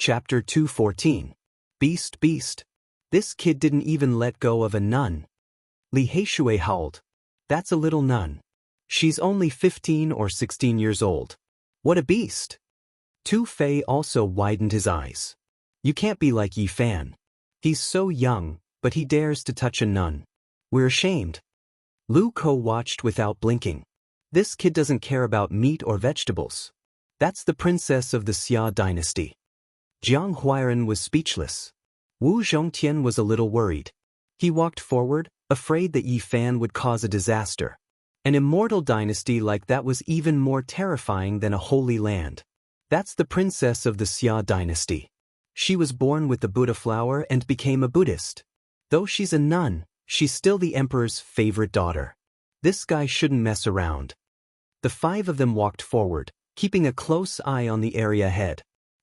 Chapter 214. Beast Beast. This kid didn't even let go of a nun. Li Heishui howled. That's a little nun. She's only 15 or 16 years old. What a beast! Tu Fei also widened his eyes. You can't be like Yi Fan. He's so young, but he dares to touch a nun. We're ashamed. Lu Ko watched without blinking. This kid doesn't care about meat or vegetables. That's the princess of the Xia dynasty. Jiang Huairan was speechless. Wu Zhongtian was a little worried. He walked forward, afraid that Yi Fan would cause a disaster. An immortal dynasty like that was even more terrifying than a holy land. That's the princess of the Xia dynasty. She was born with the Buddha flower and became a Buddhist. Though she's a nun, she's still the emperor's favorite daughter. This guy shouldn't mess around. The five of them walked forward, keeping a close eye on the area ahead.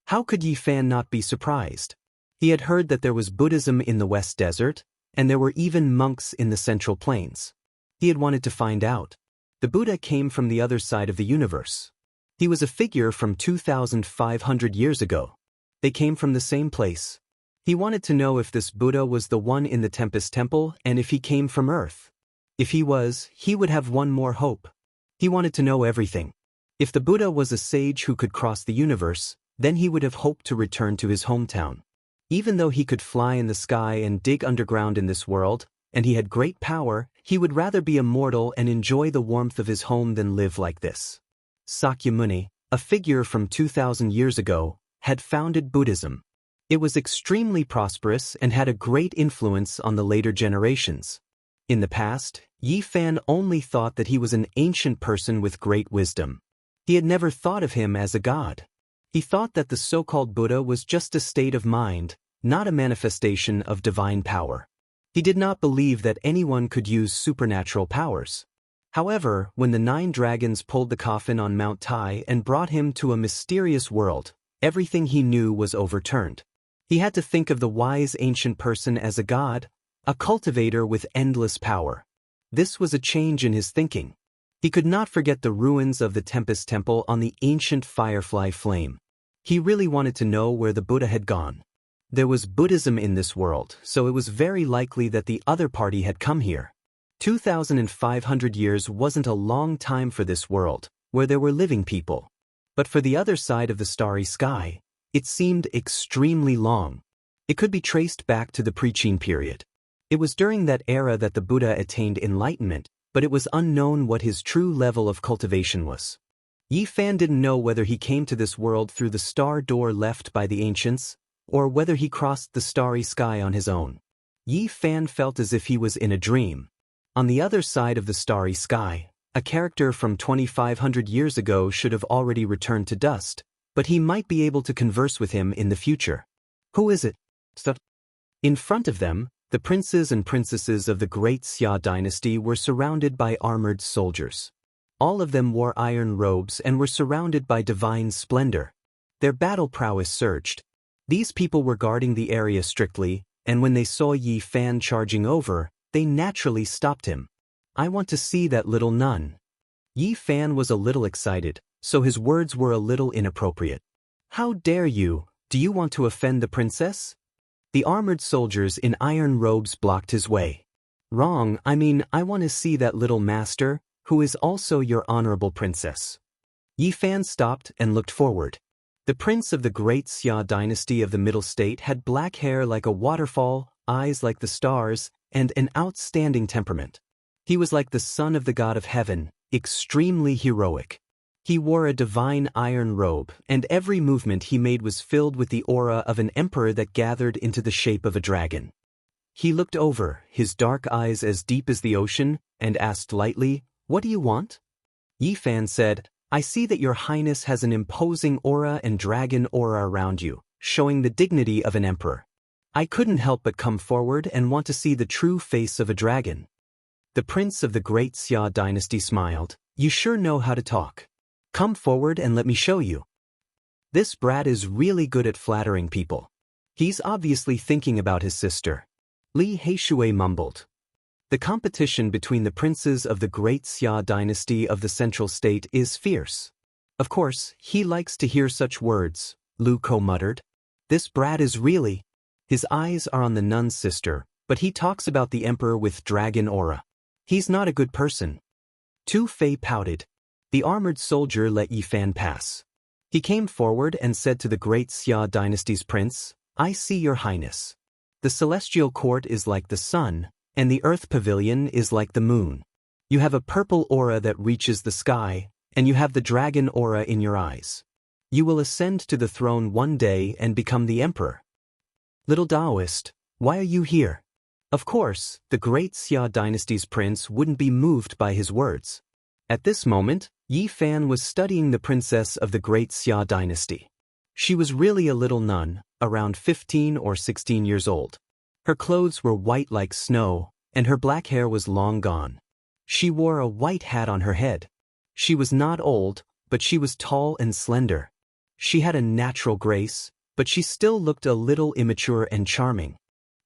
How could Yi Fan not be surprised? He had heard that there was Buddhism in the West Desert, and there were even monks in the Central Plains. He had wanted to find out. The Buddha came from the other side of the universe. He was a figure from 2,500 years ago. They came from the same place. He wanted to know if this Buddha was the one in the Tempest Temple and if he came from Earth. If he was, he would have one more hope. He wanted to know everything. If the Buddha was a sage who could cross the universe, then he would have hoped to return to his hometown. Even though he could fly in the sky and dig underground in this world, and he had great power, he would rather be a mortal and enjoy the warmth of his home than live like this. Sakyamuni, a figure from 2,000 years ago, had founded Buddhism. It was extremely prosperous and had a great influence on the later generations. In the past, Yi Fan only thought that he was an ancient person with great wisdom. He had never thought of him as a god. He thought that the so-called Buddha was just a state of mind, not a manifestation of divine power. He did not believe that anyone could use supernatural powers. However, when the 9 dragons pulled the coffin on Mount Tai and brought him to a mysterious world, everything he knew was overturned. He had to think of the wise ancient person as a god, a cultivator with endless power. This was a change in his thinking. He could not forget the ruins of the Tempest Temple on the ancient firefly flame. He really wanted to know where the Buddha had gone. There was Buddhism in this world, so it was very likely that the other party had come here. 2,500 years wasn't a long time for this world, where there were living people. But for the other side of the starry sky, it seemed extremely long. It could be traced back to the pre-Qin period. It was during that era that the Buddha attained enlightenment, but it was unknown what his true level of cultivation was. Yi Fan didn't know whether he came to this world through the star door left by the ancients, or whether he crossed the starry sky on his own. Yi Fan felt as if he was in a dream. On the other side of the starry sky, a character from 2,500 years ago should have already returned to dust, but he might be able to converse with him in the future. Who is it? In front of them, the princes and princesses of the great Xia dynasty were surrounded by armored soldiers. All of them wore iron robes and were surrounded by divine splendor. Their battle prowess surged. These people were guarding the area strictly, and when they saw Yi Fan charging over, they naturally stopped him. I want to see that little nun. Yi Fan was a little excited, so his words were a little inappropriate. How dare you? Do you want to offend the princess? The armored soldiers in iron robes blocked his way. Wrong, I want to see that little master, who is also your honorable princess. Yi Fan stopped and looked forward. The prince of the great Xia dynasty of the Middle State had black hair like a waterfall, eyes like the stars, and an outstanding temperament. He was like the son of the god of heaven, extremely heroic. He wore a divine iron robe, and every movement he made was filled with the aura of an emperor that gathered into the shape of a dragon. He looked over, his dark eyes as deep as the ocean, and asked lightly, "What do you want?" Yi Fan said, "I see that your highness has an imposing aura and dragon aura around you, showing the dignity of an emperor. I couldn't help but come forward and want to see the true face of a dragon." The prince of the great Xia dynasty smiled. "You sure know how to talk. Come forward and let me show you." This brat is really good at flattering people. He's obviously thinking about his sister. Li Heishui mumbled. The competition between the princes of the great Xia dynasty of the Central State is fierce. Of course, he likes to hear such words, Lu Ko muttered. This brat is really. His eyes are on the nun's sister, but he talks about the emperor with dragon aura. He's not a good person. Tu Fei pouted. The armored soldier let Yi Fan pass. He came forward and said to the great Xia dynasty's prince, I see your highness. The celestial court is like the sun, and the earth pavilion is like the moon. You have a purple aura that reaches the sky, and you have the dragon aura in your eyes. You will ascend to the throne one day and become the emperor. Little Taoist, why are you here? Of course, the great Xia dynasty's prince wouldn't be moved by his words. At this moment, Yi Fan was studying the princess of the great Xia dynasty. She was really a little nun, around 15 or 16 years old. Her clothes were white like snow, and her black hair was long gone. She wore a white hat on her head. She was not old, but she was tall and slender. She had a natural grace, but she still looked a little immature and charming.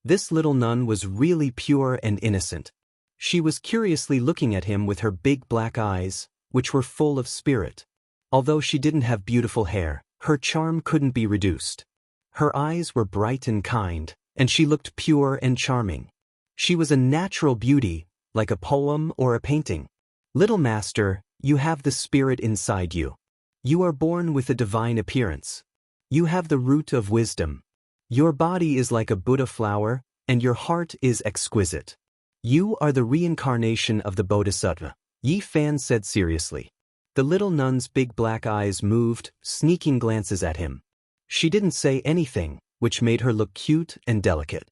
This little nun was really pure and innocent. She was curiously looking at him with her big black eyes, which were full of spirit. Although she didn't have beautiful hair, her charm couldn't be reduced. Her eyes were bright and kind, and she looked pure and charming. She was a natural beauty, like a poem or a painting. Little master, you have the spirit inside you. You are born with a divine appearance. You have the root of wisdom. Your body is like a Buddha flower, and your heart is exquisite. You are the reincarnation of the Bodhisattva, Yi Fan said seriously. The little nun's big black eyes moved, sneaking glances at him. She didn't say anything, which made her look cute and delicate.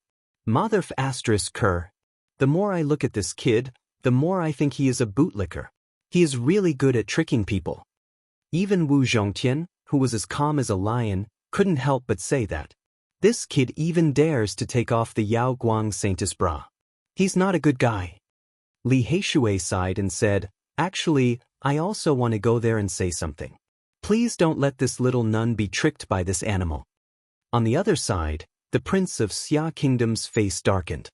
Motherf asterisk cur. The more I look at this kid, the more I think he is a bootlicker. He is really good at tricking people. Even Wu Zhongtian, who was as calm as a lion, couldn't help but say that. This kid even dares to take off the Yao Guang Saintus bra. He's not a good guy. Li Heishui sighed and said, Actually, I also want to go there and say something. Please don't let this little nun be tricked by this animal. On the other side, the prince of Xia Kingdom's face darkened.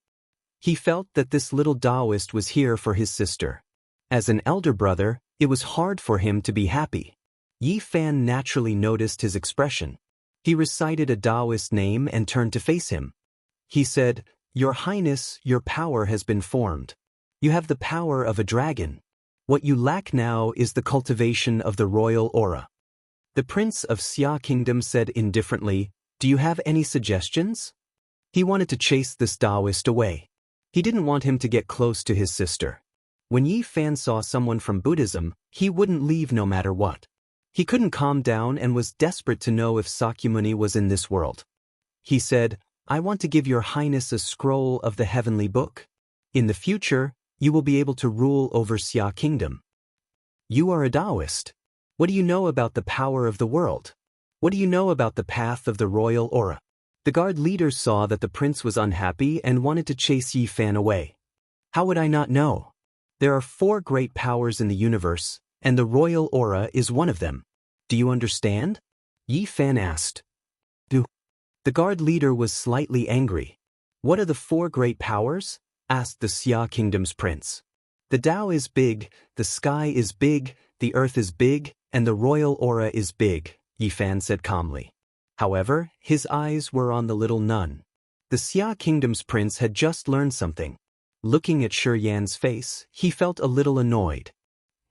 He felt that this little Taoist was here for his sister. As an elder brother, it was hard for him to be happy. Yi Fan naturally noticed his expression. He recited a Taoist name and turned to face him. He said, Your Highness, your power has been formed. You have the power of a dragon. What you lack now is the cultivation of the royal aura. The prince of Xia Kingdom said indifferently, Do you have any suggestions? He wanted to chase this Taoist away. He didn't want him to get close to his sister. When Yi Fan saw someone from Buddhism, he wouldn't leave no matter what. He couldn't calm down and was desperate to know if Sakyamuni was in this world. He said, I want to give your highness a scroll of the heavenly book. In the future, you will be able to rule over Xia Kingdom. You are a Taoist. What do you know about the power of the world? What do you know about the path of the royal aura? The guard leader saw that the prince was unhappy and wanted to chase Yi Fan away. How would I not know? There are 4 great powers in the universe, and the royal aura is one of them. Do you understand? Yi Fan asked. Do. The guard leader was slightly angry. What are the 4 great powers? Asked the Xia Kingdom's prince. The Tao is big, the sky is big, the earth is big, and the royal aura is big, Yi Fan said calmly. However, his eyes were on the little nun. The Xia Kingdom's prince had just learned something. Looking at Shi Yan's face, he felt a little annoyed.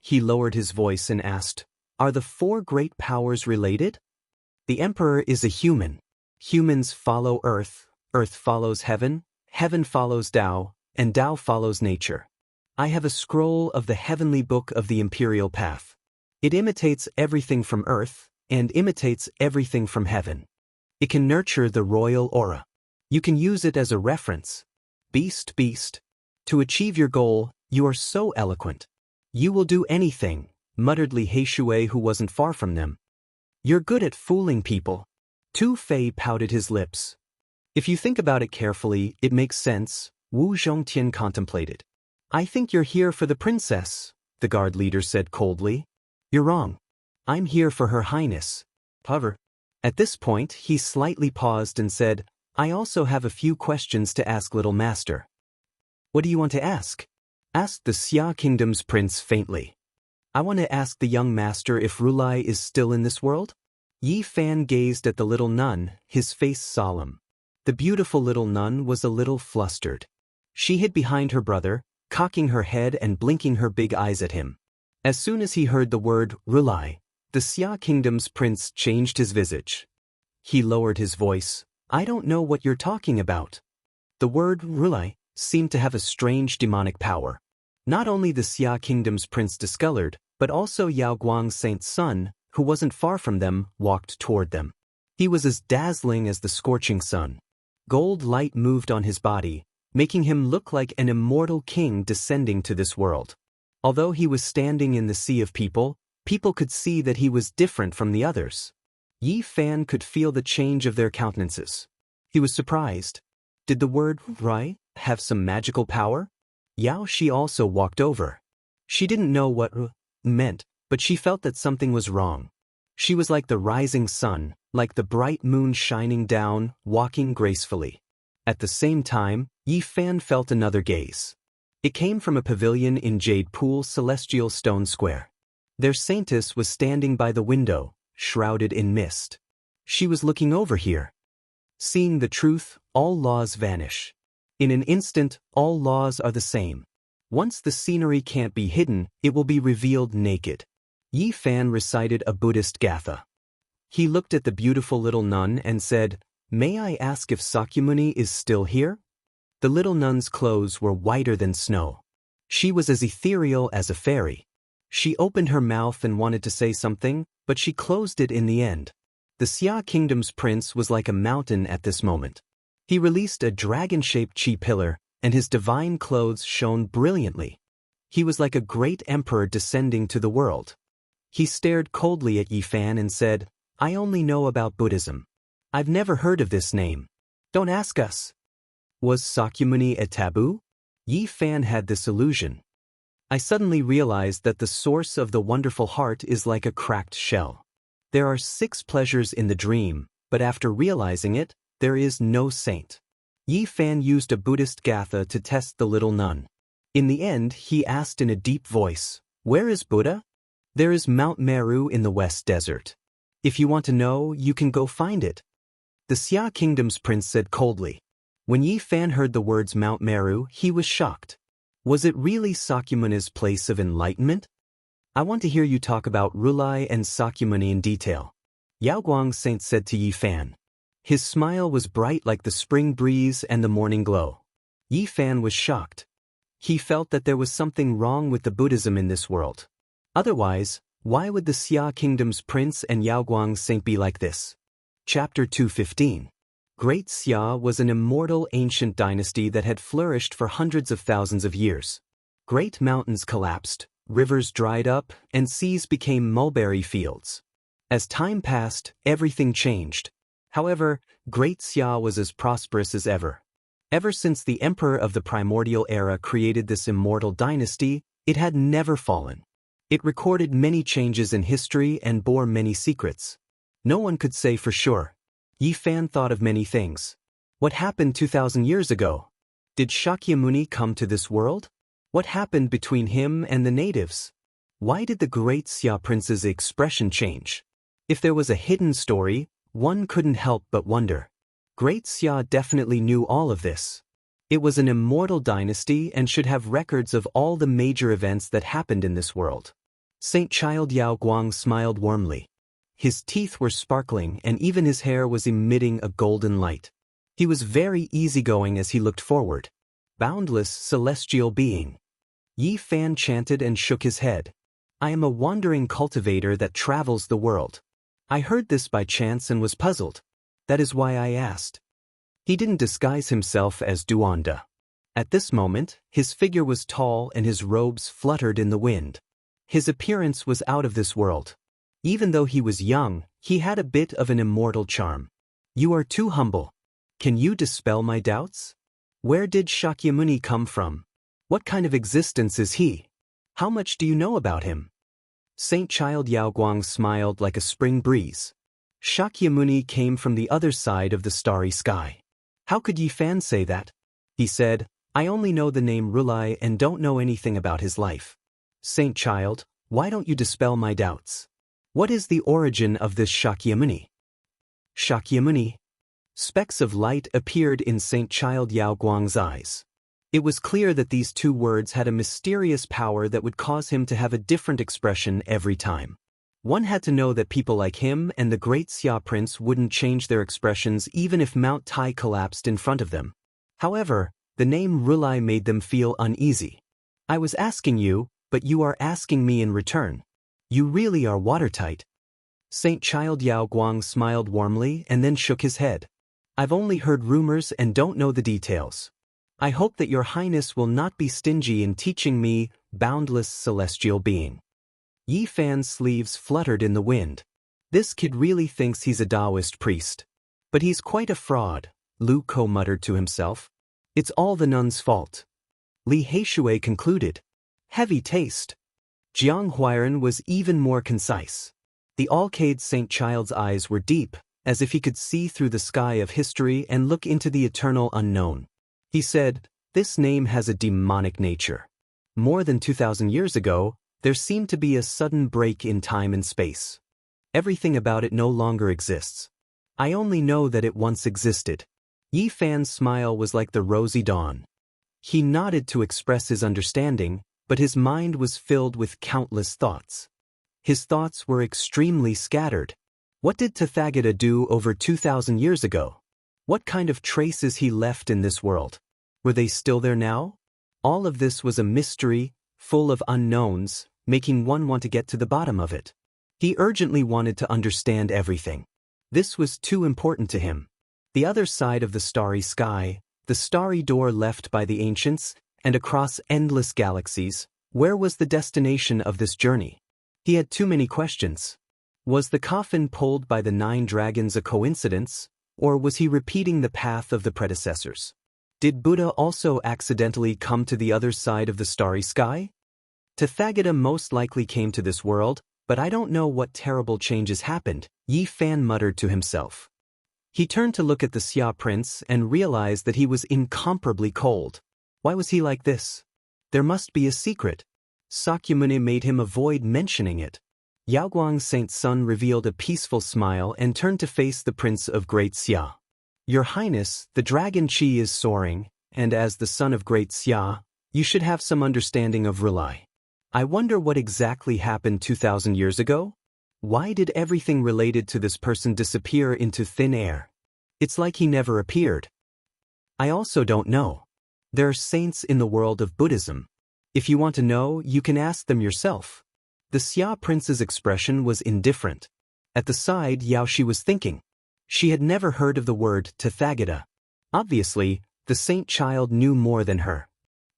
He lowered his voice and asked, Are the 4 great powers related? The emperor is a human. Humans follow earth, earth follows heaven, heaven follows Tao, and Tao follows nature. I have a scroll of the heavenly book of the imperial path. It imitates everything from earth, and imitates everything from heaven. It can nurture the royal aura. You can use it as a reference. Beast, beast. To achieve your goal, you are so eloquent. You will do anything, muttered Li Heishui, who wasn't far from them. You're good at fooling people. Tu Fei pouted his lips. If you think about it carefully, it makes sense, Wu Zhongtian contemplated. I think you're here for the princess, the guard leader said coldly. You're wrong. I'm here for her highness. However, at this point, he slightly paused and said, I also have a few questions to ask little master. What do you want to ask? Asked the Xia Kingdom's prince faintly. I want to ask the young master if Rulai is still in this world. Yi Fan gazed at the little nun, his face solemn. The beautiful little nun was a little flustered. She hid behind her brother, cocking her head and blinking her big eyes at him. As soon as he heard the word Rulai, the Xia Kingdom's prince changed his visage. He lowered his voice. I don't know what you're talking about. The word Rulai seemed to have a strange demonic power. Not only the Xia Kingdom's prince discolored, but also Yao Guang's saint's son, who wasn't far from them, walked toward them. He was as dazzling as the scorching sun. Gold light moved on his body, making him look like an immortal king descending to this world. Although he was standing in the sea of people, people could see that he was different from the others. Yi Fan could feel the change of their countenances. He was surprised. Did the word Rai have some magical power? Yao Shi also walked over. She didn't know what meant, but she felt that something was wrong. She was like the rising sun, like the bright moon shining down, walking gracefully. At the same time, Yi Fan felt another gaze. It came from a pavilion in Jade Pool Celestial Stone Square. Their saintess was standing by the window, shrouded in mist. She was looking over here. Seeing the truth, all laws vanish. In an instant, all laws are the same. Once the scenery can't be hidden, it will be revealed naked. Yi Fan recited a Buddhist gatha. He looked at the beautiful little nun and said, May I ask if Sakyamuni is still here? The little nun's clothes were whiter than snow. She was as ethereal as a fairy. She opened her mouth and wanted to say something, but she closed it in the end. The Xia Kingdom's prince was like a mountain at this moment. He released a dragon-shaped chi pillar, and his divine clothes shone brilliantly. He was like a great emperor descending to the world. He stared coldly at Yi Fan and said, I only know about Buddhism. I've never heard of this name. Don't ask us. Was Sakyamuni a taboo? Yi Fan had this illusion. I suddenly realized that the source of the wonderful heart is like a cracked shell. There are 6 pleasures in the dream, but after realizing it, there is no saint. Yi Fan used a Buddhist gatha to test the little nun. In the end, he asked in a deep voice, Where is Buddha? There is Mount Meru in the West Desert. If you want to know, you can go find it. The Xia Kingdom's prince said coldly. When Yi Fan heard the words Mount Meru, he was shocked. Was it really Sakyamuni's place of enlightenment? I want to hear you talk about Rulai and Sakyamuni in detail. Yao Guang's saint said to Yi Fan. His smile was bright like the spring breeze and the morning glow. Yi Fan was shocked. He felt that there was something wrong with the Buddhism in this world. Otherwise, why would the Xia Kingdom's prince and Yao Guang's saint be like this? Chapter 215. Great Xia was an immortal ancient dynasty that had flourished for hundreds of thousands of years. Great mountains collapsed, rivers dried up, and seas became mulberry fields. As time passed, everything changed. However, Great Xia was as prosperous as ever. Ever since the emperor of the primordial era created this immortal dynasty, it had never fallen. It recorded many changes in history and bore many secrets. No one could say for sure. Yi Fan thought of many things. What happened 2,000 years ago? Did Shakyamuni come to this world? What happened between him and the natives? Why did the great Xia prince's expression change? If there was a hidden story, one couldn't help but wonder. Great Xia definitely knew all of this. It was an immortal dynasty and should have records of all the major events that happened in this world. Saint Child Yao Guang smiled warmly. His teeth were sparkling and even his hair was emitting a golden light. He was very easygoing as he looked forward. Boundless celestial being. Yi Fan chanted and shook his head. I am a wandering cultivator that travels the world. I heard this by chance and was puzzled. That is why I asked. He didn't disguise himself as Duanda. At this moment, his figure was tall and his robes fluttered in the wind. His appearance was out of this world. Even though he was young, he had a bit of an immortal charm. You are too humble. Can you dispel my doubts? Where did Shakyamuni come from? What kind of existence is he? How much do you know about him? Saint Child Yao Guang smiled like a spring breeze. Shakyamuni came from the other side of the starry sky. How could Yi Fan say that? He said, I only know the name Rulai and don't know anything about his life. Saint Child, why don't you dispel my doubts? What is the origin of this Shakyamuni? Shakyamuni. Specks of light appeared in Saint Child Yao Guang's eyes. It was clear that these two words had a mysterious power that would cause him to have a different expression every time. One had to know that people like him and the great Xia prince wouldn't change their expressions even if Mount Tai collapsed in front of them. However, the name Rulai made them feel uneasy. I was asking you, but you are asking me in return. You really are watertight. Saint Child Yao Guang smiled warmly and then shook his head. I've only heard rumors and don't know the details. I hope that your highness will not be stingy in teaching me, boundless celestial being. Yi Fan's sleeves fluttered in the wind. This kid really thinks he's a Taoist priest. But he's quite a fraud, Lu Ko muttered to himself. It's all the nun's fault. Li Heishui concluded. Heavy taste. Jiang Huairan was even more concise. The Alcade Saint Child's eyes were deep, as if he could see through the sky of history and look into the eternal unknown. He said, this name has a demonic nature. More than 2,000 years ago, there seemed to be a sudden break in time and space. Everything about it no longer exists. I only know that it once existed. Yi Fan's smile was like the rosy dawn. He nodded to express his understanding, but his mind was filled with countless thoughts. His thoughts were extremely scattered. What did Tathagata do over 2,000 years ago? What kind of traces he left in this world? Were they still there now? All of this was a mystery, full of unknowns, making one want to get to the bottom of it. He urgently wanted to understand everything. This was too important to him. The other side of the starry sky, the starry door left by the ancients, and across endless galaxies, where was the destination of this journey? He had too many questions. Was the coffin pulled by the 9 dragons a coincidence, or was he repeating the path of the predecessors? Did Buddha also accidentally come to the other side of the starry sky? Tathagata most likely came to this world, but I don't know what terrible changes happened, Yi Fan muttered to himself. He turned to look at the Xia prince and realized that he was incomparably cold. Why was he like this? There must be a secret. Sakyamuni made him avoid mentioning it. Yaoguang's Saint Sun revealed a peaceful smile and turned to face the Prince of Great Xia. Your Highness, the dragon Qi is soaring, and as the son of Great Xia, you should have some understanding of Rulai. I wonder what exactly happened 2,000 years ago? Why did everything related to this person disappear into thin air? It's like he never appeared. I also don't know. There are saints in the world of Buddhism. If you want to know, you can ask them yourself. The Xia prince's expression was indifferent. At the side, Yao Shi was thinking. She had never heard of the word Tathagata. Obviously, the saint child knew more than her.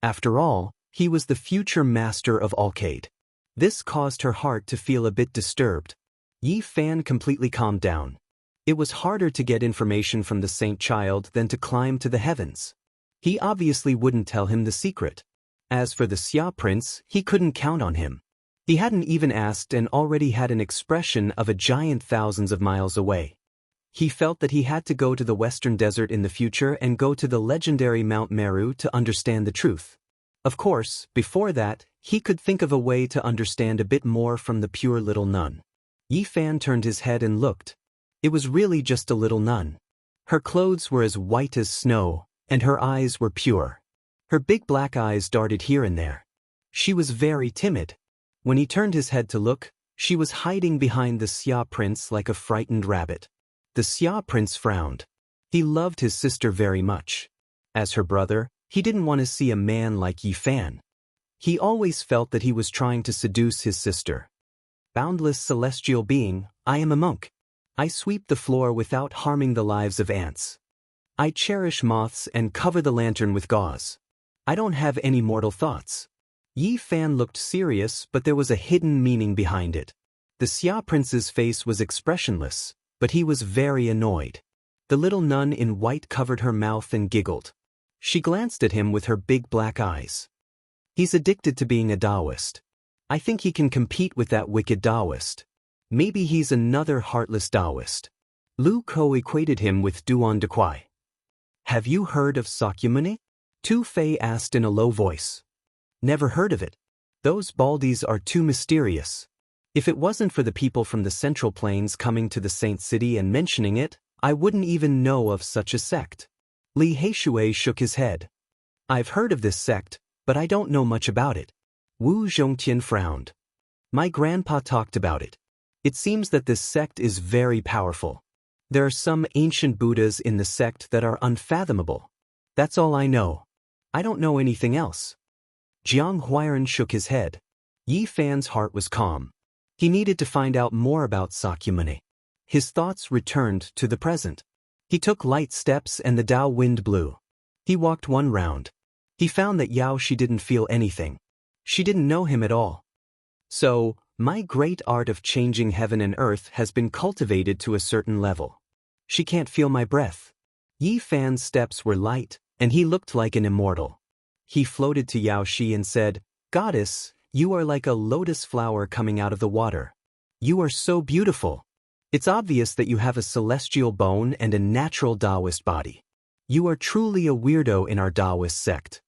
After all, he was the future master of Alcade. This caused her heart to feel a bit disturbed. Yi Fan completely calmed down. It was harder to get information from the saint child than to climb to the heavens. He obviously wouldn't tell him the secret. As for the Xia prince, he couldn't count on him. He hadn't even asked and already had an expression of a giant thousands of miles away. He felt that he had to go to the western desert in the future and go to the legendary Mount Meru to understand the truth. Of course, before that, he could think of a way to understand a bit more from the pure little nun. Yi Fan turned his head and looked. It was really just a little nun. Her clothes were as white as snow, and her eyes were pure. Her big black eyes darted here and there. She was very timid. When he turned his head to look, she was hiding behind the Xia prince like a frightened rabbit. The Xia prince frowned. He loved his sister very much. As her brother, he didn't want to see a man like Yi Fan. He always felt that he was trying to seduce his sister. Boundless celestial being, I am a monk. I sweep the floor without harming the lives of ants. I cherish moths and cover the lantern with gauze. I don't have any mortal thoughts. Yi Fan looked serious, but there was a hidden meaning behind it. The Xia prince's face was expressionless, but he was very annoyed. The little nun in white covered her mouth and giggled. She glanced at him with her big black eyes. He's addicted to being a Taoist. I think he can compete with that wicked Taoist. Maybe he's another heartless Taoist. Lu Ko equated him with Duan Dequai. Have you heard of Sakyamuni? Tu Fei asked in a low voice. Never heard of it. Those baldies are too mysterious. If it wasn't for the people from the Central Plains coming to the Saint City and mentioning it, I wouldn't even know of such a sect. Li Heishui shook his head. I've heard of this sect, but I don't know much about it. Wu Zhongtian frowned. My grandpa talked about it. It seems that this sect is very powerful. There are some ancient Buddhas in the sect that are unfathomable. That's all I know. I don't know anything else. Jiang Huairan shook his head. Yi Fan's heart was calm. He needed to find out more about Sakyamuni. His thoughts returned to the present. He took light steps and the Tao wind blew. He walked one round. He found that Yao Shi didn't feel anything. She didn't know him at all. So, my great art of changing heaven and earth has been cultivated to a certain level. She can't feel my breath. Yi Fan's steps were light, and he looked like an immortal. He floated to Yao Shi and said, Goddess, you are like a lotus flower coming out of the water. You are so beautiful. It's obvious that you have a celestial bone and a natural Taoist body. You are truly a weirdo in our Taoist sect.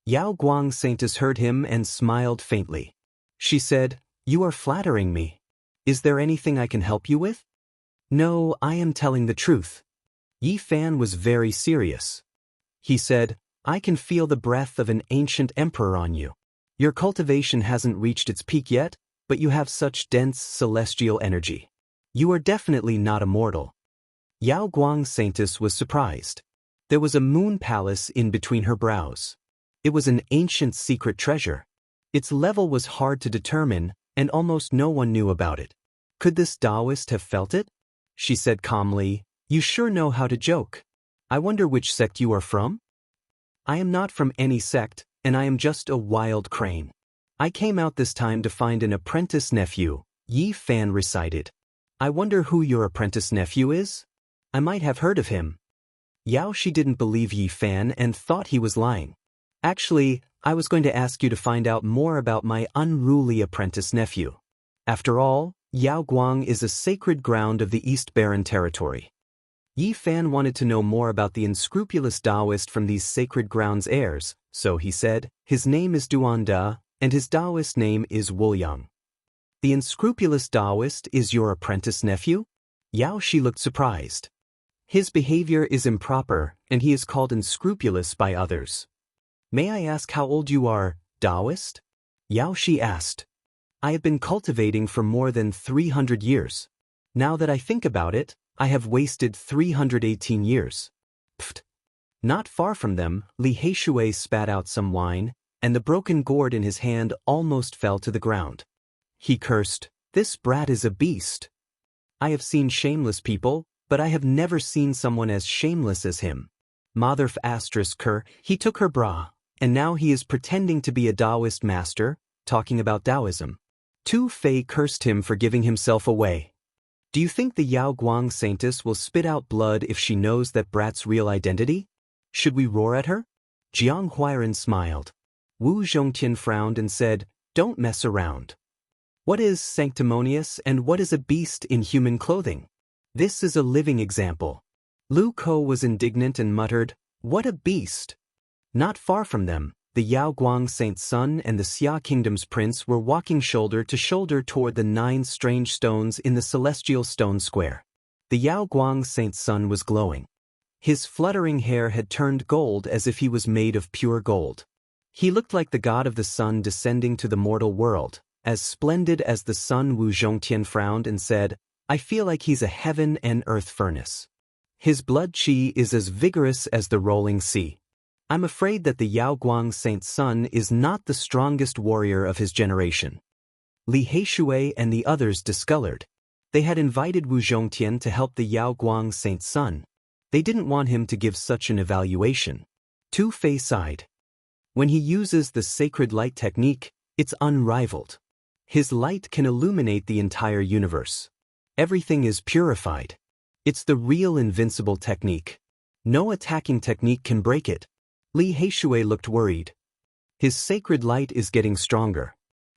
Yao Guang Saintess heard him and smiled faintly. She said, You are flattering me. Is there anything I can help you with? No, I am telling the truth. Yi Fan was very serious. He said, I can feel the breath of an ancient emperor on you. Your cultivation hasn't reached its peak yet, but you have such dense celestial energy. You are definitely not a mortal. Yao Guang Saintess was surprised. There was a moon palace in between her brows. It was an ancient secret treasure. Its level was hard to determine, and almost no one knew about it. Could this Taoist have felt it? She said calmly, You sure know how to joke. I wonder which sect you are from? I am not from any sect, and I am just a wild crane. I came out this time to find an apprentice nephew, Yi Fan recited. I wonder who your apprentice nephew is? I might have heard of him. Yao Shi didn't believe Yi Fan and thought he was lying. Actually, I was going to ask you to find out more about my unruly apprentice nephew. After all, Yao Guang is a sacred ground of the East Baron territory. Yi Fan wanted to know more about the unscrupulous Taoist from these sacred grounds heirs, so he said, his name is Duanda, and his Taoist name is Wuliang. The unscrupulous Taoist is your apprentice nephew? Yao Shi looked surprised. His behavior is improper, and he is called unscrupulous by others. May I ask how old you are, Taoist? Yao Shi asked. I have been cultivating for more than 300 years. Now that I think about it, I have wasted 318 years. Pfft. Not far from them, Li Heishui spat out some wine, and the broken gourd in his hand almost fell to the ground. He cursed, This brat is a beast. I have seen shameless people, but I have never seen someone as shameless as him. Motherf asterisk her, he took her bra, and now he is pretending to be a Taoist master, talking about Taoism. Tu Fei cursed him for giving himself away. Do you think the Yao Guang Saintess will spit out blood if she knows that brat's real identity? Should we roar at her? Jiang Huairan smiled. Wu Zhongtian frowned and said, Don't mess around. What is sanctimonious and what is a beast in human clothing? This is a living example. Lu Ko was indignant and muttered, What a beast! Not far from them, the Yao Guang Saint's son and the Xia Kingdom's prince were walking shoulder to shoulder toward the 9 strange stones in the celestial stone square. The Yao Guang Saint's son was glowing. His fluttering hair had turned gold as if he was made of pure gold. He looked like the god of the sun descending to the mortal world, as splendid as the sun. Wu Zhongtian frowned and said, I feel like he's a heaven and earth furnace. His blood qi is as vigorous as the rolling sea. I'm afraid that the Yao Guang Saint's son is not the strongest warrior of his generation. Li Heishui and the others discolored. They had invited Wu Zhongtian to help the Yao Guang Saint's son. They didn't want him to give such an evaluation. Tu Fei sighed. When he uses the sacred light technique, it's unrivaled. His light can illuminate the entire universe. Everything is purified. It's the real invincible technique. No attacking technique can break it. Li Heishui looked worried. His sacred light is getting stronger.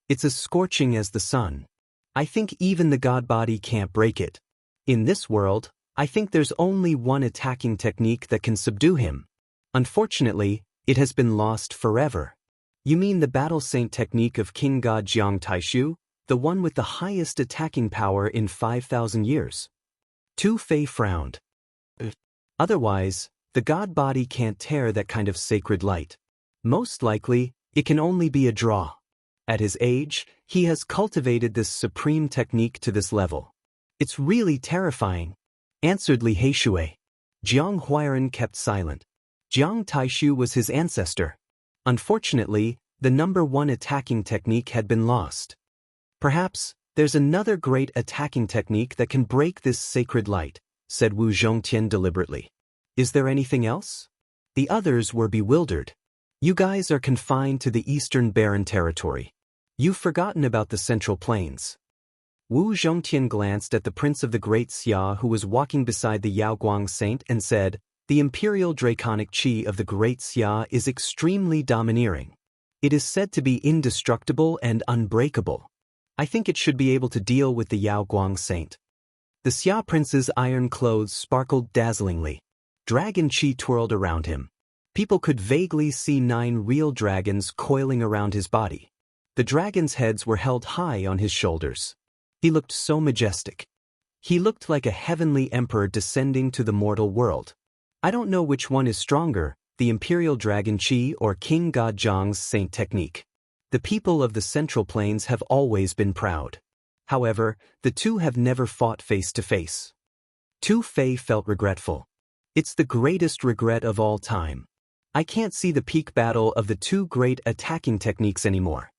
It's as scorching as the sun. I think even the god body can't break it. In this world, I think there's only one attacking technique that can subdue him. Unfortunately, it has been lost forever. You mean the battle saint technique of King God Jiang Taishu? The one with the highest attacking power in 5,000 years. Tu Fei frowned. Otherwise, the god body can't tear that kind of sacred light. Most likely, it can only be a draw. At his age, he has cultivated this supreme technique to this level. It's really terrifying, answered Li Heishui. Jiang Huairen kept silent. Jiang Taishu was his ancestor. Unfortunately, the #1 attacking technique had been lost. Perhaps, there's another great attacking technique that can break this sacred light, said Wu Zhongtian deliberately. Is there anything else? The others were bewildered. You guys are confined to the Eastern Barren Territory. You've forgotten about the Central Plains. Wu Zhongtian glanced at the Prince of the Great Xia who was walking beside the Yaoguang Saint and said, the Imperial Draconic Qi of the Great Xia is extremely domineering. It is said to be indestructible and unbreakable. I think it should be able to deal with the Yaoguang Saint. The Xia Prince's iron clothes sparkled dazzlingly. Dragon Qi twirled around him. People could vaguely see 9 real dragons coiling around his body. The dragons' heads were held high on his shoulders. He looked so majestic. He looked like a heavenly emperor descending to the mortal world. I don't know which one is stronger, the Imperial Dragon Qi or King God Zhang's Saint technique. The people of the Central Plains have always been proud. However, the two have never fought face to face. Tu Fei felt regretful. It's the greatest regret of all time. I can't see the peak battle of the two great attacking techniques anymore.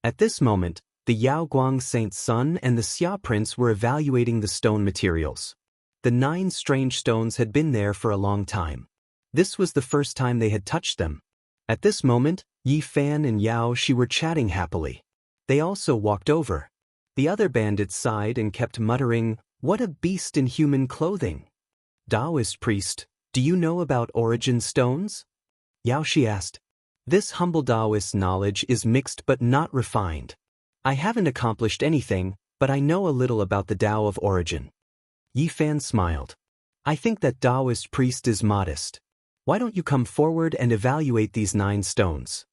At this moment, the Yaoguang Saint's son and the Xia Prince were evaluating the stone materials. The 9 strange stones had been there for a long time. This was the first time they had touched them. At this moment, Yi Fan and Yao Shi were chatting happily. They also walked over. The other bandits sighed and kept muttering, "What a beast in human clothing." Taoist priest, do you know about origin stones? Yao Shi asked. This humble Taoist knowledge is mixed but not refined. I haven't accomplished anything, but I know a little about the Tao of origin. Yi Fan smiled. I think that Taoist priest is modest. Why don't you come forward and evaluate these 9 stones?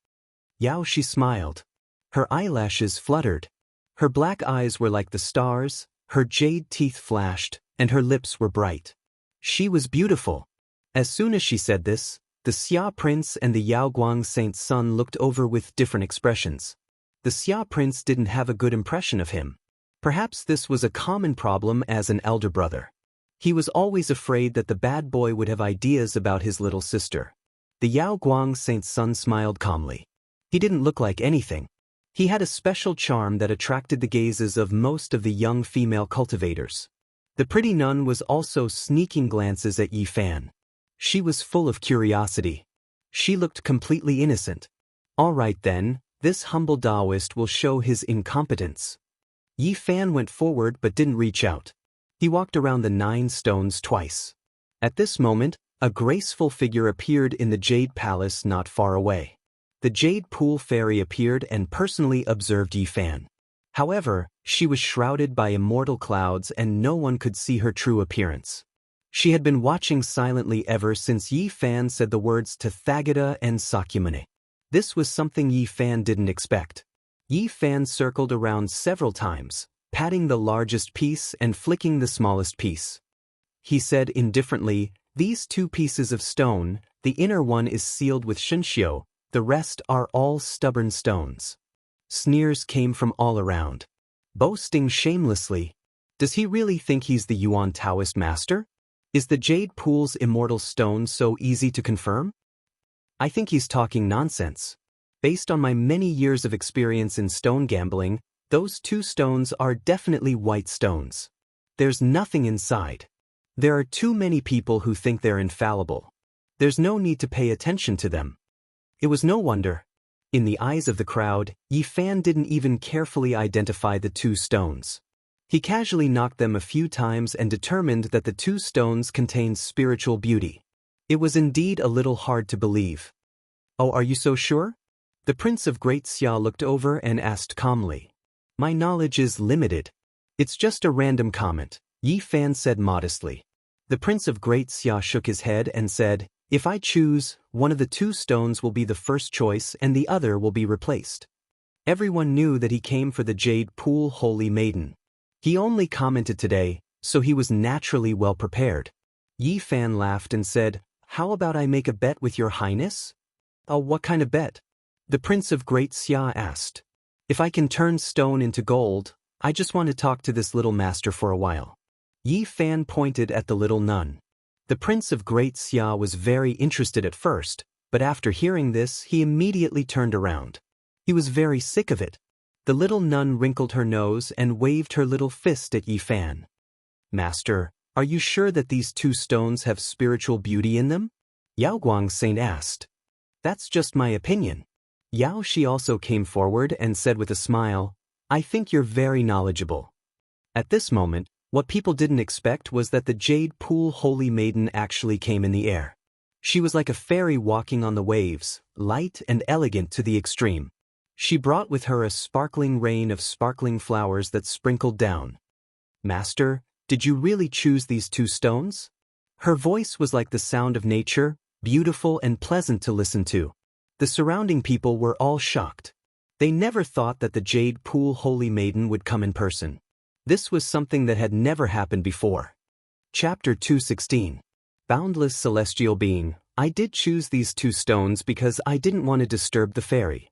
Yao Shi smiled. Her eyelashes fluttered. Her black eyes were like the stars, her jade teeth flashed, and her lips were bright. She was beautiful. As soon as she said this, the Xia Prince and the Yaoguang Saint's son looked over with different expressions. The Xia Prince didn't have a good impression of him. Perhaps this was a common problem as an elder brother. He was always afraid that the bad boy would have ideas about his little sister. The Yaoguang Saint's son smiled calmly. He didn't look like anything. He had a special charm that attracted the gazes of most of the young female cultivators. The pretty nun was also sneaking glances at Yi Fan. She was full of curiosity. She looked completely innocent. All right then, this humble Taoist will show his incompetence. Yi Fan went forward but didn't reach out. He walked around the 9 stones twice. At this moment, a graceful figure appeared in the Jade Palace not far away. The Jade Pool Fairy appeared and personally observed Yi Fan. However, she was shrouded by immortal clouds and no one could see her true appearance. She had been watching silently ever since Yi Fan said the words Tathagata and Sakyamuni. This was something Yi Fan didn't expect. Yi Fan circled around several times, patting the largest piece and flicking the smallest piece. He said indifferently, these 2 pieces of stone, the inner one is sealed with Xianxia, the rest are all stubborn stones. Sneers came from all around. Boasting shamelessly. Does he really think he's the Yuan Taoist master? Is the Jade Pool's immortal stone so easy to confirm? I think he's talking nonsense. Based on my many years of experience in stone gambling, those 2 stones are definitely white stones. There's nothing inside. There are too many people who think they're infallible. There's no need to pay attention to them. It was no wonder. In the eyes of the crowd, Yi Fan didn't even carefully identify the 2 stones. He casually knocked them a few times and determined that the 2 stones contained spiritual beauty. It was indeed a little hard to believe. Oh, are you so sure? The Prince of Great Xia looked over and asked calmly. My knowledge is limited. It's just a random comment, Yi Fan said modestly. The Prince of Great Xia shook his head and said, if I choose, one of the 2 stones will be the first choice and the other will be replaced. Everyone knew that he came for the Jade Pool Holy Maiden. He only commented today, so he was naturally well prepared. Yi Fan laughed and said, "How about I make a bet with your highness?" "Oh, what kind of bet?" The Prince of Great Xia asked. "If I can turn stone into gold, I just want to talk to this little master for a while." Yi Fan pointed at the little nun. The Prince of Great Xia was very interested at first, but after hearing this, he immediately turned around. He was very sick of it. The little nun wrinkled her nose and waved her little fist at Yi Fan. "Master, are you sure that these two stones have spiritual beauty in them?" Yao Guang Saint asked. "That's just my opinion." Yao Shi also came forward and said with a smile, "I think you're very knowledgeable." At this moment, what people didn't expect was that the Jade Pool Holy Maiden actually came in the air. She was like a fairy walking on the waves, light and elegant to the extreme. She brought with her a sparkling rain of sparkling flowers that sprinkled down. "Master, did you really choose these two stones?" Her voice was like the sound of nature, beautiful and pleasant to listen to. The surrounding people were all shocked. They never thought that the Jade Pool Holy Maiden would come in person. This was something that had never happened before. Chapter 216. Boundless Celestial Being, I did choose these two stones because I didn't want to disturb the fairy.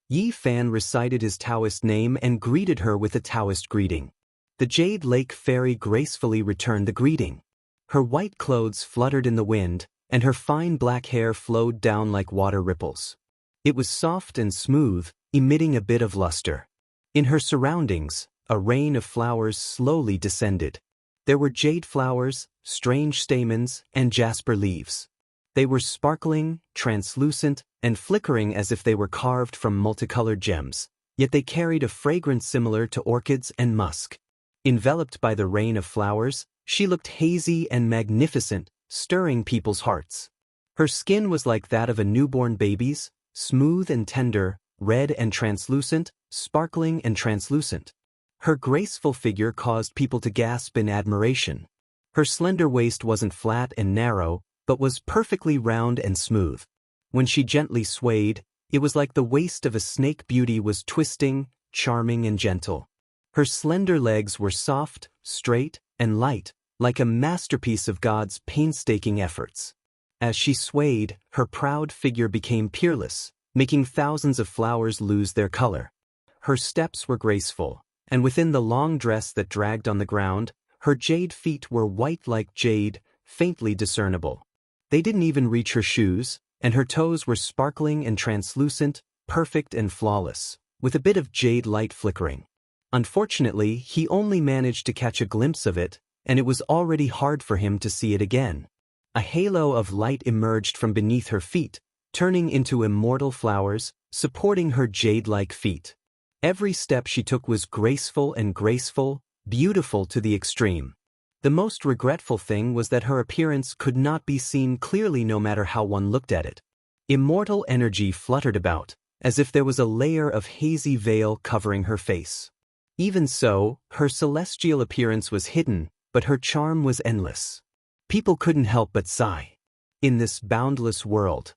Yi Fan recited his Taoist name and greeted her with a Taoist greeting. The Jade Lake Fairy gracefully returned the greeting. Her white clothes fluttered in the wind, and her fine black hair flowed down like water ripples. It was soft and smooth, emitting a bit of luster. In her surroundings, a rain of flowers slowly descended. There were jade flowers, strange stamens, and jasper leaves. They were sparkling, translucent, and flickering as if they were carved from multicolored gems, yet they carried a fragrance similar to orchids and musk. Enveloped by the rain of flowers, she looked hazy and magnificent, stirring people's hearts. Her skin was like that of a newborn baby's, smooth and tender, red and translucent, sparkling and translucent. Her graceful figure caused people to gasp in admiration. Her slender waist wasn't flat and narrow, but was perfectly round and smooth. When she gently swayed, it was like the waist of a snake beauty was twisting, charming and gentle. Her slender legs were soft, straight, and light, like a masterpiece of God's painstaking efforts. As she swayed, her proud figure became peerless, making thousands of flowers lose their color. Her steps were graceful, and within the long dress that dragged on the ground, her jade feet were white like jade, faintly discernible. They didn't even reach her shoes, and her toes were sparkling and translucent, perfect and flawless, with a bit of jade light flickering. Unfortunately, he only managed to catch a glimpse of it, and it was already hard for him to see it again. A halo of light emerged from beneath her feet, turning into immortal flowers, supporting her jade-like feet. Every step she took was graceful and graceful, beautiful to the extreme. The most regretful thing was that her appearance could not be seen clearly no matter how one looked at it. Immortal energy fluttered about, as if there was a layer of hazy veil covering her face. Even so, her celestial appearance was hidden, but her charm was endless. People couldn't help but sigh. In this boundless world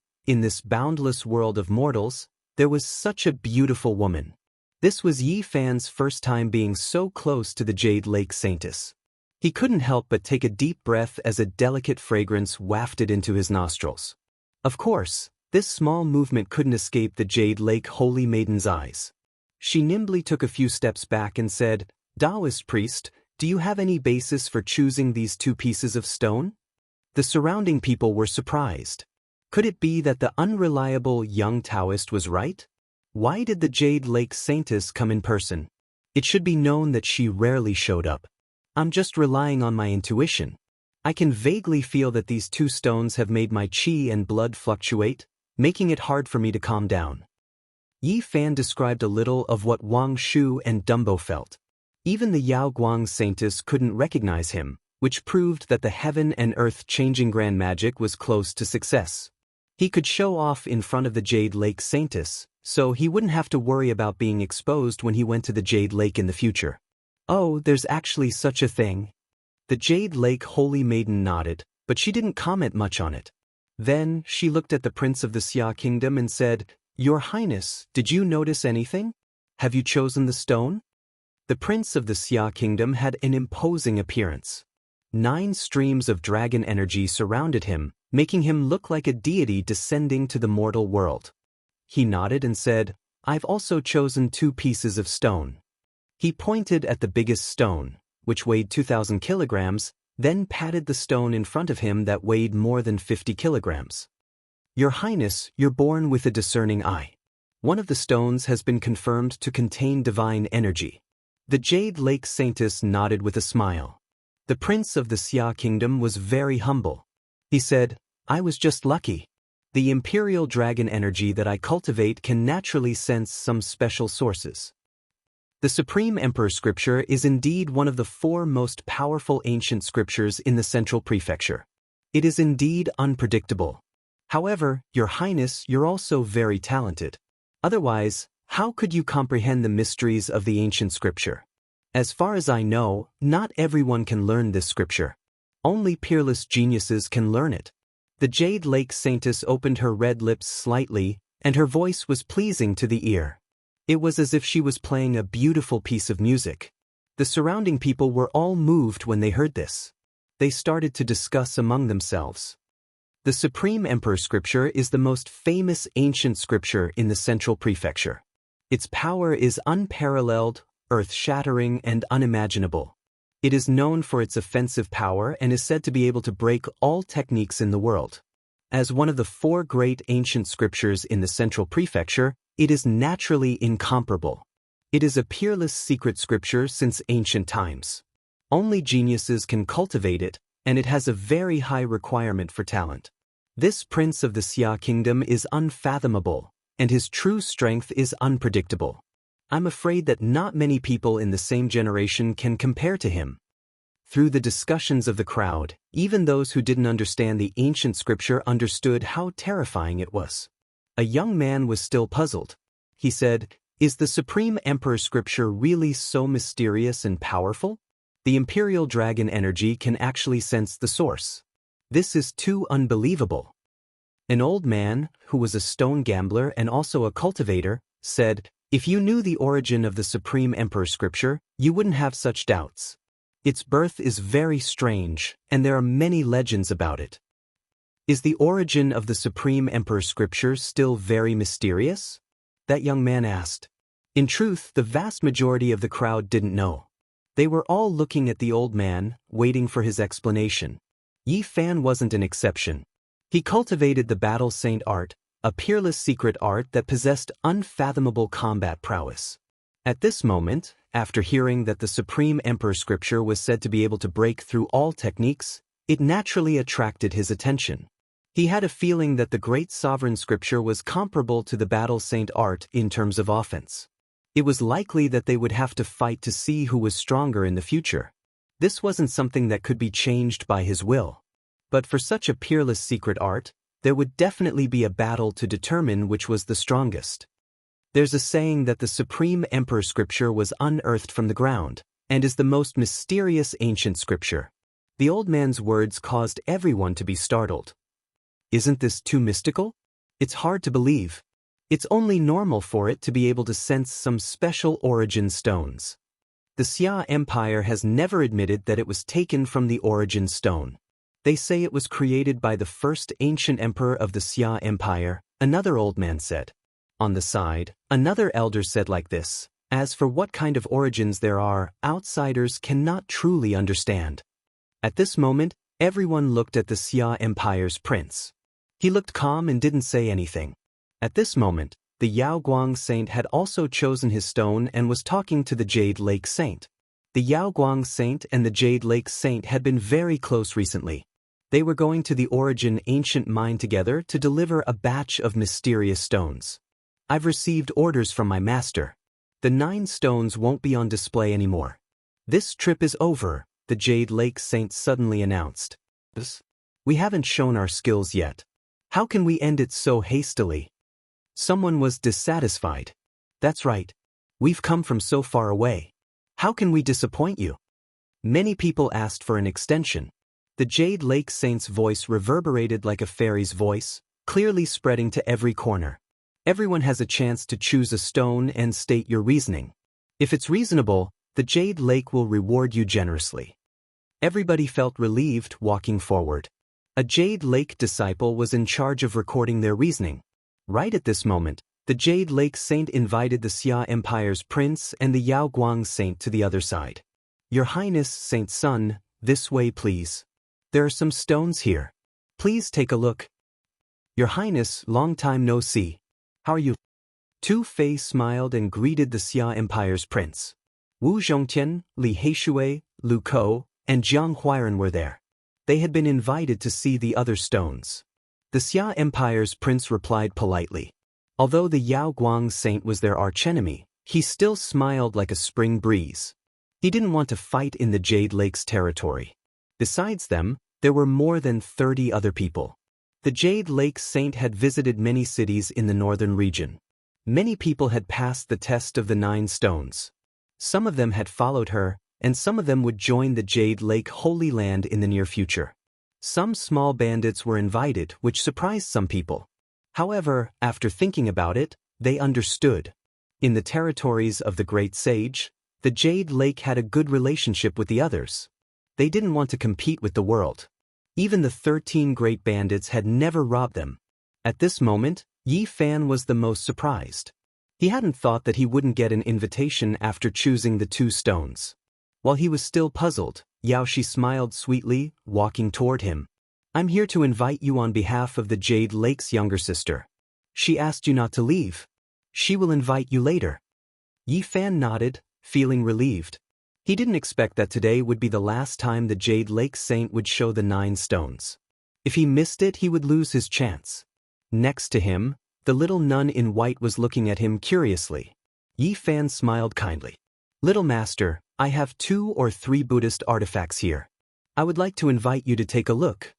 of mortals, there was such a beautiful woman. This was Yi Fan's first time being so close to the Jade Lake Saintess. He couldn't help but take a deep breath as a delicate fragrance wafted into his nostrils. Of course, this small movement couldn't escape the Jade Lake Holy Maiden's eyes. She nimbly took a few steps back and said, "Taoist priest, do you have any basis for choosing these two pieces of stone?" The surrounding people were surprised. Could it be that the unreliable young Taoist was right? Why did the Jade Lake Saintess come in person? It should be known that she rarely showed up. I'm just relying on my intuition. I can vaguely feel that these two stones have made my qi and blood fluctuate, making it hard for me to calm down. Yi Fan described a little of what Wang Shu and Dumbo felt. Even the Yao Guang Saintess couldn't recognize him, which proved that the heaven and earth changing grand magic was close to success. He could show off in front of the Jade Lake Saintess, so he wouldn't have to worry about being exposed when he went to the Jade Lake in the future. Oh, there's actually such a thing. The Jade Lake Holy Maiden nodded, but she didn't comment much on it. Then, she looked at the Prince of the Xia Kingdom and said, "Your Highness, did you notice anything?" Have you chosen the stone? The prince of the Xia kingdom had an imposing appearance. 9 streams of dragon energy surrounded him, making him look like a deity descending to the mortal world. He nodded and said, I've also chosen 2 pieces of stone. He pointed at the biggest stone, which weighed 2,000 kilograms, then patted the stone in front of him that weighed more than 50 kilograms. Your Highness, you're born with a discerning eye. One of the stones has been confirmed to contain divine energy. The Jade Lake Saintess nodded with a smile. The prince of the Xia kingdom was very humble. He said, I was just lucky. The imperial dragon energy that I cultivate can naturally sense some special sources. The Supreme Emperor Scripture is indeed one of the 4 most powerful ancient scriptures in the Central Prefecture. It is indeed unpredictable. However, Your Highness, you're also very talented. Otherwise, how could you comprehend the mysteries of the ancient scripture? As far as I know, not everyone can learn this scripture. Only peerless geniuses can learn it. The Jade Lake Saintess opened her red lips slightly, and her voice was pleasing to the ear. It was as if she was playing a beautiful piece of music. The surrounding people were all moved when they heard this. They started to discuss among themselves. The Supreme Emperor Scripture is the most famous ancient scripture in the Central Prefecture. Its power is unparalleled, earth-shattering, and unimaginable. It is known for its offensive power and is said to be able to break all techniques in the world. As one of the 4 great ancient scriptures in the Central Prefecture, it is naturally incomparable. It is a peerless secret scripture since ancient times. Only geniuses can cultivate it, and it has a very high requirement for talent. This prince of the Xia kingdom is unfathomable, and his true strength is unpredictable. I'm afraid that not many people in the same generation can compare to him. Through the discussions of the crowd, even those who didn't understand the ancient scripture understood how terrifying it was. A young man was still puzzled. He said, Is the Supreme Emperor Scripture really so mysterious and powerful? The imperial dragon energy can actually sense the source. This is too unbelievable. An old man, who was a stone gambler and also a cultivator, said, If you knew the origin of the Supreme Emperor Scripture, you wouldn't have such doubts. Its birth is very strange, and there are many legends about it. Is the origin of the Supreme Emperor Scripture still very mysterious? That young man asked. In truth, the vast majority of the crowd didn't know. They were all looking at the old man, waiting for his explanation. Yi Fan wasn't an exception. He cultivated the Battle Saint art, a peerless secret art that possessed unfathomable combat prowess. At this moment, after hearing that the Supreme Emperor Scripture was said to be able to break through all techniques, it naturally attracted his attention. He had a feeling that the Great Sovereign Scripture was comparable to the Battle Saint art in terms of offense. It was likely that they would have to fight to see who was stronger in the future. This wasn't something that could be changed by his will. But for such a peerless secret art, there would definitely be a battle to determine which was the strongest. There's a saying that the Supreme Emperor Scripture was unearthed from the ground, and is the most mysterious ancient scripture. The old man's words caused everyone to be startled. Isn't this too mystical? It's hard to believe. It's only normal for it to be able to sense some special origin stones. The Xia Empire has never admitted that it was taken from the origin stone. They say it was created by the first ancient emperor of the Xia Empire, another old man said. On the side, another elder said like this, As for what kind of origins there are, outsiders cannot truly understand. At this moment, everyone looked at the Xia Empire's prince. He looked calm and didn't say anything. At this moment, the Yaoguang Saint had also chosen his stone and was talking to the Jade Lake Saint. The Yaoguang Saint and the Jade Lake Saint had been very close recently. They were going to the Origin Ancient Mine together to deliver a batch of mysterious stones. I've received orders from my master. The 9 stones won't be on display anymore. This trip is over, the Jade Lake Saint suddenly announced. We haven't shown our skills yet. How can we end it so hastily? Someone was dissatisfied. That's right. We've come from so far away. How can we disappoint you? Many people asked for an extension. The Jade Lake Saint's voice reverberated like a fairy's voice, clearly spreading to every corner. Everyone has a chance to choose a stone and state your reasoning. If it's reasonable, the Jade Lake will reward you generously. Everybody felt relieved walking forward. A Jade Lake disciple was in charge of recording their reasoning. Right at this moment, the Jade Lake Saint invited the Xia Empire's prince and the Yao Guang Saint to the other side. Your Highness, Saint Sun, this way please. There are some stones here. Please take a look. Your Highness, long time no see. How are you? Tu Fei smiled and greeted the Xia Empire's prince. Wu Zhongtian, Li Heishui, Lu Kou, and Jiang Huairan were there. They had been invited to see the other stones. The Xia Empire's prince replied politely. Although the Yao Guang Saint was their archenemy, he still smiled like a spring breeze. He didn't want to fight in the Jade Lake's territory. Besides them, there were more than 30 other people. The Jade Lake Saint had visited many cities in the northern region. Many people had passed the test of the 9 stones. Some of them had followed her, and some of them would join the Jade Lake Holy Land in the near future. Some small bandits were invited, which surprised some people. However, after thinking about it, they understood. In the territories of the Great Sage, the Jade Lake had a good relationship with the others. They didn't want to compete with the world. Even the 13 great bandits had never robbed them. At this moment, Yi Fan was the most surprised. He hadn't thought that he wouldn't get an invitation after choosing the 2 stones. While he was still puzzled, Yao Shi smiled sweetly, walking toward him. I'm here to invite you on behalf of the Jade Lake's younger sister. She asked you not to leave. She will invite you later. Yi Fan nodded, feeling relieved. He didn't expect that today would be the last time the Jade Lake Saint would show the 9 stones. If he missed it, he would lose his chance. Next to him, the little nun in white was looking at him curiously. Yi Fan smiled kindly. Little master, I have 2 or 3 Buddhist artifacts here. I would like to invite you to take a look.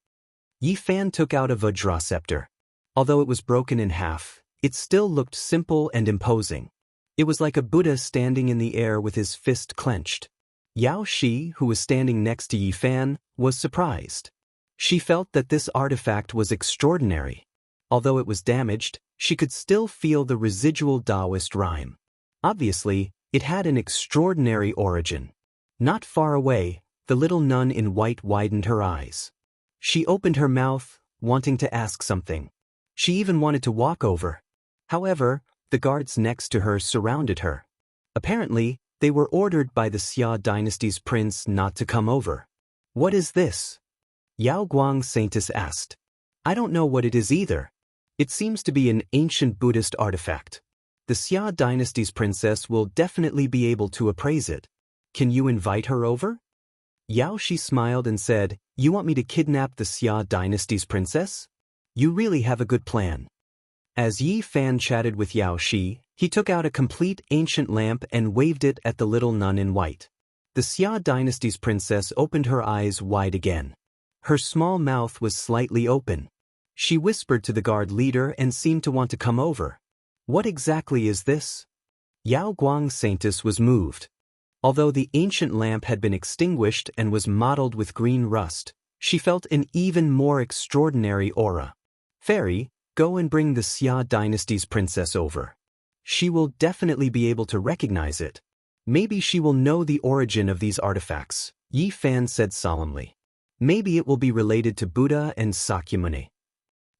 Yi Fan took out a Vajra scepter. Although it was broken in half, it still looked simple and imposing. It was like a Buddha standing in the air with his fist clenched. Yao Shi, who was standing next to Yi Fan, was surprised. She felt that this artifact was extraordinary. Although it was damaged, she could still feel the residual Taoist rhyme. Obviously, it had an extraordinary origin. Not far away, the little nun in white widened her eyes. She opened her mouth, wanting to ask something. She even wanted to walk over. However, the guards next to her surrounded her. Apparently, they were ordered by the Xia dynasty's prince not to come over. What is this? Yao Guang Saintess asked. I don't know what it is either. It seems to be an ancient Buddhist artifact. The Xia dynasty's princess will definitely be able to appraise it. Can you invite her over? Yao Shi smiled and said, You want me to kidnap the Xia dynasty's princess? You really have a good plan. As Yi Fan chatted with Yao Shi, he took out a complete ancient lamp and waved it at the little nun in white. The Xia dynasty's princess opened her eyes wide again. Her small mouth was slightly open. She whispered to the guard leader and seemed to want to come over. What exactly is this? Yao Guang Saintess was moved. Although the ancient lamp had been extinguished and was mottled with green rust, she felt an even more extraordinary aura. Fairy, go and bring the Xia dynasty's princess over. She will definitely be able to recognize it. Maybe she will know the origin of these artifacts, Yi Fan said solemnly. Maybe it will be related to Buddha and Sakyamuni.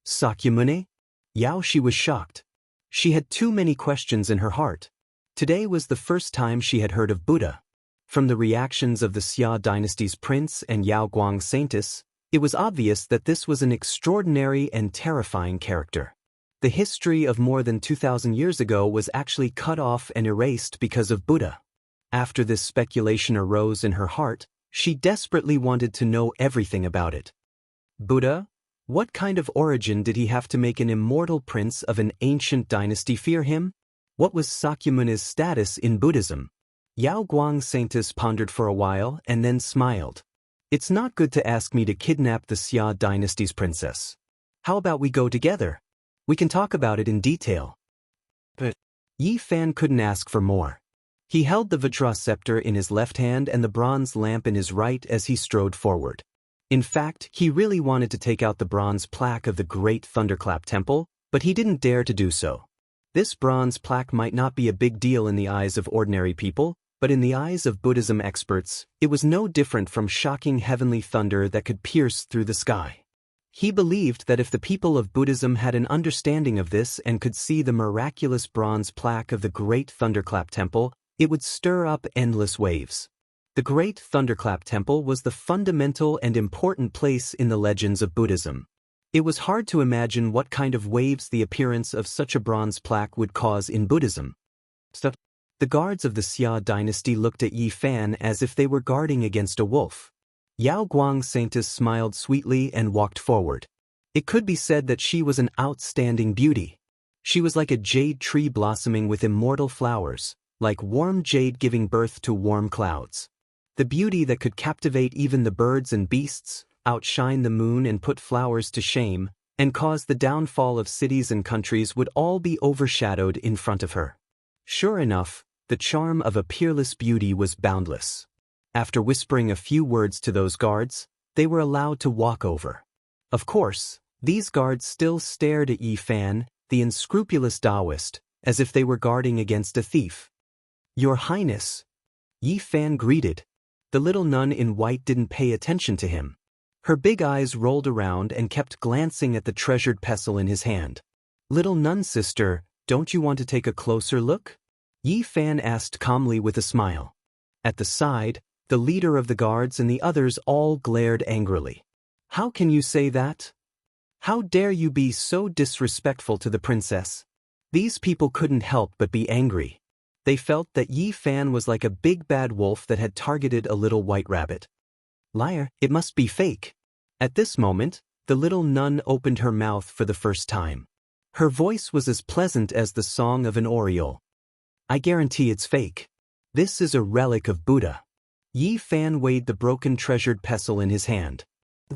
Sakyamuni? Yao Shi was shocked. She had too many questions in her heart. Today was the first time she had heard of Buddha. From the reactions of the Xia dynasty's prince and Yao Guang Saintess, it was obvious that this was an extraordinary and terrifying character. The history of more than 2,000 years ago was actually cut off and erased because of Buddha. After this speculation arose in her heart, she desperately wanted to know everything about it. Buddha? What kind of origin did he have to make an immortal prince of an ancient dynasty fear him? What was Sakyamuni's status in Buddhism? Yao Guang Saintess pondered for a while and then smiled. It's not good to ask me to kidnap the Xia dynasty's princess. How about we go together? We can talk about it in detail. But Yi Fan couldn't ask for more. He held the Vajra scepter in his left hand and the bronze lamp in his right as he strode forward. In fact, he really wanted to take out the bronze plaque of the Great Thunderclap Temple, but he didn't dare to do so. This bronze plaque might not be a big deal in the eyes of ordinary people, but in the eyes of Buddhism experts, it was no different from shocking heavenly thunder that could pierce through the sky. He believed that if the people of Buddhism had an understanding of this and could see the miraculous bronze plaque of the Great Thunderclap Temple, it would stir up endless waves. The Great Thunderclap Temple was the fundamental and important place in the legends of Buddhism. It was hard to imagine what kind of waves the appearance of such a bronze plaque would cause in Buddhism. The guards of the Xia dynasty looked at Yi Fan as if they were guarding against a wolf. Yao Guang Saintis smiled sweetly and walked forward. It could be said that she was an outstanding beauty. She was like a jade tree blossoming with immortal flowers, like warm jade giving birth to warm clouds. The beauty that could captivate even the birds and beasts, outshine the moon and put flowers to shame, and cause the downfall of cities and countries would all be overshadowed in front of her. Sure enough, the charm of a peerless beauty was boundless. After whispering a few words to those guards, they were allowed to walk over. Of course, these guards still stared at Yi Fan, the unscrupulous Taoist, as if they were guarding against a thief. "Your Highness," Yi Fan greeted. The little nun in white didn't pay attention to him. Her big eyes rolled around and kept glancing at the treasured pestle in his hand. "Little nun sister, don't you want to take a closer look?" Yi Fan asked calmly with a smile. At the side, the leader of the guards and the others all glared angrily. "How can you say that? How dare you be so disrespectful to the princess?" These people couldn't help but be angry. They felt that Yi Fan was like a big bad wolf that had targeted a little white rabbit. "Liar, it must be fake." At this moment, the little nun opened her mouth for the first time. Her voice was as pleasant as the song of an oriole. "I guarantee it's fake. This is a relic of Buddha." Yi Fan weighed the broken treasured pestle in his hand.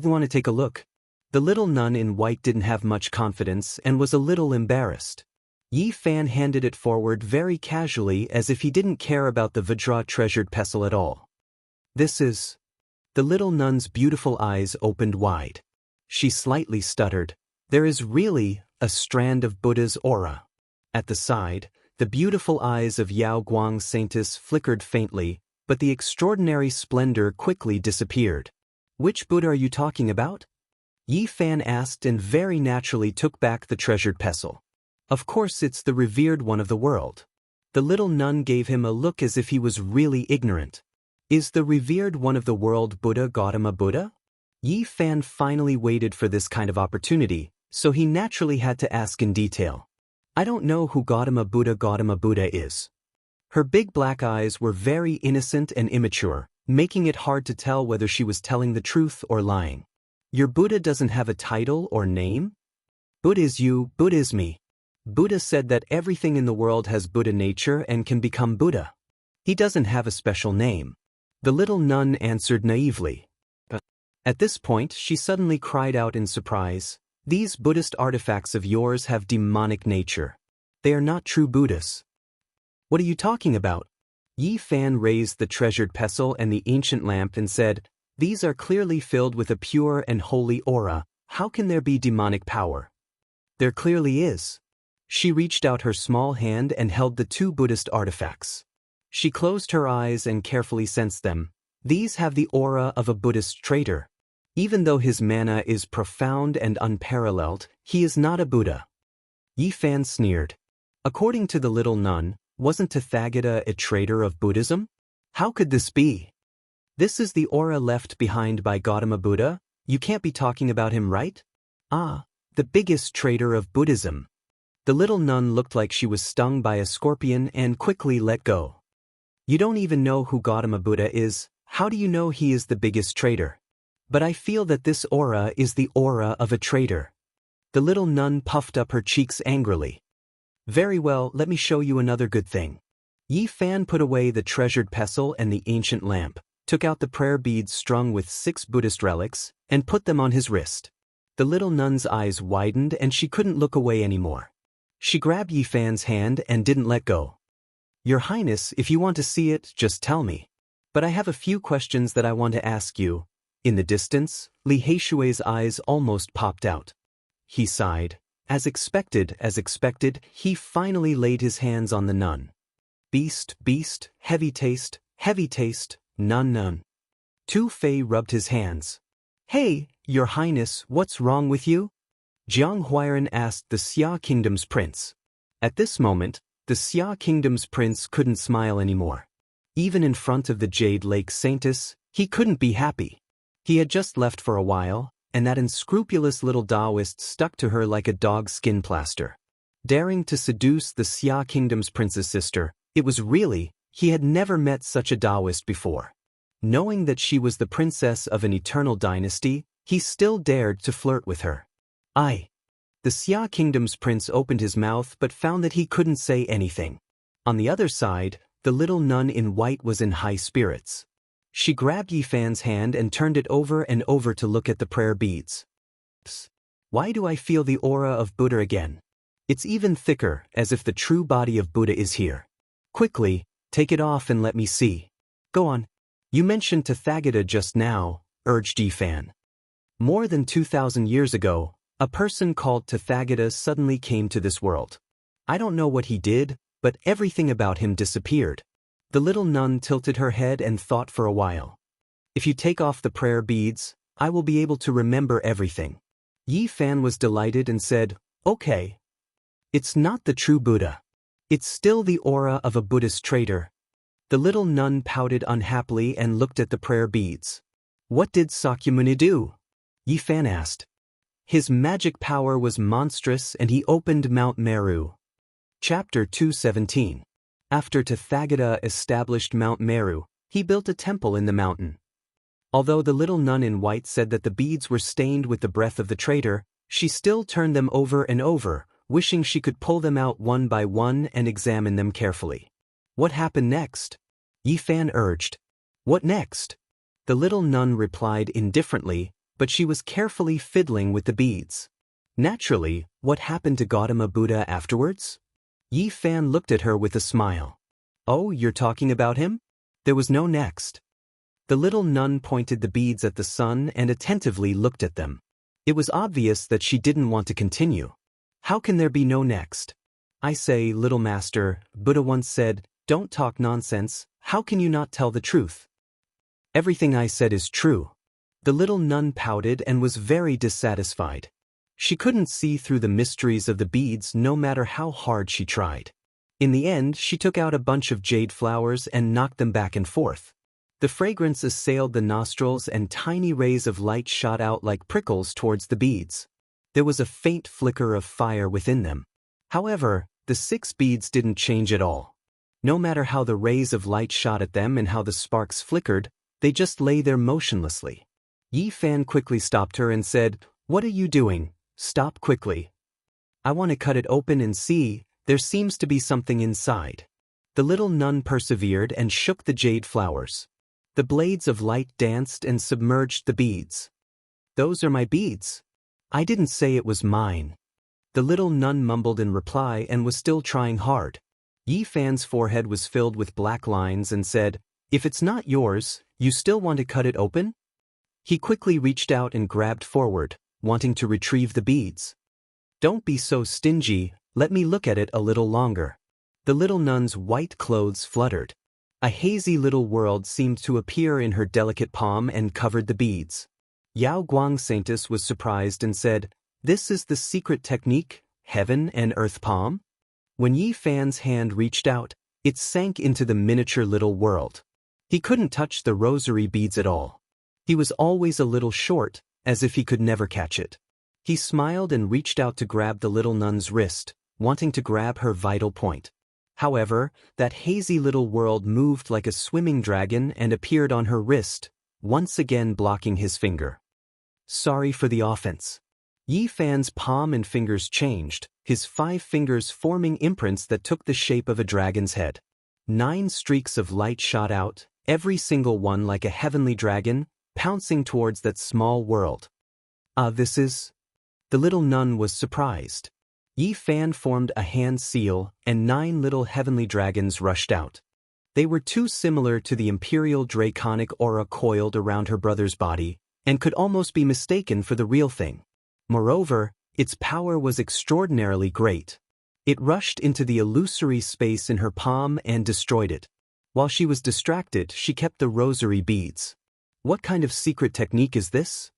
"You want to take a look?" The little nun in white didn't have much confidence and was a little embarrassed. Yi Fan handed it forward very casually as if he didn't care about the Vajra treasured pestle at all. "This is..." The little nun's beautiful eyes opened wide. She slightly stuttered. "There is really a strand of Buddha's aura." At the side, the beautiful eyes of Yao Guang Saintis flickered faintly, but the extraordinary splendor quickly disappeared. "Which Buddha are you talking about?" Yi Fan asked and very naturally took back the treasured pestle. "Of course it's the revered one of the world." The little nun gave him a look as if he was really ignorant. "Is the revered one of the world Buddha Gautama Buddha?" Yi Fan finally waited for this kind of opportunity, so he naturally had to ask in detail. "I don't know who Gautama Buddha is." Her big black eyes were very innocent and immature, making it hard to tell whether she was telling the truth or lying. "Your Buddha doesn't have a title or name?" "Buddha is you, Buddha is me. Buddha said that everything in the world has Buddha nature and can become Buddha. He doesn't have a special name." The little nun answered naively. At this point, she suddenly cried out in surprise, "These Buddhist artifacts of yours have demonic nature. They are not true Buddhas." "What are you talking about?" Yi Fan raised the treasured pestle and the ancient lamp and said, "These are clearly filled with a pure and holy aura. How can there be demonic power?" "There clearly is." She reached out her small hand and held the two Buddhist artifacts. She closed her eyes and carefully sensed them. These have the aura of a Buddhist traitor. Even though his mana is profound and unparalleled, he is not a Buddha. Yi Fan sneered. According to the little nun, wasn't Tathagata a traitor of Buddhism? How could this be? "This is the aura left behind by Gautama Buddha. You can't be talking about him, right?" "Ah, the biggest traitor of Buddhism." The little nun looked like she was stung by a scorpion and quickly let go. "You don't even know who Gautama Buddha is. How do you know he is the biggest traitor?" "But I feel that this aura is the aura of a traitor." The little nun puffed up her cheeks angrily. "Very well, let me show you another good thing." Yi Fan put away the treasured pestle and the ancient lamp, took out the prayer beads strung with 6 Buddhist relics, and put them on his wrist. The little nun's eyes widened and she couldn't look away anymore. She grabbed Yi Fan's hand and didn't let go. "Your Highness, if you want to see it, just tell me. But I have a few questions that I want to ask you." In the distance, Li Heishui's eyes almost popped out. He sighed. As expected, he finally laid his hands on the nun. Beast, beast, heavy taste, nun nun. Tu Fei rubbed his hands. Hey, your highness, what's wrong with you? Jiang Huairan asked the Xia kingdom's prince. At this moment, the Xia kingdom's prince couldn't smile anymore. Even in front of the Jade Lake Saintess, he couldn't be happy. He had just left for a while, and that unscrupulous little Taoist stuck to her like a dog's skin plaster. Daring to seduce the Xia kingdom's prince's sister, he had never met such a Taoist before. Knowing that she was the princess of an eternal dynasty, he still dared to flirt with her. The Xia kingdom's prince opened his mouth but found that he couldn't say anything. On the other side, the little nun in white was in high spirits. She grabbed Yi Fan's hand and turned it over and over to look at the prayer beads. Psst. Why do I feel the aura of Buddha again? It's even thicker, as if the true body of Buddha is here. Quickly, take it off and let me see. Go on. You mentioned Tathagata just now, urged Yi Fan. More than 2,000 years ago, a person called Tathagata suddenly came to this world. I don't know what he did, but everything about him disappeared. The little nun tilted her head and thought for a while. If you take off the prayer beads, I will be able to remember everything. Yi Fan was delighted and said, okay. It's not the true Buddha. It's still the aura of a Buddhist traitor. The little nun pouted unhappily and looked at the prayer beads. What did Sakyamuni do? Yi Fan asked. His magic power was monstrous and he opened Mount Meru. Chapter 217. After Tathagata established Mount Meru, he built a temple in the mountain. Although the little nun in white said that the beads were stained with the breath of the traitor, she still turned them over and over, wishing she could pull them out one by one and examine them carefully. What happened next? Yi Fan urged. What next? The little nun replied indifferently, but she was carefully fiddling with the beads. Naturally, what happened to Gautama Buddha afterwards? Yi Fan looked at her with a smile. Oh, you're talking about him? There was no next. The little nun pointed the beads at the sun and attentively looked at them. It was obvious that she didn't want to continue. How can there be no next? I say, little master, Buddha once said, don't talk nonsense, how can you not tell the truth? Everything I said is true. The little nun pouted and was very dissatisfied. She couldn't see through the mysteries of the beads no matter how hard she tried. In the end, she took out a bunch of jade flowers and knocked them back and forth. The fragrance assailed the nostrils and tiny rays of light shot out like prickles towards the beads. There was a faint flicker of fire within them. However, the 6 beads didn't change at all. No matter how the rays of light shot at them and how the sparks flickered, they just lay there motionlessly. Yi Fan quickly stopped her and said, What are you doing? Stop quickly. I want to cut it open and see, there seems to be something inside. The little nun persevered and shook the jade flowers. The blades of light danced and submerged the beads. Those are my beads. I didn't say it was mine. The little nun mumbled in reply and was still trying hard. Yi Fan's forehead was filled with black lines and said, If it's not yours, you still want to cut it open? He quickly reached out and grabbed forward, wanting to retrieve the beads. Don't be so stingy, let me look at it a little longer. The little nun's white clothes fluttered. A hazy little world seemed to appear in her delicate palm and covered the beads. Yao Guang Saintess was surprised and said, This is the secret technique, heaven and earth palm? When Yi Fan's hand reached out, it sank into the miniature little world. He couldn't touch the rosary beads at all. He was always a little short, as if he could never catch it. He smiled and reached out to grab the little nun's wrist, wanting to grab her vital point. However, that hazy little world moved like a swimming dragon and appeared on her wrist, once again blocking his finger. Sorry for the offense. Yi Fan's palm and fingers changed, his 5 fingers forming imprints that took the shape of a dragon's head. 9 streaks of light shot out, every single one like a heavenly dragon, pouncing towards that small world. This is... The little nun was surprised. Yi Fan formed a hand seal, and 9 little heavenly dragons rushed out. They were too similar to the imperial draconic aura coiled around her brother's body, and could almost be mistaken for the real thing. Moreover, Its power was extraordinarily great. It rushed into the illusory space in her palm and destroyed it. While she was distracted, she kept the rosary beads. What kind of secret technique is this?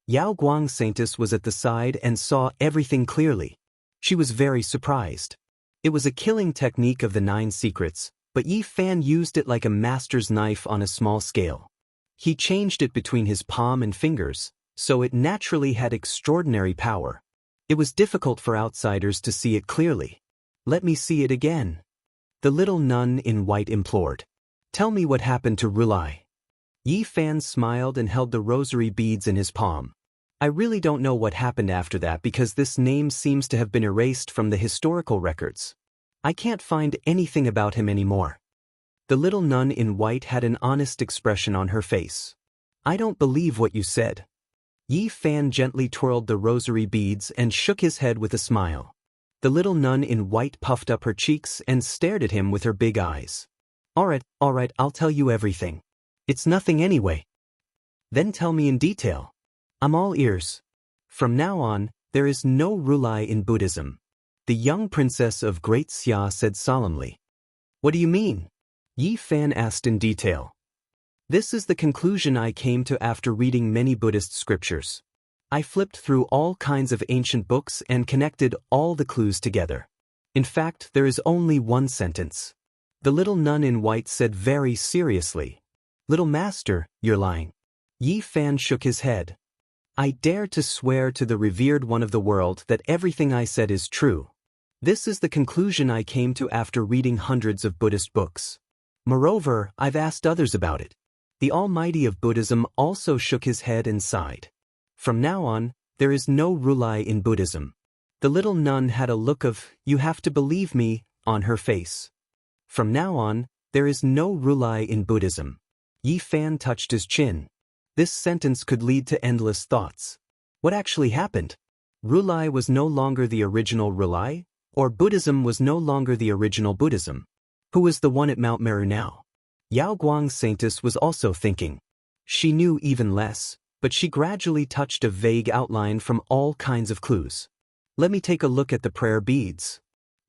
Yao Guang Saintus was at the side and saw everything clearly. She was very surprised. It was a killing technique of the 9 secrets, but Yi Fan used it like a master's knife on a small scale. He changed it between his palm and fingers, so it naturally had extraordinary power. It was difficult for outsiders to see it clearly. Let me see it again. The little nun in white implored. Tell me what happened to Rulai. Yi Fan smiled and held the rosary beads in his palm. I really don't know what happened after that because this name seems to have been erased from the historical records. I can't find anything about him anymore. The little nun in white had an honest expression on her face. I don't believe what you said. Yi Fan gently twirled the rosary beads and shook his head with a smile. The little nun in white puffed up her cheeks and stared at him with her big eyes. All right, I'll tell you everything. It's nothing anyway. Then tell me in detail. I'm all ears. From now on, there is no Rulai in Buddhism. The young princess of Great Xia said solemnly. What do you mean? Yi Fan asked in detail. This is the conclusion I came to after reading many Buddhist scriptures. I flipped through all kinds of ancient books and connected all the clues together. In fact, there is only one sentence. The little nun in white said very seriously. Little master, you're lying. Yi Fan shook his head. I dare to swear to the revered one of the world that everything I said is true. This is the conclusion I came to after reading hundreds of Buddhist books. Moreover, I've asked others about it. The Almighty of Buddhism also shook his head and sighed. From now on, there is no Rulai in Buddhism. The little nun had a look of, you have to believe me, on her face. From now on, there is no Rulai in Buddhism. Yi Fan touched his chin. This sentence could lead to endless thoughts. What actually happened? Rulai was no longer the original Rulai, or Buddhism was no longer the original Buddhism. Who was the one at Mount Meru now? Yao Guang Saintus was also thinking. She knew even less, but she gradually touched a vague outline from all kinds of clues. Let me take a look at the prayer beads.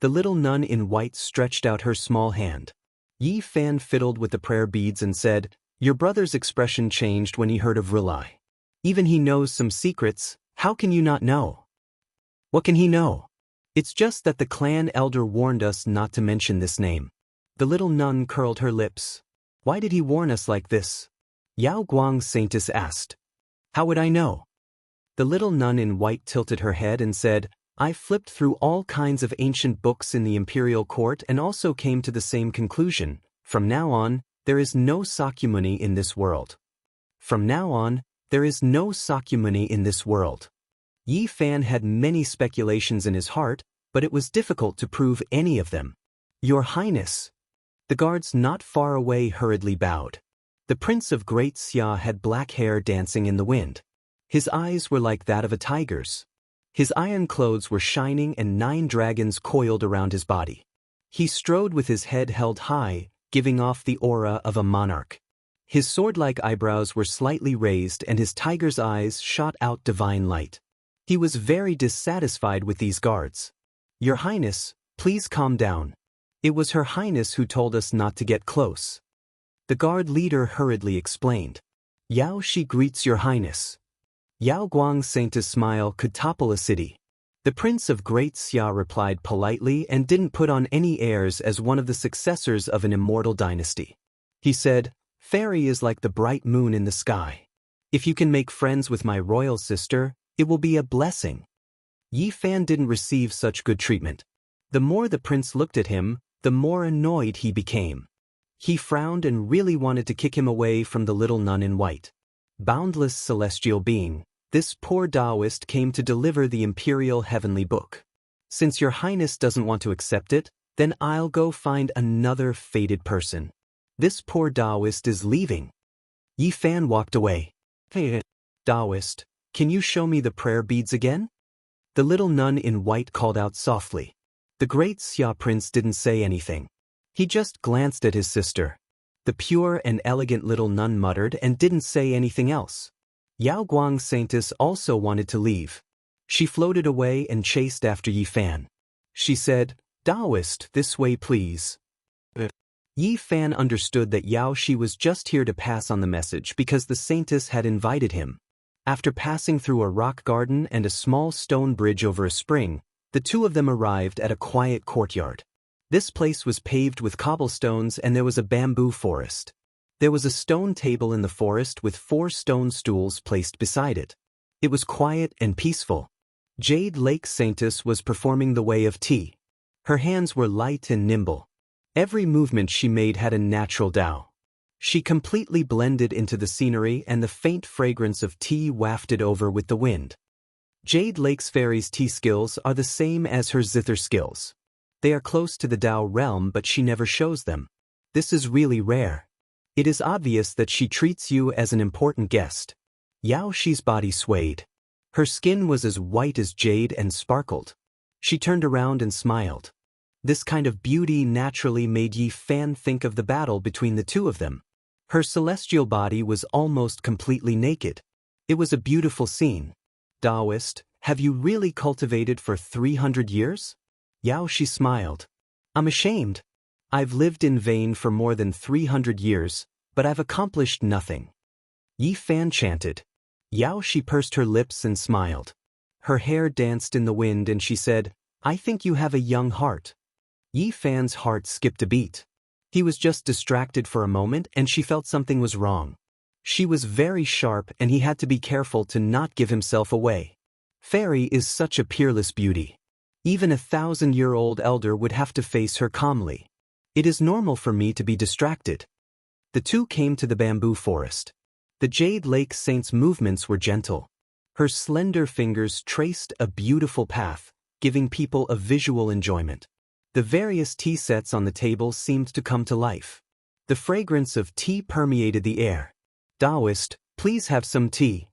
The little nun in white stretched out her small hand. Yi Fan fiddled with the prayer beads and said, Your brother's expression changed when he heard of Rulai. Even he knows some secrets, how can you not know? What can he know? It's just that the clan elder warned us not to mention this name. The little nun curled her lips. Why did he warn us like this? Yao Guang Saintus asked. How would I know? The little nun in white tilted her head and said, I flipped through all kinds of ancient books in the imperial court and also came to the same conclusion. From now on, there is no Sakyamuni in this world. From now on, there is no Sakyamuni in this world. Yi Fan had many speculations in his heart, but it was difficult to prove any of them. Your Highness. The guards not far away hurriedly bowed. The Prince of Great Xia had black hair dancing in the wind. His eyes were like that of a tiger's. His iron clothes were shining and 9 dragons coiled around his body. He strode with his head held high, giving off the aura of a monarch. His sword-like eyebrows were slightly raised and his tiger's eyes shot out divine light. He was very dissatisfied with these guards. Your Highness, please calm down. It was Her Highness who told us not to get close. The guard leader hurriedly explained. Yao Shi greets Your Highness. Yao Guang Saintus' smile could topple a city. The Prince of Great Xia replied politely and didn't put on any airs as one of the successors of an immortal dynasty. He said, Fairy is like the bright moon in the sky. If you can make friends with my royal sister, it will be a blessing. Yi Fan didn't receive such good treatment. The more the prince looked at him, the more annoyed he became. He frowned and really wanted to kick him away from the little nun in white. Boundless celestial being, this poor Taoist came to deliver the imperial heavenly book. Since Your Highness doesn't want to accept it, then I'll go find another fated person. This poor Taoist is leaving. Yi Fan walked away. Hey, Taoist, can you show me the prayer beads again? The little nun in white called out softly. The Great Xia Prince didn't say anything. He just glanced at his sister. The pure and elegant little nun muttered and didn't say anything else. Yao Guang Saintus also wanted to leave. She floated away and chased after Yi Fan. She said, "Taoist, this way please." Yi Fan understood that Yao Shi was just here to pass on the message because the saintess had invited him. After passing through a rock garden and a small stone bridge over a spring, the two of them arrived at a quiet courtyard. This place was paved with cobblestones and there was a bamboo forest. There was a stone table in the forest with 4 stone stools placed beside it. It was quiet and peaceful. Jade Lake Saintess was performing the way of tea. Her hands were light and nimble. Every movement she made had a natural Tao. She completely blended into the scenery and the faint fragrance of tea wafted over with the wind. Jade Lake's fairy's tea skills are the same as her zither skills. They are close to the Tao realm but she never shows them. This is really rare. It is obvious that she treats you as an important guest. Yao Shi's body swayed. Her skin was as white as jade and sparkled. She turned around and smiled. This kind of beauty naturally made Yi Fan think of the battle between the two of them. Her celestial body was almost completely naked. It was a beautiful scene. "Taoist, have you really cultivated for 300 years? Yao Shi smiled. "I'm ashamed. I've lived in vain for more than 300 years, but I've accomplished nothing." Yi Fan chanted. Yao Shi pursed her lips and smiled. Her hair danced in the wind and she said, "I think you have a young heart." Yi Fan's heart skipped a beat. He was just distracted for a moment and she felt something was wrong. She was very sharp and he had to be careful to not give himself away. Fairy is such a peerless beauty. Even a 1,000-year-old elder would have to face her calmly. It is normal for me to be distracted. The two came to the bamboo forest. The Jade Lake Saint's movements were gentle. Her slender fingers traced a beautiful path, giving people a visual enjoyment. The various tea sets on the table seemed to come to life. The fragrance of tea permeated the air. "Taoist, please have some tea."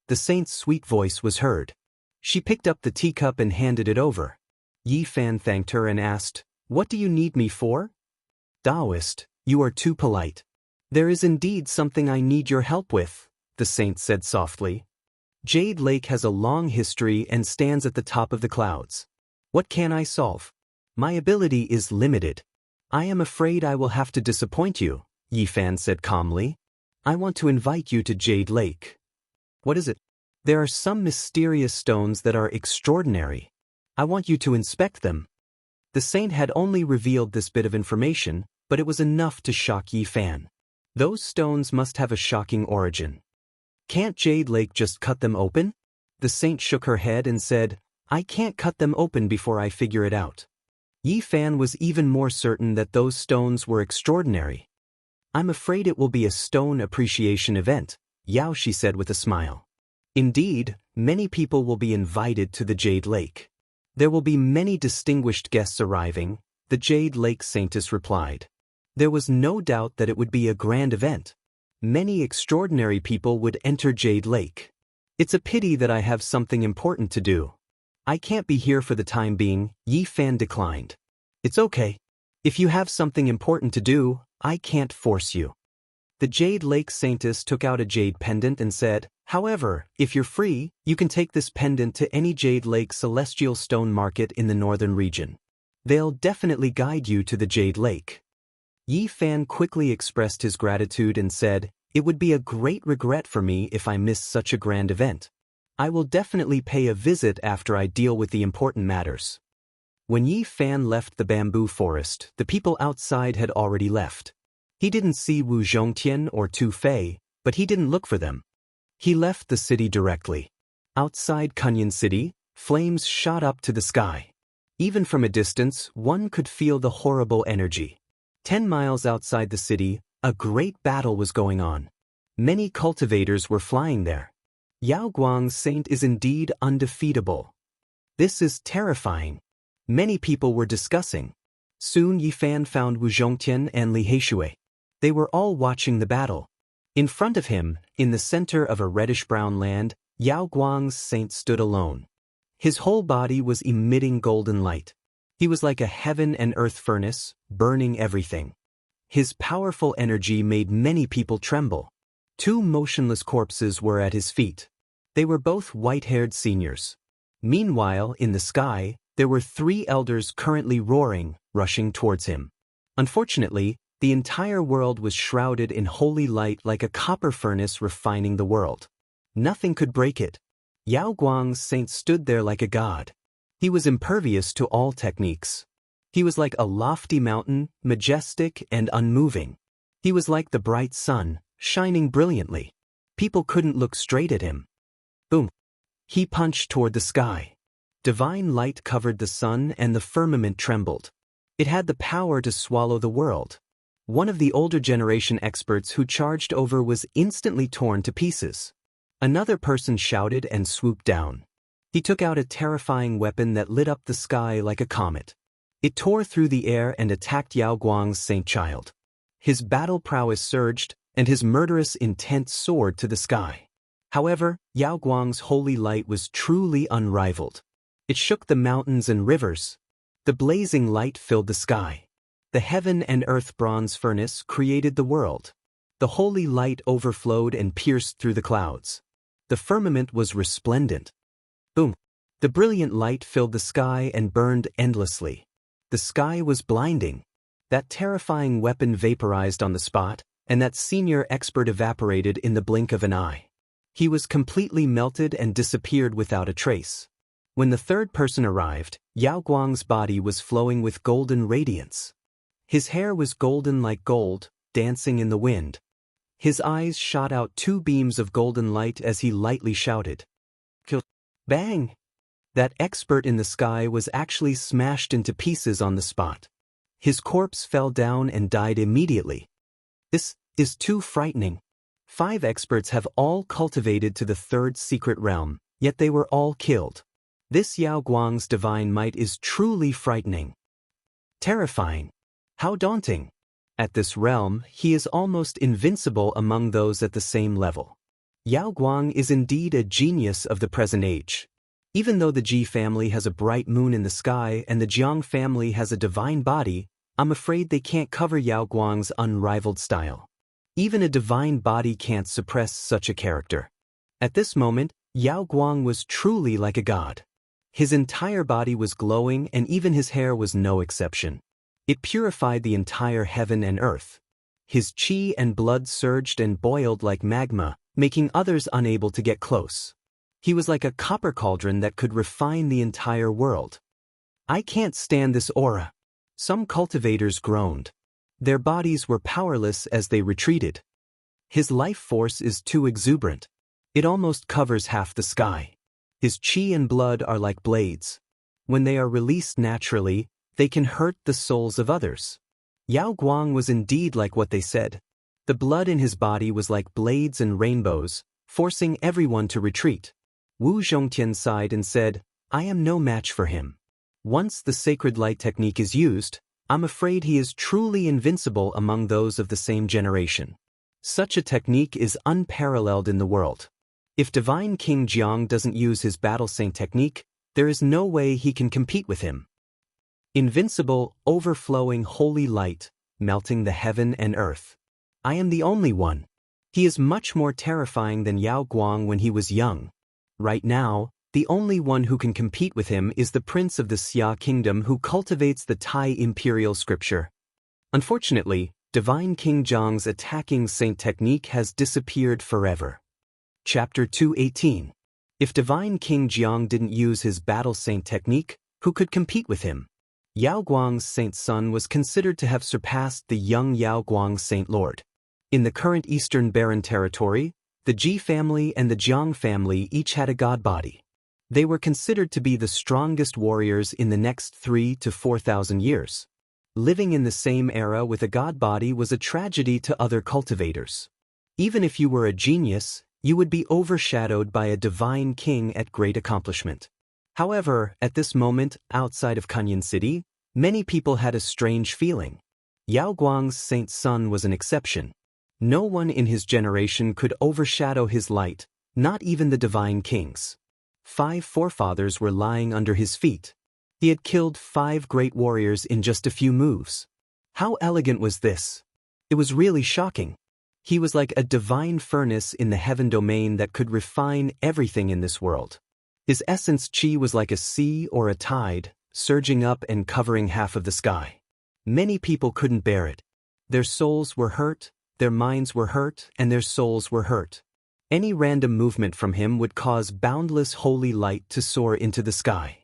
The saint's sweet voice was heard. She picked up the teacup and handed it over. Yi Fan thanked her and asked, "What do you need me for?" "Taoist, you are too polite. There is indeed something I need your help with," the saint said softly. "Jade Lake has a long history and stands at the top of the clouds. What can I solve? My ability is limited. I am afraid I will have to disappoint you," Yi Fan said calmly. "I want to invite you to Jade Lake." "What is it?" "There are some mysterious stones that are extraordinary. I want you to inspect them." The saint had only revealed this bit of information, but it was enough to shock Yi Fan. Those stones must have a shocking origin. "Can't Jade Lake just cut them open?" The saint shook her head and said, "I can't cut them open before I figure it out." Yi Fan was even more certain that those stones were extraordinary. "I'm afraid it will be a stone appreciation event," Yao Shi said with a smile. "Indeed, many people will be invited to the Jade Lake. There will be many distinguished guests arriving," the Jade Lake Saintess replied. There was no doubt that it would be a grand event. Many extraordinary people would enter Jade Lake. "It's a pity that I have something important to do. I can't be here for the time being," Yi Fan declined. "It's okay. If you have something important to do, I can't force you." The Jade Lake Saintess took out a jade pendant and said, "However, if you're free, you can take this pendant to any Jade Lake Celestial Stone Market in the northern region. They'll definitely guide you to the Jade Lake." Yi Fan quickly expressed his gratitude and said, "It would be a great regret for me if I miss such a grand event. I will definitely pay a visit after I deal with the important matters." When Yi Fan left the bamboo forest, the people outside had already left. He didn't see Wu Zhongtian or Tu Fei, but he didn't look for them. He left the city directly. Outside Kunyan City, flames shot up to the sky. Even from a distance, one could feel the horrible energy. 10 miles outside the city, a great battle was going on. Many cultivators were flying there. Yao Guang's saint is indeed undefeatable. This is terrifying. Many people were discussing. Soon Yi Fan found Wu Zhongtian and Li Heishui. They were all watching the battle. In front of him, in the center of a reddish-brown land, Yao Guang's saint stood alone. His whole body was emitting golden light. He was like a heaven and earth furnace, burning everything. His powerful energy made many people tremble. 2 motionless corpses were at his feet. They were both white-haired seniors. Meanwhile, in the sky, there were 3 elders currently roaring, rushing towards him. Unfortunately, the entire world was shrouded in holy light like a copper furnace refining the world. Nothing could break it. Yao Guang's saint stood there like a god. He was impervious to all techniques. He was like a lofty mountain, majestic and unmoving. He was like the bright sun, shining brilliantly. People couldn't look straight at him. Boom! He punched toward the sky. Divine light covered the sun and the firmament trembled. It had the power to swallow the world. One of the older generation experts who charged over was instantly torn to pieces. Another person shouted and swooped down. He took out a terrifying weapon that lit up the sky like a comet. It tore through the air and attacked Yao Guang's saint child. His battle prowess surged, and his murderous intent soared to the sky. However, Yao Guang's holy light was truly unrivaled. It shook the mountains and rivers. The blazing light filled the sky. The heaven and earth bronze furnace created the world. The holy light overflowed and pierced through the clouds. The firmament was resplendent. Boom! The brilliant light filled the sky and burned endlessly. The sky was blinding. That terrifying weapon vaporized on the spot, and that senior expert evaporated in the blink of an eye. He was completely melted and disappeared without a trace. When the third person arrived, Yao Guang's body was flowing with golden radiance. His hair was golden like gold, dancing in the wind. His eyes shot out 2 beams of golden light as he lightly shouted. Kill! Bang! That expert in the sky was actually smashed into pieces on the spot. His corpse fell down and died immediately. This is too frightening. 5 experts have all cultivated to the 3rd secret realm, yet they were all killed. This Yao Guang's divine might is truly frightening. Terrifying. How daunting. At this realm, he is almost invincible among those at the same level. Yao Guang is indeed a genius of the present age. Even though the Ji family has a bright moon in the sky and the Jiang family has a divine body, I'm afraid they can't cover Yao Guang's unrivaled style. Even a divine body can't suppress such a character. At this moment, Yao Guang was truly like a god. His entire body was glowing and even his hair was no exception. It purified the entire heaven and earth. His qi and blood surged and boiled like magma, making others unable to get close. He was like a copper cauldron that could refine the entire world. I can't stand this aura. Some cultivators groaned. Their bodies were powerless as they retreated. His life force is too exuberant. It almost covers half the sky. His qi and blood are like blades. When they are released naturally, they can hurt the souls of others. Yao Guang was indeed like what they said. The blood in his body was like blades and rainbows, forcing everyone to retreat. Wu Zhongtian sighed and said, I am no match for him. Once the sacred light technique is used, I'm afraid he is truly invincible among those of the same generation. Such a technique is unparalleled in the world. If Divine King Jiang doesn't use his battle saint technique, there is no way he can compete with him. Invincible, overflowing holy light, melting the heaven and earth. I am the only one. He is much more terrifying than Yao Guang when he was young. Right now, the only one who can compete with him is the prince of the Xia kingdom who cultivates the Tai imperial scripture. Unfortunately, Divine King Jiang's attacking saint technique has disappeared forever. Chapter 218. If Divine King Jiang didn't use his battle saint technique, who could compete with him? Yao Guang's saint son was considered to have surpassed the young Yao Guang saint lord. In the current Eastern Barren territory, the Ji family and the Jiang family each had a god body. They were considered to be the strongest warriors in the next 3,000 to 4,000 years. Living in the same era with a god body was a tragedy to other cultivators. Even if you were a genius, you would be overshadowed by a divine king at great accomplishment. However, at this moment, outside of Kunyan City, many people had a strange feeling. Yao Guang's saint son was an exception. No one in his generation could overshadow his light, not even the divine kings. 5 forefathers were lying under his feet. He had killed 5 great warriors in just a few moves. How elegant was this? It was really shocking. He was like a divine furnace in the heaven domain that could refine everything in this world. His essence chi was like a sea or a tide, surging up and covering half of the sky. Many people couldn't bear it. Their souls were hurt, their minds were hurt, and their souls were hurt. Any random movement from him would cause boundless holy light to soar into the sky.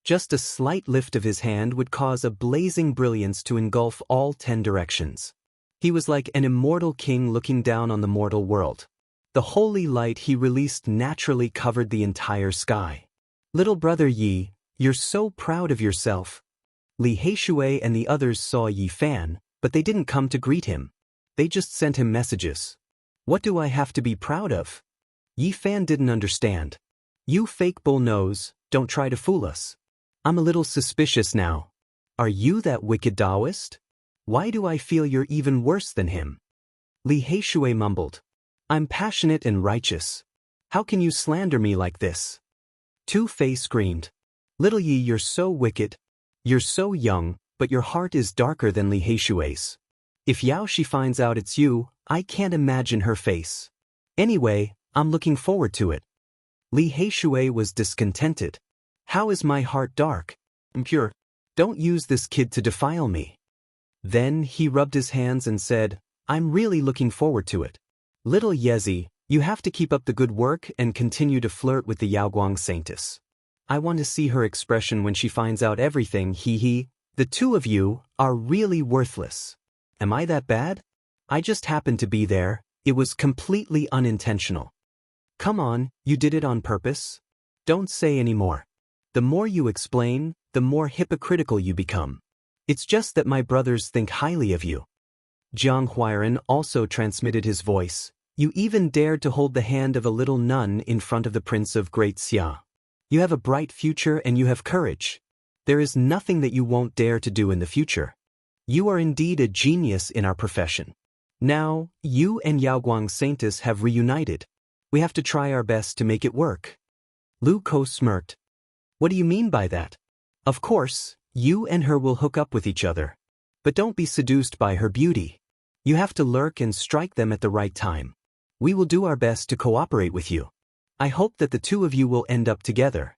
Just a slight lift of his hand would cause a blazing brilliance to engulf all 10 directions. He was like an immortal king looking down on the mortal world. The holy light he released naturally covered the entire sky. Little brother Yi, you're so proud of yourself. Li Heishui and the others saw Yi Fan, but they didn't come to greet him. They just sent him messages. What do I have to be proud of? Yi Fan didn't understand. You fake bull nose, don't try to fool us. I'm a little suspicious now. Are you that wicked Taoist? Why do I feel you're even worse than him? Li Heishui mumbled. I'm passionate and righteous. How can you slander me like this? Two-Fei screamed. Little Yi, you're so wicked. You're so young, but your heart is darker than Li Heishui's. If Yao Shi finds out it's you, I can't imagine her face. Anyway, I'm looking forward to it. Li Heishui was discontented. How is my heart dark? I'm pure. Don't use this kid to defile me. Then he rubbed his hands and said, I'm really looking forward to it. Little Yezi, you have to keep up the good work and continue to flirt with the Yaoguang Saintess. I want to see her expression when she finds out everything, hee. The two of you are really worthless. Am I that bad? I just happened to be there, it was completely unintentional. Come on, you did it on purpose? Don't say any more. The more you explain, the more hypocritical you become. It's just that my brothers think highly of you. Jiang Huairan also transmitted his voice. You even dared to hold the hand of a little nun in front of the Prince of Great Xia. You have a bright future and you have courage. There is nothing that you won't dare to do in the future. You are indeed a genius in our profession. Now, you and Yaoguang Saintess have reunited. We have to try our best to make it work. Lu Ko smirked. What do you mean by that? Of course, you and her will hook up with each other. But don't be seduced by her beauty. You have to lurk and strike them at the right time. We will do our best to cooperate with you. I hope that the two of you will end up together.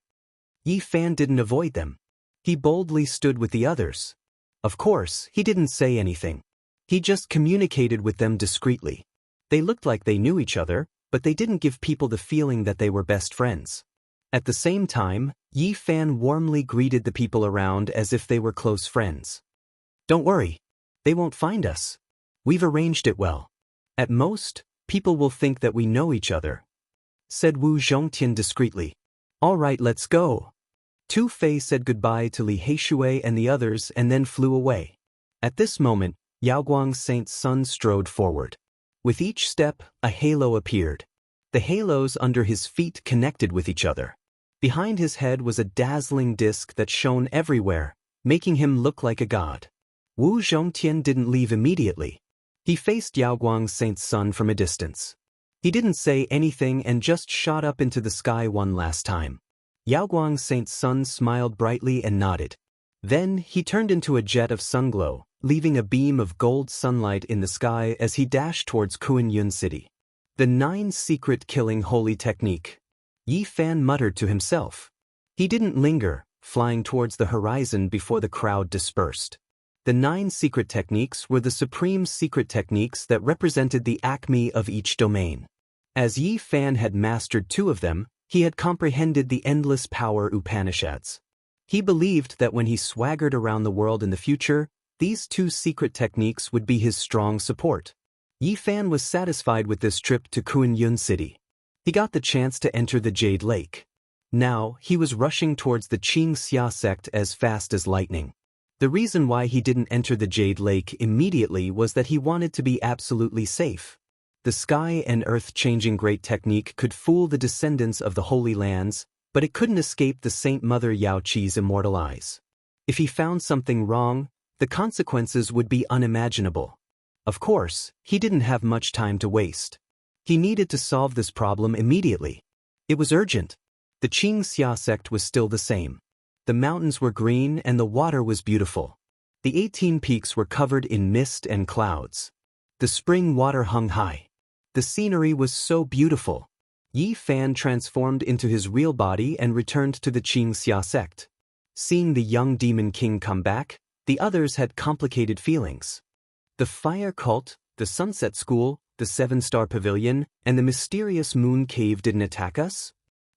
Yi Fan didn't avoid them. He boldly stood with the others. Of course, he didn't say anything. He just communicated with them discreetly. They looked like they knew each other, but they didn't give people the feeling that they were best friends. At the same time, Yi Fan warmly greeted the people around as if they were close friends. Don't worry. They won't find us. We've arranged it well. At most, people will think that we know each other, said Wu Zhongtian discreetly. All right, let's go. Two-Fei said goodbye to Li Heishui and the others and then flew away. At this moment, Yaoguang Saint's son strode forward. With each step, a halo appeared. The halos under his feet connected with each other. Behind his head was a dazzling disk that shone everywhere, making him look like a god. Wu Zhongtian didn't leave immediately. He faced Yaoguang Saint's son from a distance. He didn't say anything and just shot up into the sky one last time. Yaoguang Saint's son smiled brightly and nodded. Then he turned into a jet of sunglow, leaving a beam of gold sunlight in the sky as he dashed towards Kuan-Yun City. The 9 secret killing holy technique. Yi Fan muttered to himself. He didn't linger, flying towards the horizon before the crowd dispersed. The 9 secret techniques were the supreme secret techniques that represented the acme of each domain. As Yi Fan had mastered 2 of them, he had comprehended the endless power Upanishads. He believed that when he swaggered around the world in the future, these 2 secret techniques would be his strong support. Yi Fan was satisfied with this trip to Kuan-Yun City. He got the chance to enter the Jade Lake. Now, he was rushing towards the Xianxia sect as fast as lightning. The reason why he didn't enter the Jade Lake immediately was that he wanted to be absolutely safe. The sky and earth-changing great technique could fool the descendants of the Holy Lands, but it couldn't escape the Saint Mother Yao Qi's immortal eyes. If he found something wrong, the consequences would be unimaginable. Of course, he didn't have much time to waste. He needed to solve this problem immediately. It was urgent. The Xianxia sect was still the same. The mountains were green and the water was beautiful. The 18 peaks were covered in mist and clouds. The spring water hung high. The scenery was so beautiful. Yi Fan transformed into his real body and returned to the Xianxia sect. Seeing the young demon king come back, the others had complicated feelings. The fire cult, the sunset school, the seven-star pavilion, and the mysterious moon cave didn't attack us?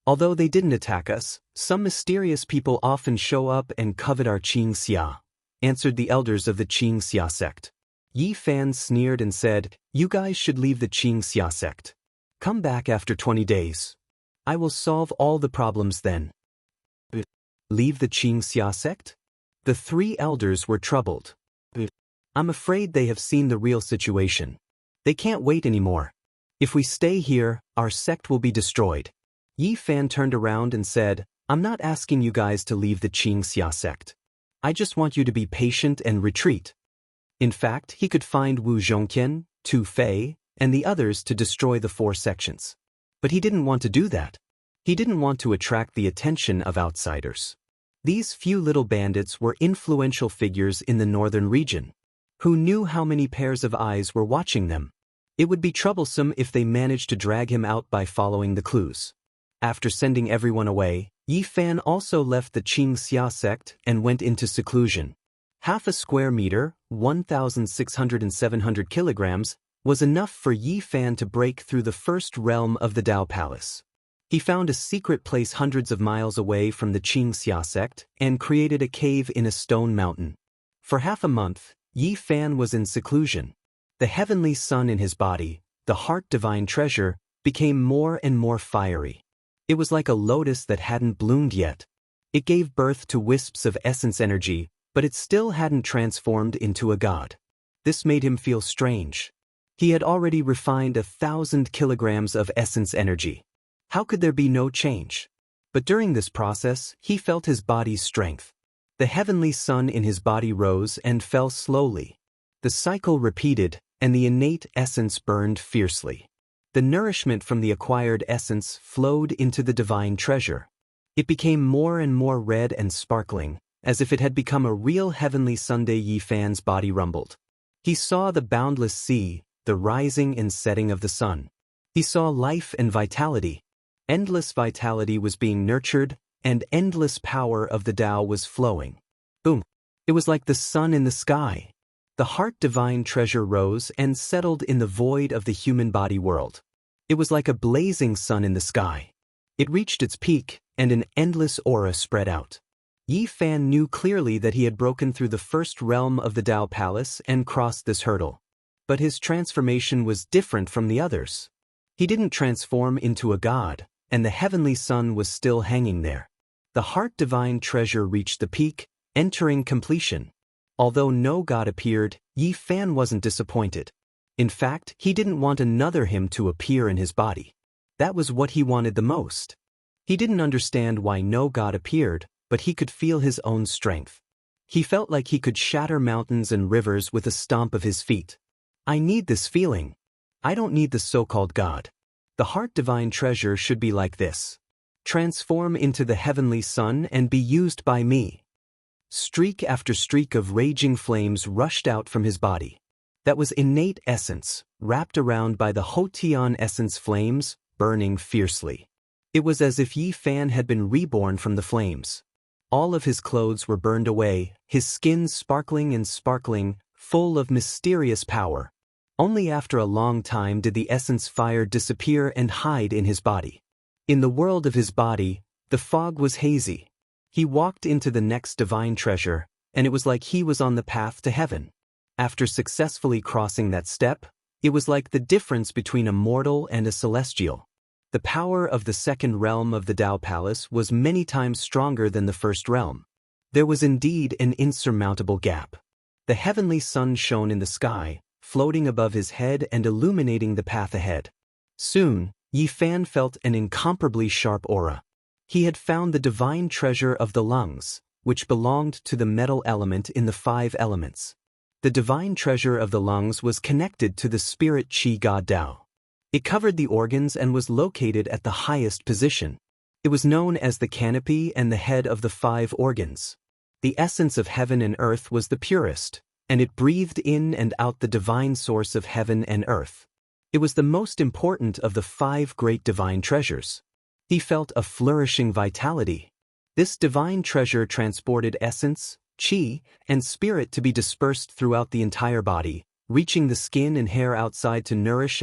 Although they didn't attack us, some mysterious people often show up and covet our Xianxia, answered the elders of the Xianxia sect. Yi Fan sneered and said, "You guys should leave the Xianxia sect. Come back after 20 days. I will solve all the problems then." Leave the Xianxia sect? The three elders were troubled. I'm afraid they have seen the real situation. They can't wait anymore. If we stay here, our sect will be destroyed. Yi Fan turned around and said, "I'm not asking you guys to leave the Xianxia sect. I just want you to be patient and retreat." In fact, he could find Wu Zhongqian, Tu Fei, and the others to destroy the 4 sections. But he didn't want to do that. He didn't want to attract the attention of outsiders. These few little bandits were influential figures in the northern region. Who knew how many pairs of eyes were watching them? It would be troublesome if they managed to drag him out by following the clues. After sending everyone away, Yi Fan also left the Xianxia sect and went into seclusion. Half a square meter, 1,600 and 700 kilograms, was enough for Yi Fan to break through the first realm of the Dao Palace. He found a secret place hundreds of miles away from the Xianxia sect and created a cave in a stone mountain. For half a month, Yi Fan was in seclusion. The heavenly sun in his body, the heart divine treasure, became more and more fiery. It was like a lotus that hadn't bloomed yet. It gave birth to wisps of essence energy, but it still hadn't transformed into a god. This made him feel strange. He had already refined 1,000 kilograms of essence energy. How could there be no change? But during this process, he felt his body's strength. The heavenly sun in his body rose and fell slowly. The cycle repeated, and the innate essence burned fiercely. The nourishment from the acquired essence flowed into the divine treasure. It became more and more red and sparkling, as if it had become a real heavenly Sunday. Yi Fan's body rumbled. He saw the boundless sea, the rising and setting of the sun. He saw life and vitality. Endless vitality was being nurtured, and endless power of the Tao was flowing. Boom! It was like the sun in the sky. The heart divine treasure rose and settled in the void of the human body world. It was like a blazing sun in the sky. It reached its peak, and an endless aura spread out. Yi Fan knew clearly that he had broken through the first realm of the Tao Palace and crossed this hurdle. But his transformation was different from the others. He didn't transform into a god, and the heavenly sun was still hanging there. The heart divine treasure reached the peak, entering completion. Although no god appeared, Yi Fan wasn't disappointed. In fact, he didn't want another him to appear in his body. That was what he wanted the most. He didn't understand why no god appeared, but he could feel his own strength. He felt like he could shatter mountains and rivers with a stomp of his feet. I need this feeling. I don't need the so-called god. The heart divine treasure should be like this. Transform into the heavenly sun and be used by me. Streak after streak of raging flames rushed out from his body. That was innate essence, wrapped around by the Hotian essence flames, burning fiercely. It was as if Yi Fan had been reborn from the flames. All of his clothes were burned away, his skin sparkling and sparkling, full of mysterious power. Only after a long time did the essence fire disappear and hide in his body. In the world of his body, the fog was hazy. He walked into the next divine treasure, and it was like he was on the path to heaven. After successfully crossing that step, it was like the difference between a mortal and a celestial. The power of the second realm of the Tao Palace was many times stronger than the first realm. There was indeed an insurmountable gap. The heavenly sun shone in the sky, floating above his head and illuminating the path ahead. Soon, Yi Fan felt an incomparably sharp aura. He had found the divine treasure of the lungs, which belonged to the metal element in the 5 elements. The divine treasure of the lungs was connected to the spirit Qi God Dao. It covered the organs and was located at the highest position. It was known as the canopy and the head of the 5 organs. The essence of heaven and earth was the purest, and it breathed in and out the divine source of heaven and earth. It was the most important of the 5 great divine treasures. He felt a flourishing vitality. This divine treasure transported essence, qi, and spirit to be dispersed throughout the entire body, reaching the skin and hair outside to nourish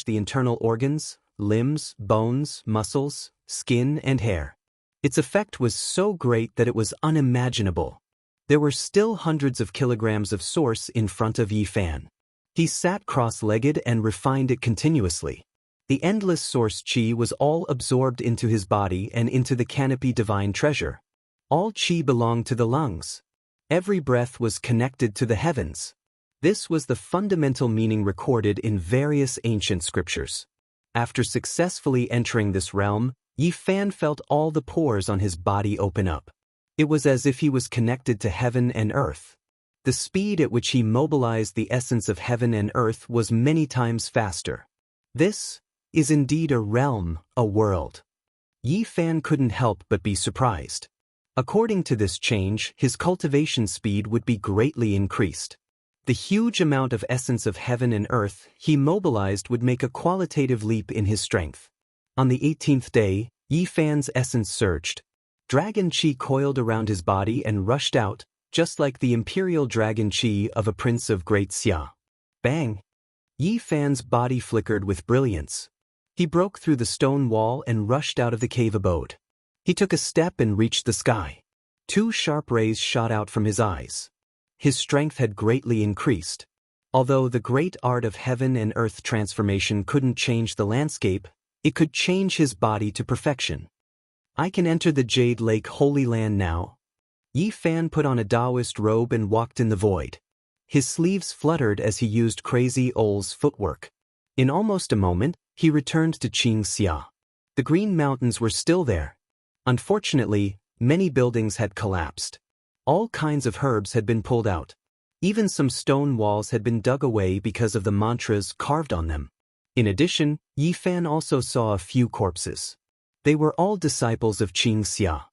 the internal organs, limbs, bones, muscles, skin, and hair. Its effect was so great that it was unimaginable. There were still hundreds of kilograms of source in front of Yi Fan. He sat cross-legged and refined it continuously. The endless source qi was all absorbed into his body and into the canopy divine treasure. All qi belonged to the lungs. Every breath was connected to the heavens. This was the fundamental meaning recorded in various ancient scriptures. After successfully entering this realm, Yi Fan felt all the pores on his body open up. It was as if he was connected to heaven and earth. The speed at which he mobilized the essence of heaven and earth was many times faster. This is indeed a realm, a world. Yi Fan couldn't help but be surprised. According to this change, his cultivation speed would be greatly increased. The huge amount of essence of heaven and earth he mobilized would make a qualitative leap in his strength. On the 18th day, Yi Fan's essence surged. Dragon qi coiled around his body and rushed out, just like the imperial dragon qi of a prince of Great Xia. Bang! Yi Fan's body flickered with brilliance. He broke through the stone wall and rushed out of the cave abode. He took a step and reached the sky. 2 sharp rays shot out from his eyes. His strength had greatly increased. Although the great art of heaven and earth transformation couldn't change the landscape, it could change his body to perfection. I can enter the Jade Lake Holy Land now. Yi Fan put on a Taoist robe and walked in the void. His sleeves fluttered as he used Crazy Ole's footwork. In almost a moment, he returned to Xianxia. The Green Mountains were still there. Unfortunately, many buildings had collapsed. All kinds of herbs had been pulled out. Even some stone walls had been dug away because of the mantras carved on them. In addition, Yi Fan also saw a few corpses. They were all disciples of Xianxia.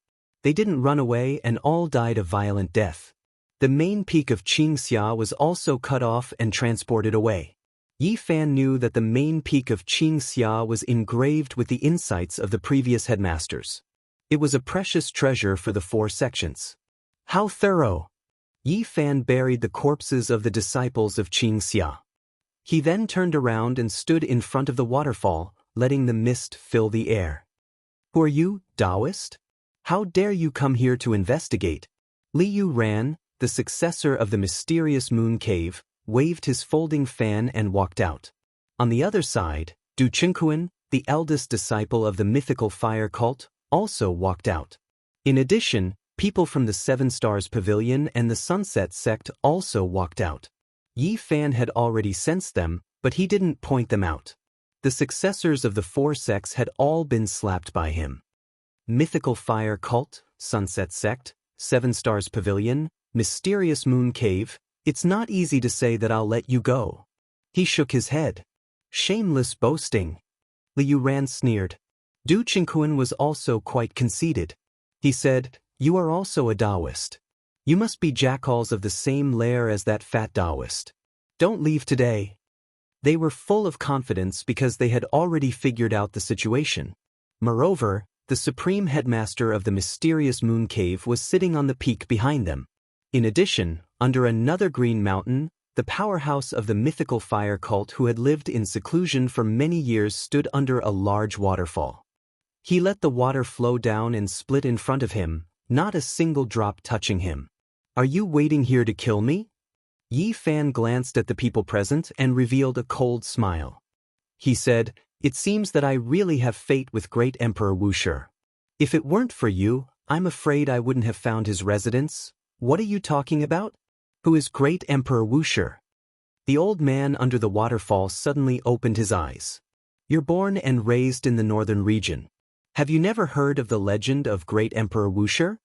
They didn't run away and all died a violent death. The main peak of Xianxia was also cut off and transported away. Yi Fan knew that the main peak of Xianxia was engraved with the insights of the previous headmasters. It was a precious treasure for the 4 sections. How thorough! Yi Fan buried the corpses of the disciples of Xianxia. He then turned around and stood in front of the waterfall, letting the mist fill the air. Who are you, Taoist? How dare you come here to investigate? Liu Ran, the successor of the mysterious moon cave, waved his folding fan and walked out. On the other side, Du Qingquan, the eldest disciple of the mythical fire cult, also walked out. In addition, people from the 7 Stars Pavilion and the Sunset sect also walked out. Yi Fan had already sensed them, but he didn't point them out. The successors of the 4 sects had all been slapped by him. Mythical Fire Cult, Sunset Sect, 7 Stars Pavilion, Mysterious Moon Cave, it's not easy to say that I'll let you go. He shook his head. Shameless boasting. Liu Ran sneered. Du Qingquan was also quite conceited. He said, you are also a Taoist. You must be jackals of the same lair as that fat Taoist. Don't leave today. They were full of confidence because they had already figured out the situation. Moreover, the supreme headmaster of the mysterious moon cave was sitting on the peak behind them. In addition, under another green mountain, the powerhouse of the mythical fire cult who had lived in seclusion for many years stood under a large waterfall. He let the water flow down and split in front of him, not a single drop touching him. Are you waiting here to kill me? Yi Fan glanced at the people present and revealed a cold smile. He said, it seems that I really have fate with great Emperor Wuxia. If it weren't for you, I'm afraid I wouldn't have found his residence. What are you talking about? Who is great Emperor Wuxia? The old man under the waterfall suddenly opened his eyes. You're born and raised in the northern region. Have you never heard of the legend of great Emperor Wuxia?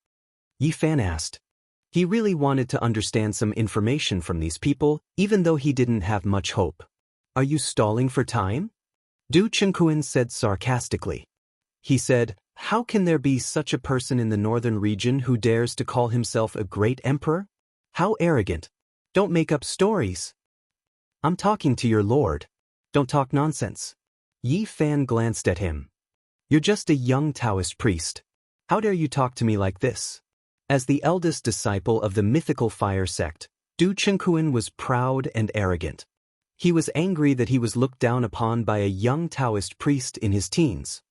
Yi Fan asked. He really wanted to understand some information from these people, even though he didn't have much hope. Are you stalling for time? Du Qingquan said sarcastically. He said, how can there be such a person in the northern region who dares to call himself a great emperor? How arrogant. Don't make up stories. I'm talking to your lord. Don't talk nonsense. Yi Fan glanced at him. You're just a young Taoist priest. How dare you talk to me like this? As the eldest disciple of the mythical fire sect, Du Chengquan was proud and arrogant. He was angry that he was looked down upon by a young Taoist priest in his teens.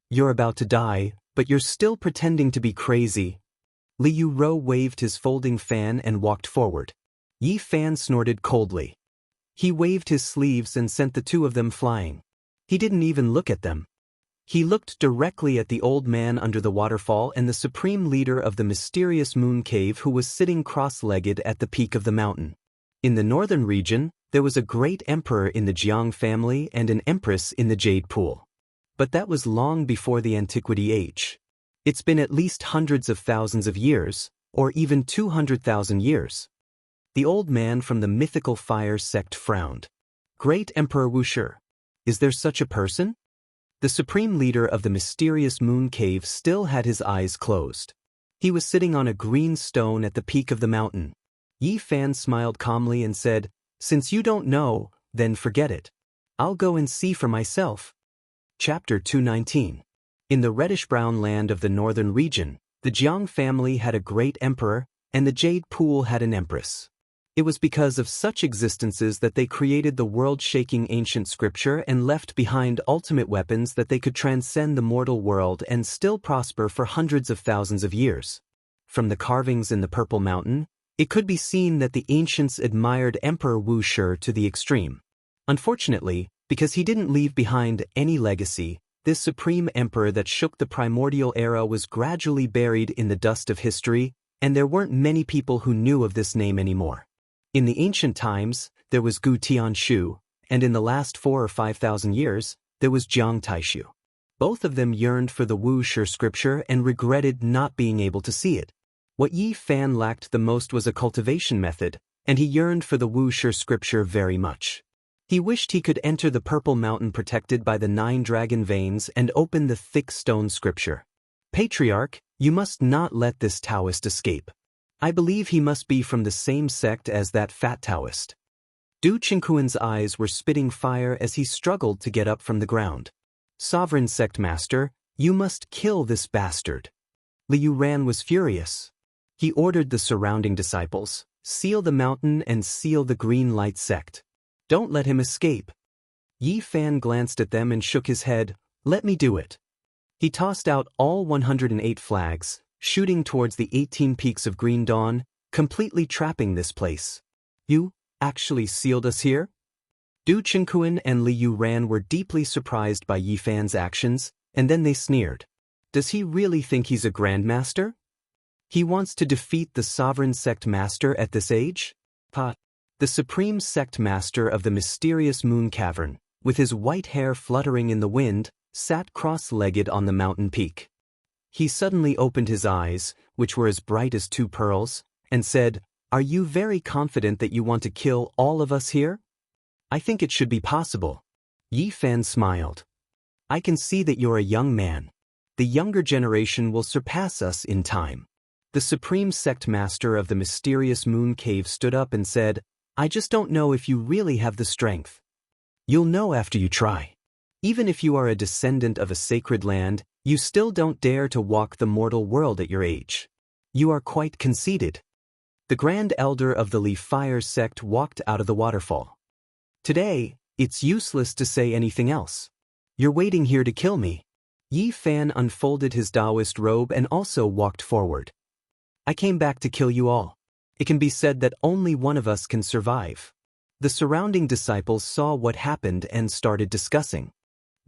You're about to die, but you're still pretending to be crazy. Liu Ro waved his folding fan and walked forward. Yi Fan snorted coldly. He waved his sleeves and sent the two of them flying. He didn't even look at them. He looked directly at the old man under the waterfall and the supreme leader of the mysterious moon cave who was sitting cross-legged at the peak of the mountain. In the northern region, there was a great emperor in the Jiang family and an empress in the Jade Pool. But that was long before the Antiquity Age. It's been at least hundreds of thousands of years, or even 200,000 years. The old man from the mythical fire sect frowned. Great Emperor Wuxia. Is there such a person? The supreme leader of the mysterious moon cave still had his eyes closed. He was sitting on a green stone at the peak of the mountain. Yi Fan smiled calmly and said, Since you don't know, then forget it. I'll go and see for myself. Chapter 219. In the reddish-brown land of the northern region, the Jiang family had a great emperor, and the Jade Pool had an empress. It was because of such existences that they created the world-shaking ancient scripture and left behind ultimate weapons that they could transcend the mortal world and still prosper for hundreds of thousands of years. From the carvings in the Purple Mountain, it could be seen that the ancients admired Emperor Wuxia to the extreme. Unfortunately, because he didn't leave behind any legacy, this supreme emperor that shook the primordial era was gradually buried in the dust of history, and there weren't many people who knew of this name anymore. In the ancient times, there was Gu Tianshu, and in the last 4,000 or 5,000 years, there was Jiang Taishu. Both of them yearned for the Wuxia scripture and regretted not being able to see it. What Yi Fan lacked the most was a cultivation method, and he yearned for the Wuxia scripture very much. He wished he could enter the Purple Mountain protected by the 9 dragon veins and open the thick stone scripture. Patriarch, you must not let this Taoist escape. I believe he must be from the same sect as that fat Taoist. Du Chengquan's eyes were spitting fire as he struggled to get up from the ground. Sovereign sect master, you must kill this bastard. Liu Ran was furious. He ordered the surrounding disciples, seal the mountain and seal the green light sect. Don't let him escape. Yi Fan glanced at them and shook his head. Let me do it. He tossed out all 108 flags, shooting towards the 18 peaks of Green Dawn, completely trapping this place. You actually sealed us here? Du Chengquan and Liu Ran were deeply surprised by Yi Fan's actions, and then they sneered. Does he really think he's a grandmaster? He wants to defeat the sovereign sect master at this age? The supreme sect master of the mysterious moon cavern, with his white hair fluttering in the wind, sat cross-legged on the mountain peak. He suddenly opened his eyes, which were as bright as 2 pearls, and said, Are you very confident that you want to kill all of us here? I think it should be possible. Yi Fan smiled. I can see that you're a young man. The younger generation will surpass us in time. The supreme sect master of the mysterious moon cave stood up and said, I just don't know if you really have the strength. You'll know after you try. Even if you are a descendant of a sacred land, you still don't dare to walk the mortal world at your age. You are quite conceited. The Grand Elder of the Leaf Fire sect walked out of the waterfall. Today, it's useless to say anything else. You're waiting here to kill me. Yi Fan unfolded his Taoist robe and also walked forward. I came back to kill you all. It can be said that only one of us can survive. The surrounding disciples saw what happened and started discussing.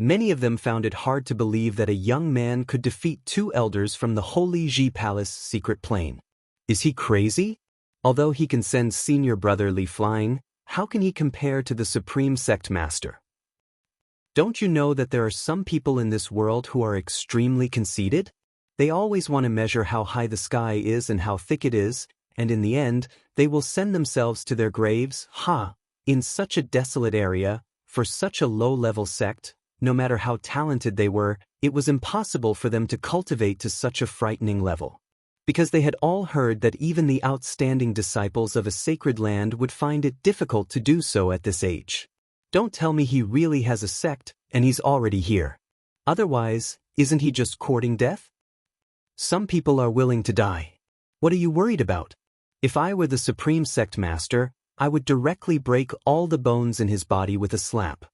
Many of them found it hard to believe that a young man could defeat 2 elders from the Holy Ji Palace secret plane. Is he crazy? Although he can send senior brother Li flying, how can he compare to the supreme sect master? Don't you know that there are some people in this world who are extremely conceited? They always want to measure how high the sky is and how thick it is, and in the end, they will send themselves to their graves, in such a desolate area, for such a low-level sect. No matter how talented they were, it was impossible for them to cultivate to such a frightening level. Because they had all heard that even the outstanding disciples of a sacred land would find it difficult to do so at this age. Don't tell me he really has a sect and he's already here. Otherwise, isn't he just courting death? Some people are willing to die. What are you worried about? If I were the supreme sect master, I would directly break all the bones in his body with a slap.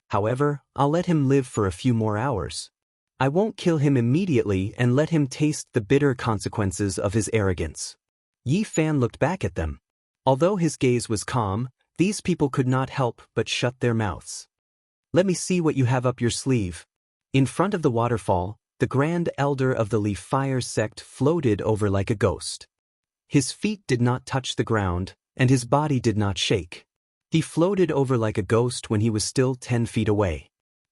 However, I'll let him live for a few more hours. I won't kill him immediately and let him taste the bitter consequences of his arrogance. Yi Fan looked back at them. Although his gaze was calm, these people could not help but shut their mouths. Let me see what you have up your sleeve. In front of the waterfall, the Grand Elder of the Leaf Fire sect floated over like a ghost. His feet did not touch the ground, and his body did not shake. He floated over like a ghost when he was still 10 feet away.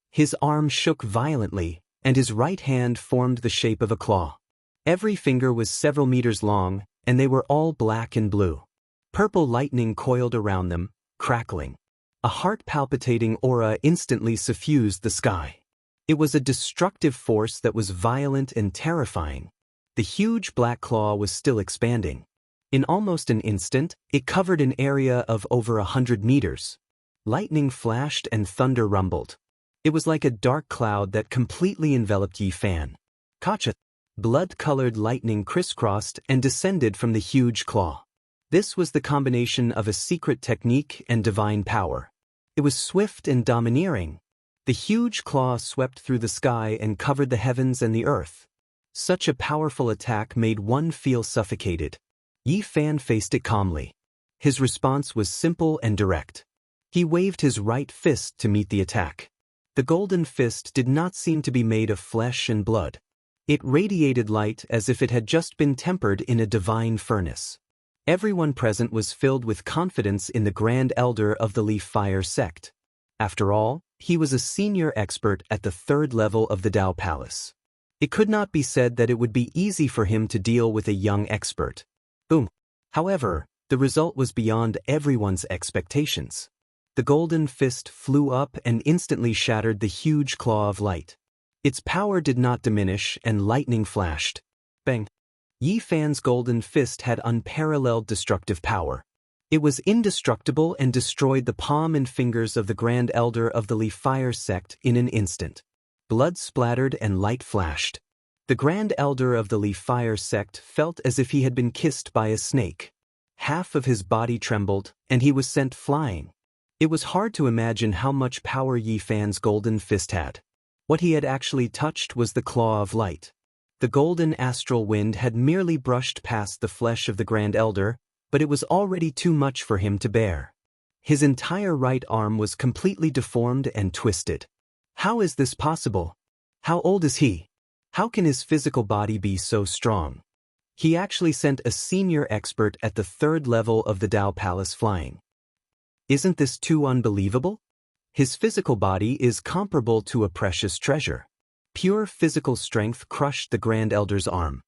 His arm shook violently, and his right hand formed the shape of a claw. Every finger was several meters long, and they were all black and blue. Purple lightning coiled around them, crackling. A heart-palpitating aura instantly suffused the sky. It was a destructive force that was violent and terrifying. The huge black claw was still expanding. In almost an instant, it covered an area of over 100 meters. Lightning flashed and thunder rumbled. It was like a dark cloud that completely enveloped Yi Fan. Kacha! Blood-colored lightning crisscrossed and descended from the huge claw. This was the combination of a secret technique and divine power. It was swift and domineering. The huge claw swept through the sky and covered the heavens and the earth. Such a powerful attack made one feel suffocated. Yi Fan faced it calmly. His response was simple and direct. He waved his right fist to meet the attack. The golden fist did not seem to be made of flesh and blood. It radiated light as if it had just been tempered in a divine furnace. Everyone present was filled with confidence in the Grand Elder of the Leaf Fire sect. After all, he was a senior expert at the 3rd level of the Dao Palace. It could not be said that it would be easy for him to deal with a young expert. Boom. However, the result was beyond everyone's expectations. The golden fist flew up and instantly shattered the huge claw of light. Its power did not diminish and lightning flashed. Bang! Yi Fan's golden fist had unparalleled destructive power. It was indestructible and destroyed the palm and fingers of the Grand Elder of the Leaf Fire sect in an instant. Blood splattered and light flashed. The Grand Elder of the Leaf Fire sect felt as if he had been kissed by a snake. Half of his body trembled, and he was sent flying. It was hard to imagine how much power Yi Fan's golden fist had. What he had actually touched was the claw of light. The golden astral wind had merely brushed past the flesh of the Grand Elder, but it was already too much for him to bear. His entire right arm was completely deformed and twisted. How is this possible? How old is he? How can his physical body be so strong? He actually sent a senior expert at the 3rd level of the Dao Palace flying. Isn't this too unbelievable? His physical body is comparable to a precious treasure. Pure physical strength crushed the Grand Elder's arm.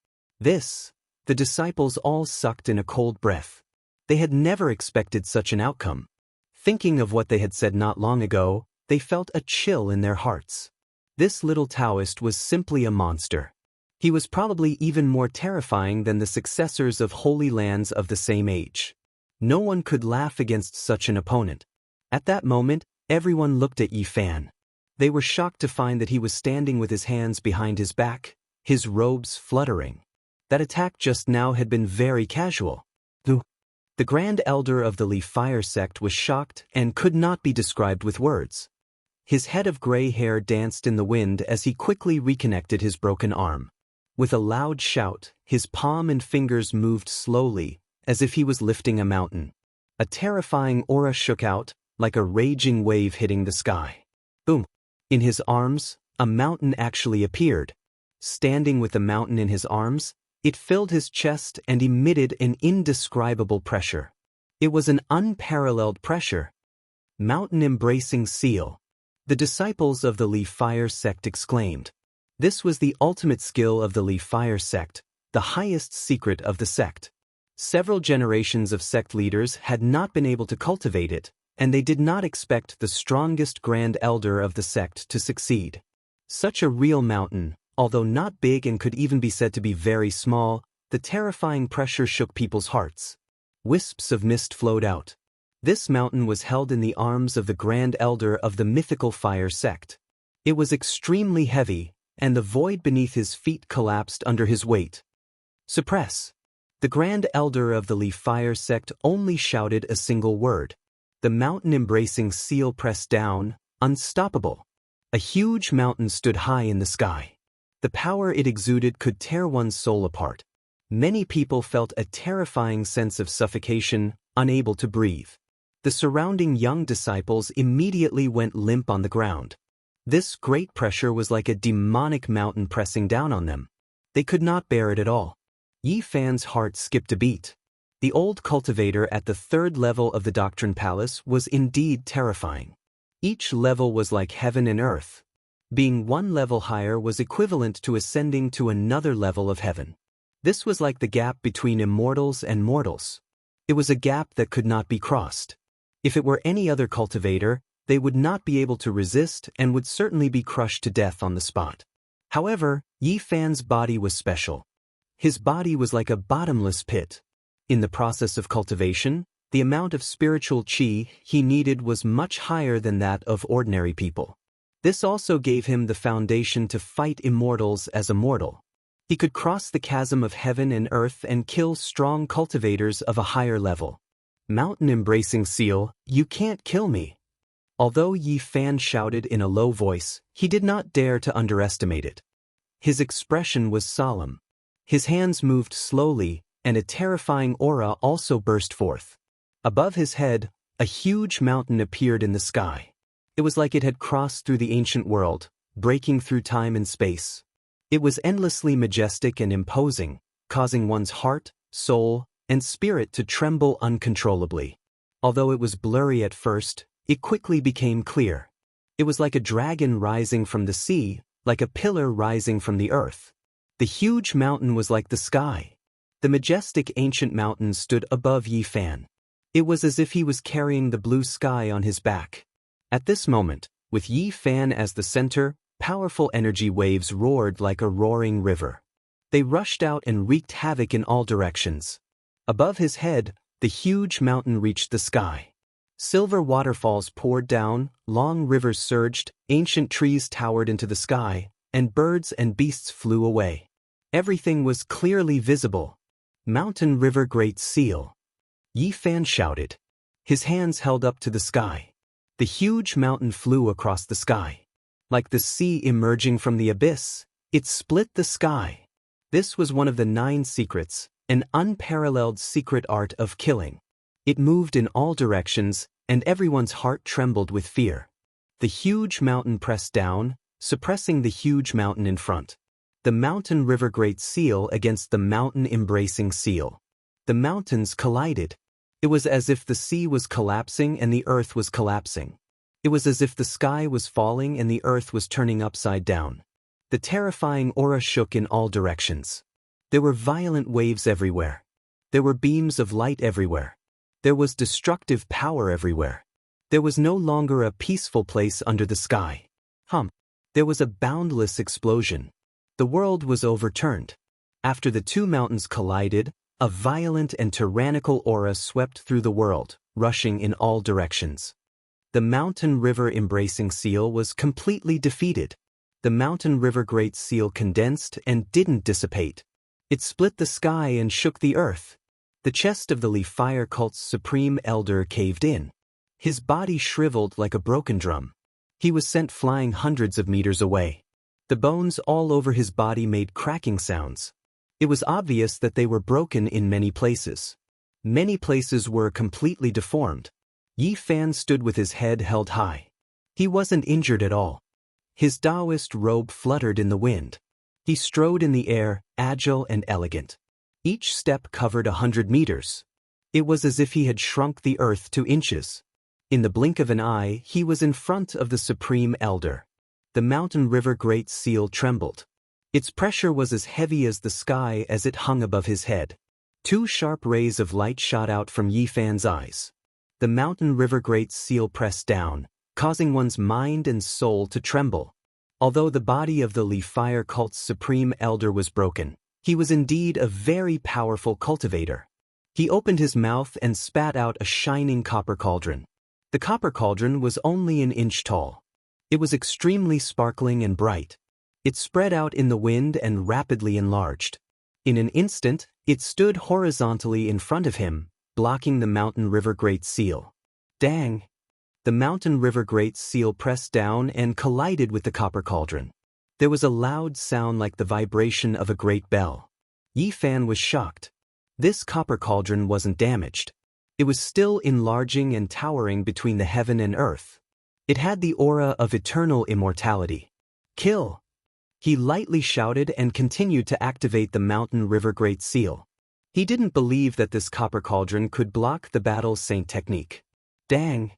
The disciples all sucked in a cold breath. They had never expected such an outcome. Thinking of what they had said not long ago, they felt a chill in their hearts. This little Taoist was simply a monster. He was probably even more terrifying than the successors of holy lands of the same age. No one could laugh against such an opponent. At that moment, everyone looked at Yi Fan. They were shocked to find that he was standing with his hands behind his back, his robes fluttering. That attack just now had been very casual. The Grand Elder of the Leaf Fire sect was shocked and could not be described with words. His head of gray hair danced in the wind as he quickly reconnected his broken arm. With a loud shout, his palm and fingers moved slowly, as if he was lifting a mountain. A terrifying aura shook out, like a raging wave hitting the sky. Boom! In his arms, a mountain actually appeared. Standing with the mountain in his arms, it filled his chest and emitted an indescribable pressure. It was an unparalleled pressure. Mountain-embracing seal. The disciples of the Leaf Fire sect exclaimed. This was the ultimate skill of the Leaf Fire sect, the highest secret of the sect. Several generations of sect leaders had not been able to cultivate it, and they did not expect the strongest Grand Elder of the sect to succeed. Such a real mountain, although not big and could even be said to be very small, the terrifying pressure shook people's hearts. Wisps of mist flowed out. This mountain was held in the arms of the Grand Elder of the mythical fire sect. It was extremely heavy, and the void beneath his feet collapsed under his weight. Suppress. The Grand Elder of the Fire sect only shouted a single word. The mountain-embracing seal pressed down, unstoppable. A huge mountain stood high in the sky. The power it exuded could tear one's soul apart. Many people felt a terrifying sense of suffocation, unable to breathe. The surrounding young disciples immediately went limp on the ground. This great pressure was like a demonic mountain pressing down on them. They could not bear it at all. Yi Fan's heart skipped a beat. The old cultivator at the 3rd level of the Doctrine Palace was indeed terrifying. Each level was like heaven and earth. Being one level higher was equivalent to ascending to another level of heaven. This was like the gap between immortals and mortals. It was a gap that could not be crossed. If it were any other cultivator, they would not be able to resist and would certainly be crushed to death on the spot. However, Yi Fan's body was special. His body was like a bottomless pit. In the process of cultivation, the amount of spiritual qi he needed was much higher than that of ordinary people. This also gave him the foundation to fight immortals as a mortal. He could cross the chasm of heaven and earth and kill strong cultivators of a higher level. Mountain-embracing seal, you can't kill me. Although Yi Fan shouted in a low voice, he did not dare to underestimate it. His expression was solemn. His hands moved slowly, and a terrifying aura also burst forth. Above his head, a huge mountain appeared in the sky. It was like it had crossed through the ancient world, breaking through time and space. It was endlessly majestic and imposing, causing one's heart, soul, and spirit to tremble uncontrollably. Although it was blurry at first, it quickly became clear. It was like a dragon rising from the sea, like a pillar rising from the earth. The huge mountain was like the sky. The majestic ancient mountain stood above Yi Fan. It was as if he was carrying the blue sky on his back. At this moment, with Yi Fan as the center, powerful energy waves roared like a roaring river. They rushed out and wreaked havoc in all directions. Above his head, the huge mountain reached the sky. Silver waterfalls poured down, long rivers surged, ancient trees towered into the sky, and birds and beasts flew away. Everything was clearly visible. Mountain River Great Seal. Yi Fan shouted. His hands held up to the sky. The huge mountain flew across the sky. Like the sea emerging from the abyss, it split the sky. This was one of the 9 secrets, an unparalleled secret art of killing. It moved in all directions, and everyone's heart trembled with fear. The huge mountain pressed down, suppressing the huge mountain in front. The mountain river Great Seal against the mountain-embracing seal. The mountains collided. It was as if the sea was collapsing and the earth was collapsing. It was as if the sky was falling and the earth was turning upside down. The terrifying aura shook in all directions. There were violent waves everywhere. There were beams of light everywhere. There was destructive power everywhere. There was no longer a peaceful place under the sky. There was a boundless explosion. The world was overturned. After the 2 mountains collided, a violent and tyrannical aura swept through the world, rushing in all directions. The mountain river embracing seal was completely defeated. The mountain river Great Seal condensed and didn't dissipate. It split the sky and shook the earth. The chest of the Fire cult's supreme elder caved in. His body shriveled like a broken drum. He was sent flying hundreds of meters away. The bones all over his body made cracking sounds. It was obvious that they were broken in many places. Many places were completely deformed. Yi Fan stood with his head held high. He wasn't injured at all. His Taoist robe fluttered in the wind. He strode in the air, agile and elegant. Each step covered 100 meters. It was as if he had shrunk the earth to inches. In the blink of an eye, he was in front of the Supreme Elder. The mountain river Great Seal trembled. Its pressure was as heavy as the sky as it hung above his head. 2 sharp rays of light shot out from Yi Fan's eyes. The mountain river Great Seal pressed down, causing one's mind and soul to tremble. Although the body of the Fire cult's Supreme Elder was broken, he was indeed a very powerful cultivator. He opened his mouth and spat out a shining copper cauldron. The copper cauldron was only an inch tall. It was extremely sparkling and bright. It spread out in the wind and rapidly enlarged. In an instant, it stood horizontally in front of him, blocking the mountain river Great Seal. Dang! The mountain river Great Seal pressed down and collided with the copper cauldron. There was a loud sound like the vibration of a great bell. Yi Fan was shocked. This copper cauldron wasn't damaged. It was still enlarging and towering between the heaven and earth. It had the aura of eternal immortality. Kill! He lightly shouted and continued to activate the mountain river Great Seal. He didn't believe that this copper cauldron could block the battle's Saint technique. Dang!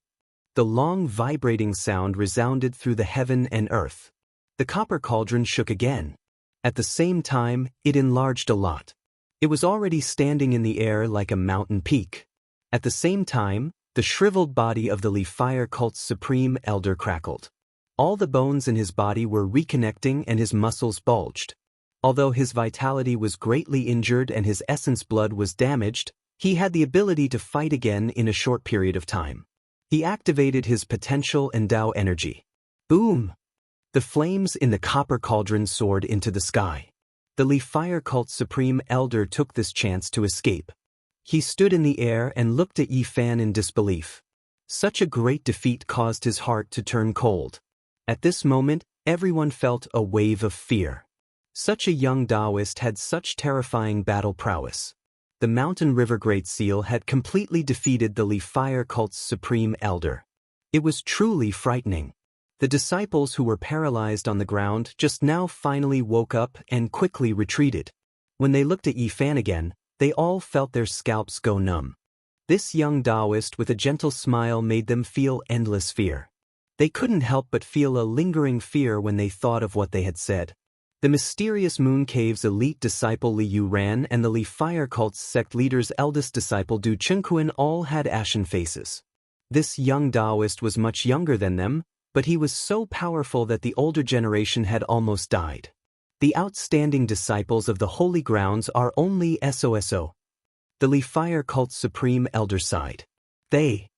The long vibrating sound resounded through the heaven and earth. The copper cauldron shook again. At the same time, it enlarged a lot. It was already standing in the air like a mountain peak. At the same time, the shriveled body of the Li Fire cult's supreme elder crackled. All the bones in his body were reconnecting and his muscles bulged. Although his vitality was greatly injured and his essence blood was damaged, he had the ability to fight again in a short period of time. He activated his potential and Tao energy. Boom! The flames in the copper cauldron soared into the sky. The Li Fire cult's supreme elder took this chance to escape. He stood in the air and looked at Yi Fan in disbelief. Such a great defeat caused his heart to turn cold. At this moment, everyone felt a wave of fear. Such a young Taoist had such terrifying battle prowess. The mountain river Great Seal had completely defeated the Li Fire cult's supreme elder. It was truly frightening. The disciples who were paralyzed on the ground just now finally woke up and quickly retreated. When they looked at Yi Fan again, they all felt their scalps go numb. This young Taoist with a gentle smile made them feel endless fear. They couldn't help but feel a lingering fear when they thought of what they had said. The mysterious Moon Cave's elite disciple Li Yuran and the Li Fire cult's sect leader's eldest disciple Du Chengquan all had ashen faces. This young Taoist was much younger than them, but he was so powerful that the older generation had almost died. The outstanding disciples of the holy grounds are only SOSO. The Li Fire cult's supreme elder sighed. They.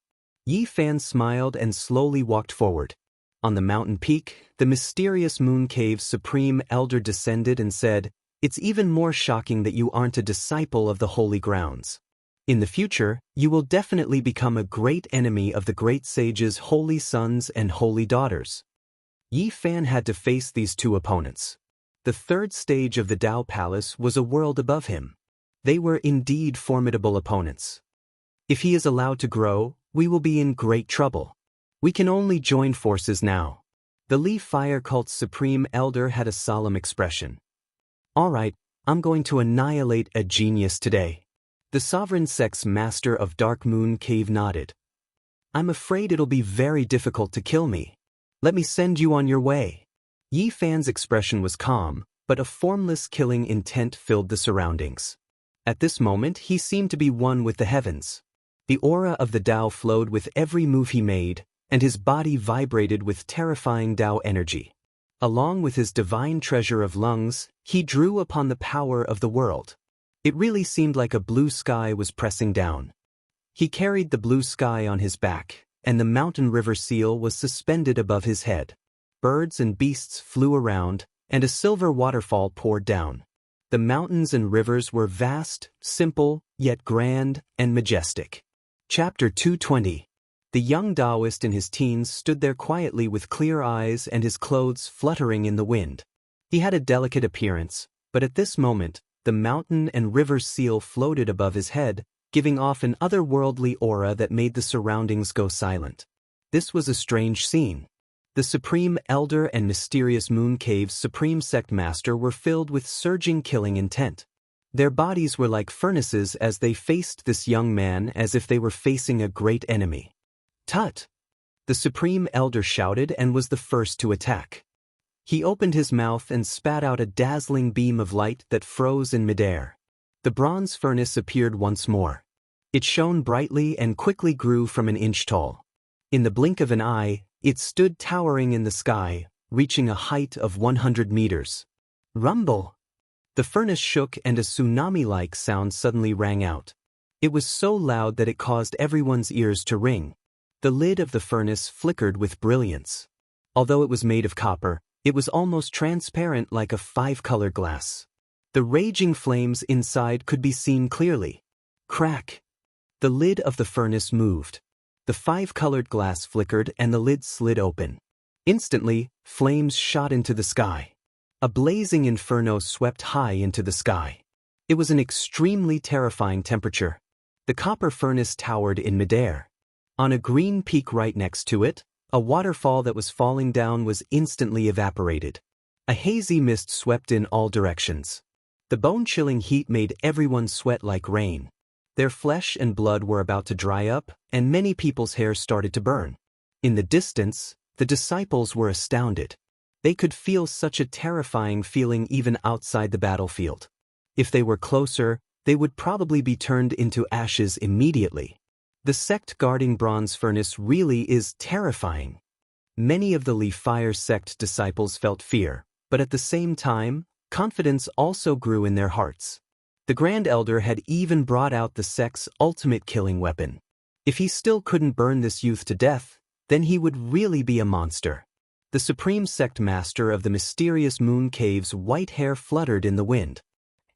Yi Fan smiled and slowly walked forward. On the mountain peak, the mysterious Moon Cave's supreme elder descended and said, "It's even more shocking that you aren't a disciple of the holy grounds. In the future, you will definitely become a great enemy of the great sage's holy sons and holy daughters." Yi Fan had to face these two opponents. The third stage of the Tao Palace was a world above him. They were indeed formidable opponents. If he is allowed to grow, we will be in great trouble. We can only join forces now. The Li Fire cult's supreme elder had a solemn expression. All right, I'm going to annihilate a genius today. The sovereign sect's master of Dark Moon Cave nodded. I'm afraid it'll be very difficult to kill me. Let me send you on your way. Yi Fan's expression was calm, but a formless killing intent filled the surroundings. At this moment, he seemed to be one with the heavens. The aura of the Tao flowed with every move he made, and his body vibrated with terrifying Tao energy. Along with his divine treasure of lungs, he drew upon the power of the world. It really seemed like a blue sky was pressing down. He carried the blue sky on his back, and the mountain river seal was suspended above his head. Birds and beasts flew around, and a silver waterfall poured down. The mountains and rivers were vast, simple, yet grand and majestic. Chapter 220. The young Taoist in his teens stood there quietly with clear eyes and his clothes fluttering in the wind. He had a delicate appearance, but at this moment, the mountain and river seal floated above his head, giving off an otherworldly aura that made the surroundings go silent. This was a strange scene. The Supreme Elder and mysterious Moon Cave's Supreme Sect Master were filled with surging killing intent. Their bodies were like furnaces as they faced this young man as if they were facing a great enemy. Tut! The Supreme Elder shouted and was the first to attack. He opened his mouth and spat out a dazzling beam of light that froze in midair. The bronze furnace appeared once more. It shone brightly and quickly grew from an inch tall. In the blink of an eye, it stood towering in the sky, reaching a height of 100 meters. Rumble! The furnace shook and a tsunami-like sound suddenly rang out. It was so loud that it caused everyone's ears to ring. The lid of the furnace flickered with brilliance. Although it was made of copper, it was almost transparent like a five-color glass. The raging flames inside could be seen clearly. Crack! The lid of the furnace moved. The five-colored glass flickered and the lid slid open. Instantly, flames shot into the sky. A blazing inferno swept high into the sky. It was an extremely terrifying temperature. The copper furnace towered in midair. On a green peak right next to it, a waterfall that was falling down was instantly evaporated. A hazy mist swept in all directions. The bone-chilling heat made everyone sweat like rain. Their flesh and blood were about to dry up, and many people's hair started to burn. In the distance, the disciples were astounded. They could feel such a terrifying feeling even outside the battlefield. If they were closer, they would probably be turned into ashes immediately. The sect guarding Bronze Furnace really is terrifying. Many of the Li Fire sect disciples felt fear, but at the same time, confidence also grew in their hearts. The Grand Elder had even brought out the sect's ultimate killing weapon. If he still couldn't burn this youth to death, then he would really be a monster. The Supreme Sect Master of the mysterious Moon Cave's white hair fluttered in the wind.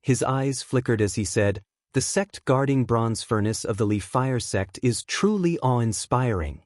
His eyes flickered as he said, "The sect guarding Bronze Furnace of the Li Fire sect is truly awe-inspiring."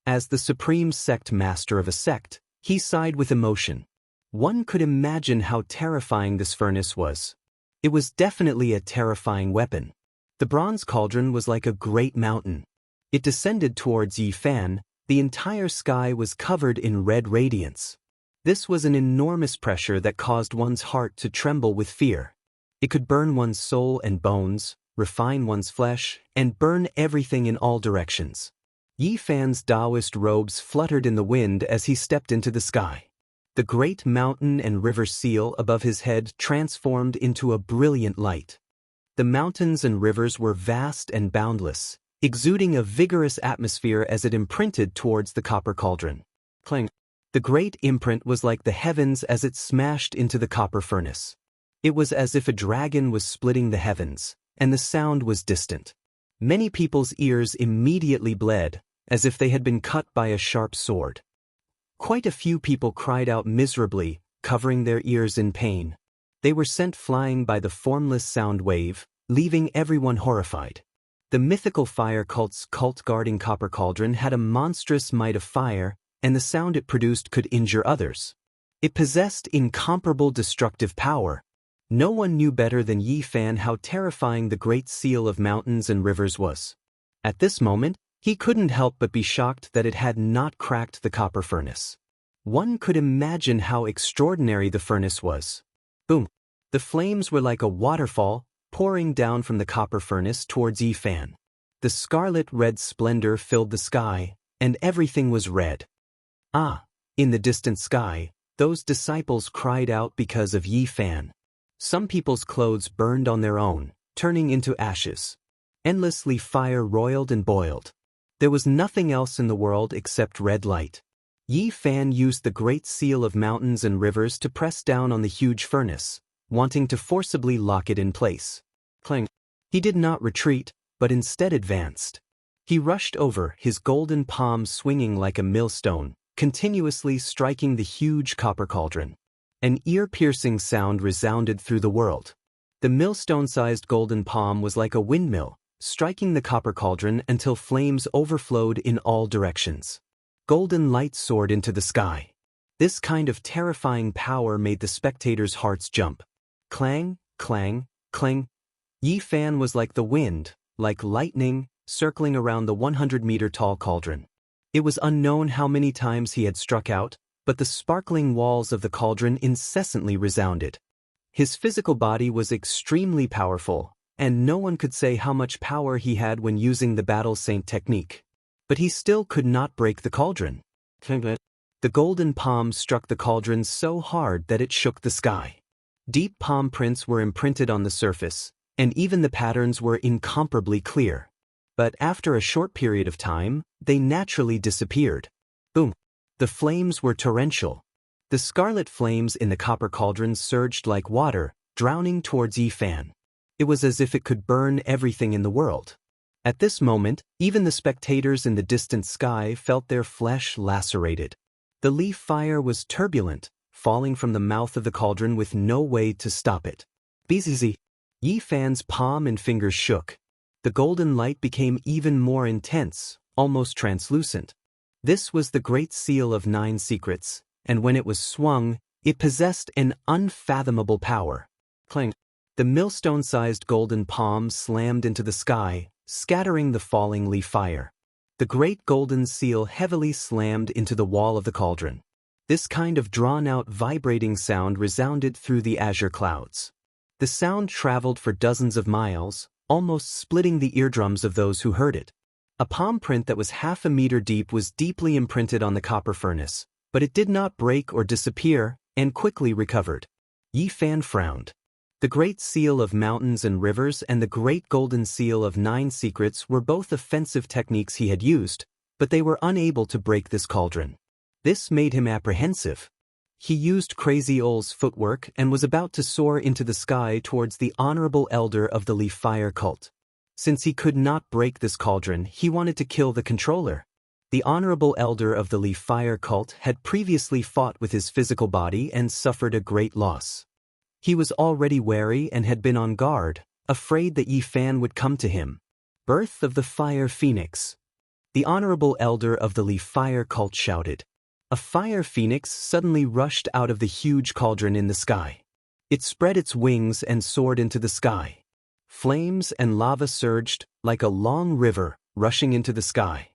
As the Supreme Sect Master of a sect, he sighed with emotion. One could imagine how terrifying this furnace was. It was definitely a terrifying weapon. The bronze cauldron was like a great mountain. It descended towards Yi Fan. The entire sky was covered in red radiance. This was an enormous pressure that caused one's heart to tremble with fear. It could burn one's soul and bones, refine one's flesh, and burn everything in all directions. Yi Fan's Taoist robes fluttered in the wind as he stepped into the sky. The great mountain and river seal above his head transformed into a brilliant light. The mountains and rivers were vast and boundless, exuding a vigorous atmosphere as it imprinted towards the copper cauldron. Clang! The great imprint was like the heavens as it smashed into the copper furnace. It was as if a dragon was splitting the heavens, and the sound was distant. Many people's ears immediately bled, as if they had been cut by a sharp sword. Quite a few people cried out miserably, covering their ears in pain. They were sent flying by the formless sound wave, leaving everyone horrified. The mythical fire cult's cult-guarding copper cauldron had a monstrous might of fire, and the sound it produced could injure others. It possessed incomparable destructive power. No one knew better than Yi Fan how terrifying the great seal of mountains and rivers was. At this moment, he couldn't help but be shocked that it had not cracked the copper furnace. One could imagine how extraordinary the furnace was. Boom! The flames were like a waterfall, pouring down from the copper furnace towards Yi Fan. The scarlet-red splendor filled the sky, and everything was red. Ah! In the distant sky, those disciples cried out because of Yi Fan. Some people's clothes burned on their own, turning into ashes. Endlessly fire roiled and boiled. There was nothing else in the world except red light. Yi Fan used the great seal of mountains and rivers to press down on the huge furnace, wanting to forcibly lock it in place. Clang! He did not retreat, but instead advanced. He rushed over, his golden palm swinging like a millstone, continuously striking the huge copper cauldron. An ear-piercing sound resounded through the world. The millstone-sized golden palm was like a windmill, striking the copper cauldron until flames overflowed in all directions. Golden light soared into the sky. This kind of terrifying power made the spectators' hearts jump. Clang, clang, clang. Yi Fan was like the wind, like lightning, circling around the 100-meter-tall cauldron. It was unknown how many times he had struck out, but the sparkling walls of the cauldron incessantly resounded. His physical body was extremely powerful, and no one could say how much power he had when using the Battle Saint technique. But he still could not break the cauldron. The golden palm struck the cauldron so hard that it shook the sky. Deep palm prints were imprinted on the surface, and even the patterns were incomparably clear. But after a short period of time, they naturally disappeared. Boom! The flames were torrential. The scarlet flames in the copper cauldron surged like water, drowning towards Yi Fan. It was as if it could burn everything in the world. At this moment, even the spectators in the distant sky felt their flesh lacerated. The leaf fire was turbulent, falling from the mouth of the cauldron with no way to stop it. Bzz. Yi Fan's palm and fingers shook. The golden light became even more intense, almost translucent. This was the Great Seal of 9 Secrets, and when it was swung, it possessed an unfathomable power. Clang. The millstone-sized golden palm slammed into the sky, scattering the falling leaf fire. The great golden seal heavily slammed into the wall of the cauldron. This kind of drawn-out vibrating sound resounded through the azure clouds. The sound traveled for dozens of miles, almost splitting the eardrums of those who heard it. A palm print that was half a meter deep was deeply imprinted on the copper furnace, but it did not break or disappear, and quickly recovered. Yi Fan frowned. The Great Seal of Mountains and Rivers and the Great Golden Seal of 9 Secrets were both offensive techniques he had used, but they were unable to break this cauldron. This made him apprehensive. He used Crazy Ol's footwork and was about to soar into the sky towards the honorable elder of the Leaf Fire cult. Since he could not break this cauldron, he wanted to kill the controller. The honorable elder of the Leaf Fire cult had previously fought with his physical body and suffered a great loss. He was already wary and had been on guard, afraid that Yi Fan would come to him. Birth of the Fire Phoenix. The honorable elder of the Leaf Fire cult shouted. A fire phoenix suddenly rushed out of the huge cauldron in the sky. It spread its wings and soared into the sky. Flames and lava surged, like a long river, rushing into the sky.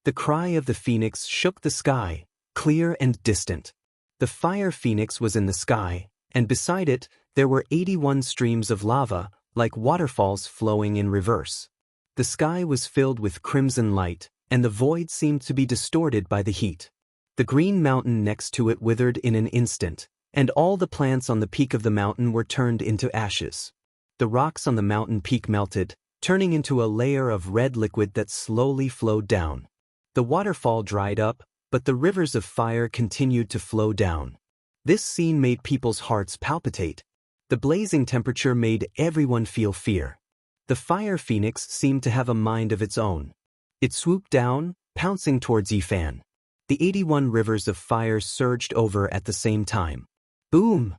The cry of the phoenix shook the sky, clear and distant. The fire phoenix was in the sky, and beside it, there were 81 streams of lava, like waterfalls flowing in reverse. The sky was filled with crimson light, and the void seemed to be distorted by the heat. The green mountain next to it withered in an instant, and all the plants on the peak of the mountain were turned into ashes. The rocks on the mountain peak melted, turning into a layer of red liquid that slowly flowed down. The waterfall dried up, but the rivers of fire continued to flow down. This scene made people's hearts palpitate. The blazing temperature made everyone feel fear. The fire phoenix seemed to have a mind of its own. It swooped down, pouncing towards Yi Fan. The 81 rivers of fire surged over at the same time. Boom!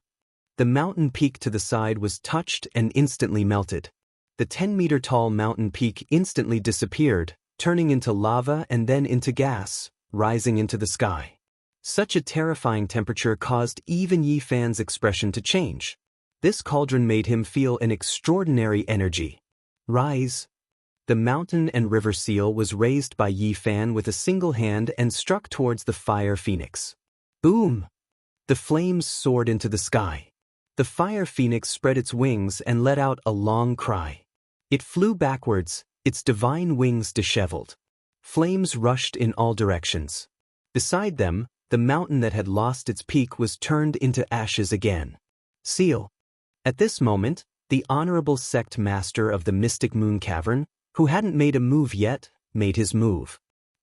The mountain peak to the side was touched and instantly melted. The 10-meter-tall mountain peak instantly disappeared, turning into lava and then into gas, rising into the sky. Such a terrifying temperature caused even Yi Fan's expression to change. This cauldron made him feel an extraordinary energy. Rise! The mountain and river seal was raised by Yi Fan with a single hand and struck towards the fire phoenix. Boom! The flames soared into the sky. The fire phoenix spread its wings and let out a long cry. It flew backwards, its divine wings disheveled. Flames rushed in all directions. Beside them, the mountain that had lost its peak was turned into ashes again. Seal. At this moment, the honorable sect master of the Mystic Moon Cavern, who hadn't made a move yet, made his move.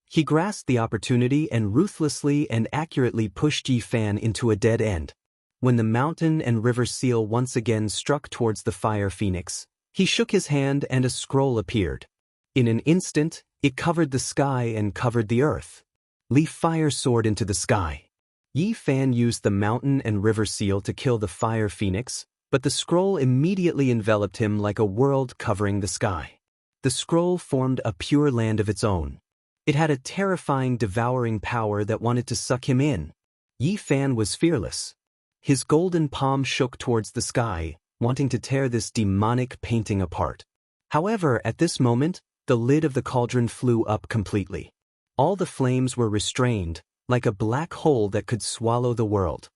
He grasped the opportunity and ruthlessly and accurately pushed Yi Fan into a dead end. When the mountain and river seal once again struck towards the fire phoenix, he shook his hand and a scroll appeared. In an instant, it covered the sky and covered the earth. Leaf fire soared into the sky. Yi Fan used the mountain and river seal to kill the fire phoenix, but the scroll immediately enveloped him like a world covering the sky. The scroll formed a pure land of its own. It had a terrifying, devouring power that wanted to suck him in. Yi Fan was fearless. His golden palm shook towards the sky, wanting to tear this demonic painting apart. However, at this moment, the lid of the cauldron flew up completely. All the flames were restrained, like a black hole that could swallow the world.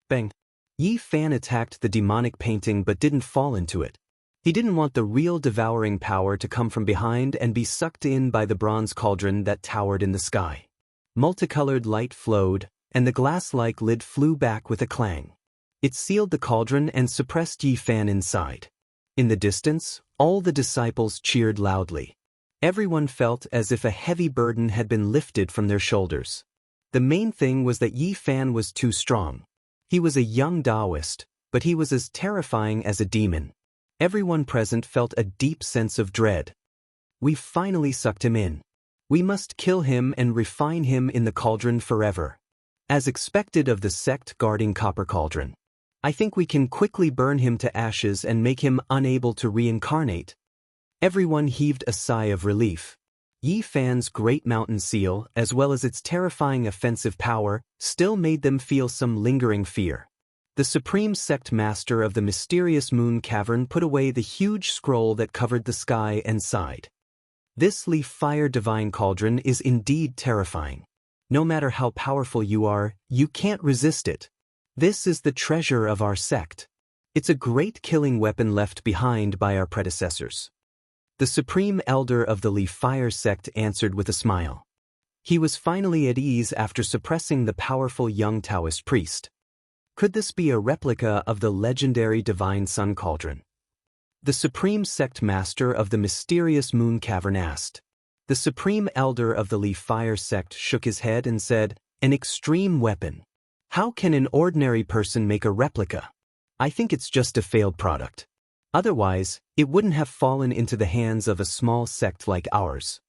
Bang! Yi Fan attacked the demonic painting but didn't fall into it. He didn't want the real devouring power to come from behind and be sucked in by the bronze cauldron that towered in the sky. Multicolored light flowed, and the glass-like lid flew back with a clang. It sealed the cauldron and suppressed Yi Fan inside. In the distance, all the disciples cheered loudly. Everyone felt as if a heavy burden had been lifted from their shoulders. The main thing was that Yi Fan was too strong. He was a young Taoist, but he was as terrifying as a demon. Everyone present felt a deep sense of dread. We've finally sucked him in. We must kill him and refine him in the cauldron forever. As expected of the sect guarding Copper Cauldron. I think we can quickly burn him to ashes and make him unable to reincarnate. Everyone heaved a sigh of relief. Yi Fan's great mountain seal, as well as its terrifying offensive power, still made them feel some lingering fear. The supreme sect master of the mysterious moon cavern put away the huge scroll that covered the sky and sighed. This leaf fire divine cauldron is indeed terrifying. No matter how powerful you are, you can't resist it. This is the treasure of our sect. It's a great killing weapon left behind by our predecessors. The supreme elder of the leaf fire sect answered with a smile. He was finally at ease after suppressing the powerful young Taoist priest. Could this be a replica of the legendary divine sun cauldron? The supreme sect master of the mysterious moon cavern asked. The supreme elder of the leaf fire sect shook his head and said, "An extreme weapon. How can an ordinary person make a replica? I think it's just a failed product. Otherwise, it wouldn't have fallen into the hands of a small sect like ours."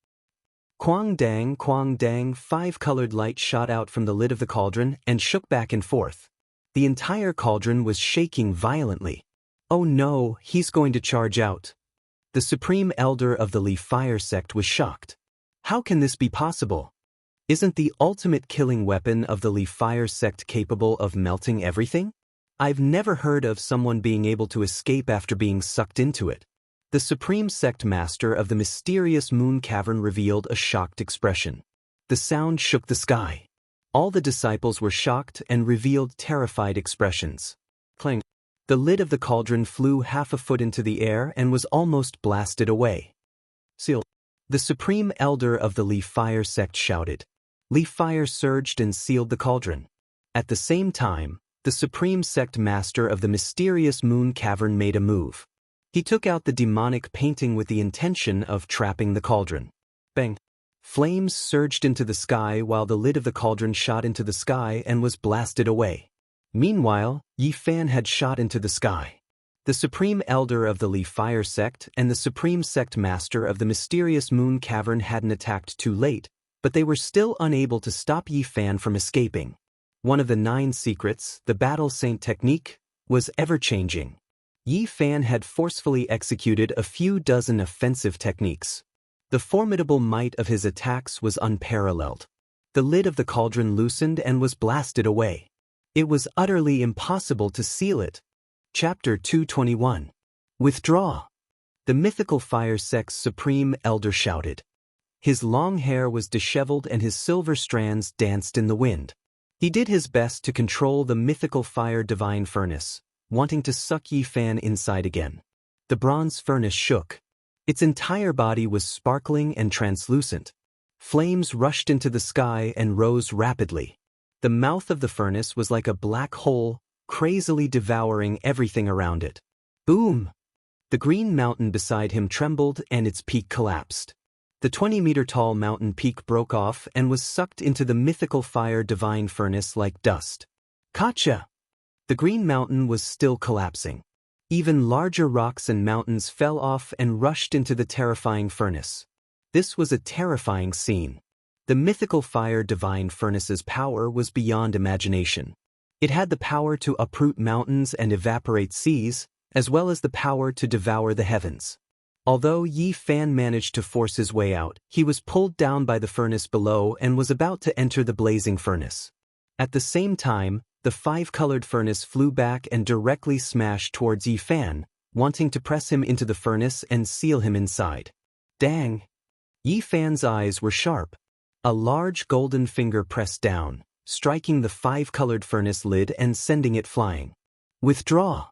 Quang dang, 5-colored light shot out from the lid of the cauldron and shook back and forth. The entire cauldron was shaking violently. Oh no, he's going to charge out. The supreme elder of the leaf fire sect was shocked. How can this be possible? Isn't the ultimate killing weapon of the leaf fire sect capable of melting everything? I've never heard of someone being able to escape after being sucked into it. The supreme sect master of the mysterious moon cavern revealed a shocked expression. The sound shook the sky. All the disciples were shocked and revealed terrified expressions. Clang. The lid of the cauldron flew half a foot into the air and was almost blasted away. Seal. The supreme elder of the leaf fire sect shouted. Leaf fire surged and sealed the cauldron. At the same time, the supreme sect master of the mysterious moon cavern made a move. He took out the demonic painting with the intention of trapping the cauldron. Bang! Flames surged into the sky while the lid of the cauldron shot into the sky and was blasted away. Meanwhile, Yi Fan had shot into the sky. The supreme elder of the leaf fire sect and the supreme sect master of the mysterious moon cavern hadn't attacked too late, but they were still unable to stop Yi Fan from escaping. One of the 9 secrets, the Battle Saint technique, was ever-changing. Yi Fan had forcefully executed a few dozen offensive techniques. The formidable might of his attacks was unparalleled. The lid of the cauldron loosened and was blasted away. It was utterly impossible to seal it. Chapter 221. Withdraw. The mythical fire sect's supreme elder shouted. His long hair was disheveled and his silver strands danced in the wind. He did his best to control the mythical fire divine furnace, wanting to suck Yi Fan inside again. The bronze furnace shook. Its entire body was sparkling and translucent. Flames rushed into the sky and rose rapidly. The mouth of the furnace was like a black hole, crazily devouring everything around it. Boom! The green mountain beside him trembled and its peak collapsed. The 20-meter-tall mountain peak broke off and was sucked into the mythical fire divine furnace like dust. Gotcha! The green mountain was still collapsing. Even larger rocks and mountains fell off and rushed into the terrifying furnace. This was a terrifying scene. The mythical fire divine furnace's power was beyond imagination. It had the power to uproot mountains and evaporate seas, as well as the power to devour the heavens. Although Yi Fan managed to force his way out, he was pulled down by the furnace below and was about to enter the blazing furnace. At the same time, the 5-colored furnace flew back and directly smashed towards Yi Fan, wanting to press him into the furnace and seal him inside. Dang! Yi Fan's eyes were sharp. A large golden finger pressed down, striking the 5-colored furnace lid and sending it flying. Withdraw!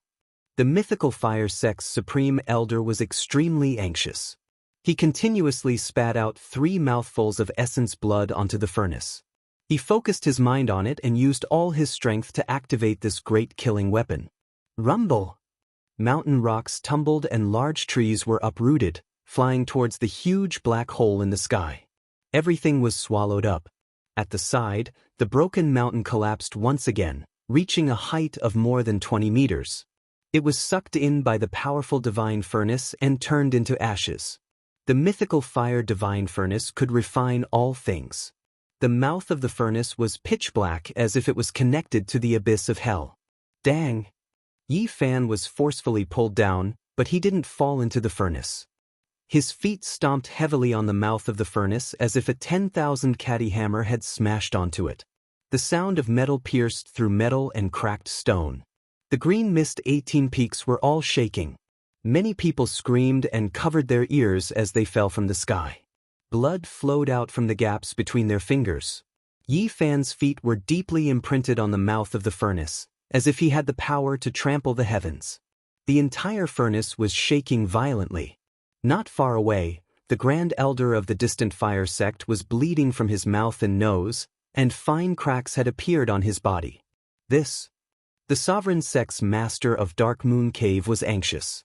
The mythical fire sect's supreme elder was extremely anxious. He continuously spat out 3 mouthfuls of essence blood onto the furnace. He focused his mind on it and used all his strength to activate this great killing weapon. Rumble! Mountain rocks tumbled and large trees were uprooted, flying towards the huge black hole in the sky. Everything was swallowed up. At the side, the broken mountain collapsed once again, reaching a height of more than 20 meters. It was sucked in by the powerful divine furnace and turned into ashes. The mythical fire divine furnace could refine all things. The mouth of the furnace was pitch black as if it was connected to the abyss of hell. Dang! Yi Fan was forcefully pulled down, but he didn't fall into the furnace. His feet stomped heavily on the mouth of the furnace as if a 10,000 caddy hammer had smashed onto it. The sound of metal pierced through metal and cracked stone. The green mist 18 peaks were all shaking. Many people screamed and covered their ears as they fell from the sky. Blood flowed out from the gaps between their fingers. Yi Fan's feet were deeply imprinted on the mouth of the furnace, as if he had the power to trample the heavens. The entire furnace was shaking violently. Not far away, the Grand Elder of the distant fire sect was bleeding from his mouth and nose, and fine cracks had appeared on his body. The sovereign sect's master of Dark Moon Cave was anxious.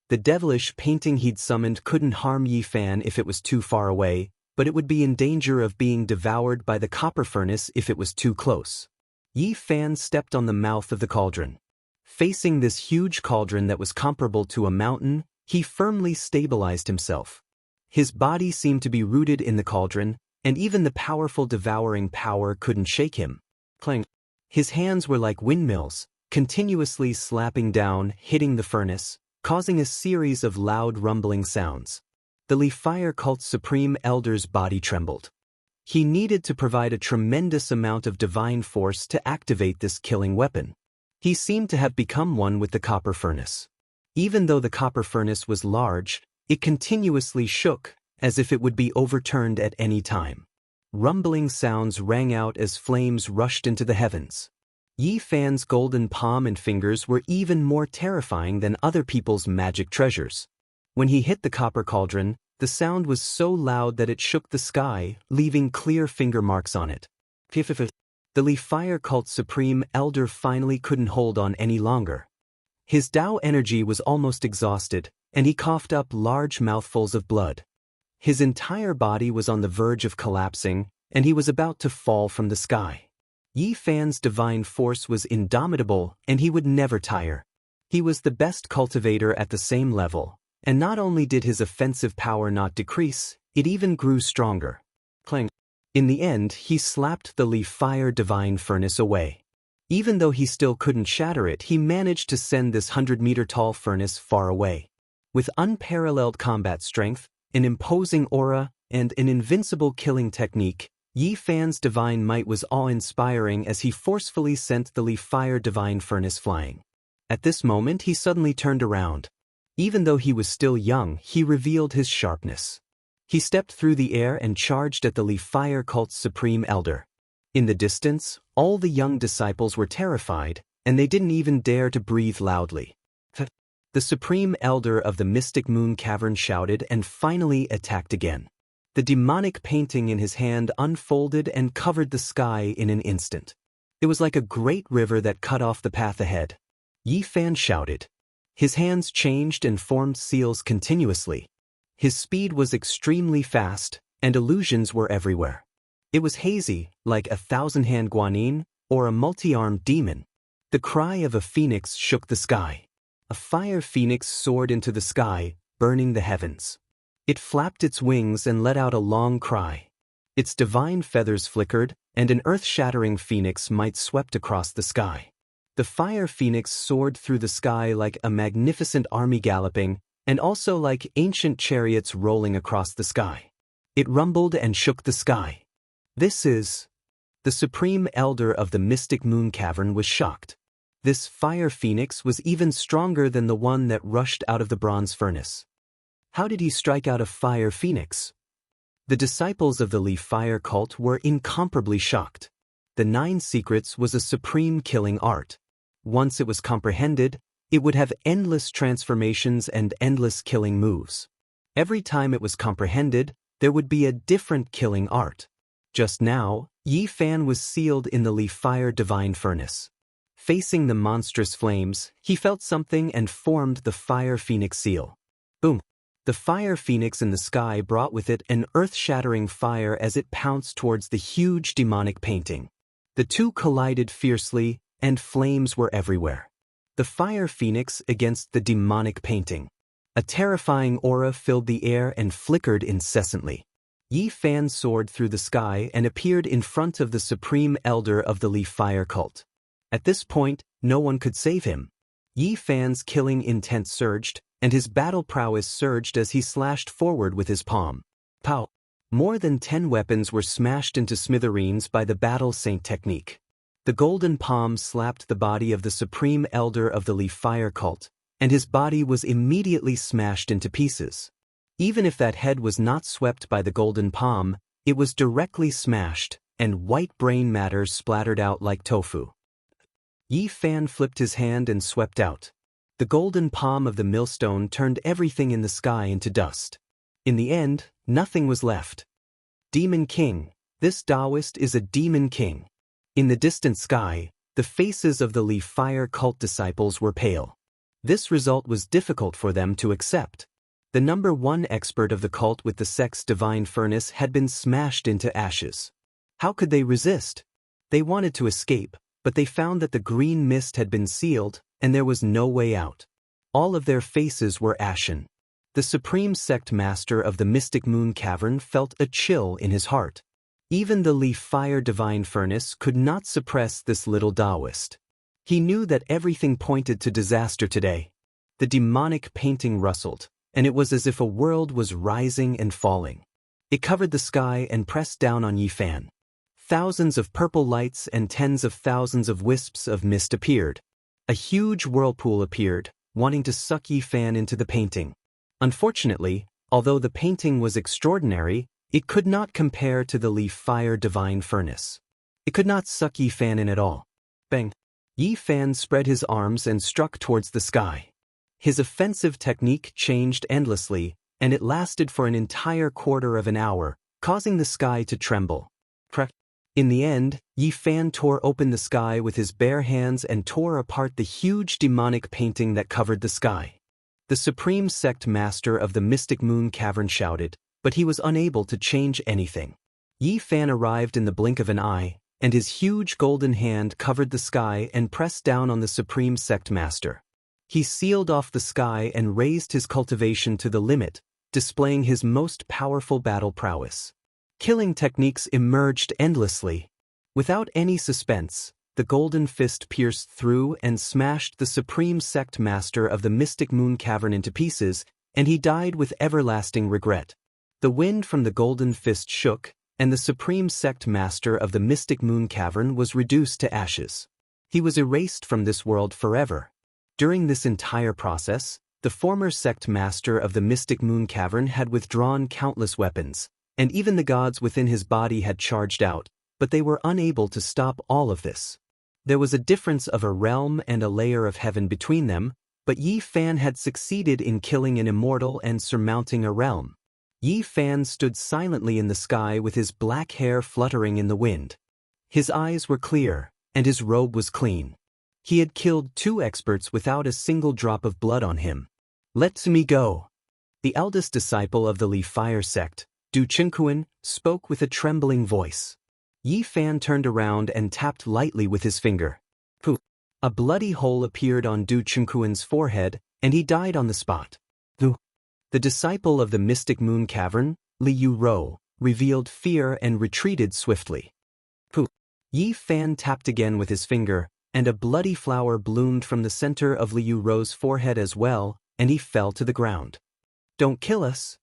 The devilish painting he'd summoned couldn't harm Yi Fan if it was too far away, but it would be in danger of being devoured by the copper furnace if it was too close. Yi Fan stepped on the mouth of the cauldron. Facing this huge cauldron that was comparable to a mountain, he firmly stabilized himself. His body seemed to be rooted in the cauldron, and even the powerful devouring power couldn't shake him. Clang! His hands were like windmills, continuously slapping down, hitting the furnace, causing a series of loud rumbling sounds. The Li Fire Cult's Supreme Elder's body trembled. He needed to provide a tremendous amount of divine force to activate this killing weapon. He seemed to have become one with the copper furnace. Even though the copper furnace was large, it continuously shook, as if it would be overturned at any time. Rumbling sounds rang out as flames rushed into the heavens. Yi Fan's golden palm and fingers were even more terrifying than other people's magic treasures. When he hit the copper cauldron, the sound was so loud that it shook the sky, leaving clear finger marks on it. The Li Fire Cult's Supreme Elder finally couldn't hold on any longer. His Tao energy was almost exhausted, and he coughed up large mouthfuls of blood. His entire body was on the verge of collapsing, and he was about to fall from the sky. Yi Fan's divine force was indomitable, and he would never tire. He was the best cultivator at the same level, and not only did his offensive power not decrease, it even grew stronger. Clang! In the end, he slapped the Li Fire divine furnace away. Even though he still couldn't shatter it, he managed to send this 100-meter-tall furnace far away. With unparalleled combat strength, an imposing aura, and an invincible killing technique, Yi Fan's divine might was awe-inspiring as he forcefully sent the Li Fire divine furnace flying. At this moment, he suddenly turned around. Even though he was still young, he revealed his sharpness. He stepped through the air and charged at the Li Fire Cult's Supreme Elder. In the distance, all the young disciples were terrified, and they didn't even dare to breathe loudly. The Supreme Elder of the Mystic Moon Cavern shouted and finally attacked again. The demonic painting in his hand unfolded and covered the sky in an instant. It was like a great river that cut off the path ahead. Yi Fan shouted. His hands changed and formed seals continuously. His speed was extremely fast, and illusions were everywhere. It was hazy, like a thousand-hand guanyin, or a multi-armed demon. The cry of a phoenix shook the sky. A fire phoenix soared into the sky, burning the heavens. It flapped its wings and let out a long cry. Its divine feathers flickered, and an earth-shattering phoenix might swept across the sky. The fire phoenix soared through the sky like a magnificent army galloping, and also like ancient chariots rolling across the sky. It rumbled and shook the sky. The Supreme Elder of the Mystic Moon Cavern was shocked. This fire phoenix was even stronger than the one that rushed out of the bronze furnace. How did he strike out a fire phoenix? The disciples of the Li Fire cult were incomparably shocked. The 9 Secrets was a supreme killing art. Once it was comprehended, it would have endless transformations and endless killing moves. Every time it was comprehended, there would be a different killing art. Just now, Yi Fan was sealed in the Li Fire divine furnace. Facing the monstrous flames, he felt something and formed the fire phoenix seal. Boom! The fire phoenix in the sky brought with it an earth-shattering fire as it pounced towards the huge demonic painting. The two collided fiercely, and flames were everywhere. The fire phoenix against the demonic painting. A terrifying aura filled the air and flickered incessantly. Yi Fan soared through the sky and appeared in front of the supreme elder of the Leaf Fire cult. At this point, no one could save him. Yi Fan's killing intent surged, and his battle prowess surged as he slashed forward with his palm. Pow! More than 10 weapons were smashed into smithereens by the battle saint technique. The golden palm slapped the body of the supreme elder of the Leaf Fire cult, and his body was immediately smashed into pieces. Even if that head was not swept by the golden palm, it was directly smashed, and white brain matter splattered out like tofu. Yi Fan flipped his hand and swept out. The golden palm of the millstone turned everything in the sky into dust. In the end, nothing was left. Demon King, this Taoist is a demon king. In the distant sky, the faces of the Leaf Fire cult disciples were pale. This result was difficult for them to accept. The number 1 expert of the cult with the sect's divine furnace had been smashed into ashes. How could they resist? They wanted to escape, but they found that the green mist had been sealed, and there was no way out. All of their faces were ashen. The supreme sect master of the Mystic Moon Cavern felt a chill in his heart. Even the Leaf Fire divine furnace could not suppress this little Taoist. He knew that everything pointed to disaster today. The demonic painting rustled, and it was as if a world was rising and falling. It covered the sky and pressed down on Yi Fan. Thousands of purple lights and tens of thousands of wisps of mist appeared. A huge whirlpool appeared, wanting to suck Yi Fan into the painting. Unfortunately, although the painting was extraordinary, it could not compare to the Leaf Fire divine furnace. It could not suck Yi Fan in at all. Bang! Yi Fan spread his arms and struck towards the sky. His offensive technique changed endlessly, and it lasted for an entire quarter of an hour, causing the sky to tremble. Crack! In the end, Yi Fan tore open the sky with his bare hands and tore apart the huge demonic painting that covered the sky. The supreme sect master of the Mystic Moon Cavern shouted, but he was unable to change anything. Yi Fan arrived in the blink of an eye, and his huge golden hand covered the sky and pressed down on the supreme sect master. He sealed off the sky and raised his cultivation to the limit, displaying his most powerful battle prowess. Killing techniques emerged endlessly. Without any suspense, the golden fist pierced through and smashed the supreme sect master of the Mystic Moon Cavern into pieces, and he died with everlasting regret. The wind from the golden fist shook, and the supreme sect master of the Mystic Moon Cavern was reduced to ashes. He was erased from this world forever. During this entire process, the former sect master of the Mystic Moon Cavern had withdrawn countless weapons, and even the gods within his body had charged out, but they were unable to stop all of this. There was a difference of a realm and a layer of heaven between them, but Yi Fan had succeeded in killing an immortal and surmounting a realm. Yi Fan stood silently in the sky with his black hair fluttering in the wind. His eyes were clear, and his robe was clean. He had killed 2 experts without a single drop of blood on him. Let me go. The eldest disciple of the Leaf Fire sect, Du Chinquan, spoke with a trembling voice. Yi Fan turned around and tapped lightly with his finger. Poof! A bloody hole appeared on Du Chinquan's forehead, and he died on the spot. The disciple of the Mystic Moon Cavern, Liu Ro, revealed fear and retreated swiftly. Poof! Yi Fan tapped again with his finger, and a bloody flower bloomed from the center of Liu Ro's forehead as well, and he fell to the ground. Don't kill us.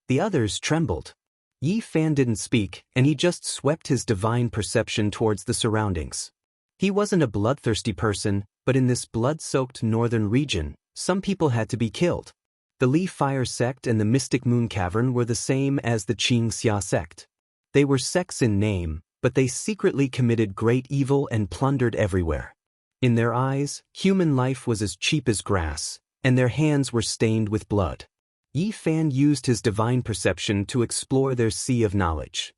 The others trembled. Yi Fan didn't speak, and he just swept his divine perception towards the surroundings. He wasn't a bloodthirsty person, but in this blood-soaked northern region, some people had to be killed. The Leaf Fire sect and the Mystic Moon Cavern were the same as the Xianxia sect. They were sects in name, but they secretly committed great evil and plundered everywhere. In their eyes, human life was as cheap as grass, and their hands were stained with blood. Yi Fan used his divine perception to explore their sea of knowledge.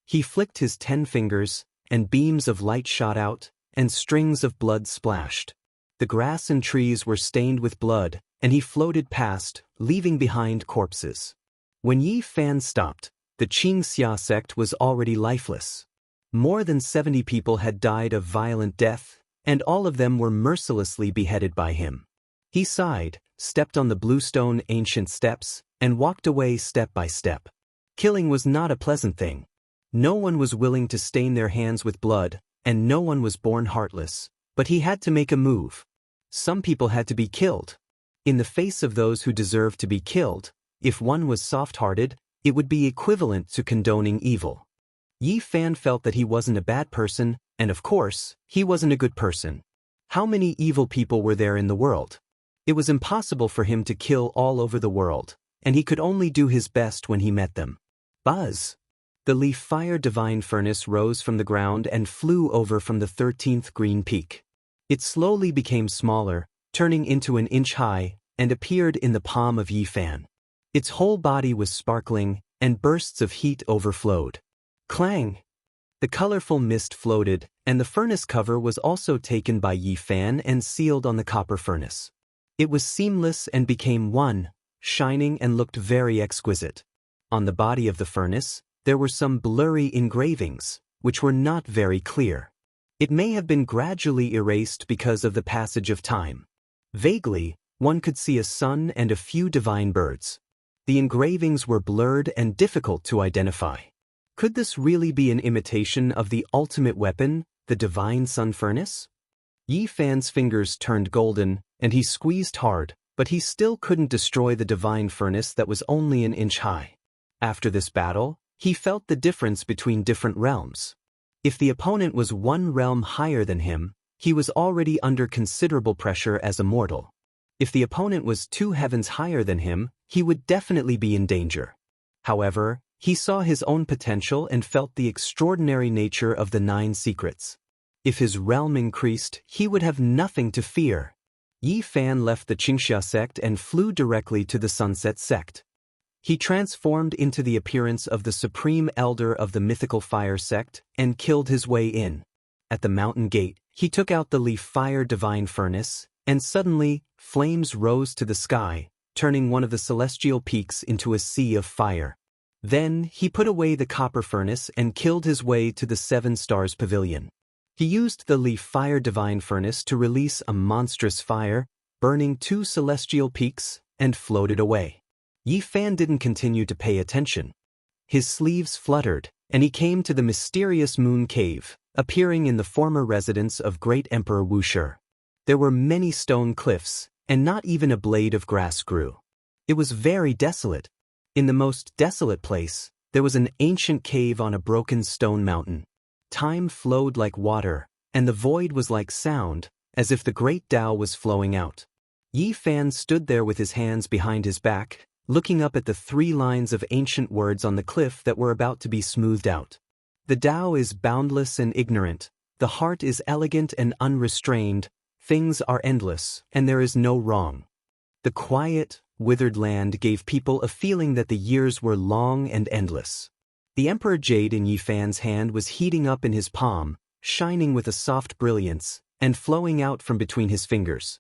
He flicked his 10 fingers, and beams of light shot out, and strings of blood splashed. The grass and trees were stained with blood, and he floated past, leaving behind corpses. When Yi Fan stopped, the Xianxia sect was already lifeless. More than 70 people had died a violent death, and all of them were mercilessly beheaded by him. He sighed, stepped on the bluestone ancient steps, and walked away step by step. Killing was not a pleasant thing. No one was willing to stain their hands with blood, and no one was born heartless, but he had to make a move. Some people had to be killed. In the face of those who deserved to be killed, if one was soft-hearted, it would be equivalent to condoning evil. Yi Fan felt that he wasn't a bad person, and of course, he wasn't a good person. How many evil people were there in the world? It was impossible for him to kill all over the world, and he could only do his best when he met them. Buzz! The leaf fire divine furnace rose from the ground and flew over from the 13th green peak. It slowly became smaller, turning into an inch high, and appeared in the palm of Yi Fan. Its whole body was sparkling, and bursts of heat overflowed. Clang! The colorful mist floated, and the furnace cover was also taken by Yi Fan and sealed on the copper furnace. It was seamless and became one, shining and looked very exquisite. On the body of the furnace, there were some blurry engravings, which were not very clear. It may have been gradually erased because of the passage of time. Vaguely, one could see a sun and a few divine birds. The engravings were blurred and difficult to identify. Could this really be an imitation of the ultimate weapon, the divine sun furnace? Yi Fan's fingers turned golden, and he squeezed hard, but he still couldn't destroy the divine furnace that was only an inch high. After this battle, he felt the difference between different realms. If the opponent was one realm higher than him, he was already under considerable pressure as a mortal. If the opponent was 2 heavens higher than him, he would definitely be in danger. However, he saw his own potential and felt the extraordinary nature of the 9 secrets. If his realm increased, he would have nothing to fear. Yi Fan left the Xianxia sect and flew directly to the Sunset sect. He transformed into the appearance of the supreme elder of the mythical fire sect and killed his way in. At the mountain gate, he took out the leaf fire divine furnace, and suddenly, flames rose to the sky, turning one of the celestial peaks into a sea of fire. Then, he put away the copper furnace and killed his way to the 7 Stars Pavilion. He used the leaf fire divine furnace to release a monstrous fire, burning 2 celestial peaks, and floated away. Yi Fan didn't continue to pay attention. His sleeves fluttered, and he came to the mysterious moon cave, appearing in the former residence of great Emperor Wuxia. There were many stone cliffs, and not even a blade of grass grew. It was very desolate. In the most desolate place, there was an ancient cave on a broken stone mountain. Time flowed like water, and the void was like sound, as if the great Tao was flowing out. Yi Fan stood there with his hands behind his back, looking up at the 3 lines of ancient words on the cliff that were about to be smoothed out. The Tao is boundless and ignorant, the heart is elegant and unrestrained, things are endless, and there is no wrong. The quiet, withered land gave people a feeling that the years were long and endless. The Emperor Jade in Yi Fan's hand was heating up in his palm, shining with a soft brilliance, and flowing out from between his fingers.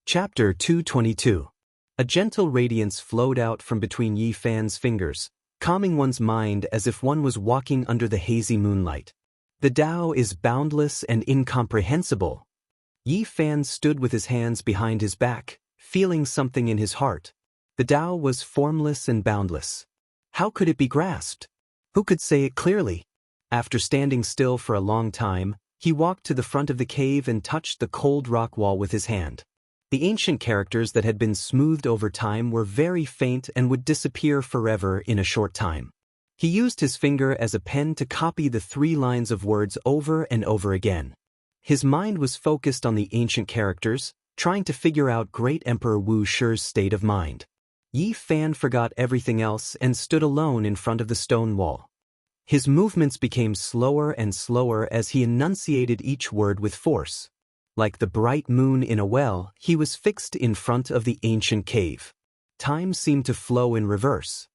Chapter 222. A gentle radiance flowed out from between Yi Fan's fingers, calming one's mind as if one was walking under the hazy moonlight. The Tao is boundless and incomprehensible. Yi Fan stood with his hands behind his back, feeling something in his heart. The Tao was formless and boundless. How could it be grasped? Who could say it clearly? After standing still for a long time, he walked to the front of the cave and touched the cold rock wall with his hand. The ancient characters that had been smoothed over time were very faint and would disappear forever in a short time. He used his finger as a pen to copy the 3 lines of words over and over again. His mind was focused on the ancient characters, trying to figure out great Emperor Wuxia's state of mind. Yi Fan forgot everything else and stood alone in front of the stone wall. His movements became slower and slower as he enunciated each word with force. Like the bright moon in a well, he was fixed in front of the ancient cave. Time seemed to flow in reverse.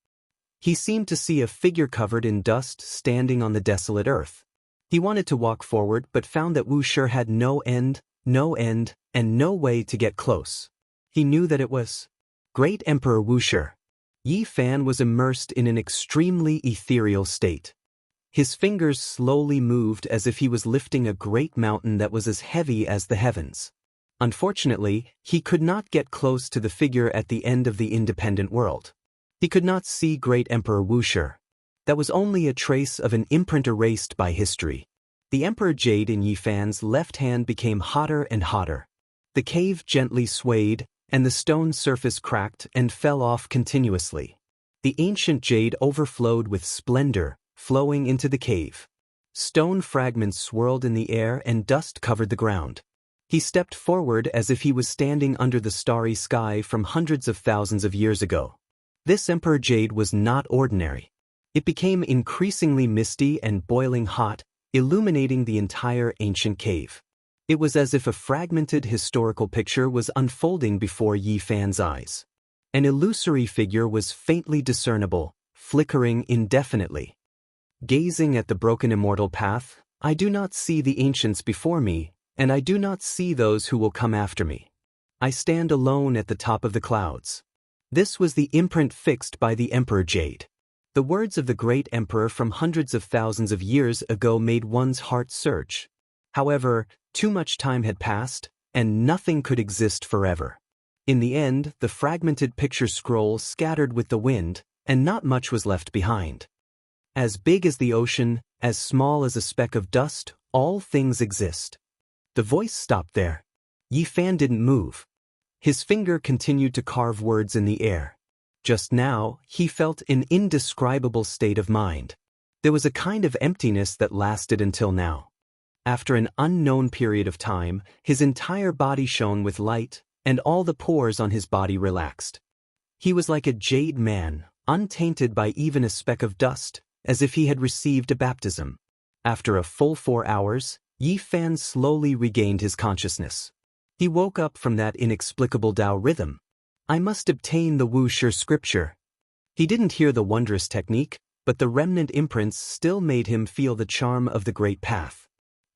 He seemed to see a figure covered in dust standing on the desolate earth. He wanted to walk forward but found that Wuxia had no end, and no way to get close. He knew that it was Great Emperor Wuxia. Yi Fan was immersed in an extremely ethereal state. His fingers slowly moved as if he was lifting a great mountain that was as heavy as the heavens. Unfortunately, he could not get close to the figure at the end of the independent world. He could not see Great Emperor Wuxia. That was only a trace of an imprint erased by history. The Emperor Jade in Yi Fan's left hand became hotter and hotter. The cave gently swayed, and the stone surface cracked and fell off continuously. The ancient jade overflowed with splendor, flowing into the cave. Stone fragments swirled in the air and dust covered the ground. He stepped forward as if he was standing under the starry sky from hundreds of thousands of years ago. This Emperor Jade was not ordinary. It became increasingly misty and boiling hot, illuminating the entire ancient cave. It was as if a fragmented historical picture was unfolding before Yi Fan's eyes. An illusory figure was faintly discernible, flickering indefinitely. Gazing at the broken immortal path, I do not see the ancients before me, and I do not see those who will come after me. I stand alone at the top of the clouds. This was the imprint fixed by the Emperor Jade. The words of the great emperor from hundreds of thousands of years ago made one's heart surge. However, too much time had passed, and nothing could exist forever. In the end, the fragmented picture scroll scattered with the wind, and not much was left behind. As big as the ocean, as small as a speck of dust, all things exist. The voice stopped there. Yi Fan didn't move. His finger continued to carve words in the air. Just now, he felt an indescribable state of mind. There was a kind of emptiness that lasted until now. After an unknown period of time, his entire body shone with light, and all the pores on his body relaxed. He was like a jade man, untainted by even a speck of dust, as if he had received a baptism. After a full 4 hours, Yi Fan slowly regained his consciousness. He woke up from that inexplicable Tao rhythm. I must obtain the Wuxia scripture. He didn't hear the wondrous technique, but the remnant imprints still made him feel the charm of the great path.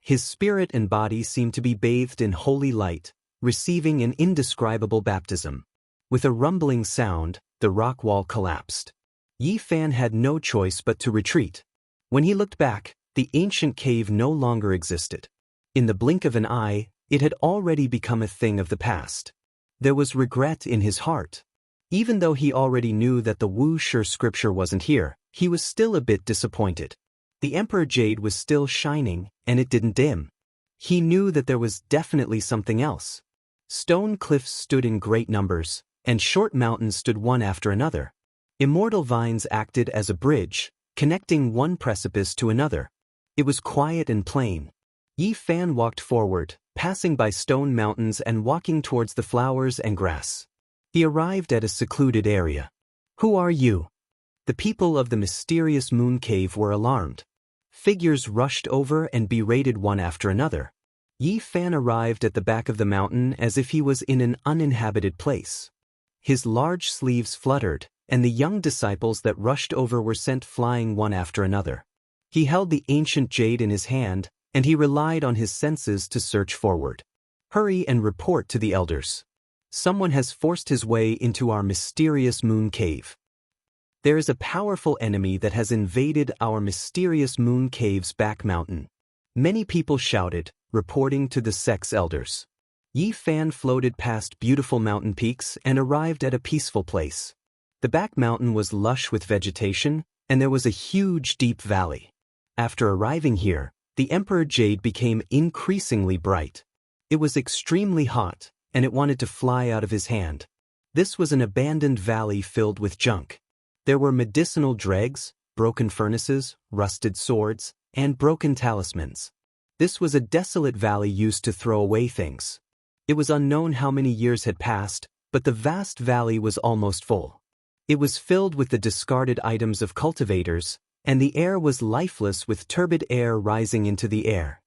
His spirit and body seemed to be bathed in holy light, receiving an indescribable baptism. With a rumbling sound, the rock wall collapsed. Yi Fan had no choice but to retreat. When he looked back, the ancient cave no longer existed. In the blink of an eye, it had already become a thing of the past. There was regret in his heart. Even though he already knew that the Wuxia scripture wasn't here, he was still a bit disappointed. The Emperor Jade was still shining, and it didn't dim. He knew that there was definitely something else. Stone cliffs stood in great numbers, and short mountains stood one after another. Immortal vines acted as a bridge, connecting one precipice to another. It was quiet and plain. Yi Fan walked forward, passing by stone mountains and walking towards the flowers and grass. He arrived at a secluded area. Who are you? The people of the mysterious moon cave were alarmed. Figures rushed over and berated one after another. Yi Fan arrived at the back of the mountain as if he was in an uninhabited place. His large sleeves fluttered, and the young disciples that rushed over were sent flying one after another. He held the ancient jade in his hand, and he relied on his senses to search forward. Hurry and report to the elders. Someone has forced his way into our mysterious moon cave. There is a powerful enemy that has invaded our mysterious moon cave's back mountain. Many people shouted, reporting to the sect's elders. Yi Fan floated past beautiful mountain peaks and arrived at a peaceful place. The back mountain was lush with vegetation, and there was a huge deep valley. After arriving here, the Emperor Jade became increasingly bright. It was extremely hot, and it wanted to fly out of his hand. This was an abandoned valley filled with junk. There were medicinal dregs, broken furnaces, rusted swords, and broken talismans. This was a desolate valley used to throw away things. It was unknown how many years had passed, but the vast valley was almost full. It was filled with the discarded items of cultivators, and the air was lifeless with turbid air rising into the air.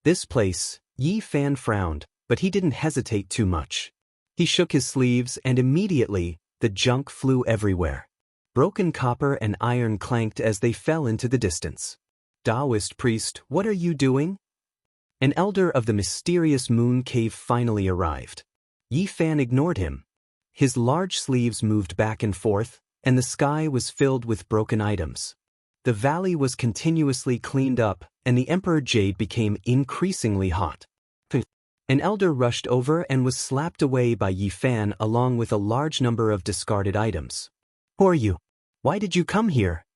This place, Yi Fan frowned, but he didn't hesitate too much. He shook his sleeves and immediately, the junk flew everywhere. Broken copper and iron clanked as they fell into the distance. Taoist priest, what are you doing? An elder of the mysterious moon cave finally arrived. Yi Fan ignored him. His large sleeves moved back and forth, and the sky was filled with broken items. The valley was continuously cleaned up, and the Emperor Jade became increasingly hot. An elder rushed over and was slapped away by Yi Fan along with a large number of discarded items. Who are you? Why did you come here?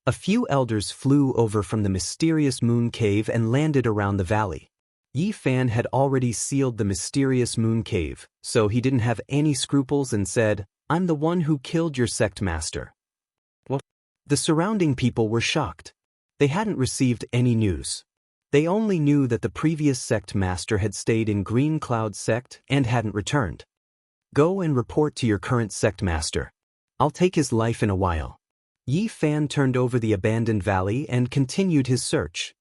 A few elders flew over from the mysterious moon cave and landed around the valley. Yi Fan had already sealed the mysterious moon cave, so he didn't have any scruples and said, "I'm the one who killed your sect master." What? The surrounding people were shocked. They hadn't received any news. They only knew that the previous sect master had stayed in Green Cloud sect and hadn't returned. Go and report to your current sect master. I'll take his life in a while. Yi Fan turned over the abandoned valley and continued his search.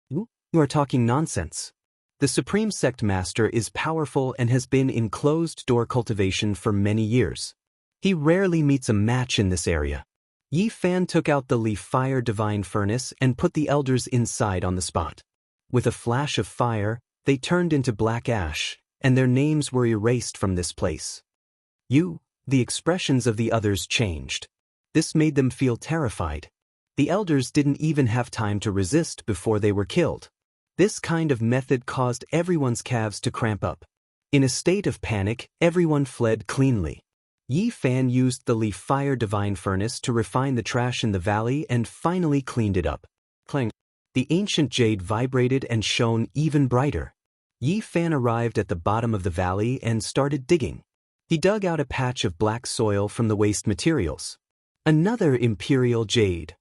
You are talking nonsense. The Supreme Sect Master is powerful and has been in closed-door cultivation for many years. He rarely meets a match in this area. Yi Fan took out the Leaf Fire Divine Furnace and put the elders inside on the spot. With a flash of fire, they turned into black ash, and their names were erased from this place. The expressions of the others changed. This made them feel terrified. The elders didn't even have time to resist before they were killed. This kind of method caused everyone's calves to cramp up. In a state of panic, everyone fled cleanly. Yi Fan used the Leaf Fire Divine Furnace to refine the trash in the valley and finally cleaned it up. Clang. The ancient jade vibrated and shone even brighter. Yi Fan arrived at the bottom of the valley and started digging. He dug out a patch of black soil from the waste materials. Another imperial jade.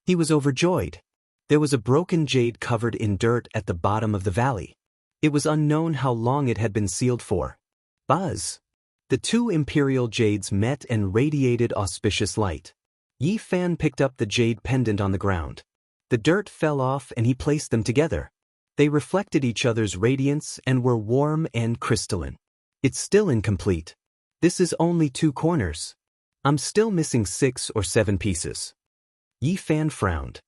He was overjoyed. There was a broken jade covered in dirt at the bottom of the valley. It was unknown how long it had been sealed for. Buzz! The two imperial jades met and radiated auspicious light. Yi Fan picked up the jade pendant on the ground. The dirt fell off and he placed them together. They reflected each other's radiance and were warm and crystalline. It's still incomplete. This is only 2 corners. I'm still missing 6 or 7 pieces. Yi Fan frowned.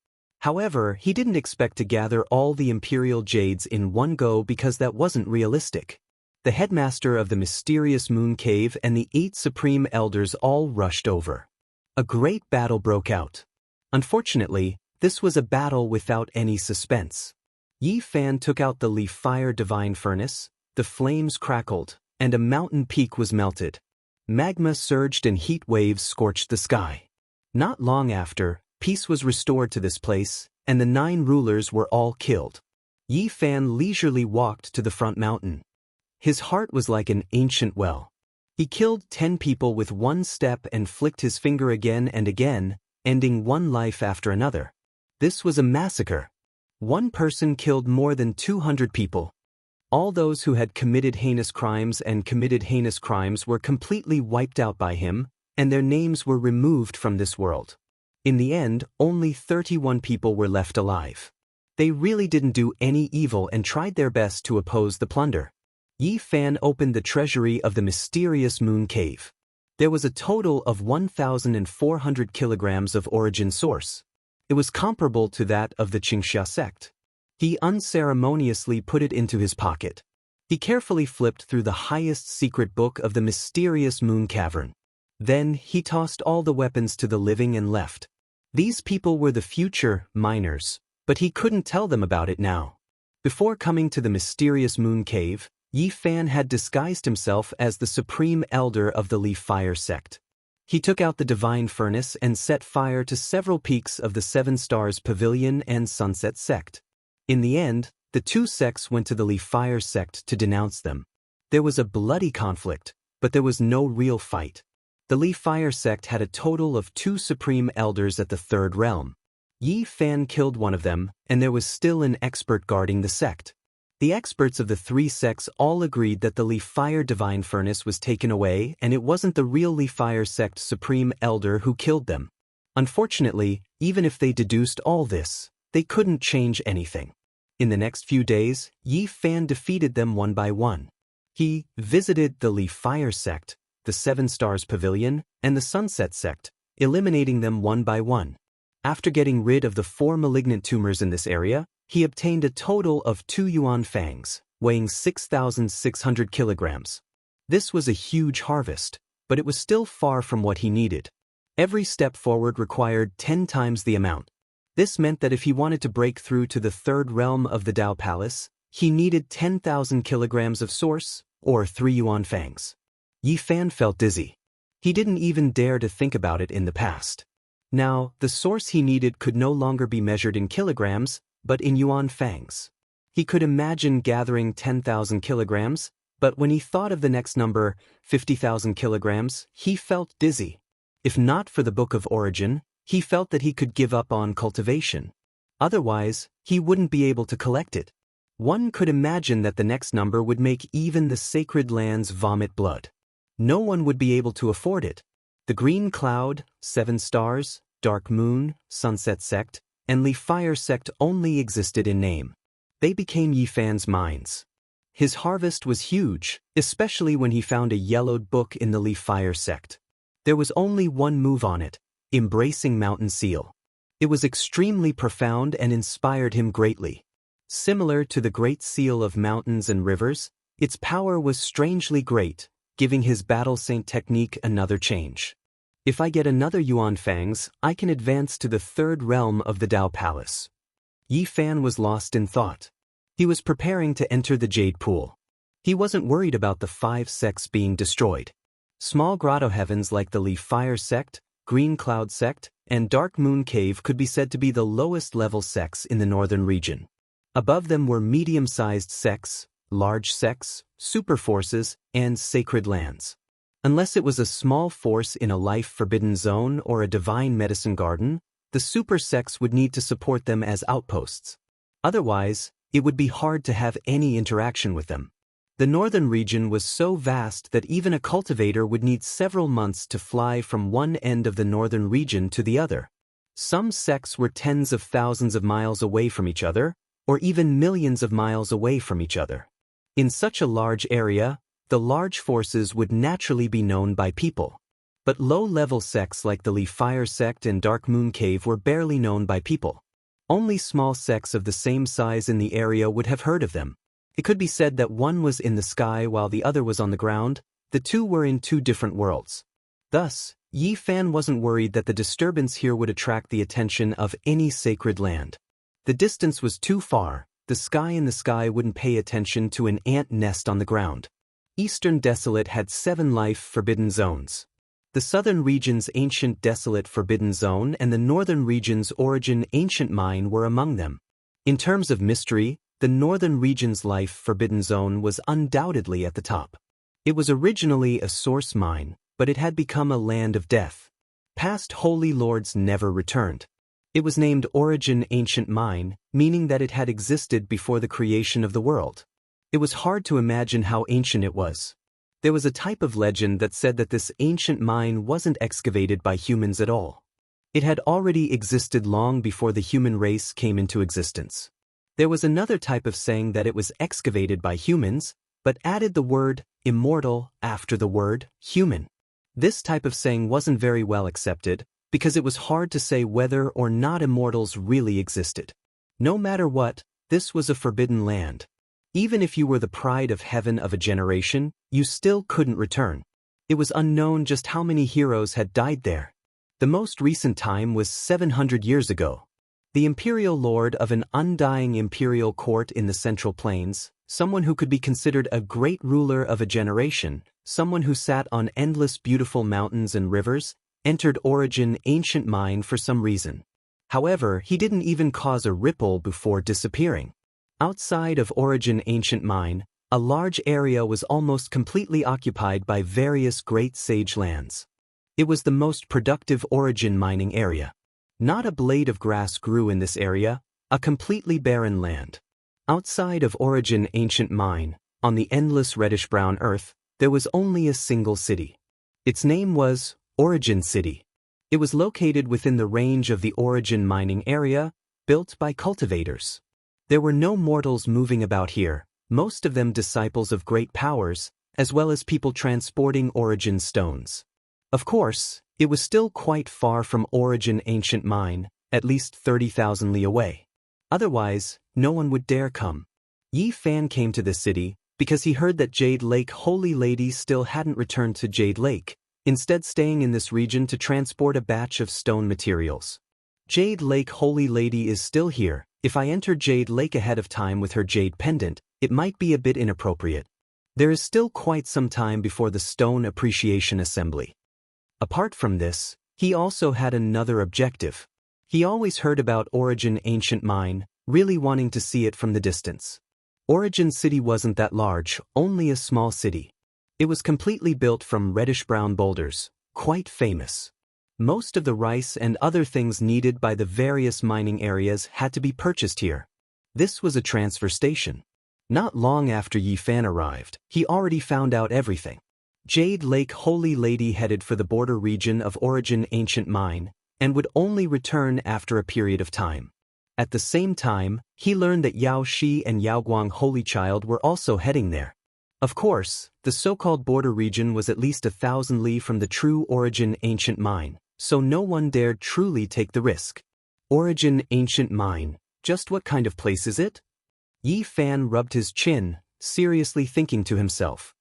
However, he didn't expect to gather all the imperial jades in one go because that wasn't realistic. The headmaster of the mysterious moon cave and the 8 supreme elders all rushed over. A great battle broke out. Unfortunately, this was a battle without any suspense. Yi Fan took out the Leaf Fire Divine Furnace, the flames crackled, and a mountain peak was melted. Magma surged and heat waves scorched the sky. Not long after, peace was restored to this place, and the 9 rulers were all killed. Yi Fan leisurely walked to the front mountain. His heart was like an ancient well. He killed 10 people with one step and flicked his finger again and again, ending one life after another. This was a massacre. One person killed more than 200 people. All those who had committed heinous crimes were completely wiped out by him, and their names were removed from this world. In the end, only 31 people were left alive. They really didn't do any evil and tried their best to oppose the plunder. Yi Fan opened the treasury of the mysterious moon cave. There was a total of 1,400 kilograms of origin source. It was comparable to that of the Xianxia sect. He unceremoniously put it into his pocket. He carefully flipped through the highest secret book of the mysterious moon cavern. Then he tossed all the weapons to the living and left. These people were the future miners, but he couldn't tell them about it now. Before coming to the mysterious moon cave, Yi Fan had disguised himself as the supreme elder of the Leaf Fire sect. He took out the divine furnace and set fire to several peaks of the 7 Stars Pavilion and Sunset sect. In the end, the 2 sects went to the Leaf Fire sect to denounce them. There was a bloody conflict, but there was no real fight. The Leaf Fire sect had a total of 2 supreme elders at the 3rd realm. Yi Fan killed one of them, and there was still an expert guarding the sect. The experts of the 3 sects all agreed that the Leaf Fire Divine Furnace was taken away and it wasn't the real Leaf Fire sect Supreme Elder who killed them. Unfortunately, even if they deduced all this, they couldn't change anything. In the next few days, Yi Fan defeated them one by one. He visited the Leaf Fire sect, the 7 Stars Pavilion, and the Sunset sect, eliminating them one by one. After getting rid of the 4 malignant tumors in this area, he obtained a total of 2 yuan fangs, weighing 6,600 kilograms. This was a huge harvest, but it was still far from what he needed. Every step forward required 10 times the amount. This meant that if he wanted to break through to the third realm of the Dao Palace, he needed 10,000 kilograms of source, or 3 yuan fangs. Yi Fan felt dizzy. He didn't even dare to think about it in the past. Now, the source he needed could no longer be measured in kilograms, but in yuan fangs. He could imagine gathering 10,000 kilograms, but when he thought of the next number, 50,000 kilograms, he felt dizzy. If not for the Book of Origin, he felt that he could give up on cultivation. Otherwise, he wouldn't be able to collect it. One could imagine that the next number would make even the sacred lands vomit blood. No one would be able to afford it. The Green Cloud, 7 Stars, Dark Moon, Sunset Sect, and Li Fire Sect only existed in name. They became Yi Fan's mines. His harvest was huge, especially when he found a yellowed book in the Li Fire Sect. There was only one move on it, Embracing Mountain Seal. It was extremely profound and inspired him greatly. Similar to the Great Seal of Mountains and Rivers, its power was strangely great, giving his Battle Saint technique another change. If I get another Yuan Fangs, I can advance to the third realm of the Dao Palace. Yi Fan was lost in thought. He was preparing to enter the Jade Pool. He wasn't worried about the 5 sects being destroyed. Small grotto heavens like the Li Fire Sect, Green Cloud Sect, and Dark Moon Cave could be said to be the lowest level sects in the northern region. Above them were medium-sized sects, large sects, super forces, and sacred lands. Unless it was a small force in a life-forbidden zone or a divine medicine garden, the super sects would need to support them as outposts. Otherwise, it would be hard to have any interaction with them. The northern region was so vast that even a cultivator would need several months to fly from one end of the northern region to the other. Some sects were tens of thousands of miles away from each other, or even millions of miles away from each other. In such a large area, the large forces would naturally be known by people. But low-level sects like the Li Fire Sect and Dark Moon Cave were barely known by people. Only small sects of the same size in the area would have heard of them. It could be said that one was in the sky while the other was on the ground. The two were in 2 different worlds. Thus, Yi Fan wasn't worried that the disturbance here would attract the attention of any sacred land. The distance was too far. The sky in the sky wouldn't pay attention to an ant nest on the ground. Eastern Desolate had 7 life-forbidden zones. The southern region's Ancient Desolate Forbidden Zone and the northern region's Origin Ancient Mine were among them. In terms of mystery, the northern region's life-forbidden zone was undoubtedly at the top. It was originally a source mine, but it had become a land of death. Past holy lords never returned. It was named Origin Ancient Mine, meaning that it had existed before the creation of the world. It was hard to imagine how ancient it was. There was a type of legend that said that this ancient mine wasn't excavated by humans at all. It had already existed long before the human race came into existence. There was another type of saying that it was excavated by humans, but added the word immortal after the word human. This type of saying wasn't very well accepted, because it was hard to say whether or not immortals really existed. No matter what, this was a forbidden land. Even if you were the pride of heaven of a generation, you still couldn't return. It was unknown just how many heroes had died there. The most recent time was 700 years ago. The imperial lord of an undying imperial court in the Central Plains, someone who could be considered a great ruler of a generation, someone who sat on endless beautiful mountains and rivers, entered Origin Ancient Mine for some reason. However, he didn't even cause a ripple before disappearing. Outside of Origin Ancient Mine, a large area was almost completely occupied by various great sage lands. It was the most productive Origin mining area. Not a blade of grass grew in this area, a completely barren land. Outside of Origin Ancient Mine, on the endless reddish-brown earth, there was only a single city. Its name was Origin City. It was located within the range of the Origin mining area, built by cultivators. There were no mortals moving about here, most of them disciples of great powers, as well as people transporting Origin stones. Of course, it was still quite far from Origin Ancient Mine, at least 30,000 li away. Otherwise, no one would dare come. Yi Fan came to the city because he heard that Jade Lake Holy Lady still hadn't returned to Jade Lake, instead staying in this region to transport a batch of stone materials. Jade Lake Holy Lady is still here. If I enter Jade Lake ahead of time with her jade pendant, it might be a bit inappropriate. There is still quite some time before the Stone Appreciation Assembly. Apart from this, he also had another objective. He always heard about Origin Ancient Mine, really wanting to see it from the distance. Origin City wasn't that large, only a small city. It was completely built from reddish-brown boulders, quite famous. Most of the rice and other things needed by the various mining areas had to be purchased here. This was a transfer station. Not long after Yi Fan arrived, he already found out everything. Jade Lake Holy Lady headed for the border region of Origin Ancient Mine, and would only return after a period of time. At the same time, he learned that Yao Shi and Yao Guang Holy Child were also heading there. Of course, the so-called border region was at least 1,000 li from the true Origin Ancient Mine, so no one dared truly take the risk. Origin Ancient Mine, just what kind of place is it? Yi Fan rubbed his chin, seriously thinking to himself.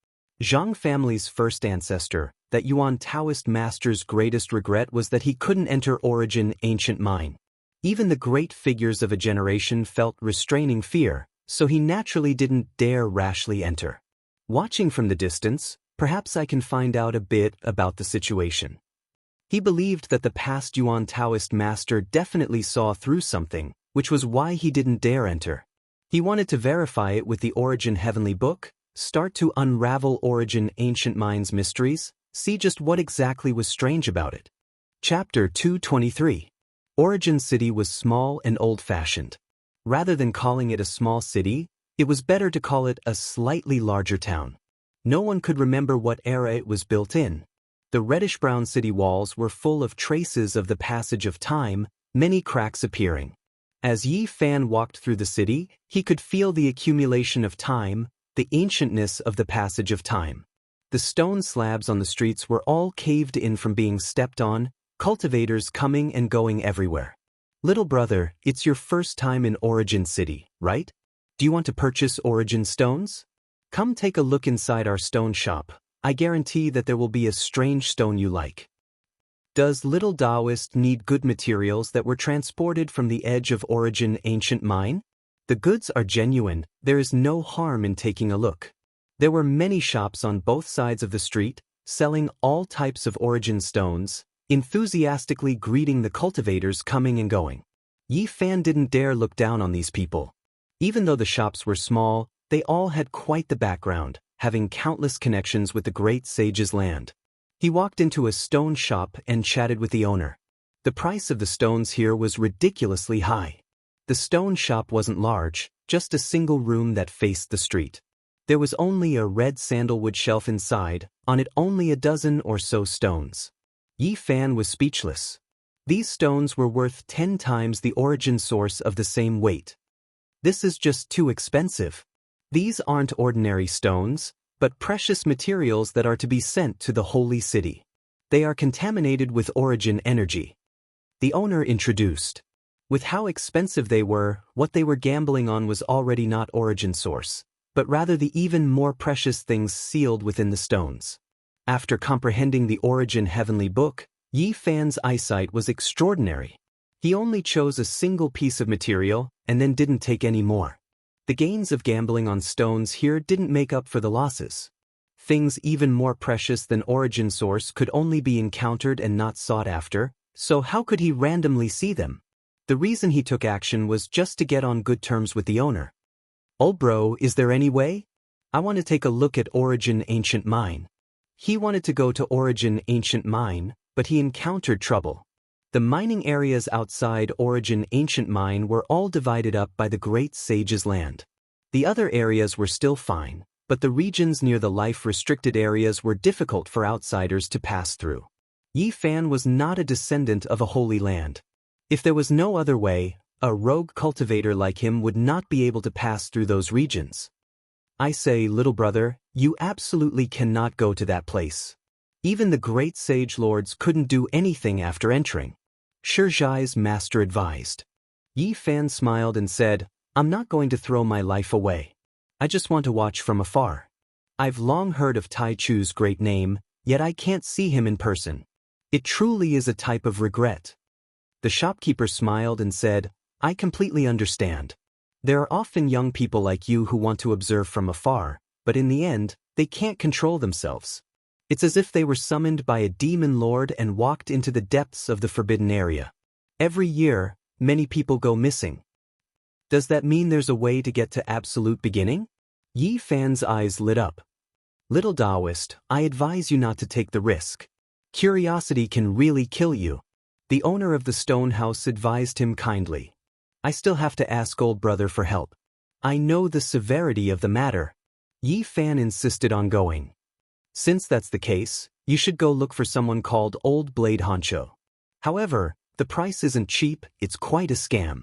Zhang family's first ancestor, that Yuan Taoist master's greatest regret was that he couldn't enter Origin Ancient Mine. Even the great figures of a generation felt restraining fear, so he naturally didn't dare rashly enter. Watching from the distance, perhaps I can find out a bit about the situation. He believed that the past Yuan Taoist master definitely saw through something, which was why he didn't dare enter. He wanted to verify it with the Origin Heavenly Book, start to unravel Origin Ancient Mine's mysteries, see just what exactly was strange about it. Chapter 223. Origin City was small and old-fashioned. Rather than calling it a small city, it was better to call it a slightly larger town. No one could remember what era it was built in. The reddish-brown city walls were full of traces of the passage of time, many cracks appearing. As Yi Fan walked through the city, he could feel the accumulation of time, the ancientness of the passage of time. The stone slabs on the streets were all caved in from being stepped on, cultivators coming and going everywhere. Little brother, it's your first time in Origin City, right? Do you want to purchase Origin stones? Come take a look inside our stone shop. I guarantee that there will be a strange stone you like. Does little Taoist need good materials that were transported from the edge of Origin Ancient Mine? The goods are genuine, there is no harm in taking a look. There were many shops on both sides of the street, selling all types of Origin stones, enthusiastically greeting the cultivators coming and going. Yi Fan didn't dare look down on these people. Even though the shops were small, they all had quite the background, having countless connections with the great sage's land. He walked into a stone shop and chatted with the owner. The price of the stones here was ridiculously high. The stone shop wasn't large, just a single room that faced the street. There was only a red sandalwood shelf inside, on it only a dozen or so stones. Yi Fan was speechless. These stones were worth 10 times the origin source of the same weight. This is just too expensive. These aren't ordinary stones, but precious materials that are to be sent to the holy city. They are contaminated with origin energy. The owner introduced. With how expensive they were, what they were gambling on was already not origin source, but rather the even more precious things sealed within the stones. After comprehending the Origin Heavenly Book, Yi Fan's eyesight was extraordinary. He only chose a single piece of material, and then didn't take any more. The gains of gambling on stones here didn't make up for the losses. Things even more precious than origin source could only be encountered and not sought after, so how could he randomly see them? The reason he took action was just to get on good terms with the owner. "Oh bro, is there any way? I want to take a look at Origin Ancient Mine." He wanted to go to Origin Ancient Mine, but he encountered trouble. The mining areas outside Origin Ancient Mine were all divided up by the Great Sage's land. The other areas were still fine, but the regions near the life-restricted areas were difficult for outsiders to pass through. Yi Fan was not a descendant of a holy land. If there was no other way, a rogue cultivator like him would not be able to pass through those regions. I say, little brother, you absolutely cannot go to that place. Even the great sage lords couldn't do anything after entering. Shizai's master advised. Yi Fan smiled and said, I'm not going to throw my life away. I just want to watch from afar. I've long heard of Tai Chu's great name, yet I can't see him in person. It truly is a type of regret. The shopkeeper smiled and said, I completely understand. There are often young people like you who want to observe from afar, but in the end, they can't control themselves. It's as if they were summoned by a demon lord and walked into the depths of the forbidden area. Every year, many people go missing. Does that mean there's a way to get to absolute beginning? Yi Fan's eyes lit up. Little Taoist, I advise you not to take the risk. Curiosity can really kill you. The owner of the stone house advised him kindly. I still have to ask old brother for help. I know the severity of the matter. Yi Fan insisted on going. Since that's the case, you should go look for someone called Old Blade Honcho. However, the price isn't cheap, it's quite a scam.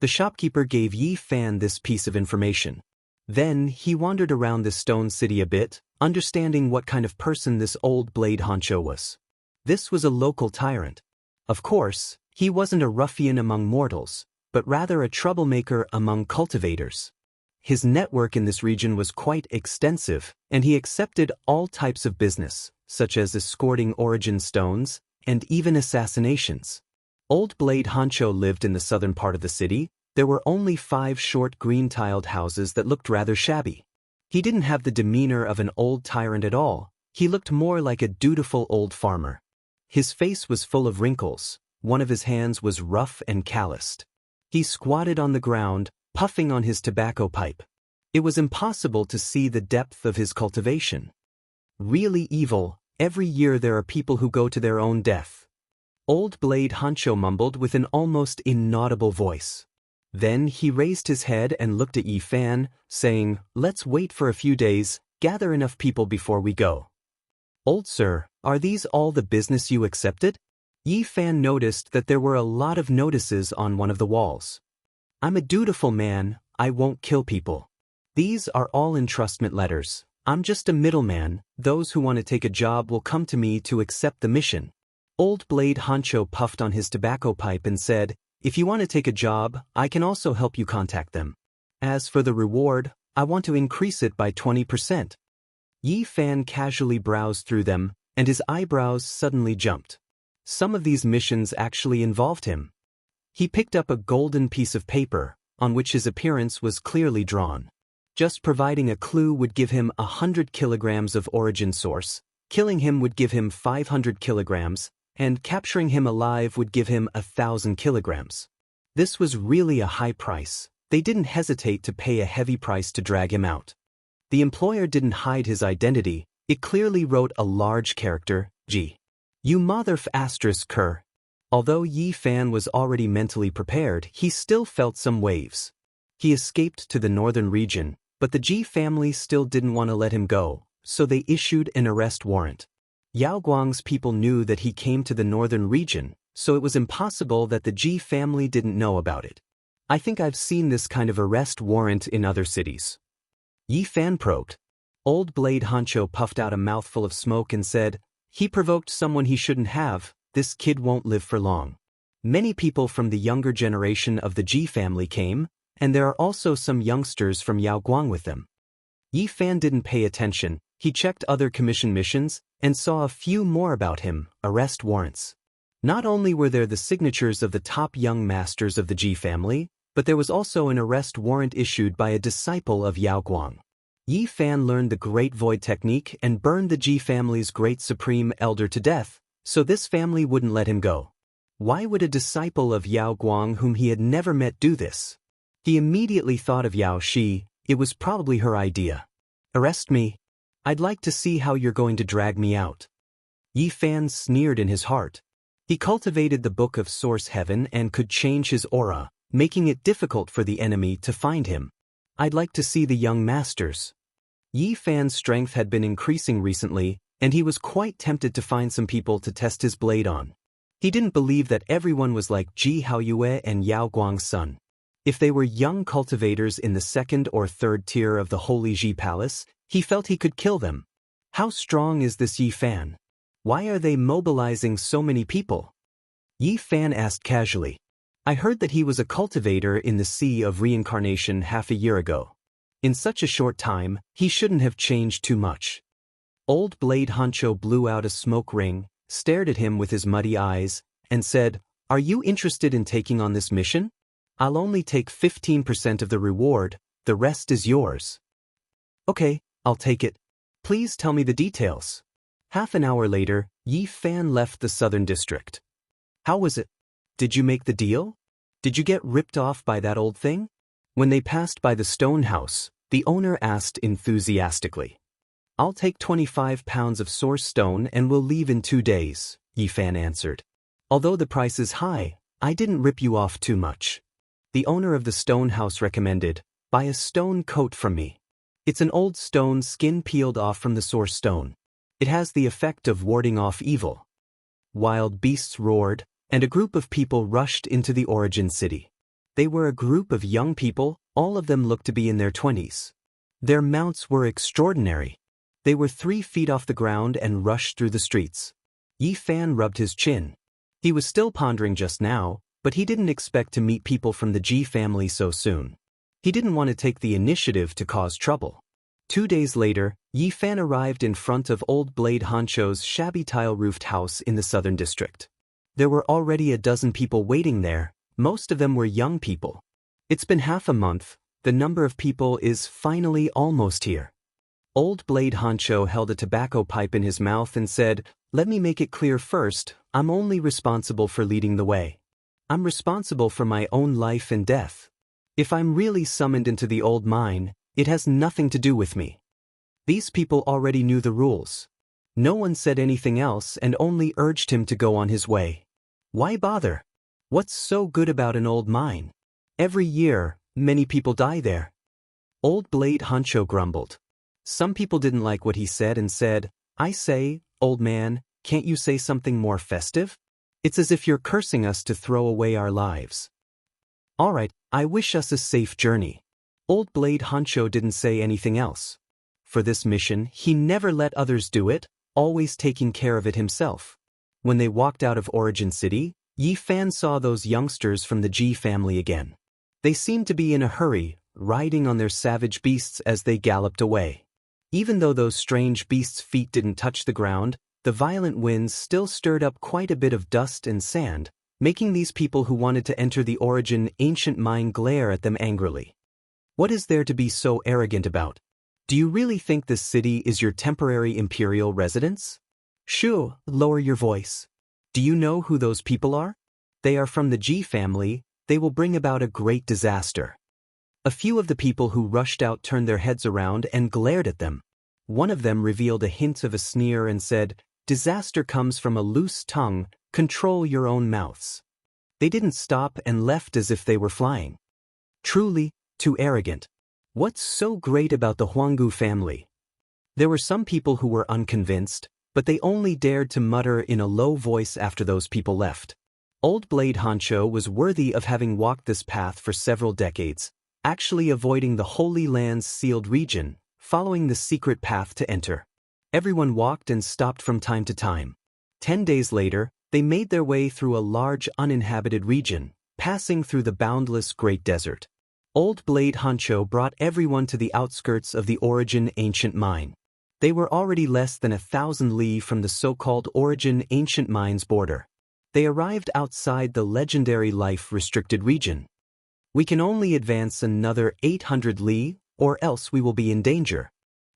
The shopkeeper gave Yi Fan this piece of information. Then he wandered around this stone city a bit, understanding what kind of person this Old Blade Honcho was. This was a local tyrant. Of course, he wasn't a ruffian among mortals, but rather a troublemaker among cultivators. His network in this region was quite extensive, and he accepted all types of business, such as escorting origin stones, and even assassinations. Old Blade Honcho lived in the southern part of the city. There were only 5 short green-tiled houses that looked rather shabby. He didn't have the demeanor of an old tyrant at all. He looked more like a dutiful old farmer. His face was full of wrinkles. One of his hands was rough and calloused. He squatted on the ground, puffing on his tobacco pipe. It was impossible to see the depth of his cultivation. Really evil, every year there are people who go to their own death. Old Blade Honcho mumbled with an almost inaudible voice. Then he raised his head and looked at Yi Fan, saying, Let's wait for a few days, gather enough people before we go. Old sir, are these all the business you accepted? Yi Fan noticed that there were a lot of notices on one of the walls. I'm a dutiful man, I won't kill people. These are all entrustment letters. I'm just a middleman, those who want to take a job will come to me to accept the mission. Old Blade Honcho puffed on his tobacco pipe and said, If you want to take a job, I can also help you contact them. As for the reward, I want to increase it by 20%. Yi Fan casually browsed through them, and his eyebrows suddenly jumped. Some of these missions actually involved him. He picked up a golden piece of paper, on which his appearance was clearly drawn. Just providing a clue would give him 100 kilograms of origin source, killing him would give him 500 kilograms, and capturing him alive would give him 1,000 kilograms. This was really a high price. They didn't hesitate to pay a heavy price to drag him out. The employer didn't hide his identity. It clearly wrote a large character, G. You mother****. Although Yi Fan was already mentally prepared, he still felt some waves. He escaped to the northern region, but the Ji family still didn't want to let him go, so they issued an arrest warrant. Yao Guang's people knew that he came to the northern region, so it was impossible that the Ji family didn't know about it. I think I've seen this kind of arrest warrant in other cities. Yi Fan probed. Old Blade Honcho puffed out a mouthful of smoke and said, He provoked someone he shouldn't have. This kid won't live for long. Many people from the younger generation of the Ji family came, and there are also some youngsters from Yao Guang with them. Yi Fan didn't pay attention. He checked other commission missions and saw a few more about him, arrest warrants. Not only were there the signatures of the top young masters of the Ji family, but there was also an arrest warrant issued by a disciple of Yao Guang. Yi Fan learned the Great Void technique and burned the Ji family's great supreme elder to death, so this family wouldn't let him go. Why would a disciple of Yao Guang whom he had never met do this? He immediately thought of Yao Shi. It was probably her idea. Arrest me? I'd like to see how you're going to drag me out. Yi Fan sneered in his heart. He cultivated the Book of Source Heaven and could change his aura, making it difficult for the enemy to find him. I'd like to see the young masters. Yi Fan's strength had been increasing recently, and he was quite tempted to find some people to test his blade on. He didn't believe that everyone was like Ji Haoyue and Yao Guang's son. If they were young cultivators in the second or third tier of the Holy Ji Palace, he felt he could kill them. How strong is this Yi Fan? Why are they mobilizing so many people? Yi Fan asked casually. I heard that he was a cultivator in the Sea of Reincarnation half a year ago. In such a short time, he shouldn't have changed too much. Old Blade Honcho blew out a smoke ring, stared at him with his muddy eyes, and said, Are you interested in taking on this mission? I'll only take 15% of the reward, the rest is yours. Okay, I'll take it. Please tell me the details. Half an hour later, Yi Fan left the southern district. How was it? Did you make the deal? Did you get ripped off by that old thing? When they passed by the stone house, the owner asked enthusiastically. I'll take 25 pounds of source stone and we'll leave in 2 days, Yi Fan answered. Although the price is high, I didn't rip you off too much. The owner of the stone house recommended, buy a stone coat from me. It's an old stone skin peeled off from the source stone. It has the effect of warding off evil. Wild beasts roared, and a group of people rushed into the origin city. They were a group of young people, all of them looked to be in their 20s. Their mounts were extraordinary. They were 3 feet off the ground and rushed through the streets. Yi Fan rubbed his chin. He was still pondering just now, but he didn't expect to meet people from the Ji family so soon. He didn't want to take the initiative to cause trouble. 2 days later, Yi Fan arrived in front of Old Blade Hancho's shabby tile-roofed house in the southern district. There were already a dozen people waiting there, most of them were young people. It's been half a month, the number of people is finally almost here. Old Blade Hancho held a tobacco pipe in his mouth and said, "Let me make it clear first, I'm only responsible for leading the way. I'm responsible for my own life and death. If I'm really summoned into the old mine, it has nothing to do with me." These people already knew the rules. No one said anything else and only urged him to go on his way. Why bother? What's so good about an old mine? Every year, many people die there. Old Blade Hancho grumbled. Some people didn't like what he said and said, "I say, old man, can't you say something more festive? It's as if you're cursing us to throw away our lives." "All right, I wish us a safe journey." Old Blade Hancho didn't say anything else. For this mission, he never let others do it, always taking care of it himself. When they walked out of Origin City, Yi Fan saw those youngsters from the Ji family again. They seemed to be in a hurry, riding on their savage beasts as they galloped away. Even though those strange beasts' feet didn't touch the ground, the violent winds still stirred up quite a bit of dust and sand, making these people who wanted to enter the Origin ancient mine glare at them angrily. What is there to be so arrogant about? Do you really think this city is your temporary imperial residence? Shoo, lower your voice. Do you know who those people are? They are from the Ji family, they will bring about a great disaster. A few of the people who rushed out turned their heads around and glared at them. One of them revealed a hint of a sneer and said, "Disaster comes from a loose tongue, control your own mouths." They didn't stop and left as if they were flying. Truly, too arrogant. What's so great about the Huanggu family? There were some people who were unconvinced, but they only dared to mutter in a low voice after those people left. Old Blade Hancho was worthy of having walked this path for several decades, actually avoiding the Holy Land's sealed region, following the secret path to enter. Everyone walked and stopped from time to time. 10 days later, they made their way through a large uninhabited region, passing through the boundless Great Desert. Old Blade Hancho brought everyone to the outskirts of the Origin ancient mine. They were already less than 1,000 li from the so-called Origin ancient mine's border. They arrived outside the legendary life-restricted region. "We can only advance another 800 li, or else we will be in danger.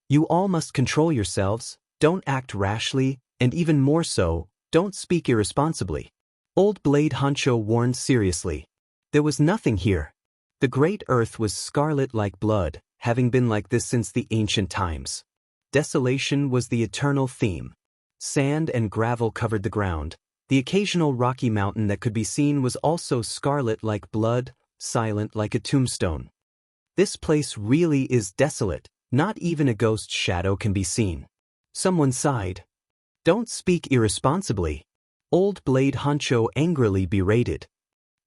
You all must control yourselves, don't act rashly, and even more so, don't speak irresponsibly." Old Blade Hancho warned seriously. There was nothing here. The great earth was scarlet like blood, having been like this since the ancient times. Desolation was the eternal theme. Sand and gravel covered the ground. The occasional rocky mountain that could be seen was also scarlet like blood, silent like a tombstone. This place really is desolate, not even a ghost's shadow can be seen. Someone sighed. "Don't speak irresponsibly." Old Blade Hancho angrily berated.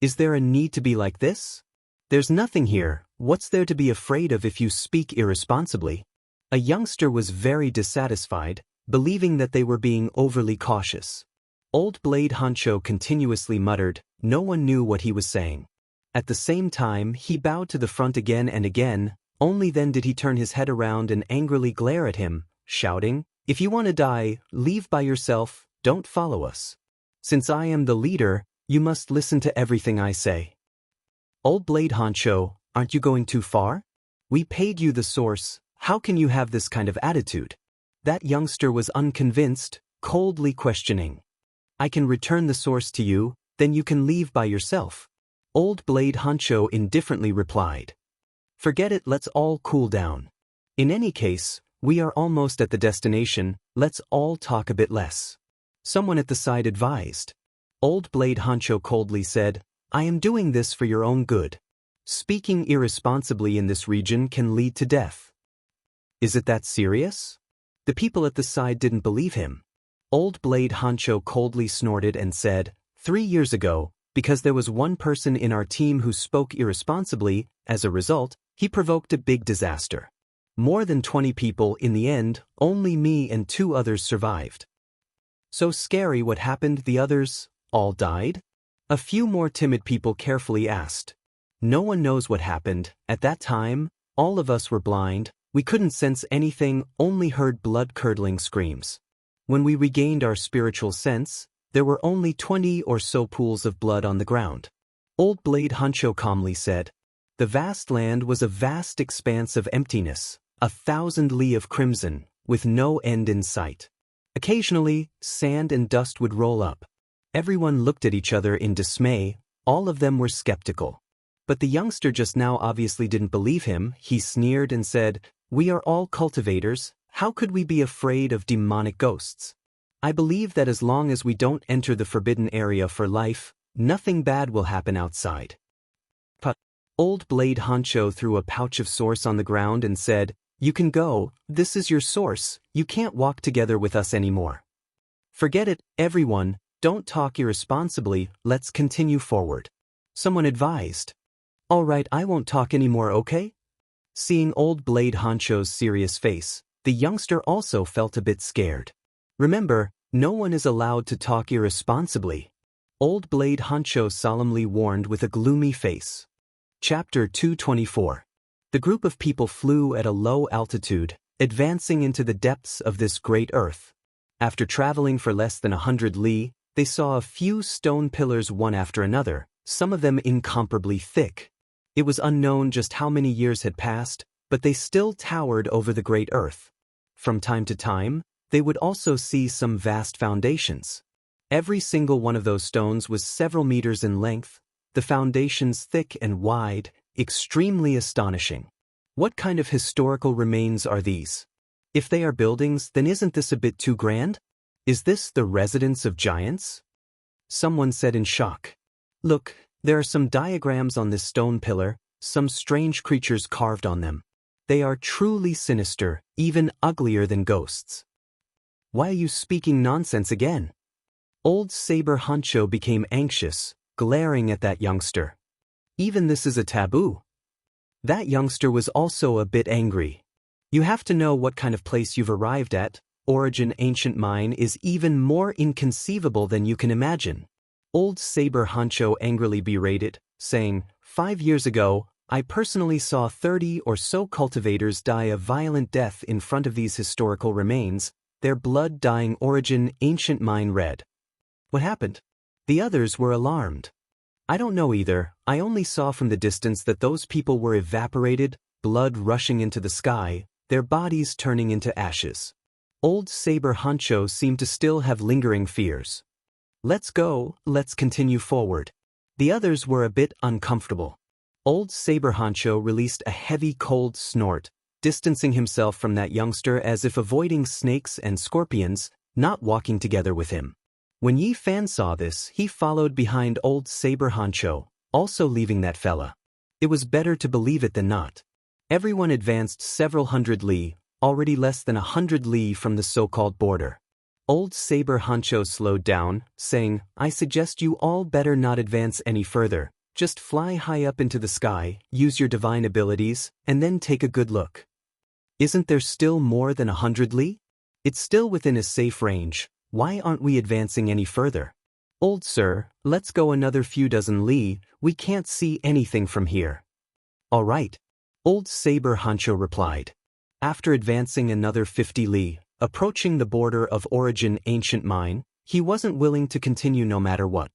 "Is there a need to be like this? There's nothing here, what's there to be afraid of if you speak irresponsibly?" A youngster was very dissatisfied, believing that they were being overly cautious. Old Blade Hancho continuously muttered, no one knew what he was saying. At the same time, he bowed to the front again and again, only then did he turn his head around and angrily glare at him, shouting, "If you want to die, leave by yourself, don't follow us. Since I am the leader, You must listen to everything I say. Old Blade Honcho, aren't you going too far? We paid you the source, how can you have this kind of attitude? That youngster was unconvinced, coldly questioning. I can return the source to you, then you can leave by yourself. Old Blade Honcho indifferently replied. Forget it, let's all cool down. In any case, we are almost at the destination, let's all talk a bit less. Someone at the side advised. Old Blade Honcho coldly said, I am doing this for your own good. Speaking irresponsibly in this region can lead to death. Is it that serious? The people at the side didn't believe him. Old Blade Honcho coldly snorted and said, 3 years ago, because there was one person in our team who spoke irresponsibly, as a result, he provoked a big disaster. More than 20 people in the end, only me and 2 others survived. So scary what happened, the others all died? A few more timid people carefully asked. No one knows what happened, at that time, all of us were blind, we couldn't sense anything, only heard blood-curdling screams. When we regained our spiritual sense, there were only 20 or so pools of blood on the ground. Old Blade Honcho calmly said. The vast land was a vast expanse of emptiness, 1,000 li of crimson, with no end in sight. Occasionally, sand and dust would roll up. Everyone looked at each other in dismay, all of them were skeptical. But the youngster just now obviously didn't believe him, he sneered and said, We are all cultivators, how could we be afraid of demonic ghosts? I believe that as long as we don't enter the forbidden area for life, nothing bad will happen outside. Old Blade Honcho threw a pouch of source on the ground and said, You can go, this is your source, you can't walk together with us anymore. Forget it, everyone, don't talk irresponsibly, let's continue forward. Someone advised. All right, I won't talk anymore, okay? Seeing Old Blade Honcho's serious face, the youngster also felt a bit scared. Remember, no one is allowed to talk irresponsibly. Old Blade Honcho solemnly warned with a gloomy face. Chapter 224. The group of people flew at a low altitude, advancing into the depths of this great earth. After traveling for less than 100 li, they saw a few stone pillars one after another, some of them incomparably thick. It was unknown just how many years had passed, but they still towered over the great earth. From time to time, they would also see some vast foundations. Every single one of those stones was several meters in length, the foundations thick and wide, extremely astonishing. What kind of historical remains are these? If they are buildings, then isn't this a bit too grand? Is this the residence of giants? Someone said in shock. Look, there are some diagrams on this stone pillar, some strange creatures carved on them. They are truly sinister, even uglier than ghosts. Why are you speaking nonsense again? Old Saber Honcho became anxious, glaring at that youngster. Even this is a taboo. That youngster was also a bit angry. You have to know what kind of place you've arrived at. Origin ancient mine is even more inconceivable than you can imagine. Old Saber Honcho angrily berated, saying, 5 years ago, I personally saw 30 or so cultivators die a violent death in front of these historical remains, their blood dyeing origin ancient mine red. What happened? The others were alarmed. I don't know either, I only saw from the distance that those people were evaporated, blood rushing into the sky, their bodies turning into ashes. Old Saber Honcho seemed to still have lingering fears. Let's go, let's continue forward. The others were a bit uncomfortable. Old Saber Honcho released a heavy cold snort, distancing himself from that youngster as if avoiding snakes and scorpions, not walking together with him. When Yi Fan saw this, he followed behind Old Saber Honcho, also leaving that fella. It was better to believe it than not. Everyone advanced several hundred li, already less than 100 li from the so-called border. Old Saber Honcho slowed down, saying, I suggest you all better not advance any further, just fly high up into the sky, use your divine abilities, and then take a good look. Isn't there still more than 100 li? It's still within a safe range. Why aren't we advancing any further? Old sir, let's go another few dozen li, we can't see anything from here. All right. Old Saber Honcho replied. After advancing another 50 li, approaching the border of Origin Ancient Mine, he wasn't willing to continue no matter what.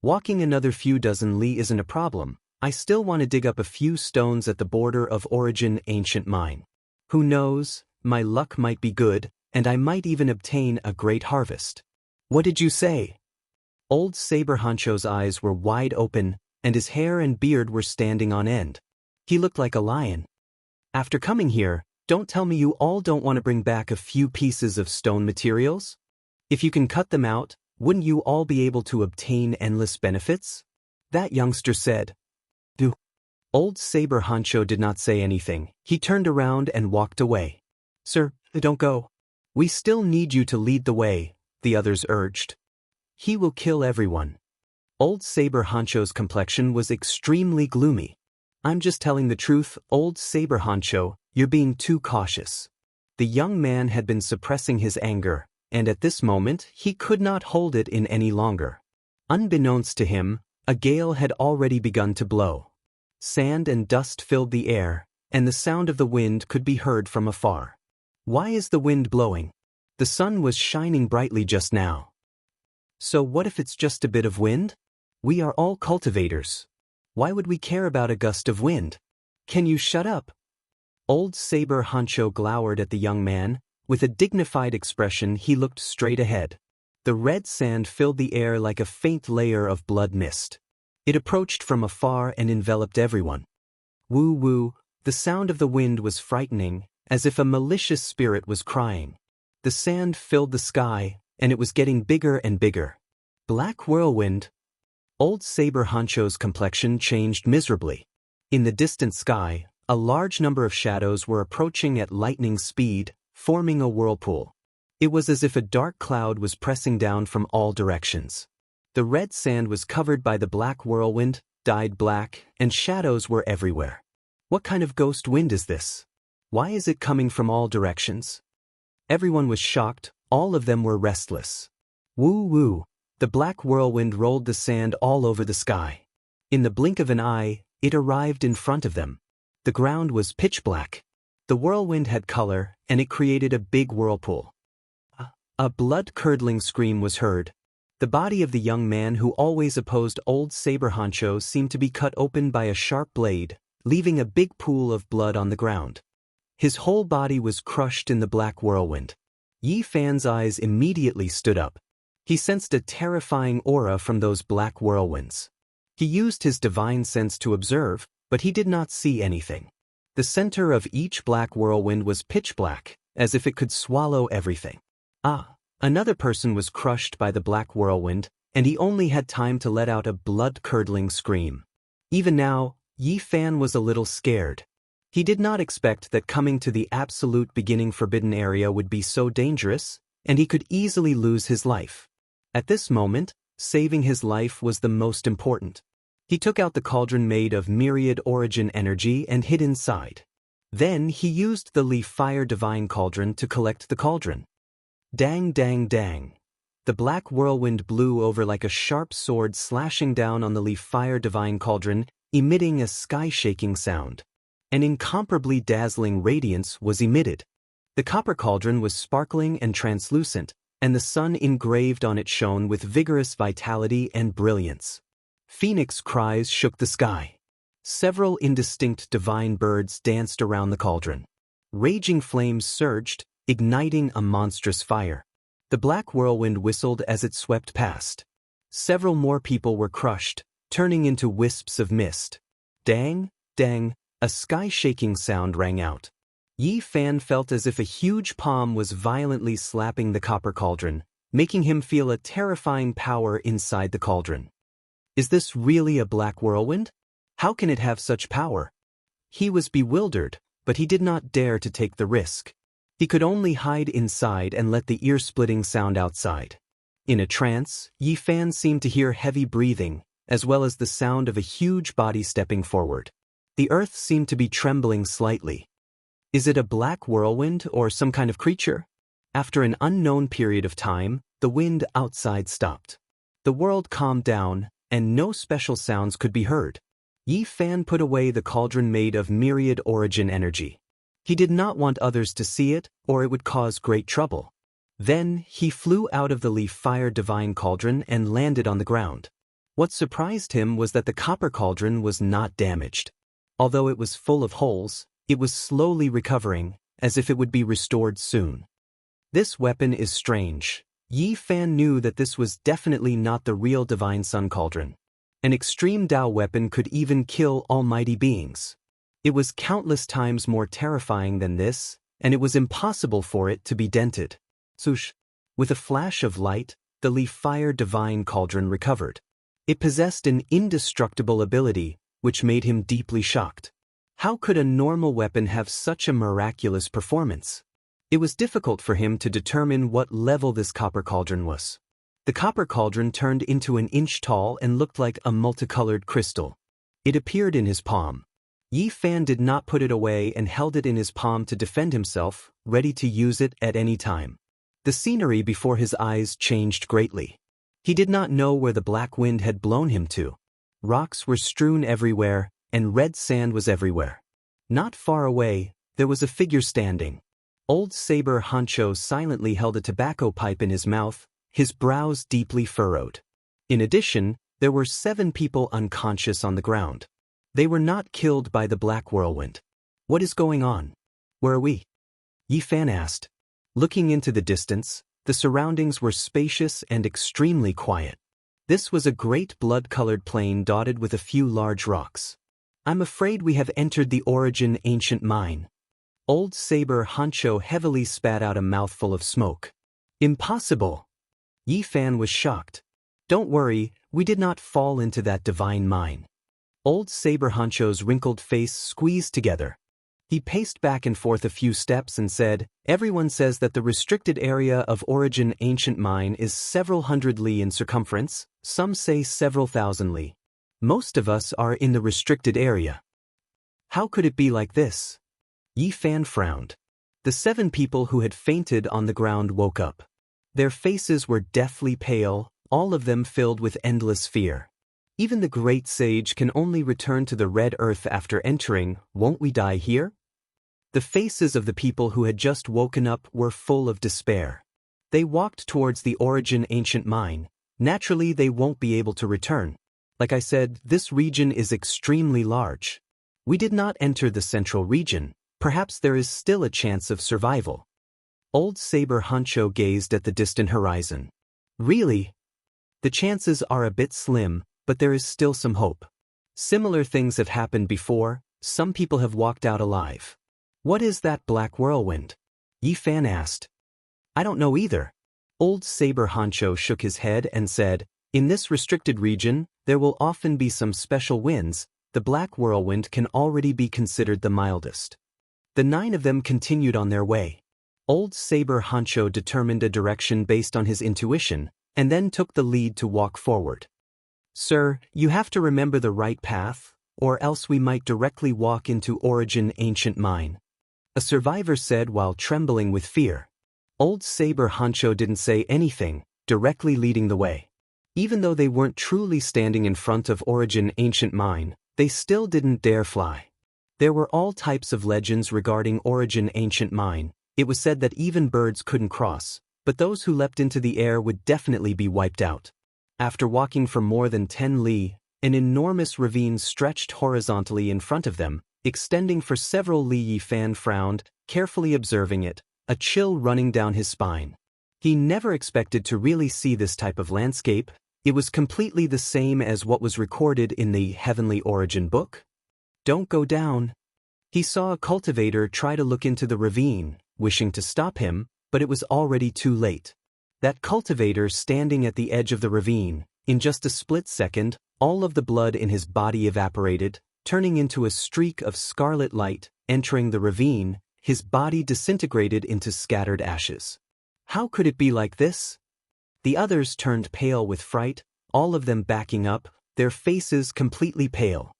Walking another few dozen li isn't a problem. I still want to dig up a few stones at the border of Origin Ancient Mine. Who knows, my luck might be good, and I might even obtain a great harvest. What did you say? Old Saber Honcho's eyes were wide open, and his hair and beard were standing on end. He looked like a lion. After coming here, don't tell me you all don't want to bring back a few pieces of stone materials? If you can cut them out, wouldn't you all be able to obtain endless benefits? That youngster said. Do. Old Saber Honcho did not say anything. He turned around and walked away. Sir, don't go. We still need you to lead the way, the others urged. He will kill everyone. Old Saber Honcho's complexion was extremely gloomy. I'm just telling the truth, Old Saber Honcho, you're being too cautious. The young man had been suppressing his anger, and at this moment he could not hold it in any longer. Unbeknownst to him, a gale had already begun to blow. Sand and dust filled the air, and the sound of the wind could be heard from afar. Why is the wind blowing? The sun was shining brightly just now. So what if it's just a bit of wind? We are all cultivators. Why would we care about a gust of wind? Can you shut up? Old Saber Honcho glowered at the young man. With a dignified expression he looked straight ahead. The red sand filled the air like a faint layer of blood mist. It approached from afar and enveloped everyone. Woo woo, the sound of the wind was frightening, as if a malicious spirit was crying. The sand filled the sky, and it was getting bigger and bigger. Black whirlwind. Old Saber Honcho's complexion changed miserably. In the distant sky, a large number of shadows were approaching at lightning speed, forming a whirlpool. It was as if a dark cloud was pressing down from all directions. The red sand was covered by the black whirlwind, dyed black, and shadows were everywhere. What kind of ghost wind is this? Why is it coming from all directions? Everyone was shocked, all of them were restless. Woo woo, the black whirlwind rolled the sand all over the sky. In the blink of an eye, it arrived in front of them. The ground was pitch black. The whirlwind had color, and it created a big whirlpool. A blood-curdling scream was heard. The body of the young man who always opposed Old Saber Honcho seemed to be cut open by a sharp blade, leaving a big pool of blood on the ground. His whole body was crushed in the black whirlwind. Yi Fan's eyes immediately stood up. He sensed a terrifying aura from those black whirlwinds. He used his divine sense to observe, but he did not see anything. The center of each black whirlwind was pitch black, as if it could swallow everything. Another person was crushed by the black whirlwind, and he only had time to let out a blood-curdling scream. Even now, Yi Fan was a little scared. He did not expect that coming to the absolute beginning forbidden area would be so dangerous, and he could easily lose his life. At this moment, saving his life was the most important. He took out the cauldron made of myriad origin energy and hid inside. Then he used the Leaf Fire Divine Cauldron to collect the cauldron. Dang dang dang. The black whirlwind blew over like a sharp sword slashing down on the Leaf Fire Divine Cauldron, emitting a sky-shaking sound. An incomparably dazzling radiance was emitted. The copper cauldron was sparkling and translucent, and the sun engraved on it shone with vigorous vitality and brilliance. Phoenix cries shook the sky. Several indistinct divine birds danced around the cauldron. Raging flames surged, igniting a monstrous fire. The black whirlwind whistled as it swept past. Several more people were crushed, turning into wisps of mist. Dang, dang, a sky-shaking sound rang out. Yi Fan felt as if a huge palm was violently slapping the copper cauldron, making him feel a terrifying power inside the cauldron. Is this really a black whirlwind? How can it have such power? He was bewildered, but he did not dare to take the risk. He could only hide inside and let the ear-splitting sound outside. In a trance, Yi Fan seemed to hear heavy breathing, as well as the sound of a huge body stepping forward. The earth seemed to be trembling slightly. Is it a black whirlwind or some kind of creature? After an unknown period of time, the wind outside stopped. The world calmed down, and no special sounds could be heard. Yi Fan put away the cauldron made of myriad origin energy. He did not want others to see it, or it would cause great trouble. Then, he flew out of the Leaf Fire Divine Cauldron and landed on the ground. What surprised him was that the copper cauldron was not damaged. Although it was full of holes, it was slowly recovering, as if it would be restored soon. This weapon is strange. Yi Fan knew that this was definitely not the real Divine Sun Cauldron. An extreme Dao weapon could even kill almighty beings. It was countless times more terrifying than this, and it was impossible for it to be dented. Swoosh! With a flash of light, the Li Fire Divine Cauldron recovered. It possessed an indestructible ability, which made him deeply shocked. How could a normal weapon have such a miraculous performance? It was difficult for him to determine what level this copper cauldron was. The copper cauldron turned into an inch tall and looked like a multicolored crystal. It appeared in his palm. Yi Fan did not put it away and held it in his palm to defend himself, ready to use it at any time. The scenery before his eyes changed greatly. He did not know where the black wind had blown him to. Rocks were strewn everywhere, and red sand was everywhere. Not far away, there was a figure standing. Old Saber Hancho silently held a tobacco pipe in his mouth, his brows deeply furrowed. In addition, there were 7 people unconscious on the ground. They were not killed by the black whirlwind. What is going on? Where are we? Yi Fan asked. Looking into the distance, the surroundings were spacious and extremely quiet. This was a great blood-colored plain dotted with a few large rocks. I'm afraid we have entered the Origin Ancient Mine. Old Saber Hancho heavily spat out a mouthful of smoke. Impossible! Yi Fan was shocked. Don't worry, we did not fall into that divine mine. Old Saber Hancho's wrinkled face squeezed together. He paced back and forth a few steps and said, Everyone says that the restricted area of Origin Ancient Mine is several hundred li in circumference, some say several thousand li. Most of us are in the restricted area. How could it be like this? Yi Fan frowned. The 7 people who had fainted on the ground woke up. Their faces were deathly pale, all of them filled with endless fear. Even the great sage can only return to the red earth after entering, won't we die here? The faces of the people who had just woken up were full of despair. They walked towards the Origin Ancient Mine. Naturally, they won't be able to return. Like I said, this region is extremely large. We did not enter the central region. Perhaps there is still a chance of survival. Old Saber Hancho gazed at the distant horizon. Really? The chances are a bit slim, but there is still some hope. Similar things have happened before. Some people have walked out alive. What is that black whirlwind? Yi Fan asked. I don't know either. Old Saber Hancho shook his head and said, In this restricted region, there will often be some special winds. The black whirlwind can already be considered the mildest. The 9 of them continued on their way. Old Saber Hancho determined a direction based on his intuition, and then took the lead to walk forward. Sir, you have to remember the right path, or else we might directly walk into Origin Ancient Mine. A survivor said while trembling with fear. Old Saber Hancho didn't say anything, directly leading the way. Even though they weren't truly standing in front of Origin Ancient Mine, they still didn't dare fly. There were all types of legends regarding Origin Ancient Mine. It was said that even birds couldn't cross, but those who leapt into the air would definitely be wiped out. After walking for more than 10 li, an enormous ravine stretched horizontally in front of them, extending for several li. Yi Fan frowned, carefully observing it, a chill running down his spine. He never expected to really see this type of landscape. It was completely the same as what was recorded in the Heavenly Origin book. Don't go down. He saw a cultivator try to look into the ravine, wishing to stop him, but it was already too late. That cultivator standing at the edge of the ravine, in just a split second, all of the blood in his body evaporated, turning into a streak of scarlet light, entering the ravine, his body disintegrated into scattered ashes. How could it be like this? The others turned pale with fright, all of them backing up, their faces completely pale.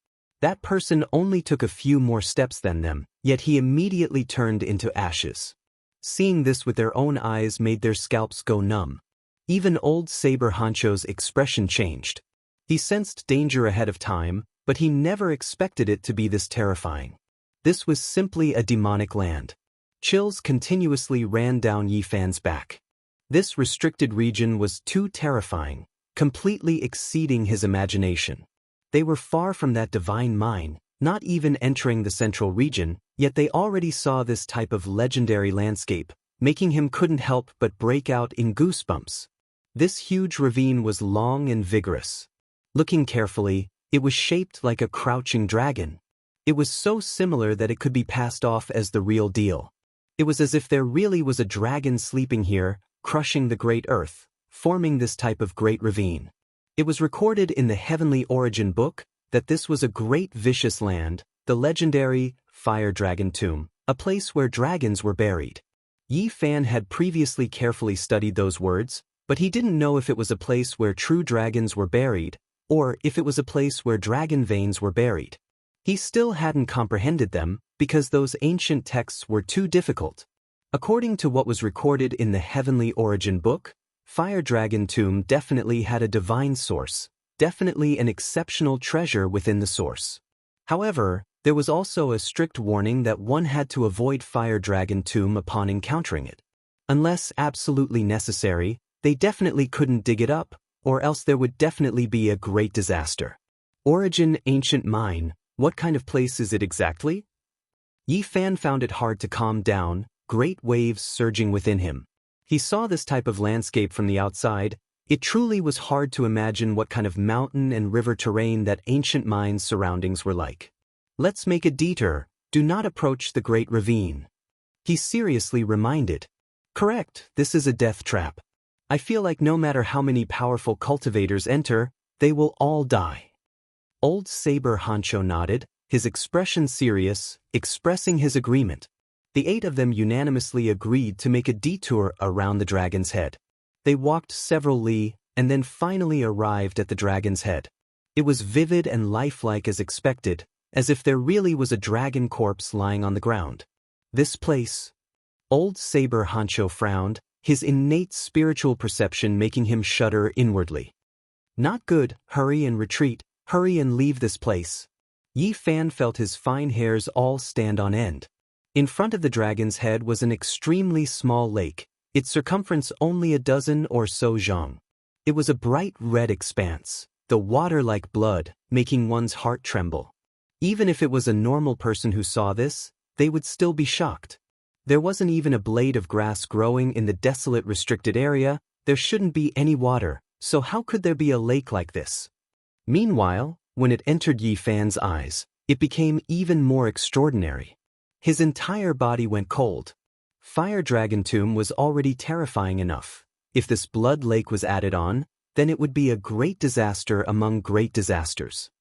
That person only took a few more steps than them, yet he immediately turned into ashes. Seeing this with their own eyes made their scalps go numb. Even old Saber Hancho's expression changed. He sensed danger ahead of time, but he never expected it to be this terrifying. This was simply a demonic land. Chills continuously ran down Yi Fan's back. This restricted region was too terrifying. completely exceeding his imagination. They were far from that divine mine, not even entering the central region, yet they already saw this type of legendary landscape, making him couldn't help but break out in goosebumps. This huge ravine was long and vigorous. Looking carefully, it was shaped like a crouching dragon. It was so similar that it could be passed off as the real deal. It was as if there really was a dragon sleeping here, crushing the great earth, forming this type of great ravine. It was recorded in the Heavenly Origin book that this was a great vicious land, the legendary Fire Dragon Tomb, a place where dragons were buried. Yi Fan had previously carefully studied those words, but he didn't know if it was a place where true dragons were buried, or if it was a place where dragon veins were buried. He still hadn't comprehended them, because those ancient texts were too difficult. According to what was recorded in the Heavenly Origin book, Fire Dragon Tomb definitely had a divine source, definitely an exceptional treasure within the source. However, there was also a strict warning that one had to avoid Fire Dragon Tomb upon encountering it. Unless absolutely necessary, they definitely couldn't dig it up, or else there would definitely be a great disaster. Origin Ancient Mine, what kind of place is it exactly? Yi Fan found it hard to calm down, great waves surging within him. He saw this type of landscape from the outside. It truly was hard to imagine what kind of mountain and river terrain that ancient mine's surroundings were like. Let's make a detour, do not approach the great ravine. He seriously reminded. Correct, this is a death trap. I feel like no matter how many powerful cultivators enter, they will all die. Old Saber Honcho nodded, his expression serious, expressing his agreement. The 8 of them unanimously agreed to make a detour around the dragon's head. They walked several li, and then finally arrived at the dragon's head. It was vivid and lifelike as expected, as if there really was a dragon corpse lying on the ground. This place. Old Saber Honcho frowned, his innate spiritual perception making him shudder inwardly. Not good, hurry and retreat, hurry and leave this place. Yi Fan felt his fine hairs all stand on end. In front of the dragon's head was an extremely small lake, its circumference only a dozen or so zhang. It was a bright red expanse, the water like blood, making one's heart tremble. Even if it was a normal person who saw this, they would still be shocked. There wasn't even a blade of grass growing in the desolate restricted area, there shouldn't be any water, so how could there be a lake like this? Meanwhile, when it entered Yi Fan's eyes, it became even more extraordinary. His entire body went cold. Fire Dragon Tomb was already terrifying enough. If this blood lake was added on, then it would be a great disaster among great disasters.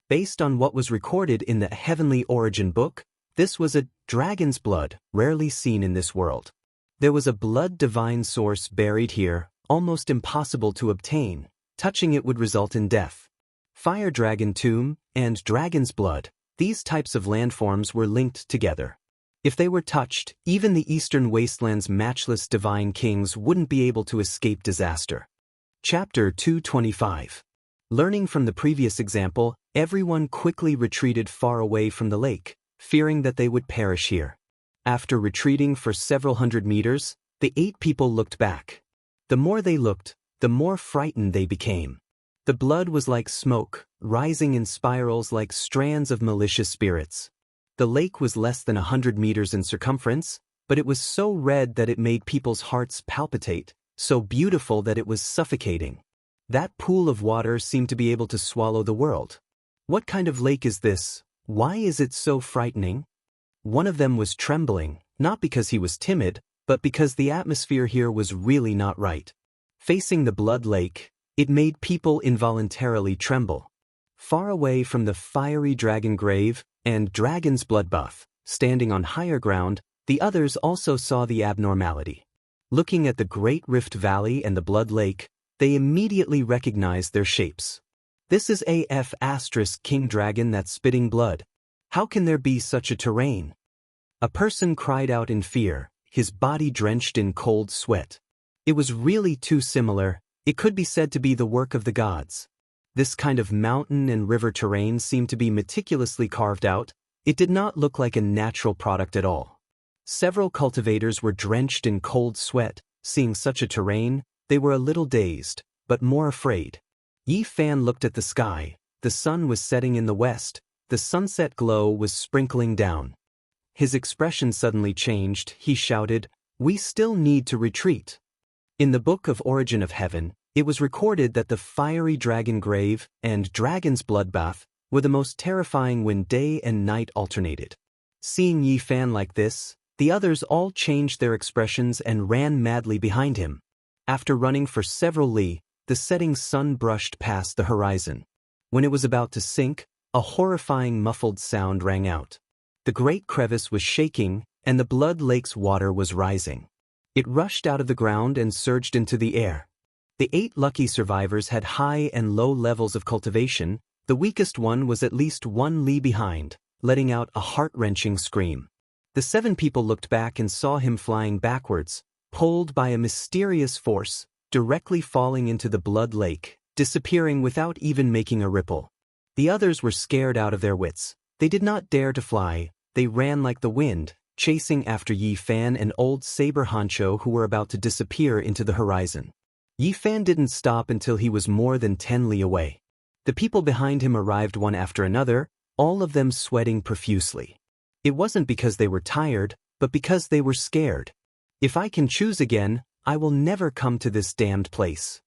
Based on what was recorded in the Heavenly Origin book, this was a dragon's blood, rarely seen in this world. There was a blood divine source buried here, almost impossible to obtain. Touching it would result in death. Fire Dragon Tomb and dragon's blood, these types of landforms were linked together. If they were touched, even the Eastern Wasteland's matchless divine kings wouldn't be able to escape disaster. Chapter 225. Learning from the previous example, everyone quickly retreated far away from the lake, fearing that they would perish here. After retreating for several hundred meters, the 8 people looked back. The more they looked, the more frightened they became. The blood was like smoke, rising in spirals like strands of malicious spirits. The lake was less than 100 meters in circumference, but it was so red that it made people's hearts palpitate, so beautiful that it was suffocating. That pool of water seemed to be able to swallow the world. What kind of lake is this? Why is it so frightening? One of them was trembling, not because he was timid, but because the atmosphere here was really not right. Facing the blood lake, it made people involuntarily tremble. Far away from the fiery dragon grave and dragon's bloodbath, standing on higher ground, the others also saw the abnormality. Looking at the Great Rift Valley and the Blood Lake, they immediately recognized their shapes. This is AF * King Dragon that's spitting blood. How can there be such a terrain? A person cried out in fear, his body drenched in cold sweat. It was really too similar. It could be said to be the work of the gods. This kind of mountain and river terrain seemed to be meticulously carved out. It did not look like a natural product at all. Several cultivators were drenched in cold sweat. Seeing such a terrain, they were a little dazed, but more afraid. Yi Fan looked at the sky. The sun was setting in the west. The sunset glow was sprinkling down. His expression suddenly changed. He shouted, "We still need to retreat." In the Book of Origin of Heaven, it was recorded that the fiery dragon grave and dragon's bloodbath were the most terrifying when day and night alternated. Seeing Yi Fan like this, the others all changed their expressions and ran madly behind him. After running for several li, the setting sun brushed past the horizon. When it was about to sink, a horrifying muffled sound rang out. The great crevice was shaking, and the blood lake's water was rising. It rushed out of the ground and surged into the air. The 8 lucky survivors had high and low levels of cultivation. The weakest one was at least 1 li behind, letting out a heart-wrenching scream. The 7 people looked back and saw him flying backwards, pulled by a mysterious force, directly falling into the blood lake, disappearing without even making a ripple. The others were scared out of their wits. They did not dare to fly. They ran like the wind, chasing after Yi Fan and old Saber Honcho who were about to disappear into the horizon. Yi Fan didn't stop until he was more than 10 li away. The people behind him arrived one after another, all of them sweating profusely. It wasn't because they were tired, but because they were scared. "If I can choose again, I will never come to this damned place.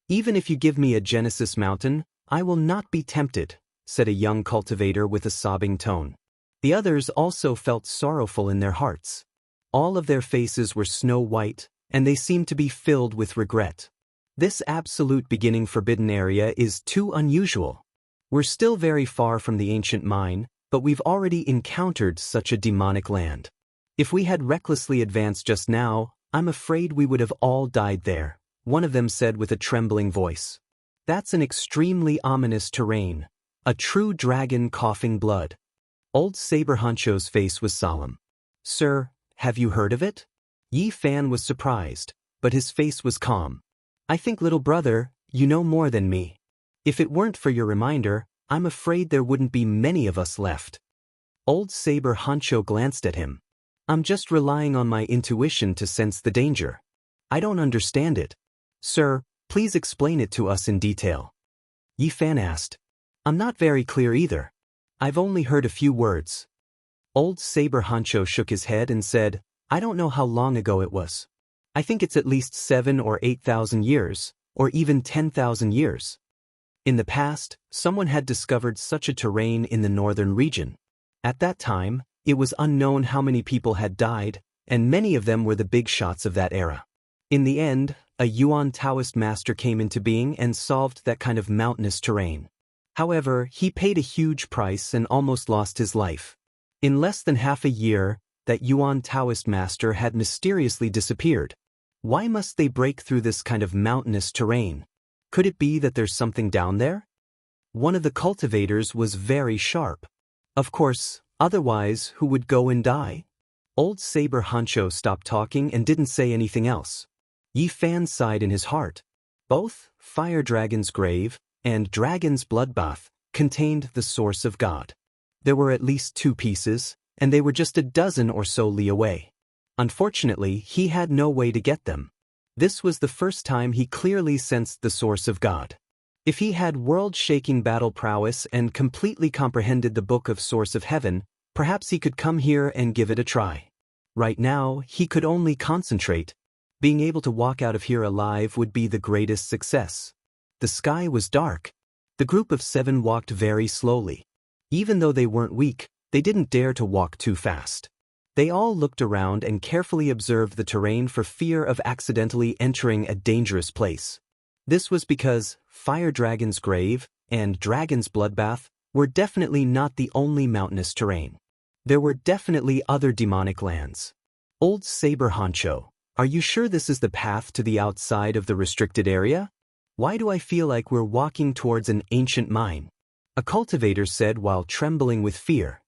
Even if you give me a Genesis mountain, I will not be tempted," said a young cultivator with a sobbing tone. The others also felt sorrowful in their hearts. All of their faces were snow white, and they seemed to be filled with regret. This absolute beginning forbidden area is too unusual. We're still very far from the ancient mine, but we've already encountered such a demonic land. If we had recklessly advanced just now, I'm afraid we would have all died there, one of them said with a trembling voice. That's an extremely ominous terrain. A true dragon coughing blood. Old Saber Honcho's face was solemn. "Sir, have you heard of it?" Yi Fan was surprised, but his face was calm. "I think, little brother, you know more than me. If it weren't for your reminder, I'm afraid there wouldn't be many of us left." Old Saber Honcho glanced at him. "I'm just relying on my intuition to sense the danger. I don't understand it. Sir, please explain it to us in detail." Yi Fan asked. "I'm not very clear either. I've only heard a few words." Old Saber Honcho shook his head and said, "I don't know how long ago it was. I think it's at least 7,000 or 8,000 years, or even 10,000 years. In the past, someone had discovered such a terrain in the northern region. At that time, it was unknown how many people had died, and many of them were the big shots of that era. In the end, a Yuan Taoist master came into being and solved that kind of mountainous terrain. However, he paid a huge price and almost lost his life. In less than half a year, that Yuan Taoist master had mysteriously disappeared. Why must they break through this kind of mountainous terrain? Could it be that there's something down there?" One of the cultivators was very sharp. "Of course, otherwise who would go and die?" Old Saber Honcho stopped talking and didn't say anything else. Yi Fan sighed in his heart. Both Fire Dragon's Grave and Dragon's Bloodbath contained the source of God. There were at least 2 pieces, and they were just a dozen or so li away. Unfortunately, he had no way to get them. This was the first time he clearly sensed the source of God. If he had world-shaking battle prowess and completely comprehended the Book of Source of Heaven, perhaps he could come here and give it a try. Right now, he could only concentrate. Being able to walk out of here alive would be the greatest success. The sky was dark. The group of 7 walked very slowly. Even though they weren't weak, they didn't dare to walk too fast. They all looked around and carefully observed the terrain for fear of accidentally entering a dangerous place. This was because Fire Dragon's Grave and Dragon's Bloodbath were definitely not the only mountainous terrain. There were definitely other demonic lands. "Old Saber Honcho, are you sure this is the path to the outside of the restricted area? Why do I feel like we're walking towards an ancient mine?" A cultivator said while trembling with fear.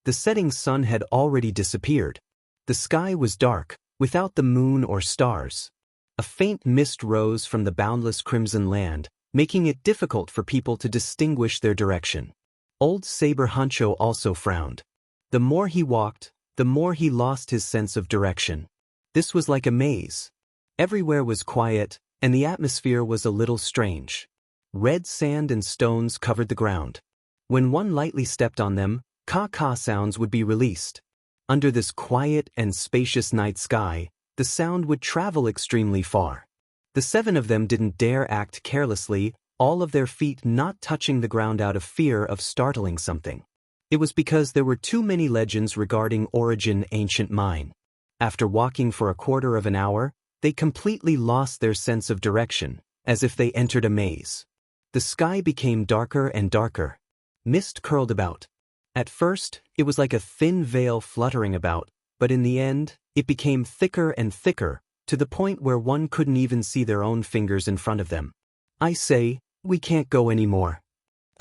The setting sun had already disappeared. The sky was dark, without the moon or stars. A faint mist rose from the boundless crimson land, making it difficult for people to distinguish their direction. Old Saber Honcho also frowned. The more he walked, the more he lost his sense of direction. This was like a maze. Everywhere was quiet, and the atmosphere was a little strange. Red sand and stones covered the ground. When one lightly stepped on them, caw-caw sounds would be released. Under this quiet and spacious night sky, the sound would travel extremely far. The 7 of them didn't dare act carelessly, all of their feet not touching the ground out of fear of startling something. It was because there were too many legends regarding Origin Ancient Mine. After walking for a quarter of an hour, they completely lost their sense of direction, as if they entered a maze. The sky became darker and darker. Mist curled about. At first, it was like a thin veil fluttering about, but in the end, it became thicker and thicker, to the point where one couldn't even see their own fingers in front of them. I say, we can't go anymore.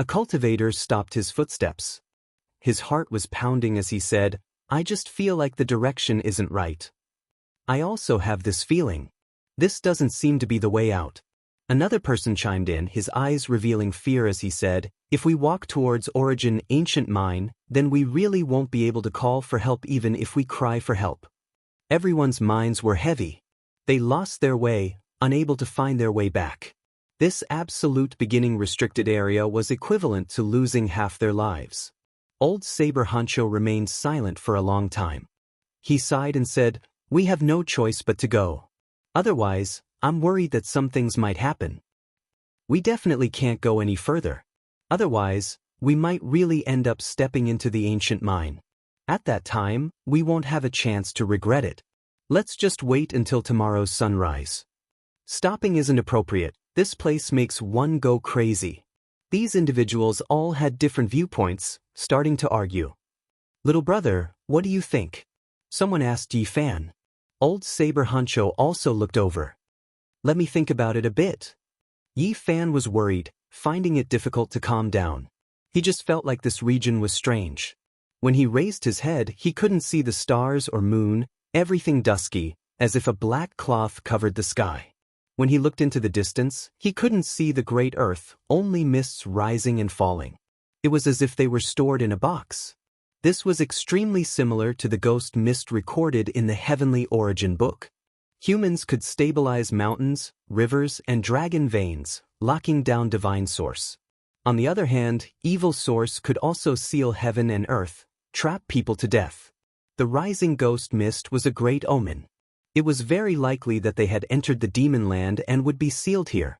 A cultivator stopped his footsteps. His heart was pounding as he said, I just feel like the direction isn't right. I also have this feeling. This doesn't seem to be the way out. Another person chimed in, his eyes revealing fear as he said, if we walk towards Origin Ancient Mine, then we really won't be able to call for help even if we cry for help. Everyone's minds were heavy. They lost their way, unable to find their way back. This absolute beginning restricted area was equivalent to losing half their lives. Old Saber Honcho remained silent for a long time. He sighed and said, we have no choice but to go. Otherwise, I'm worried that some things might happen. We definitely can't go any further. Otherwise, we might really end up stepping into the ancient mine. At that time, we won't have a chance to regret it. Let's just wait until tomorrow's sunrise. Stopping isn't appropriate. This place makes one go crazy. These individuals all had different viewpoints, starting to argue. Little brother, what do you think? Someone asked Yi Fan. Old Saber Honcho also looked over. Let me think about it a bit. Yi Fan was worried, finding it difficult to calm down. He just felt like this region was strange. When he raised his head, he couldn't see the stars or moon, everything dusky, as if a black cloth covered the sky. When he looked into the distance, he couldn't see the great earth, only mists rising and falling. It was as if they were stored in a box. This was extremely similar to the ghost mist recorded in the Heavenly Origin book. Humans could stabilize mountains, rivers, and dragon veins, locking down divine source. On the other hand, evil source could also seal heaven and earth, trap people to death. The rising ghost mist was a great omen. It was very likely that they had entered the demon land and would be sealed here.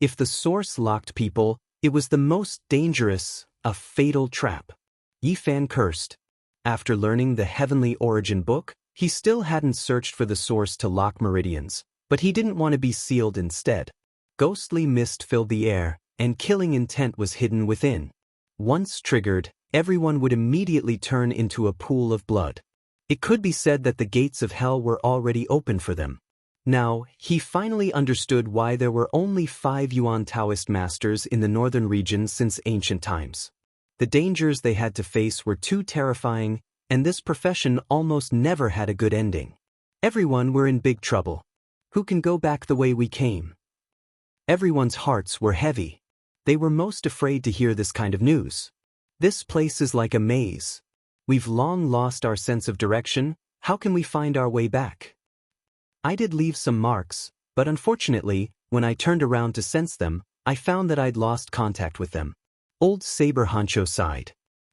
If the source locked people, it was the most dangerous, a fatal trap. Yi Fan cursed. After learning the Heavenly Origin book, he still hadn't searched for the source to lock meridians, but he didn't want to be sealed instead. Ghostly mist filled the air, and killing intent was hidden within. Once triggered, everyone would immediately turn into a pool of blood. It could be said that the gates of hell were already open for them. Now, he finally understood why there were only 5 Yuan Taoist masters in the northern region since ancient times. The dangers they had to face were too terrifying, and this profession almost never had a good ending. Everyone were in big trouble. Who can go back the way we came? Everyone's hearts were heavy. They were most afraid to hear this kind of news. This place is like a maze. We've long lost our sense of direction. How can we find our way back? I did leave some marks, but unfortunately, when I turned around to sense them, I found that I'd lost contact with them. Old Saber Honcho sighed.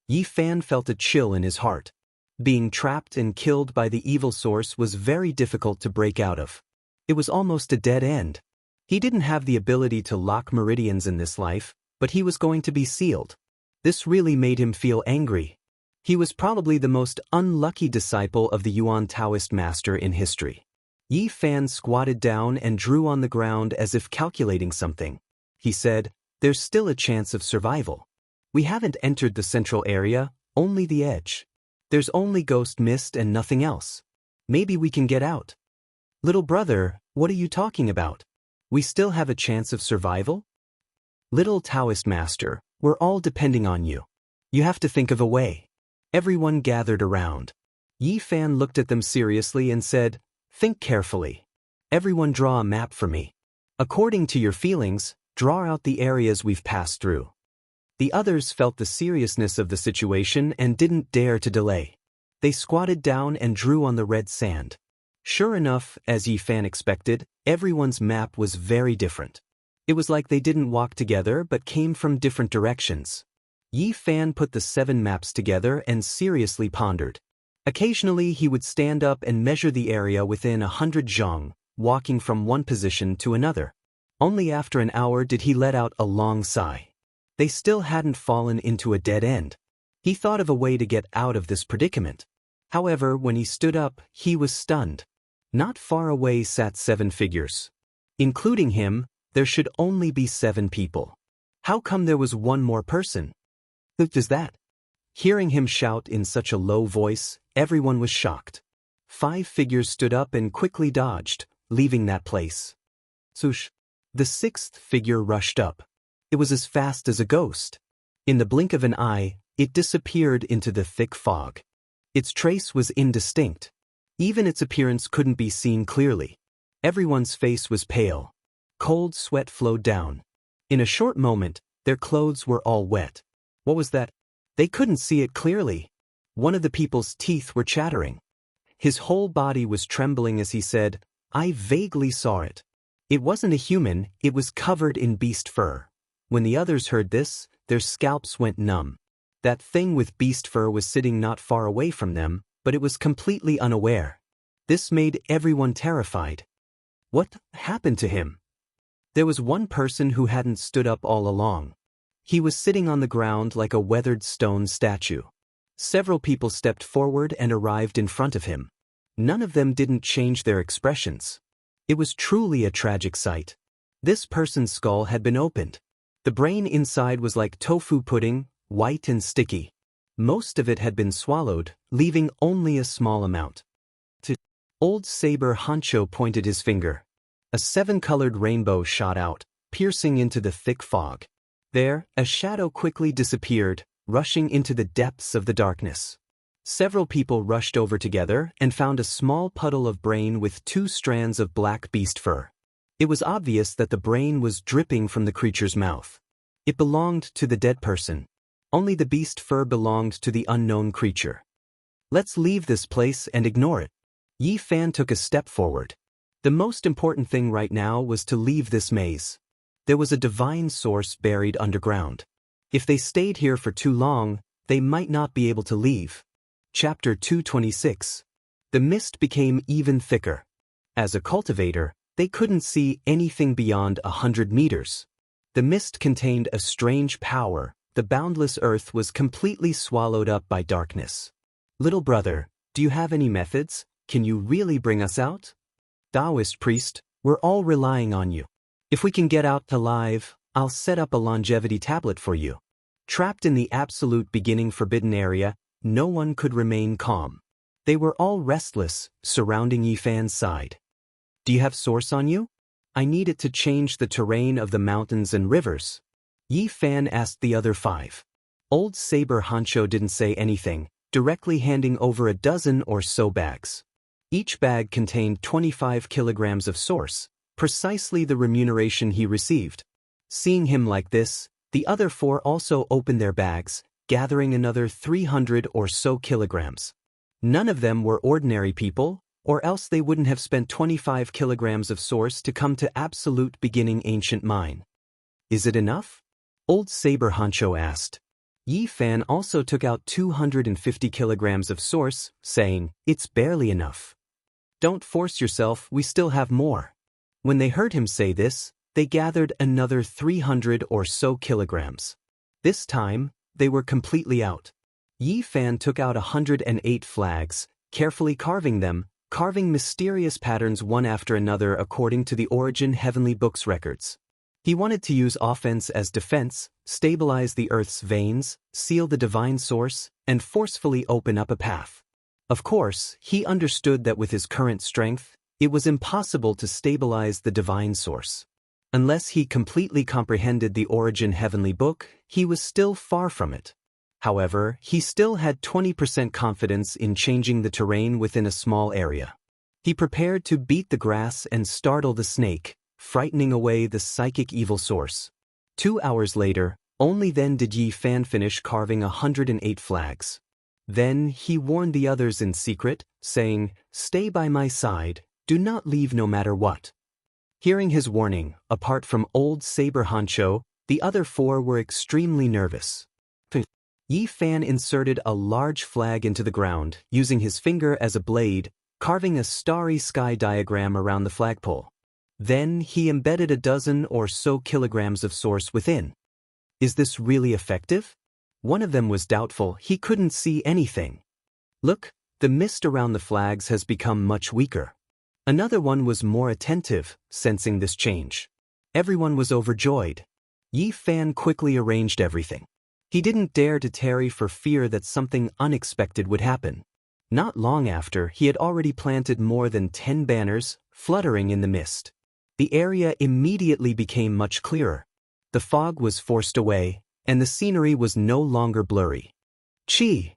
Yi Fan felt a chill in his heart. Being trapped and killed by the evil source was very difficult to break out of. It was almost a dead end. He didn't have the ability to lock meridians in this life, but he was going to be sealed. This really made him feel angry. He was probably the most unlucky disciple of the Yuan Taoist master in history. Yi Fan squatted down and drew on the ground as if calculating something. He said, there's still a chance of survival. We haven't entered the central area, only the edge. There's only ghost mist and nothing else. Maybe we can get out. Little brother, what are you talking about? We still have a chance of survival? Little Taoist master, we're all depending on you. You have to think of a way. Everyone gathered around. Yi Fan looked at them seriously and said, think carefully. Everyone draw a map for me. According to your feelings, draw out the areas we've passed through. The others felt the seriousness of the situation and didn't dare to delay. They squatted down and drew on the red sand. Sure enough, as Yi Fan expected, everyone's map was very different. It was like they didn't walk together but came from different directions. Yi Fan put the 7 maps together and seriously pondered. Occasionally he would stand up and measure the area within 100 zhang, walking from one position to another. Only after an hour did he let out a long sigh. They still hadn't fallen into a dead end. He thought of a way to get out of this predicament. However, when he stood up, he was stunned. Not far away sat 7 figures. Including him, there should only be 7 people. How come there was one more person? Who does that? Hearing him shout in such a low voice, everyone was shocked. 5 figures stood up and quickly dodged, leaving that place. Swoosh! The 6th figure rushed up. It was as fast as a ghost. In the blink of an eye, it disappeared into the thick fog. Its trace was indistinct. Even its appearance couldn't be seen clearly. Everyone's face was pale. Cold sweat flowed down. In a short moment, their clothes were all wet. What was that? They couldn't see it clearly. One of the people's teeth were chattering. His whole body was trembling as he said, "I vaguely saw it." It wasn't a human, it was covered in beast fur. When the others heard this, their scalps went numb. That thing with beast fur was sitting not far away from them, but it was completely unaware. This made everyone terrified. What happened to him? There was one person who hadn't stood up all along. He was sitting on the ground like a weathered stone statue. Several people stepped forward and arrived in front of him. None of them didn't change their expressions. It was truly a tragic sight. This person's skull had been opened. The brain inside was like tofu pudding, white and sticky. Most of it had been swallowed, leaving only a small amount. Old Saber Hancho pointed his finger. A 7-colored rainbow shot out, piercing into the thick fog. There, a shadow quickly disappeared, rushing into the depths of the darkness. Several people rushed over together and found a small puddle of brain with 2 strands of black beast fur. It was obvious that the brain was dripping from the creature's mouth. It belonged to the dead person. Only the beast fur belonged to the unknown creature. Let's leave this place and ignore it. Yi Fan took a step forward. The most important thing right now was to leave this maze. There was a divine source buried underground. If they stayed here for too long, they might not be able to leave. Chapter 226. The mist became even thicker. As a cultivator, they couldn't see anything beyond 100 meters. The mist contained a strange power. The boundless earth was completely swallowed up by darkness. Little brother, do you have any methods? Can you really bring us out? Taoist priest, we're all relying on you. If we can get out alive, I'll set up a longevity tablet for you. Trapped in the absolute beginning forbidden area, no one could remain calm. They were all restless, surrounding Yi Fan's side. Do you have source on you? I need it to change the terrain of the mountains and rivers. Yi Fan asked the other 5. Old Saber Hancho didn't say anything, directly handing over a dozen or so bags. Each bag contained 25 kilograms of source, precisely the remuneration he received. Seeing him like this, the other 4 also opened their bags, gathering another 300 or so kilograms. None of them were ordinary people, or else they wouldn't have spent 25 kilograms of source to come to absolute beginning ancient mine. Is it enough? Old Saber Hancho asked. Yi Fan also took out 250 kilograms of source, saying, "It's barely enough." Don't force yourself, we still have more. When they heard him say this, they gathered another 300 or so kilograms. This time, they were completely out. Yi Fan took out 108 flags, carefully carving them, carving mysterious patterns one after another according to the Origin Heavenly Books records. He wanted to use offense as defense, stabilize the earth's veins, seal the divine source, and forcefully open up a path. Of course, he understood that with his current strength, it was impossible to stabilize the divine source. Unless he completely comprehended the Origin Heavenly Book, he was still far from it. However, he still had 20% confidence in changing the terrain within a small area. He prepared to beat the grass and startle the snake, frightening away the psychic evil source. 2 hours later, only then did Yi Fan finish carving 108 flags. Then he warned the others in secret, saying, "Stay by my side, do not leave no matter what." Hearing his warning, apart from old Saber Honcho, the other four were extremely nervous. Yi Fan inserted a large flag into the ground, using his finger as a blade, carving a starry sky diagram around the flagpole. Then he embedded a dozen or so kilograms of source within. Is this really effective? One of them was doubtful. He couldn't see anything. Look, the mist around the flags has become much weaker. Another one was more attentive, sensing this change. Everyone was overjoyed. Yi Fan quickly arranged everything. He didn't dare to tarry for fear that something unexpected would happen. Not long after, he had already planted more than 10 banners, fluttering in the mist. The area immediately became much clearer. The fog was forced away, and the scenery was no longer blurry. Chi!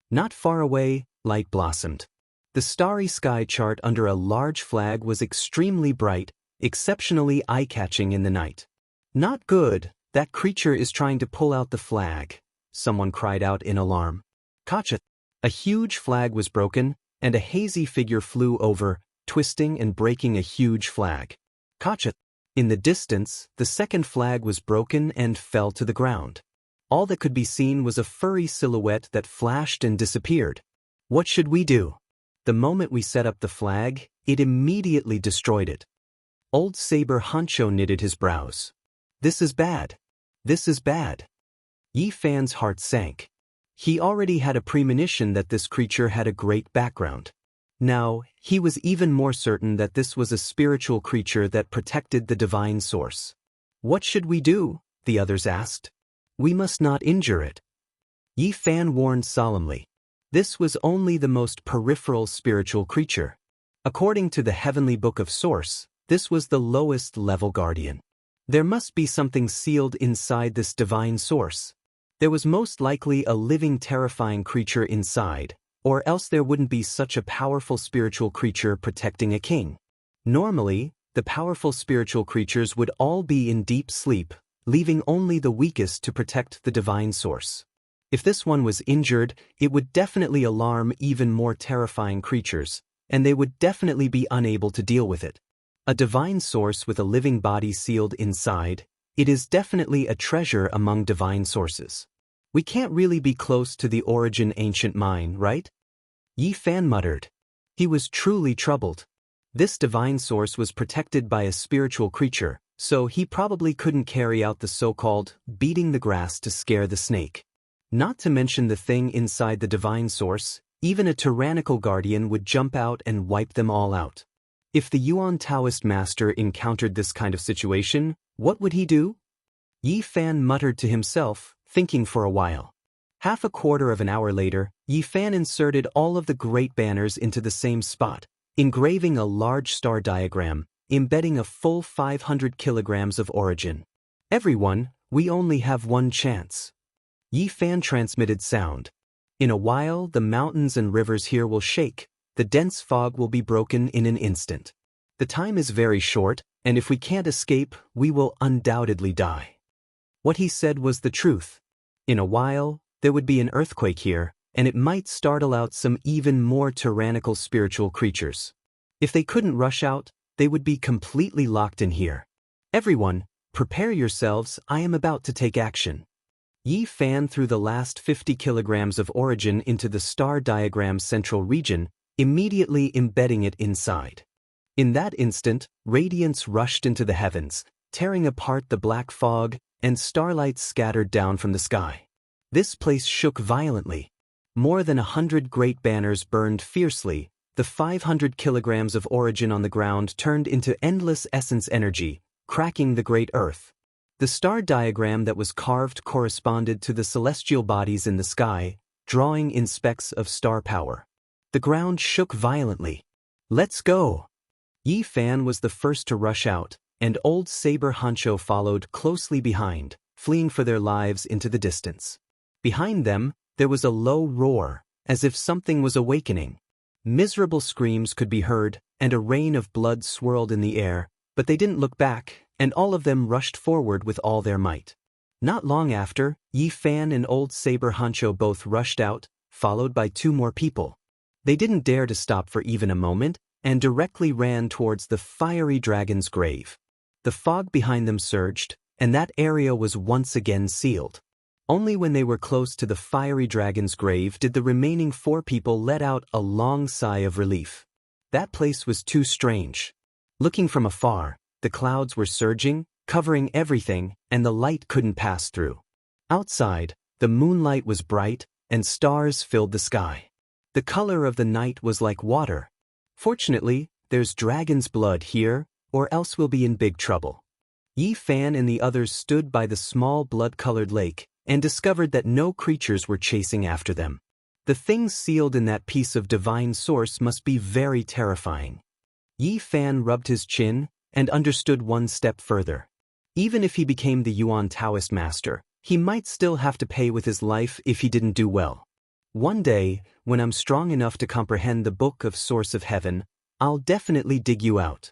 Not far away, light blossomed. The starry sky chart under a large flag was extremely bright, exceptionally eye-catching in the night. Not good, that creature is trying to pull out the flag, someone cried out in alarm. Kacha! A huge flag was broken, and a hazy figure flew over, twisting and breaking a huge flag. Kacha! In the distance, the second flag was broken and fell to the ground. All that could be seen was a furry silhouette that flashed and disappeared. What should we do? The moment we set up the flag, it immediately destroyed it. Old Saber Honcho knitted his brows. This is bad. This is bad. Yi Fan's heart sank. He already had a premonition that this creature had a great background. Now, he was even more certain that this was a spiritual creature that protected the divine source. What should we do? The others asked. We must not injure it. Yi Fan warned solemnly. This was only the most peripheral spiritual creature. According to the heavenly book of Source, this was the lowest level guardian. There must be something sealed inside this divine source. There was most likely a living terrifying creature inside, or else there wouldn't be such a powerful spiritual creature protecting a king. Normally, the powerful spiritual creatures would all be in deep sleep, leaving only the weakest to protect the divine source. If this one was injured, it would definitely alarm even more terrifying creatures, and they would definitely be unable to deal with it. A divine source with a living body sealed inside, it is definitely a treasure among divine sources. We can't really be close to the origin ancient mine, right? Yi Fan muttered. He was truly troubled. This divine source was protected by a spiritual creature, so he probably couldn't carry out the so-called beating the grass to scare the snake. Not to mention the thing inside the divine source, even a tyrannical guardian would jump out and wipe them all out. If the Yuan Taoist master encountered this kind of situation, what would he do? Yi Fan muttered to himself, thinking for a while. Half a quarter of an hour later, Yi Fan inserted all of the great banners into the same spot, engraving a large star diagram, embedding a full 500 kilograms of origin. Everyone, we only have one chance. Yi Fan transmitted sound. In a while, the mountains and rivers here will shake. The dense fog will be broken in an instant. The time is very short, and if we can't escape, we will undoubtedly die. What he said was the truth. In a while, there would be an earthquake here, and it might startle out some even more tyrannical spiritual creatures. If they couldn't rush out, they would be completely locked in here. Everyone, prepare yourselves, I am about to take action. Yi Fan threw the last 50 kilograms of origin into the star diagram's central region, immediately embedding it inside. In that instant, radiance rushed into the heavens, tearing apart the black fog, and starlight scattered down from the sky. This place shook violently. More than 100 great banners burned fiercely. The 500 kilograms of origin on the ground turned into endless essence energy, cracking the great earth. The star diagram that was carved corresponded to the celestial bodies in the sky, drawing in specks of star power. The ground shook violently. Let's go! Yi Fan was the first to rush out, and old Saber Honcho followed closely behind, fleeing for their lives into the distance. Behind them, there was a low roar, as if something was awakening. Miserable screams could be heard, and a rain of blood swirled in the air, but they didn't look back, and all of them rushed forward with all their might. Not long after, Yi Fan and old Saber Honcho both rushed out, followed by 2 more people. They didn't dare to stop for even a moment, and directly ran towards the fiery dragon's grave. The fog behind them surged, and that area was once again sealed. Only when they were close to the fiery dragon's grave did the remaining 4 people let out a long sigh of relief. That place was too strange. Looking from afar, the clouds were surging, covering everything, and the light couldn't pass through. Outside, the moonlight was bright, and stars filled the sky. The color of the night was like water. Fortunately, there's dragon's blood here, or else we'll be in big trouble. Yi Fan and the others stood by the small blood-colored lake and discovered that no creatures were chasing after them. The things sealed in that piece of divine source must be very terrifying. Yi Fan rubbed his chin and understood one step further. Even if he became the Yuan Taoist master, he might still have to pay with his life if he didn't do well. One day, when I'm strong enough to comprehend the Book of Source of Heaven, I'll definitely dig you out.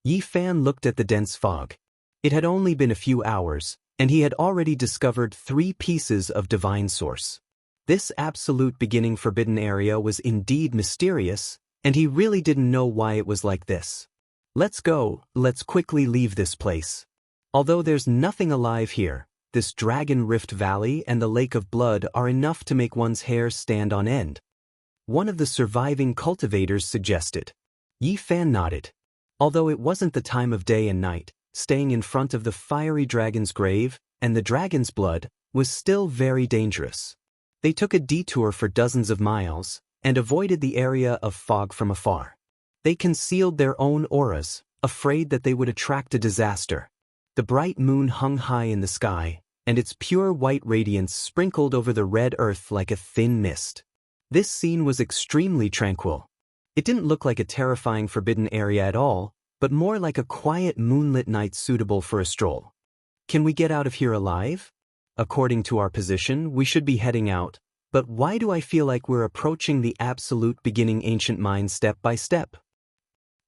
Yi Fan looked at the dense fog. It had only been a few hours, and he had already discovered 3 pieces of divine source. This absolute beginning forbidden area was indeed mysterious, and he really didn't know why it was like this. Let's go, let's quickly leave this place. Although there's nothing alive here, this Dragon Rift Valley and the Lake of Blood are enough to make one's hair stand on end. One of the surviving cultivators suggested. Yi Fan nodded. Although it wasn't the time of day and night, staying in front of the fiery dragon's grave and the dragon's blood was still very dangerous. They took a detour for dozens of miles and avoided the area of fog from afar. They concealed their own auras, afraid that they would attract a disaster. The bright moon hung high in the sky, and its pure white radiance sprinkled over the red earth like a thin mist. This scene was extremely tranquil. It didn't look like a terrifying forbidden area at all, but more like a quiet moonlit night suitable for a stroll. Can we get out of here alive? According to our position, we should be heading out, but why do I feel like we're approaching the absolute beginning ancient mind step by step?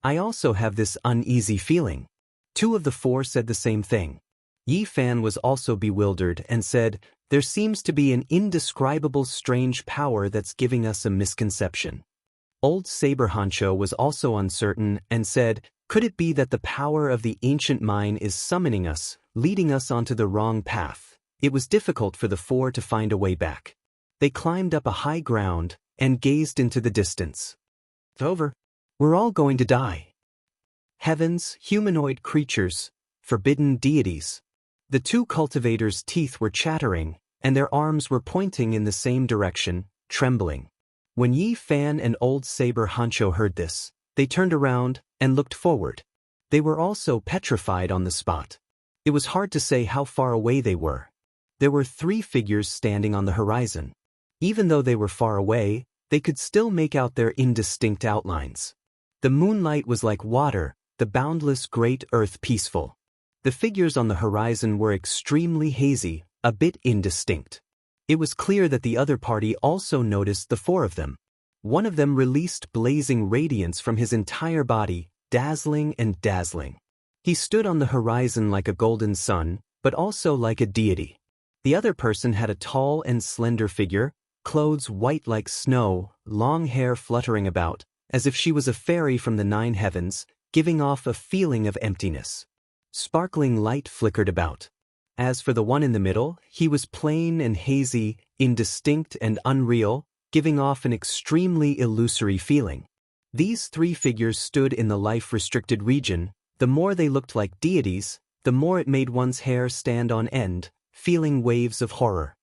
I also have this uneasy feeling. 2 of the 4 said the same thing. Yi Fan was also bewildered and said, there seems to be an indescribable strange power that's giving us a misconception. Old Saber Hancho was also uncertain and said, could it be that the power of the ancient mind is summoning us, leading us onto the wrong path? It was difficult for the 4 to find a way back. They climbed up a high ground and gazed into the distance. It's over. We're all going to die. Heavens, humanoid creatures, forbidden deities. The 2 cultivators' teeth were chattering, and their arms were pointing in the same direction, trembling. When Yi Fan and Old Saber Hancho heard this, they turned around and looked forward. They were also petrified on the spot. It was hard to say how far away they were. There were 3 figures standing on the horizon. Even though they were far away, they could still make out their indistinct outlines. The moonlight was like water, the boundless great earth peaceful. The figures on the horizon were extremely hazy, a bit indistinct. It was clear that the other party also noticed the 4 of them. One of them released blazing radiance from his entire body, dazzling and dazzling. He stood on the horizon like a golden sun, but also like a deity. The other person had a tall and slender figure, clothes white like snow, long hair fluttering about, as if she was a fairy from the 9 heavens, giving off a feeling of emptiness. Sparkling light flickered about. As for the one in the middle, he was plain and hazy, indistinct and unreal, giving off an extremely illusory feeling. These 3 figures stood in the life-restricted region. The more they looked like deities, the more it made one's hair stand on end, feeling waves of horror.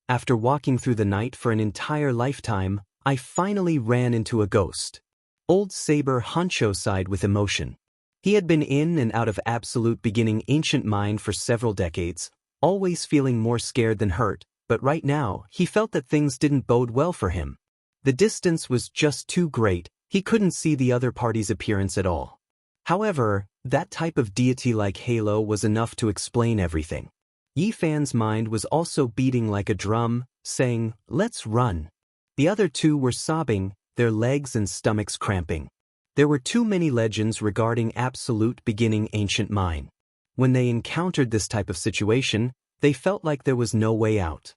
After walking through the night for an entire lifetime, I finally ran into a ghost. Old Saber Hancho sighed with emotion. He had been in and out of absolute beginning ancient mind for several decades, always feeling more scared than hurt, but right now, he felt that things didn't bode well for him. The distance was just too great, he couldn't see the other party's appearance at all. However, that type of deity-like halo was enough to explain everything. Yi Fan's mind was also beating like a drum, saying, let's run. The other 2 were sobbing, their legs and stomachs cramping. There were too many legends regarding absolute beginning ancient mind. When they encountered this type of situation, they felt like there was no way out.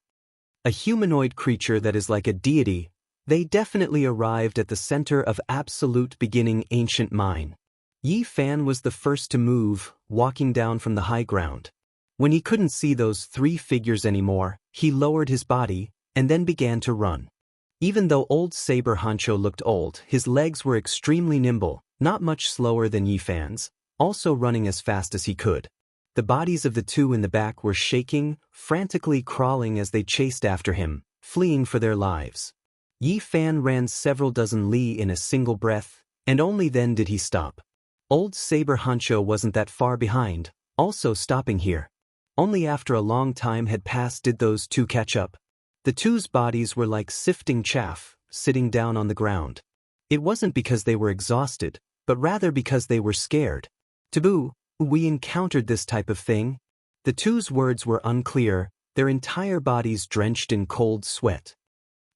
A humanoid creature that is like a deity, They definitely arrived at the center of absolute beginning ancient mine. Yi Fan was the first to move, walking down from the high ground. When he couldn't see those three figures anymore, he lowered his body, and then began to run. Even though old Saber Hancho looked old, his legs were extremely nimble, not much slower than Yi Fan's, also running as fast as he could. The bodies of the two in the back were shaking, frantically crawling as they chased after him, fleeing for their lives. Yi Fan ran several dozen li in a single breath, and only then did he stop. Old Saber Hancho wasn't that far behind, also stopping here. Only after a long time had passed did those two catch up. The two's bodies were like sifting chaff, sitting down on the ground. It wasn't because they were exhausted, but rather because they were scared. Taboo, we encountered this type of thing. The two's words were unclear, their entire bodies drenched in cold sweat.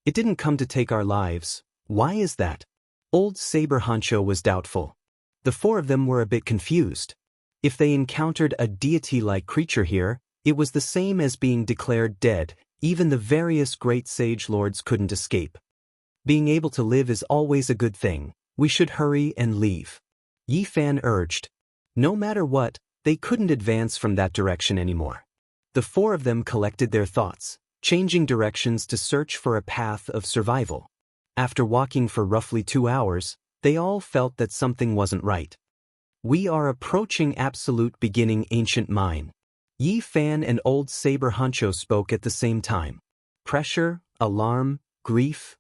It didn't come to take our lives. Why is that? Old Saber Hancho was doubtful. The four of them were a bit confused. If they encountered a deity-like creature here, it was the same as being declared dead. Even the various great sage lords couldn't escape. Being able to live is always a good thing. We should hurry and leave. Yi Fan urged. No matter what, they couldn't advance from that direction anymore. The four of them collected their thoughts, changing directions to search for a path of survival. After walking for roughly 2 hours, they all felt that something wasn't right. We are approaching absolute beginning ancient mine. Yi Fan and old Saber Hancho spoke at the same time. Pressure, alarm, grief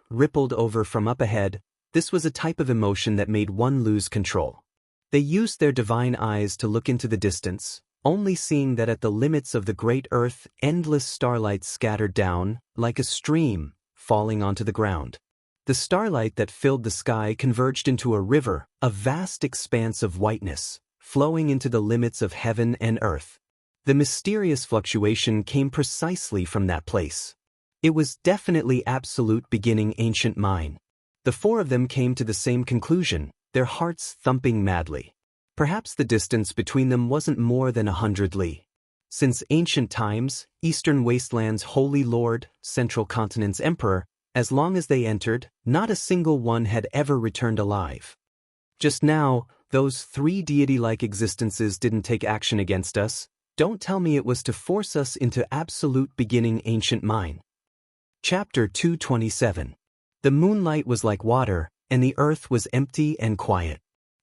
rippled over from up ahead. This was a type of emotion that made one lose control. They used their divine eyes to look into the distance, only seeing that at the limits of the great earth, endless starlight scattered down, like a stream, falling onto the ground. The starlight that filled the sky converged into a river, a vast expanse of whiteness, flowing into the limits of heaven and earth. The mysterious fluctuation came precisely from that place. It was definitely absolute beginning ancient mine. The four of them came to the same conclusion, their hearts thumping madly. Perhaps the distance between them wasn't more than 100 li. Since ancient times, Eastern Wasteland's Holy Lord, Central Continent's Emperor, as long as they entered, not a single one had ever returned alive. Just now, those three deity-like existences didn't take action against us. Don't tell me it was to force us into absolute beginning ancient mine. Chapter 227. The moonlight was like water, and the earth was empty and quiet.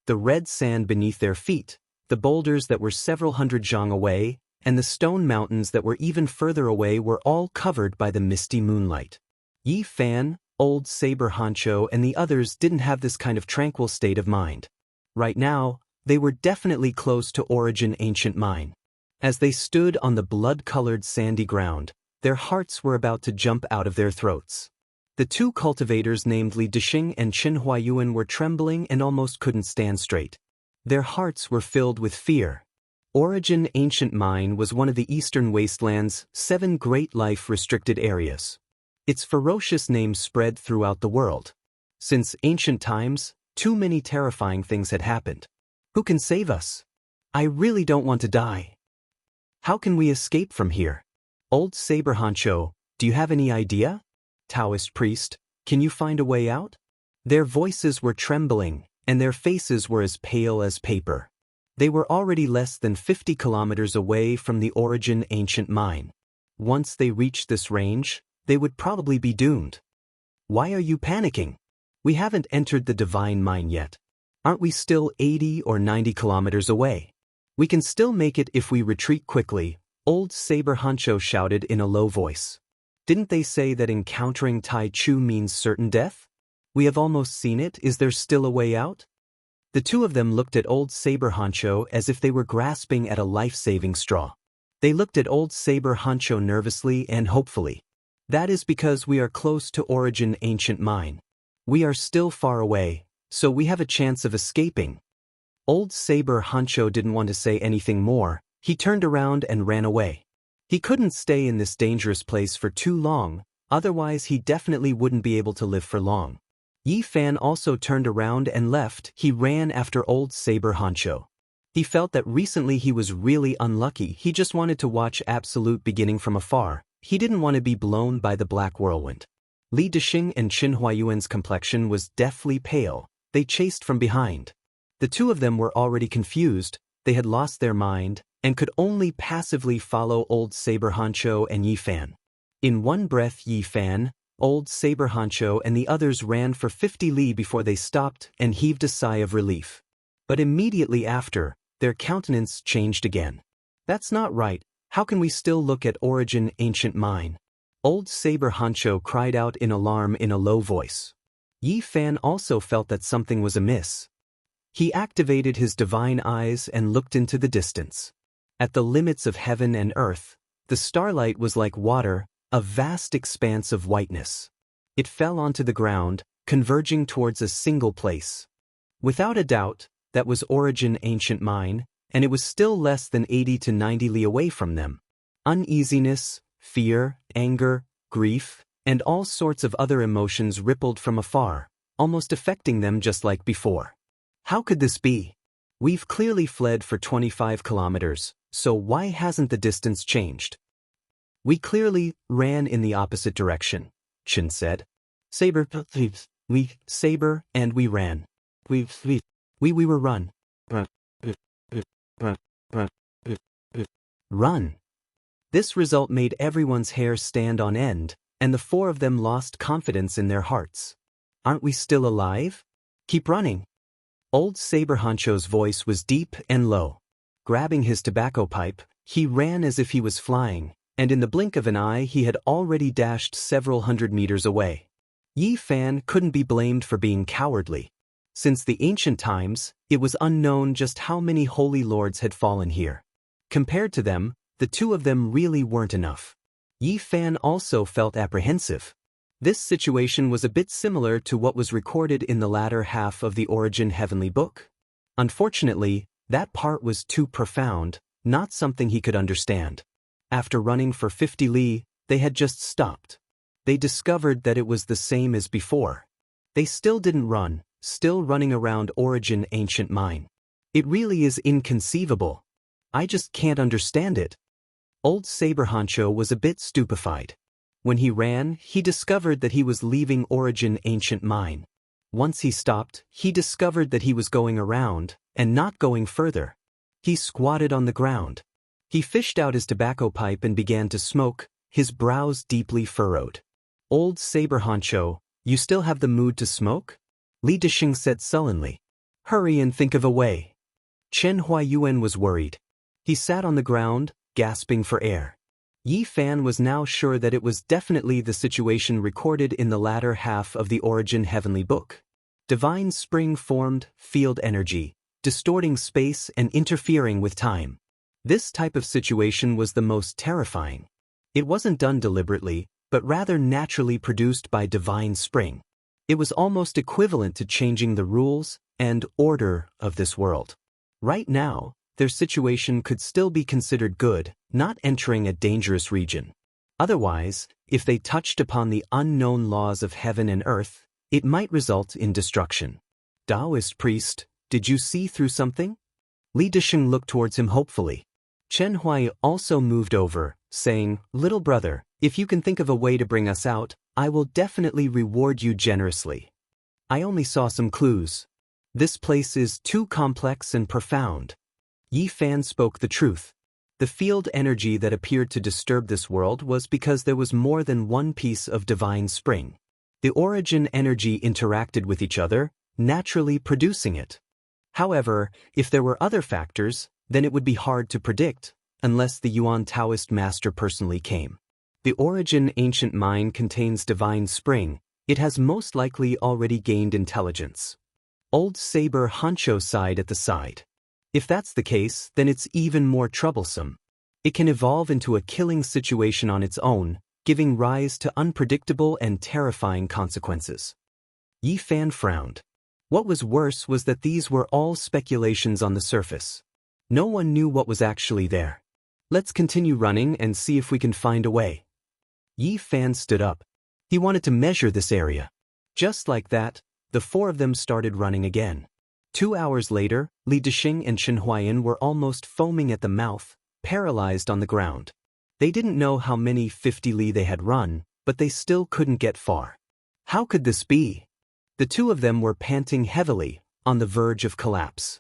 The red sand beneath their feet, the boulders that were several hundred zhang away, and the stone mountains that were even further away were all covered by the misty moonlight. Yi Fan, old Saber Hancho and the others didn't have this kind of tranquil state of mind. Right now, they were definitely close to origin ancient mine. As they stood on the blood-colored sandy ground, their hearts were about to jump out of their throats. The two cultivators named Li Dixing and Qin Huayuan were trembling and almost couldn't stand straight. Their hearts were filled with fear. Origin Ancient Mine was one of the Eastern Wasteland's 7 great life-restricted areas. Its ferocious name spread throughout the world. Since ancient times, too many terrifying things had happened. Who can save us? I really don't want to die. How can we escape from here? Old Saber Hancho, do you have any idea? Taoist priest, can you find a way out? Their voices were trembling, and their faces were as pale as paper. They were already less than 50 kilometers away from the origin ancient mine. Once they reached this range, they would probably be doomed. Why are you panicking? We haven't entered the divine mine yet. Aren't we still 80 or 90 kilometers away? We can still make it if we retreat quickly, old Saber Hancho shouted in a low voice. Didn't they say that encountering Tai Chu means certain death? We have almost seen it. Is there still a way out? The two of them looked at old Saber Hancho as if they were grasping at a life-saving straw. They looked at old Saber Hancho nervously and hopefully. That is because we are close to origin ancient mine. We are still far away, so we have a chance of escaping. Old Saber Hancho didn't want to say anything more. He turned around and ran away. He couldn't stay in this dangerous place for too long, otherwise he definitely wouldn't be able to live for long. Yi Fan also turned around and left. He ran after old Saber Hancho. He felt that recently he was really unlucky. He just wanted to watch absolute beginning from afar. He didn't want to be blown by the black whirlwind. Li Dixing and Qin Huayuan's complexion was deathly pale. They chased from behind. The two of them were already confused, they had lost their mind, and could only passively follow Old Saber Hancho and Yi Fan. In one breath Yi Fan, Old Saber Hancho and the others ran for 50 li before they stopped and heaved a sigh of relief. But immediately after, their countenance changed again. That's not right, how can we still look at Origin Ancient Mine? Old Saber Hancho cried out in alarm in a low voice. Yi Fan also felt that something was amiss. He activated his divine eyes and looked into the distance. At the limits of heaven and earth, the starlight was like water, a vast expanse of whiteness. It fell onto the ground, converging towards a single place. Without a doubt, that was Origin Ancient Mine, and it was still less than 80 to 90 li away from them. Uneasiness, fear, anger, grief, and all sorts of other emotions rippled from afar, almost affecting them just like before. How could this be? We've clearly fled for 25 kilometers, so why hasn't the distance changed? We clearly ran in the opposite direction, Qin said. Saber, saber, and we ran. We were run. Run. This result made everyone's hair stand on end, and the four of them lost confidence in their hearts. Aren't we still alive? Keep running. Old Saber Hancho's voice was deep and low. Grabbing his tobacco pipe, he ran as if he was flying, and in the blink of an eye he had already dashed several hundred meters away. Yi Fan couldn't be blamed for being cowardly. Since the ancient times, it was unknown just how many holy lords had fallen here. Compared to them, the two of them really weren't enough. Yi Fan also felt apprehensive. This situation was a bit similar to what was recorded in the latter half of the Origin Heavenly Book. Unfortunately, that part was too profound, not something he could understand. After running for 50 li, they had just stopped. They discovered that it was the same as before. They still didn't run, still running around Origin Ancient Mine. It really is inconceivable. I just can't understand it. Old Saber Hancho was a bit stupefied. When he ran, he discovered that he was leaving Origin Ancient Mine. Once he stopped, he discovered that he was going around, and not going further. He squatted on the ground. He fished out his tobacco pipe and began to smoke, his brows deeply furrowed. Old Saber Hancho, you still have the mood to smoke? Li Dixing said sullenly. Hurry and think of a way. Chen Huayuan was worried. He sat on the ground, gasping for air. Yi Fan was now sure that it was definitely the situation recorded in the latter half of the Origin Heavenly Book. Divine spring formed field energy, distorting space and interfering with time. This type of situation was the most terrifying. It wasn't done deliberately, but rather naturally produced by divine spring. It was almost equivalent to changing the rules and order of this world. Right now, their situation could still be considered good, not entering a dangerous region. Otherwise, if they touched upon the unknown laws of heaven and earth, it might result in destruction. Taoist priest, did you see through something? Li Dixing looked towards him hopefully. Chen Huai also moved over, saying, Little brother, if you can think of a way to bring us out, I will definitely reward you generously. I only saw some clues. This place is too complex and profound. Yi Fan spoke the truth. The field energy that appeared to disturb this world was because there was more than one piece of divine spring. The origin energy interacted with each other, naturally producing it. However, if there were other factors, then it would be hard to predict, unless the Yuan Taoist master personally came. The Origin Ancient Mine contains divine spring. It has most likely already gained intelligence. Old Saber Hancho sighed at the side. If that's the case, then it's even more troublesome. It can evolve into a killing situation on its own, giving rise to unpredictable and terrifying consequences. Yi Fan frowned. What was worse was that these were all speculations on the surface. No one knew what was actually there. Let's continue running and see if we can find a way. Yi Fan stood up. He wanted to measure this area. Just like that, the four of them started running again. 2 hours later, Li Dixing and Qin Huaiyan were almost foaming at the mouth, paralyzed on the ground. They didn't know how many 50 li they had run, but they still couldn't get far. How could this be? The two of them were panting heavily, on the verge of collapse.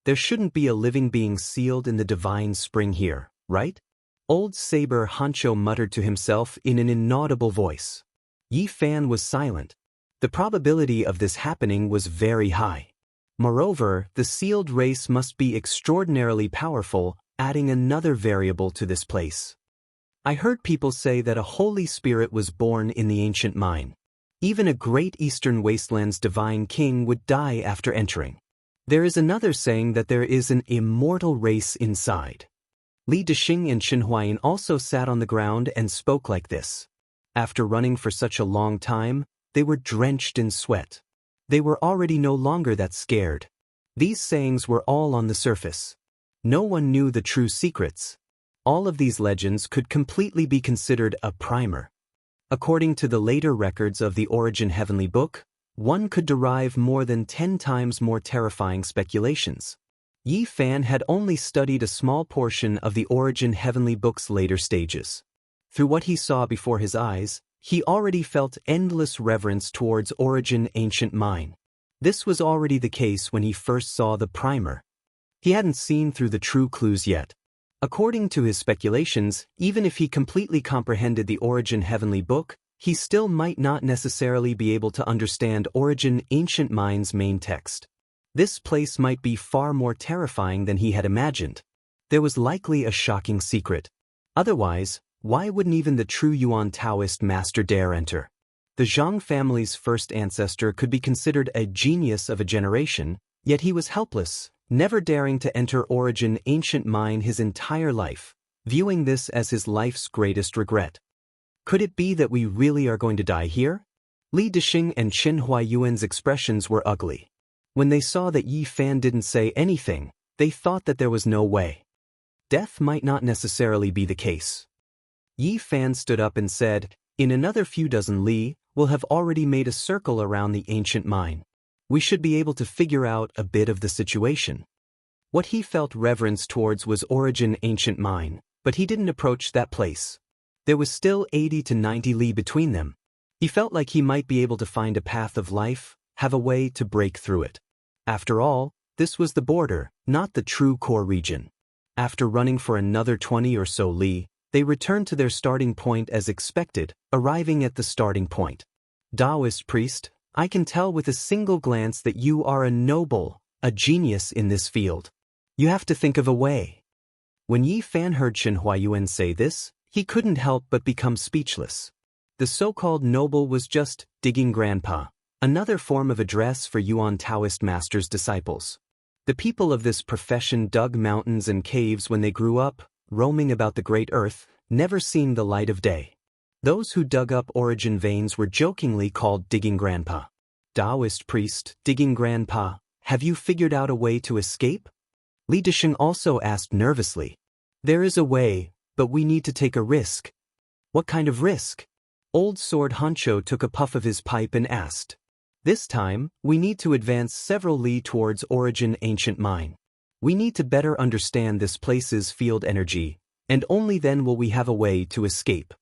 There shouldn't be a living being sealed in the divine spring here, right? Old Saber Hancho muttered to himself in an inaudible voice. Yi Fan was silent. The probability of this happening was very high. Moreover, the sealed race must be extraordinarily powerful, adding another variable to this place. I heard people say that a holy spirit was born in the ancient mine. Even a great eastern wasteland's divine king would die after entering. There is another saying that there is an immortal race inside. Li Dexing and Shen Huayan also sat on the ground and spoke like this. After running for such a long time, they were drenched in sweat. They were already no longer that scared. These sayings were all on the surface. No one knew the true secrets. All of these legends could completely be considered a primer. According to the later records of the Origin Heavenly Book, one could derive more than 10 times more terrifying speculations. Yi Fan had only studied a small portion of the Origin Heavenly Book's later stages. Through what he saw before his eyes, he already felt endless reverence towards Origin Ancient Mine. This was already the case when he first saw the primer. He hadn't seen through the true clues yet. According to his speculations, even if he completely comprehended the Origin Heavenly Book, he still might not necessarily be able to understand Origin Ancient Mine's main text. This place might be far more terrifying than he had imagined. There was likely a shocking secret. Otherwise, why wouldn't even the true Yuan Taoist master dare enter? The Zhang family's first ancestor could be considered a genius of a generation, yet he was helpless, never daring to enter Origin Ancient Mine his entire life, viewing this as his life's greatest regret. Could it be that we really are going to die here? Li Dexing and Shen Huayuan's expressions were ugly. When they saw that Yi Fan didn't say anything, they thought that there was no way. Death might not necessarily be the case. Yi Fan stood up and said, "In another few dozen li, we'll have already made a circle around the ancient mine. We should be able to figure out a bit of the situation." What he felt reverence towards was Origin Ancient Mine, but he didn't approach that place. There was still 80 to 90 li between them. He felt like he might be able to find a path of life, have a way to break through it. After all, this was the border, not the true core region. After running for another 20 or so li, they returned to their starting point as expected, arriving at the starting point. Taoist priest, I can tell with a single glance that you are a noble, a genius in this field. You have to think of a way. When Yi Fan heard Shen Huayuan say this, he couldn't help but become speechless. The so-called noble was just digging grandpa, another form of address for Yuan Taoist master's disciples. The people of this profession dug mountains and caves when they grew up, roaming about the great earth, never seeing the light of day. Those who dug up origin veins were jokingly called digging grandpa. Taoist priest, digging grandpa, have you figured out a way to escape? Li Dexing also asked nervously. There is a way, but we need to take a risk. What kind of risk? Old Sword Hancho took a puff of his pipe and asked. This time, we need to advance several li towards Origin Ancient Mine. We need to better understand this place's field energy, and only then will we have a way to escape.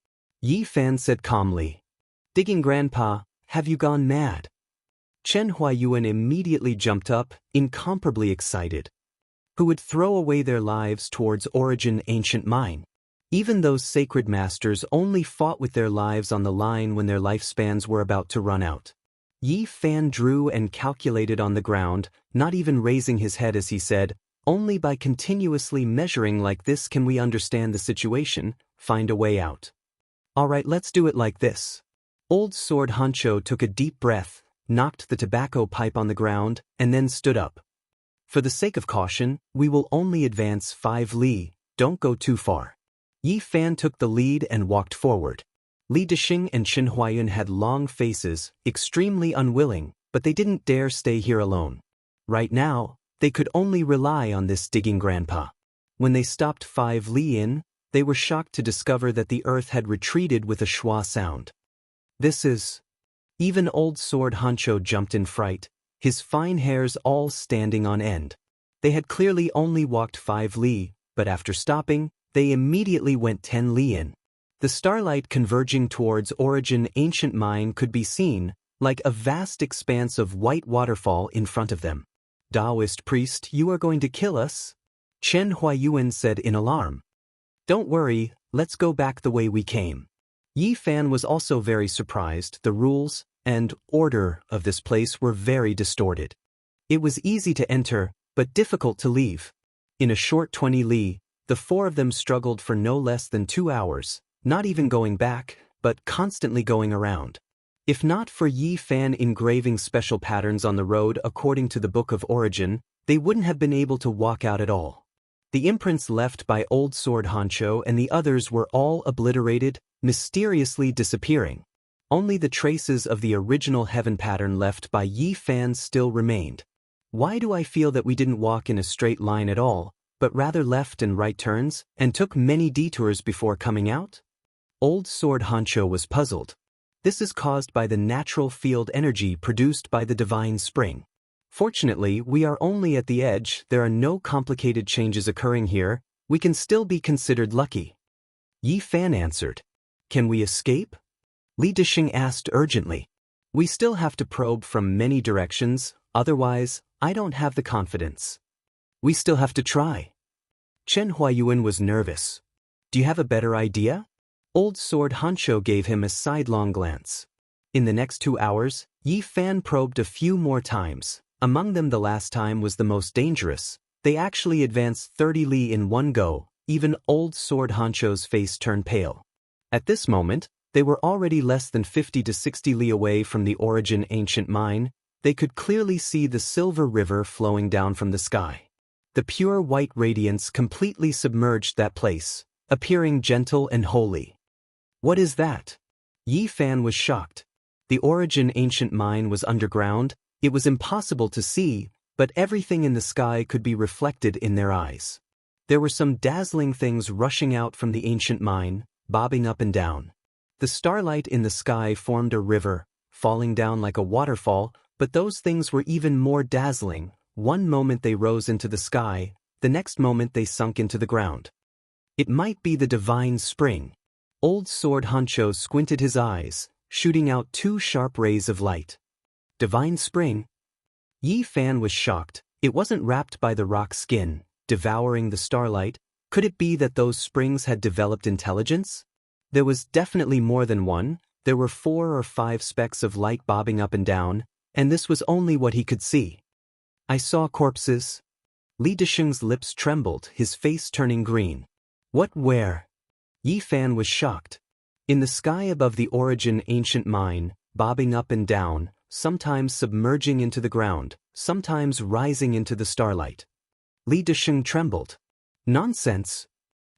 Yi Fan said calmly. Digging grandpa, have you gone mad? Chen Huayuan immediately jumped up, incomparably excited. Who would throw away their lives towards Origin Ancient Mine? Even those sacred masters only fought with their lives on the line when their lifespans were about to run out. Yi Fan drew and calculated on the ground, not even raising his head as he said, only by continuously measuring like this can we understand the situation, find a way out. All right, let's do it like this. Old Sword Hancho took a deep breath, knocked the tobacco pipe on the ground, and then stood up. For the sake of caution, we will only advance 5 li, don't go too far. Yi Fan took the lead and walked forward. Li Dexing and Shen Huayuan had long faces, extremely unwilling, but they didn't dare stay here alone. Right now, they could only rely on this digging grandpa. When they stopped 5 li in, they were shocked to discover that the earth had retreated with a schwa sound. This is... Even Old Sword Hancho jumped in fright, his fine hairs all standing on end. They had clearly only walked 5 li, but after stopping, they immediately went 10 li in. The starlight converging towards Origin Ancient Mine could be seen, like a vast expanse of white waterfall in front of them. Taoist priest, you are going to kill us? Chen Huayuan said in alarm. Don't worry, let's go back the way we came. Yi Fan was also very surprised. The rules and order of this place were very distorted. It was easy to enter, but difficult to leave. In a short 20 li, the four of them struggled for no less than 2 hours, not even going back, but constantly going around. If not for Yi Fan engraving special patterns on the road according to the Book of Origin, they wouldn't have been able to walk out at all. The imprints left by Old Sword Hancho and the others were all obliterated, mysteriously disappearing. Only the traces of the original heaven pattern left by Yi Fan still remained. Why do I feel that we didn't walk in a straight line at all, but rather left and right turns, and took many detours before coming out? Old Sword Hancho was puzzled. This is caused by the natural field energy produced by the divine spring. Fortunately, we are only at the edge, there are no complicated changes occurring here, we can still be considered lucky. Yi Fan answered. Can we escape? Li Dishing asked urgently. We still have to probe from many directions, otherwise, I don't have the confidence. We still have to try. Chen Huayuan was nervous. Do you have a better idea? Old Sword Hancho gave him a sidelong glance. In the next 2 hours, Yi Fan probed a few more times. Among them the last time was the most dangerous. They actually advanced 30 li in one go, even Old Sword Hancho's face turned pale. At this moment, they were already less than 50 to 60 li away from the Origin Ancient Mine. They could clearly see the silver river flowing down from the sky. The pure white radiance completely submerged that place, appearing gentle and holy. What is that? Yi Fan was shocked. The Origin Ancient Mine was underground, it was impossible to see, but everything in the sky could be reflected in their eyes. There were some dazzling things rushing out from the ancient mine, bobbing up and down. The starlight in the sky formed a river, falling down like a waterfall, but those things were even more dazzling. One moment they rose into the sky, the next moment they sunk into the ground. It might be the divine spring. Old Sword Hancho squinted his eyes, shooting out 2 sharp rays of light. Divine spring? Yi Fan was shocked. It wasn't wrapped by the rock skin, devouring the starlight. Could it be that those springs had developed intelligence? There was definitely more than one. There were 4 or 5 specks of light bobbing up and down, and this was only what he could see. I saw corpses. Li Disheng's lips trembled, his face turning green. What, where? Yi Fan was shocked. In the sky above the Origin Ancient Mine, bobbing up and down, sometimes submerging into the ground, sometimes rising into the starlight. Li Disheng trembled. Nonsense!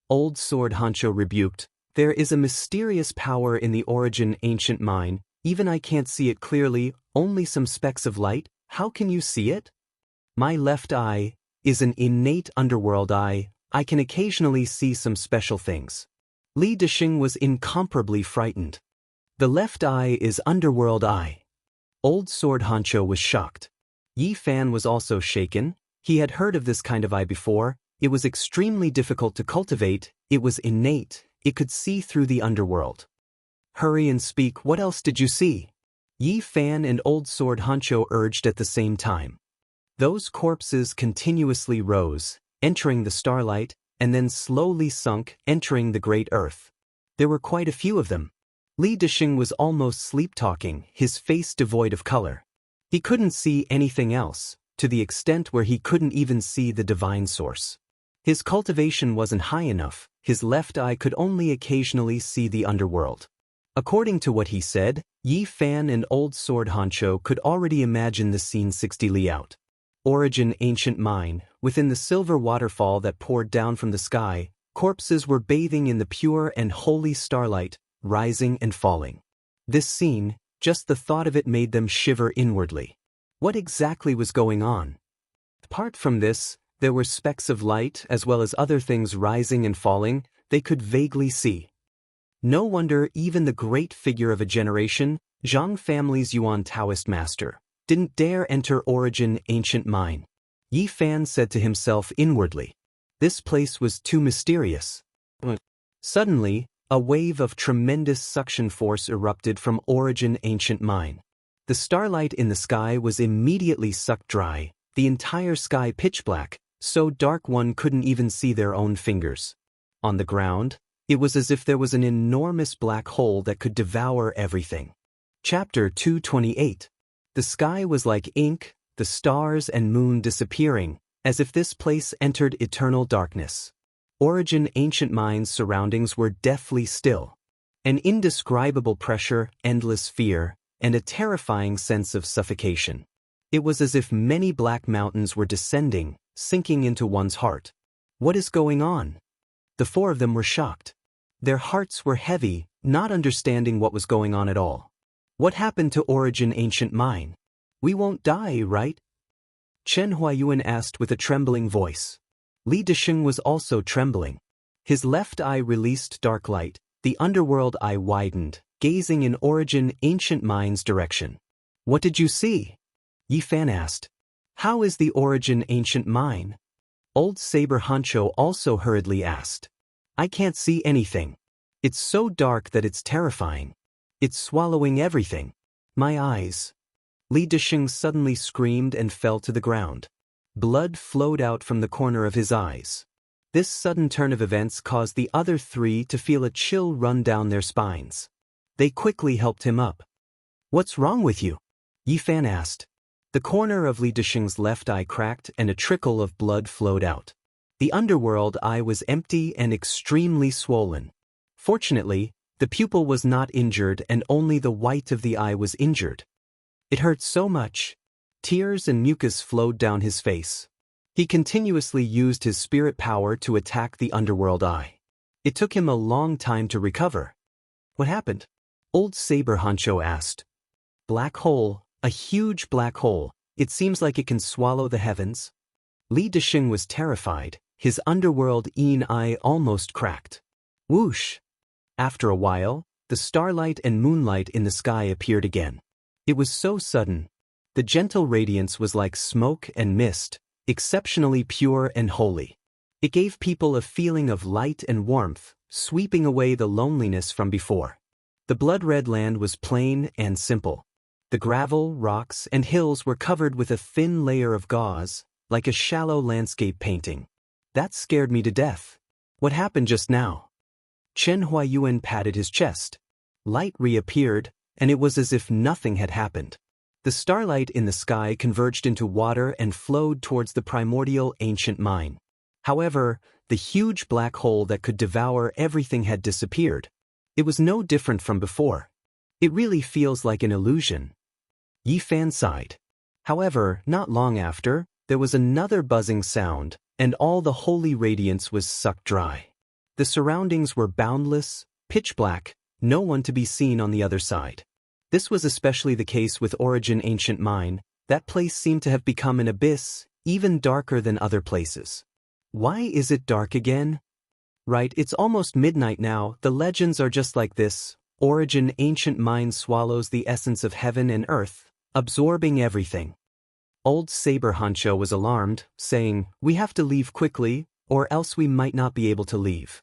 Old Sword Hancho rebuked. There is a mysterious power in the Origin Ancient Mine, even I can't see it clearly, only some specks of light. How can you see it? My left eye is an innate underworld eye, I can occasionally see some special things. Li Disheng was incomparably frightened. The left eye is underworld eye. Old Sword Hancho was shocked. Yi Fan was also shaken. He had heard of this kind of eye before. It was extremely difficult to cultivate. It was innate. It could see through the underworld. Hurry and speak. What else did you see? Yi Fan and Old Sword Hancho urged at the same time. Those corpses continuously rose, entering the starlight, and then slowly sunk, entering the great earth. There were quite a few of them. Li Disheng was almost sleep-talking, his face devoid of color. He couldn't see anything else, to the extent where he couldn't even see the divine source. His cultivation wasn't high enough, his left eye could only occasionally see the underworld. According to what he said, Yi Fan and Old Sword Hancho could already imagine the scene 60 li out. Origin Ancient Mine, within the silver waterfall that poured down from the sky, corpses were bathing in the pure and holy starlight, rising and falling. This scene, just the thought of it made them shiver inwardly. What exactly was going on? Apart from this, there were specks of light as well as other things rising and falling, they could vaguely see. No wonder even the great figure of a generation, Zhang family's Yuan Taoist master, didn't dare enter Origin Ancient Mine. Yi Fan said to himself inwardly. This place was too mysterious. Suddenly, A wave of tremendous suction force erupted from Origin Ancient Mine. The starlight in the sky was immediately sucked dry, the entire sky pitch black, so dark one couldn't even see their own fingers. On the ground, it was as if there was an enormous black hole that could devour everything. Chapter 228. The sky was like ink, the stars and moon disappearing, as if this place entered eternal darkness. Origin Ancient Mine's surroundings were deathly still. An indescribable pressure, endless fear, and a terrifying sense of suffocation. It was as if many black mountains were descending, sinking into one's heart. What is going on? The four of them were shocked. Their hearts were heavy, not understanding what was going on at all. What happened to Origin Ancient Mine? We won't die, right? Chen Huayuan asked with a trembling voice. Li Desheng was also trembling. His left eye released dark light, the underworld eye widened, gazing in Origin Ancient Mine's direction. What did you see? Yi Fan asked. How is the Origin Ancient Mine? Old Saber Hancho also hurriedly asked. I can't see anything. It's so dark that it's terrifying. It's swallowing everything. My eyes. Li Desheng suddenly screamed and fell to the ground. Blood flowed out from the corner of his eyes. This sudden turn of events caused the other three to feel a chill run down their spines. They quickly helped him up. What's wrong with you? Yi Fan asked. The corner of Li Desheng's left eye cracked and a trickle of blood flowed out. The underworld eye was empty and extremely swollen. Fortunately, the pupil was not injured and only the white of the eye was injured. It hurt so much. Tears and mucus flowed down his face. He continuously used his spirit power to attack the underworld eye. It took him a long time to recover. What happened? Old Saber Hancho asked. Black hole, a huge black hole. It seems like it can swallow the heavens. Li Desheng was terrified. His underworld Yin eye almost cracked. Whoosh! After a while, the starlight and moonlight in the sky appeared again. It was so sudden. The gentle radiance was like smoke and mist, exceptionally pure and holy. It gave people a feeling of light and warmth, sweeping away the loneliness from before. The blood-red land was plain and simple. The gravel, rocks, and hills were covered with a thin layer of gauze, like a shallow landscape painting. That scared me to death. What happened just now? Chen Huayuan patted his chest. Light reappeared, and it was as if nothing had happened. The starlight in the sky converged into water and flowed towards the primordial ancient mine. However, the huge black hole that could devour everything had disappeared. It was no different from before. It really feels like an illusion. Yi Fan sighed. However, not long after, there was another buzzing sound, and all the holy radiance was sucked dry. The surroundings were boundless, pitch black, no one to be seen on the other side. This was especially the case with Origin Ancient Mine. That place seemed to have become an abyss, even darker than other places. Why is it dark again? Right, it's almost midnight now. The legends are just like this. Origin Ancient Mine swallows the essence of heaven and earth, absorbing everything. Old Saber Hancho was alarmed, saying, We have to leave quickly, or else we might not be able to leave.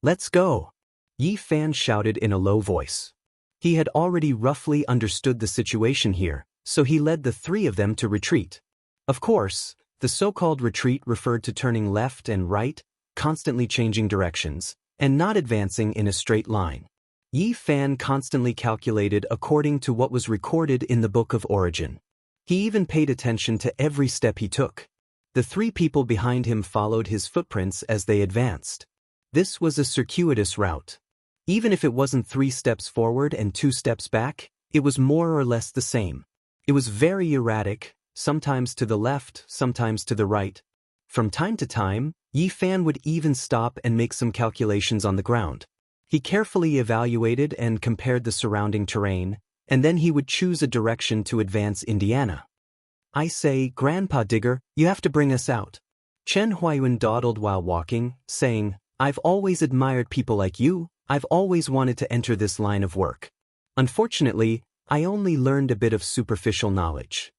Let's go. Yi Fan shouted in a low voice. He had already roughly understood the situation here, so he led the three of them to retreat. Of course, the so-called retreat referred to turning left and right, constantly changing directions, and not advancing in a straight line. Yi Fan constantly calculated according to what was recorded in the Book of Origin. He even paid attention to every step he took. The three people behind him followed his footprints as they advanced. This was a circuitous route. Even if it wasn't 3 steps forward and 2 steps back, it was more or less the same. It was very erratic, sometimes to the left, sometimes to the right. From time to time, Yi Fan would even stop and make some calculations on the ground. He carefully evaluated and compared the surrounding terrain, and then he would choose a direction to advance Indiana. I say, Grandpa Digger, you have to bring us out. Chen Huayuan dawdled while walking, saying, I've always admired people like you. I've always wanted to enter this line of work. Unfortunately, I only learned a bit of superficial knowledge.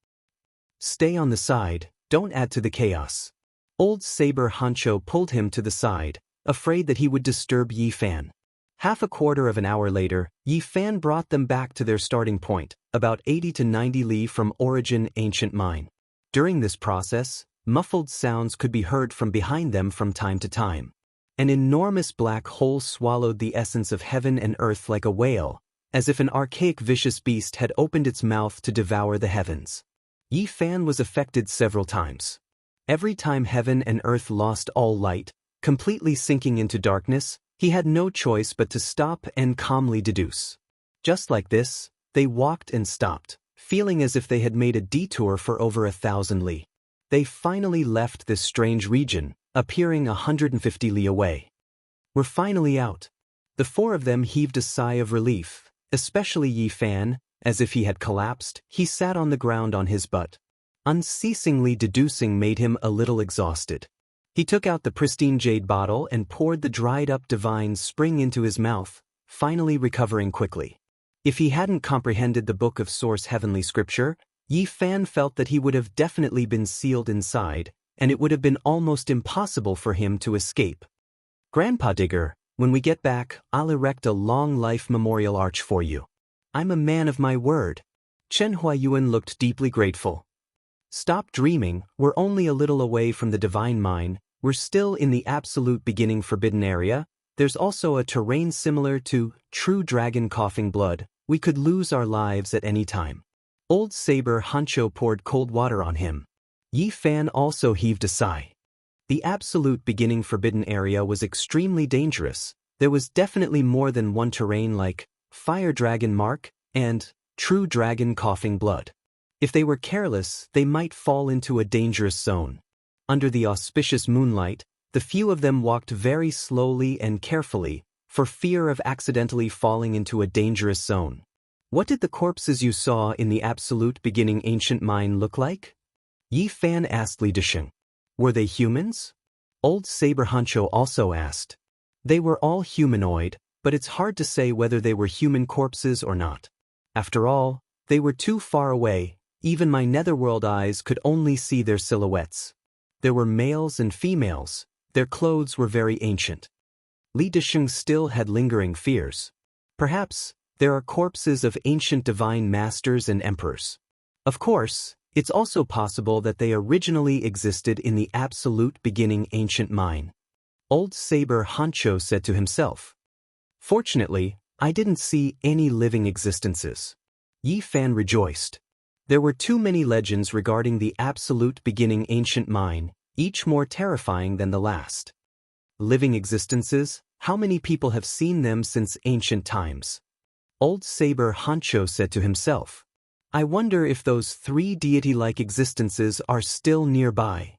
Stay on the side, don't add to the chaos. Old Saber Hancho pulled him to the side, afraid that he would disturb Yi Fan. Half a quarter of an hour later, Yi Fan brought them back to their starting point, about 80 to 90 li from origin ancient mine. During this process, muffled sounds could be heard from behind them from time to time. An enormous black hole swallowed the essence of heaven and earth like a whale, as if an archaic vicious beast had opened its mouth to devour the heavens. Yi Fan was affected several times. Every time heaven and earth lost all light, completely sinking into darkness, he had no choice but to stop and calmly deduce. Just like this, they walked and stopped, feeling as if they had made a detour for over 1,000 li. They finally left this strange region, appearing 150 li away. We're finally out. The four of them heaved a sigh of relief, especially Yi Fan. As if he had collapsed, he sat on the ground on his butt. Unceasingly deducing made him a little exhausted. He took out the pristine jade bottle and poured the dried-up divine spring into his mouth, finally recovering quickly. If he hadn't comprehended the book of source heavenly scripture, Yi Fan felt that he would have definitely been sealed inside, and it would have been almost impossible for him to escape. Grandpa Digger, when we get back, I'll erect a long-life memorial arch for you. I'm a man of my word. Chen Huayuan looked deeply grateful. Stop dreaming, we're only a little away from the divine mine, we're still in the absolute beginning forbidden area, there's also a terrain similar to true dragon coughing blood, we could lose our lives at any time. Old Saber Hancho poured cold water on him. Yi Fan also heaved a sigh. The absolute beginning forbidden area was extremely dangerous, there was definitely more than one terrain like Fire Dragon Mark and True Dragon Coughing Blood. If they were careless, they might fall into a dangerous zone. Under the auspicious moonlight, the few of them walked very slowly and carefully, for fear of accidentally falling into a dangerous zone. What did the corpses you saw in the absolute beginning ancient mine look like? Yi Fan asked Li Desheng. Were they humans? Old Saber Hancho also asked. They were all humanoid, but it's hard to say whether they were human corpses or not. After all, they were too far away. Even my netherworld eyes could only see their silhouettes. There were males and females. Their clothes were very ancient. Li Desheng still had lingering fears. Perhaps there are corpses of ancient divine masters and emperors. Of course, it's also possible that they originally existed in the absolute beginning ancient mine. Old Saber Hancho said to himself. Fortunately, I didn't see any living existences. Yi Fan rejoiced. There were too many legends regarding the absolute beginning ancient mine, each more terrifying than the last. Living existences, how many people have seen them since ancient times? Old Saber Hancho said to himself. I wonder if those three deity-like existences are still nearby.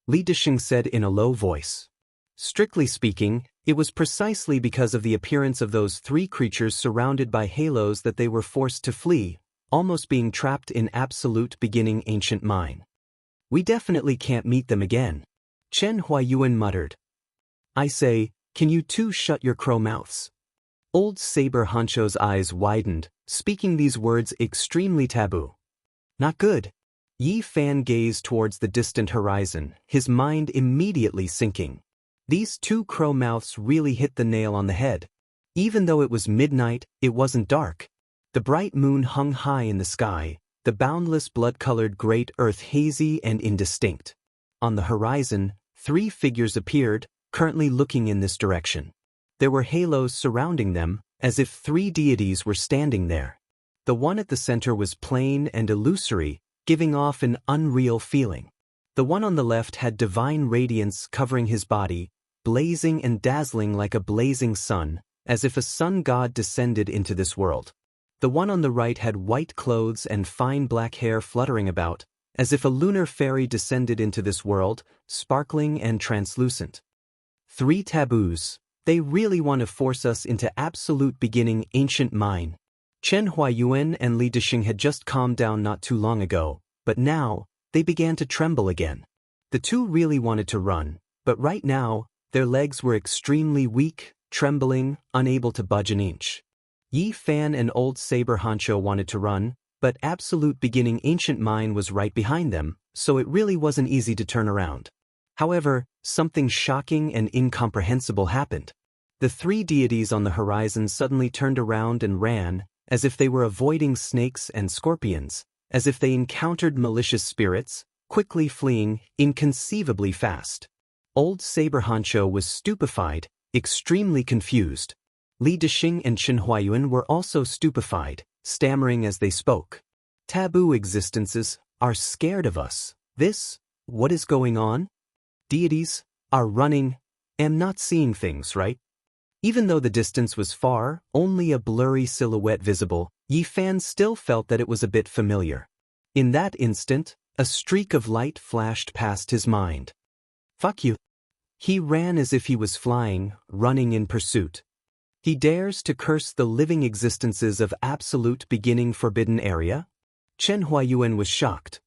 Li Desheng said in a low voice. Strictly speaking, it was precisely because of the appearance of those three creatures surrounded by halos that they were forced to flee, almost being trapped in absolute beginning ancient mine. We definitely can't meet them again. Chen Huayuan muttered. I say, can you two shut your crow mouths? Old Saber Hancho's eyes widened, speaking these words extremely taboo. Not good. Yi Fan gazed towards the distant horizon, his mind immediately sinking. These two crow mouths really hit the nail on the head. Even though it was midnight, it wasn't dark. The bright moon hung high in the sky, the boundless blood-colored great earth hazy and indistinct. On the horizon, three figures appeared, currently looking in this direction. There were halos surrounding them, as if three deities were standing there. The one at the center was plain and illusory, giving off an unreal feeling. The one on the left had divine radiance covering his body, blazing and dazzling like a blazing sun, as if a sun god descended into this world. The one on the right had white clothes and fine black hair fluttering about, as if a lunar fairy descended into this world, sparkling and translucent. Three taboos. They really want to force us into absolute beginning ancient mine. Chen Huayuan and Li Desheng had just calmed down not too long ago, but now, they began to tremble again. The two really wanted to run, but right now, their legs were extremely weak, trembling, unable to budge an inch. Yi Fan and Old Saber Hancho wanted to run, but absolute beginning ancient mine was right behind them, so it really wasn't easy to turn around. However, something shocking and incomprehensible happened. The three deities on the horizon suddenly turned around and ran, as if they were avoiding snakes and scorpions, as if they encountered malicious spirits, quickly fleeing, inconceivably fast. Old Saber Hancho was stupefied, extremely confused. Li Dexing and Chen Huayuan were also stupefied, stammering as they spoke. Taboo existences are scared of us. What is going on? Deities are running. Am not seeing things, right? Even though the distance was far, only a blurry silhouette visible, Yi Fan still felt that it was a bit familiar. In that instant, a streak of light flashed past his mind. Fuck you. He ran as if he was flying, running in pursuit. He dares to curse the living existences of absolute beginning forbidden area? Chen Huayuan was shocked.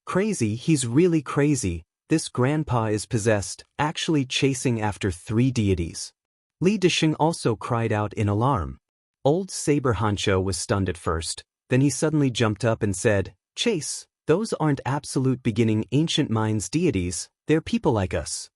Crazy, he's really crazy. This grandpa is possessed, actually chasing after three deities. Li Dexing also cried out in alarm. Old Saber Hancho was stunned at first, then he suddenly jumped up and said, "Chase, those aren't absolute beginning ancient minds deities, they're people like us."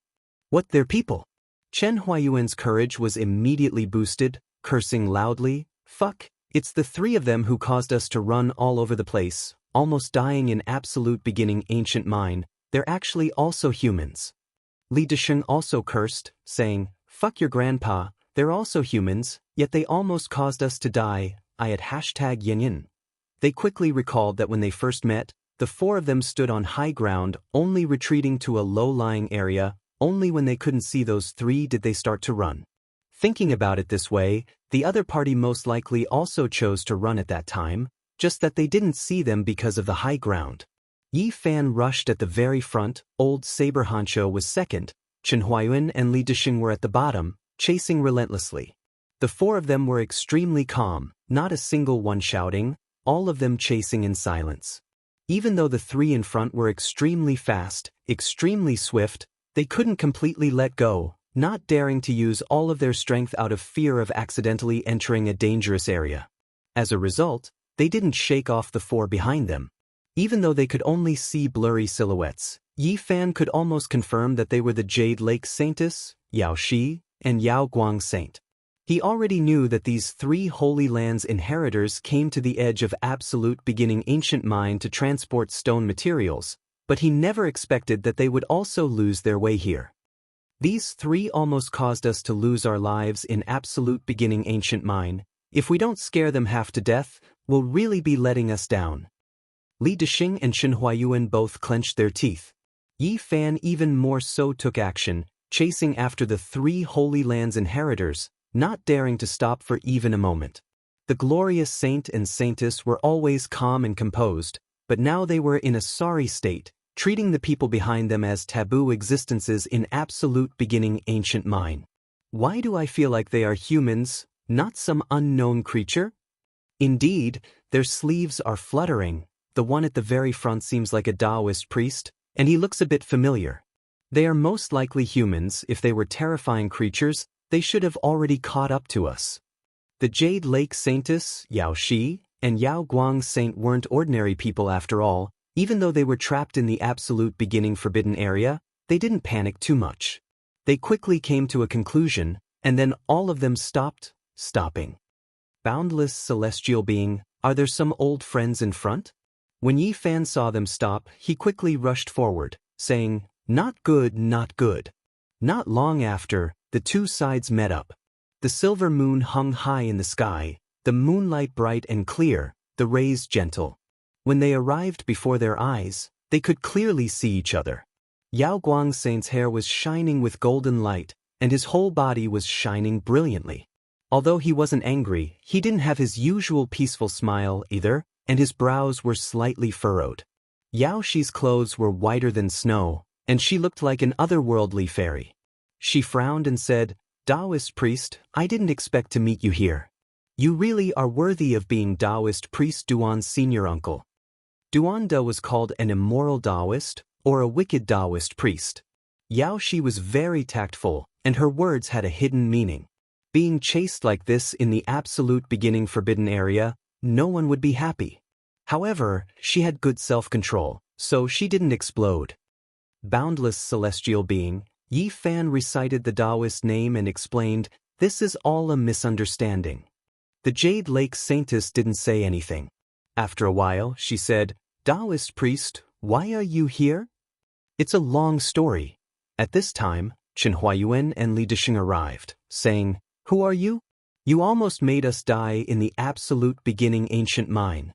What, they're people? Chen Huayuan's courage was immediately boosted, cursing loudly, "Fuck, it's the three of them who caused us to run all over the place, almost dying in absolute beginning ancient mind. They're actually also humans." Li Dexing also cursed, saying, "Fuck your grandpa, they're also humans, yet they almost caused us to die." I had #Yanyin. They quickly recalled that when they first met, the four of them stood on high ground, only retreating to a low-lying area. Only when they couldn't see those three did they start to run. Thinking about it this way, the other party most likely also chose to run at that time, just that they didn't see them because of the high ground. Yi Fan rushed at the very front, Old Saber Hancho was second, Chen Huayuan and Li Dexing were at the bottom, chasing relentlessly. The four of them were extremely calm, not a single one shouting, all of them chasing in silence. Even though the three in front were extremely fast, extremely swift, they couldn't completely let go, not daring to use all of their strength out of fear of accidentally entering a dangerous area. As a result, they didn't shake off the four behind them. Even though they could only see blurry silhouettes, Yi Fan could almost confirm that they were the Jade Lake Saintess, Yao Shi, and Yao Guang Saint. He already knew that these three Holy Lands inheritors came to the edge of absolute beginning ancient mind to transport stone materials, but he never expected that they would also lose their way here. These three almost caused us to lose our lives in absolute beginning ancient mind. If we don't scare them half to death, we'll really be letting us down. Li Dexing and Chen Huayuan both clenched their teeth. Yi Fan even more so took action, chasing after the three Holy Lands inheritors, not daring to stop for even a moment. The glorious saint and saintess were always calm and composed, but now they were in a sorry state, treating the people behind them as taboo existences in absolute beginning ancient mind. Why do I feel like they are humans, not some unknown creature? Indeed, their sleeves are fluttering. The one at the very front seems like a Taoist priest, and he looks a bit familiar. They are most likely humans. If they were terrifying creatures, they should have already caught up to us. The Jade Lake Saintess, Yao Shi, and Yao Guang Saint weren't ordinary people after all. Even though they were trapped in the absolute beginning forbidden area, they didn't panic too much. They quickly came to a conclusion, and then all of them stopping. Boundless celestial being, are there some old friends in front? When Yi Fan saw them stop, he quickly rushed forward, saying, "Not good, not good." Not long after, the two sides met up. The silver moon hung high in the sky, the moonlight bright and clear, the rays gentle. When they arrived before their eyes, they could clearly see each other. Yao Guang Saint's hair was shining with golden light, and his whole body was shining brilliantly. Although he wasn't angry, he didn't have his usual peaceful smile either, and his brows were slightly furrowed. Yao Shi's clothes were whiter than snow, and she looked like an otherworldly fairy. She frowned and said, "Taoist priest, I didn't expect to meet you here. You really are worthy of being Taoist priest Duan's senior uncle." Duan Da was called an immoral Taoist, or a wicked Taoist priest. Yao Shi was very tactful, and her words had a hidden meaning. Being chased like this in the absolute beginning forbidden area, no one would be happy. However, she had good self-control, so she didn't explode. Boundless celestial being, Yi Fan recited the Taoist name and explained, This is all a misunderstanding. The Jade Lake Saintess didn't say anything. After a while, she said, Taoist priest, why are you here? It's a long story. At this time, Chen Huayuan and Li Dixing arrived, saying, Who are you? You almost made us die in the absolute beginning ancient mine.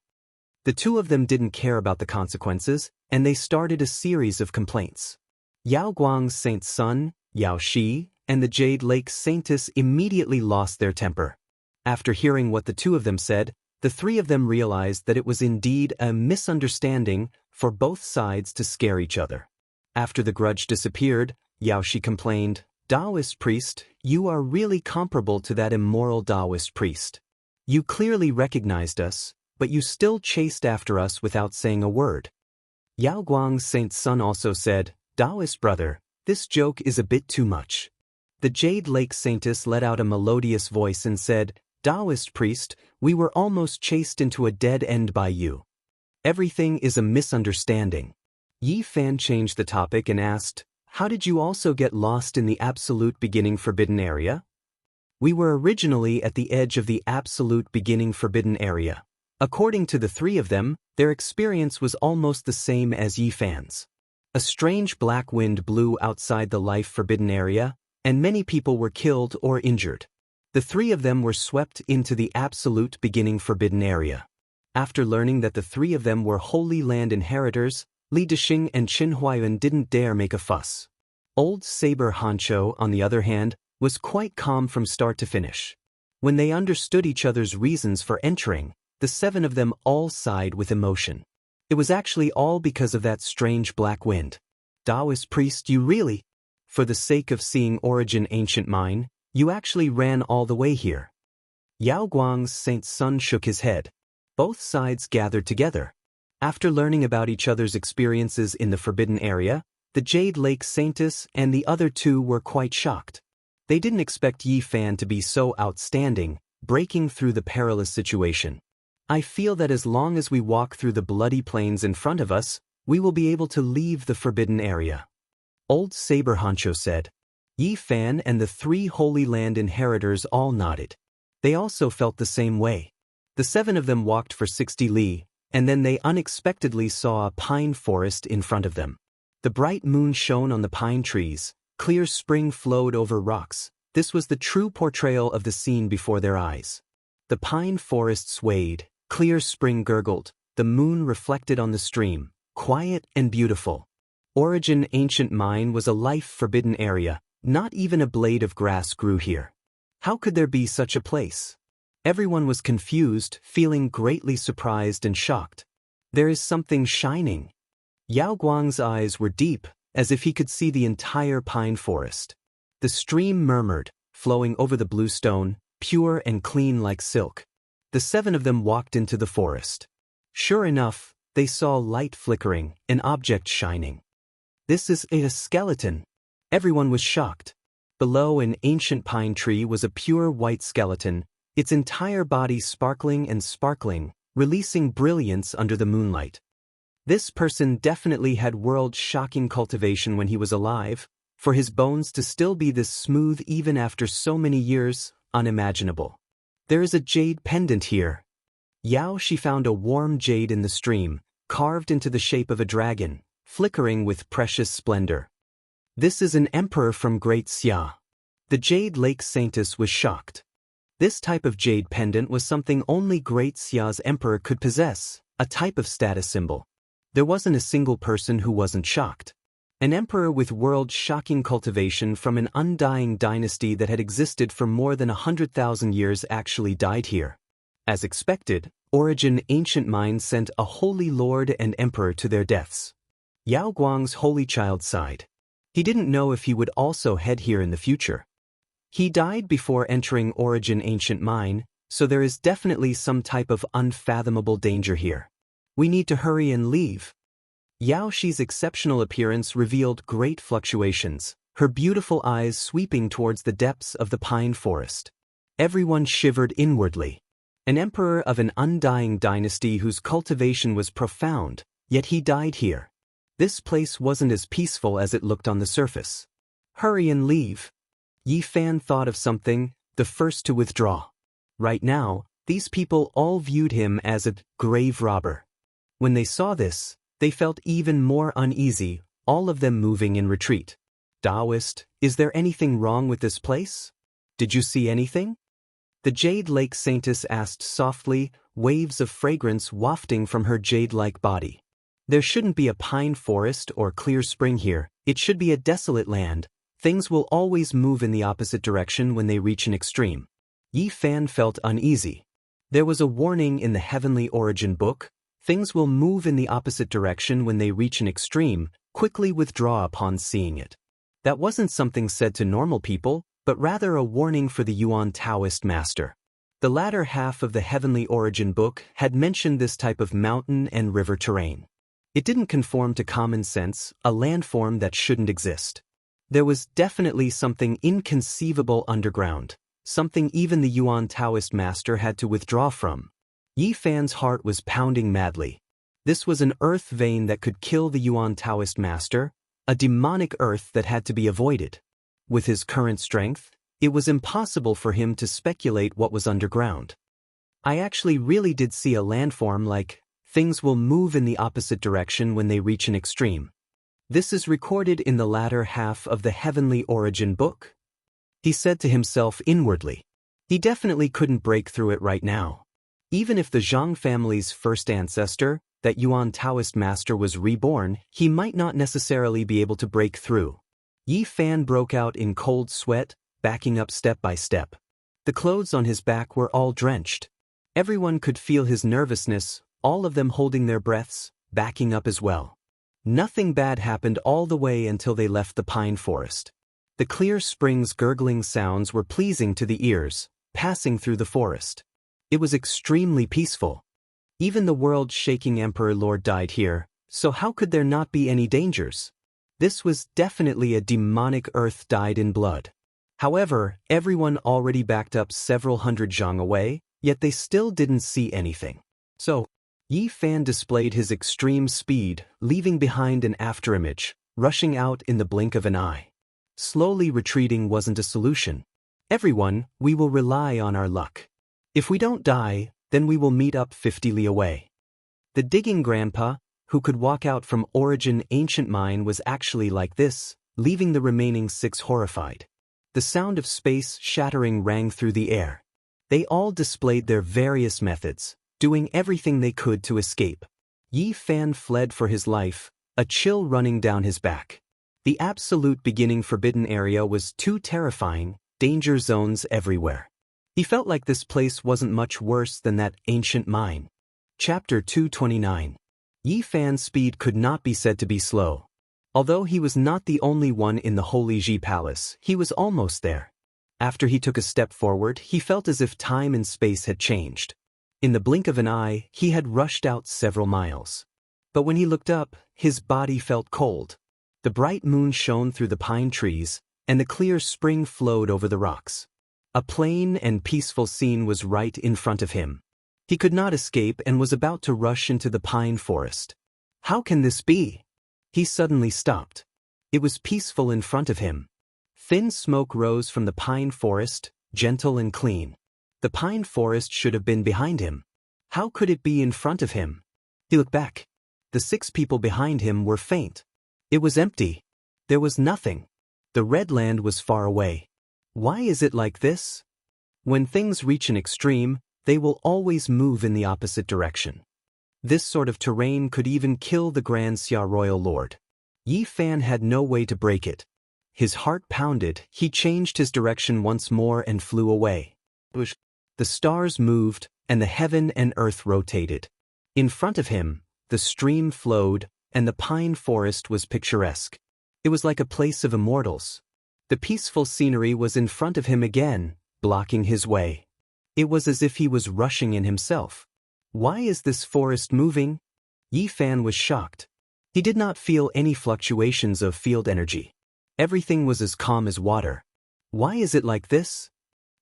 The two of them didn't care about the consequences, and they started a series of complaints. Yao Guang's saint's son, Yao Shi, and the Jade Lake Saintess immediately lost their temper. After hearing what the two of them said, the three of them realized that it was indeed a misunderstanding for both sides to scare each other. After the grudge disappeared, Yao Shi complained, Taoist priest, you are really comparable to that immoral Taoist priest. You clearly recognized us, but you still chased after us without saying a word. Yao Guang's saint's son also said, Taoist brother, this joke is a bit too much. The Jade Lake Saintess let out a melodious voice and said, Taoist priest, we were almost chased into a dead end by you. Everything is a misunderstanding. Yi Fan changed the topic and asked, How did you also get lost in the absolute beginning forbidden area? We were originally at the edge of the absolute beginning forbidden area. According to the three of them, their experience was almost the same as Yi Fan's. A strange black wind blew outside the life forbidden area, and many people were killed or injured. The three of them were swept into the absolute beginning forbidden area. After learning that the three of them were Holy Land inheritors, Li Dixing and Chen Huayuan didn't dare make a fuss. Old Saber Hancho, on the other hand, was quite calm from start to finish. When they understood each other's reasons for entering, the seven of them all sighed with emotion. It was actually all because of that strange black wind. Taoist priest, you really, for the sake of seeing Origin Ancient Mine, you actually ran all the way here. Yao Guang's saint's son shook his head. Both sides gathered together. After learning about each other's experiences in the forbidden area, the Jade Lake Saintess and the other two were quite shocked. They didn't expect Yi Fan to be so outstanding, breaking through the perilous situation. I feel that as long as we walk through the bloody plains in front of us, we will be able to leave the forbidden area. Old Saber Hancho said. Yi Fan and the three Holy Land inheritors all nodded. They also felt the same way. The seven of them walked for 60 li, and then they unexpectedly saw a pine forest in front of them. The bright moon shone on the pine trees, clear spring flowed over rocks. This was the true portrayal of the scene before their eyes. The pine forest swayed, clear spring gurgled, the moon reflected on the stream, quiet and beautiful. Origin Ancient Mine was a life-forbidden area. Not even a blade of grass grew here. How could there be such a place? Everyone was confused, feeling greatly surprised and shocked. There is something shining. Yao Guang's eyes were deep, as if he could see the entire pine forest. The stream murmured, flowing over the blue stone, pure and clean like silk. The seven of them walked into the forest. Sure enough, they saw light flickering, an object shining. This is a skeleton. Everyone was shocked. Below an ancient pine tree was a pure white skeleton, its entire body sparkling and sparkling, releasing brilliance under the moonlight. This person definitely had world-shocking cultivation when he was alive. For his bones to still be this smooth even after so many years, unimaginable. There is a jade pendant here. Yao Shi found a warm jade in the stream, carved into the shape of a dragon, flickering with precious splendor. This is an emperor from Great Xia. The Jade Lake Saintess was shocked. This type of jade pendant was something only Great Xia's emperor could possess, a type of status symbol. There wasn't a single person who wasn't shocked. An emperor with world-shocking cultivation from an undying dynasty that had existed for more than 100,000 years actually died here. As expected, Origin Ancient Mine sent a holy lord and emperor to their deaths. Yao Guang's holy child sighed. He didn't know if he would also head here in the future. He died before entering Origin Ancient Mine, so there is definitely some type of unfathomable danger here. We need to hurry and leave. Yao Shi's exceptional appearance revealed great fluctuations, her beautiful eyes sweeping towards the depths of the pine forest. Everyone shivered inwardly. An emperor of an undying dynasty whose cultivation was profound, yet he died here. This place wasn't as peaceful as it looked on the surface. Hurry and leave. Yi Fan thought of something, the first to withdraw. Right now, these people all viewed him as a grave robber. When they saw this, they felt even more uneasy, all of them moving in retreat. Taoist, is there anything wrong with this place? Did you see anything? The Jade Lake Saintess asked softly, waves of fragrance wafting from her jade-like body. There shouldn't be a pine forest or clear spring here, it should be a desolate land. Things will always move in the opposite direction when they reach an extreme. Yi Fan felt uneasy. There was a warning in the Heavenly Origin book, things will move in the opposite direction when they reach an extreme, quickly withdraw upon seeing it. That wasn't something said to normal people, but rather a warning for the Yuan Taoist master. The latter half of the Heavenly Origin book had mentioned this type of mountain and river terrain. It didn't conform to common sense, a landform that shouldn't exist. There was definitely something inconceivable underground, something even the Yuan Taoist master had to withdraw from. Yi Fan's heart was pounding madly. This was an earth vein that could kill the Yuan Taoist master, a demonic earth that had to be avoided. With his current strength, it was impossible for him to speculate what was underground. I actually really did see a landform like, things will move in the opposite direction when they reach an extreme. This is recorded in the latter half of the Heavenly Origin book, he said to himself inwardly. He definitely couldn't break through it right now. Even if the Zhang family's first ancestor, that Yuan Taoist master, was reborn, he might not necessarily be able to break through. Yi Fan broke out in cold sweat, backing up step by step. The clothes on his back were all drenched. Everyone could feel his nervousness, all of them holding their breaths, backing up as well. Nothing bad happened all the way until they left the pine forest. The clear spring's gurgling sounds were pleasing to the ears, passing through the forest. It was extremely peaceful. Even the world-shaking Emperor Lord died here, so how could there not be any dangers? This was definitely a demonic earth dyed in blood. However, everyone already backed up several hundred zhang away, yet they still didn't see anything. So, Yi Fan displayed his extreme speed, leaving behind an afterimage, rushing out in the blink of an eye. Slowly retreating wasn't a solution. Everyone, we will rely on our luck. If we don't die, then we will meet up 50 li away. The digging grandpa, who could walk out from Origin ancient mine, was actually like this, leaving the remaining 6 horrified. The sound of space shattering rang through the air. They all displayed their various methods, doing everything they could to escape. Yi Fan fled for his life, a chill running down his back. The absolute beginning forbidden area was too terrifying, danger zones everywhere. He felt like this place wasn't much worse than that ancient mine. Chapter 229. Yi Fan's speed could not be said to be slow. Although he was not the only one in the Holy Ji Palace, he was almost there. After he took a step forward, he felt as if time and space had changed. In the blink of an eye, he had rushed out several miles. But when he looked up, his body felt cold. The bright moon shone through the pine trees, and the clear spring flowed over the rocks. A plain and peaceful scene was right in front of him. He could not escape and was about to rush into the pine forest. How can this be? He suddenly stopped. It was peaceful in front of him. Thin smoke rose from the pine forest, gentle and clean. The pine forest should have been behind him. How could it be in front of him? He looked back. The 6 people behind him were faint. It was empty. There was nothing. The red land was far away. Why is it like this? When things reach an extreme, they will always move in the opposite direction. This sort of terrain could even kill the Grand Xia Royal Lord. Yi Fan had no way to break it. His heart pounded, he changed his direction once more and flew away. The stars moved, and the heaven and earth rotated. In front of him, the stream flowed, and the pine forest was picturesque. It was like a place of immortals. The peaceful scenery was in front of him again, blocking his way. It was as if he was rushing in himself. Why is this forest moving? Yi Fan was shocked. He did not feel any fluctuations of field energy. Everything was as calm as water. Why is it like this?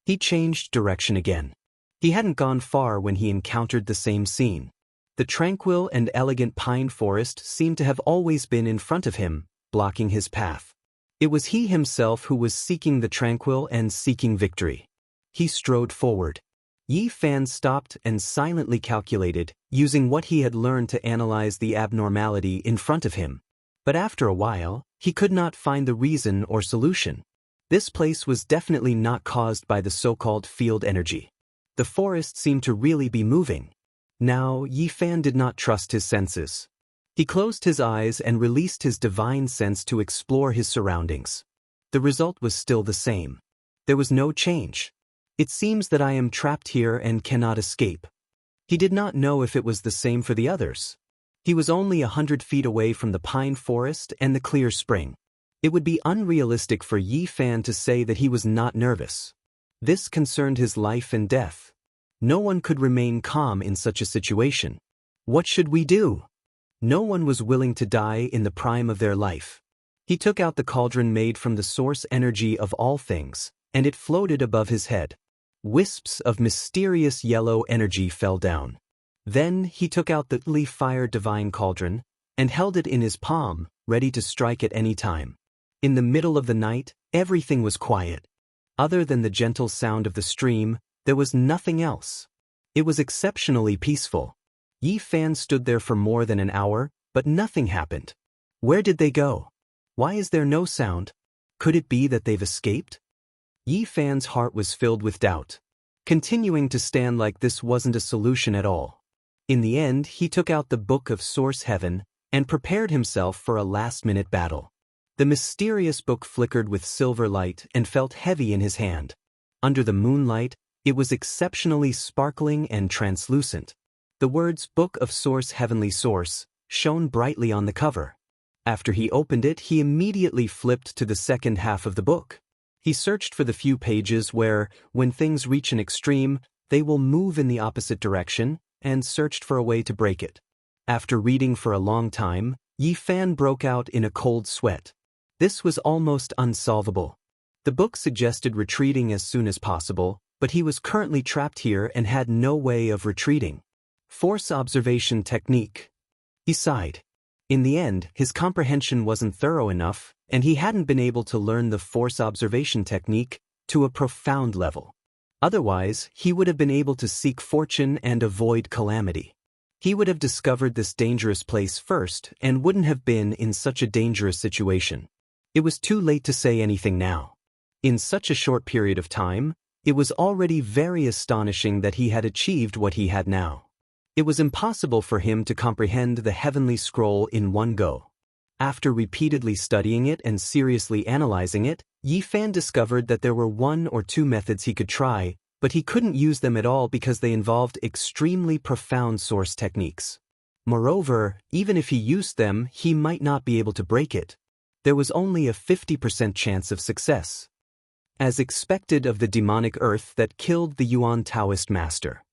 He changed direction again. He hadn't gone far when he encountered the same scene. The tranquil and elegant pine forest seemed to have always been in front of him, blocking his path. It was he himself who was seeking the tranquil and seeking victory. He strode forward. Yi Fan stopped and silently calculated, using what he had learned to analyze the abnormality in front of him. But after a while, he could not find the reason or solution. This place was definitely not caused by the so-called field energy. The forest seemed to really be moving. Now, Yi Fan did not trust his senses. He closed his eyes and released his divine sense to explore his surroundings. The result was still the same. There was no change. It seems that I am trapped here and cannot escape. He did not know if it was the same for the others. He was only 100 feet away from the pine forest and the clear spring. It would be unrealistic for Yi Fan to say that he was not nervous. This concerned his life and death. No one could remain calm in such a situation. What should we do? No one was willing to die in the prime of their life. He took out the cauldron made from the source energy of all things, and it floated above his head. Wisps of mysterious yellow energy fell down. Then he took out the leaf-fire divine cauldron and held it in his palm, ready to strike at any time. In the middle of the night, everything was quiet. Other than the gentle sound of the stream, there was nothing else. It was exceptionally peaceful. Yi Fan stood there for more than an hour, but nothing happened. Where did they go? Why is there no sound? Could it be that they've escaped? Yi Fan's heart was filled with doubt. Continuing to stand like this wasn't a solution at all. In the end, he took out the Book of Source Heaven and prepared himself for a last-minute battle. The mysterious book flickered with silver light and felt heavy in his hand. Under the moonlight, it was exceptionally sparkling and translucent. The words Book of Source Heavenly Source shone brightly on the cover. After he opened it, he immediately flipped to the second half of the book. He searched for the few pages where, when things reach an extreme, they will move in the opposite direction, and searched for a way to break it. After reading for a long time, Yi Fan broke out in a cold sweat. This was almost unsolvable. The book suggested retreating as soon as possible, but he was currently trapped here and had no way of retreating. Force observation technique. He sighed. In the end, his comprehension wasn't thorough enough, and he hadn't been able to learn the force observation technique to a profound level. Otherwise, he would have been able to seek fortune and avoid calamity. He would have discovered this dangerous place first and wouldn't have been in such a dangerous situation. It was too late to say anything now. In such a short period of time, it was already very astonishing that he had achieved what he had now. It was impossible for him to comprehend the heavenly scroll in one go. After repeatedly studying it and seriously analyzing it, Yi Fan discovered that there were one or two methods he could try, but he couldn't use them at all because they involved extremely profound source techniques. Moreover, even if he used them, he might not be able to break it. There was only a 50% chance of success. As expected of the demonic earth that killed the Yuan Taoist master.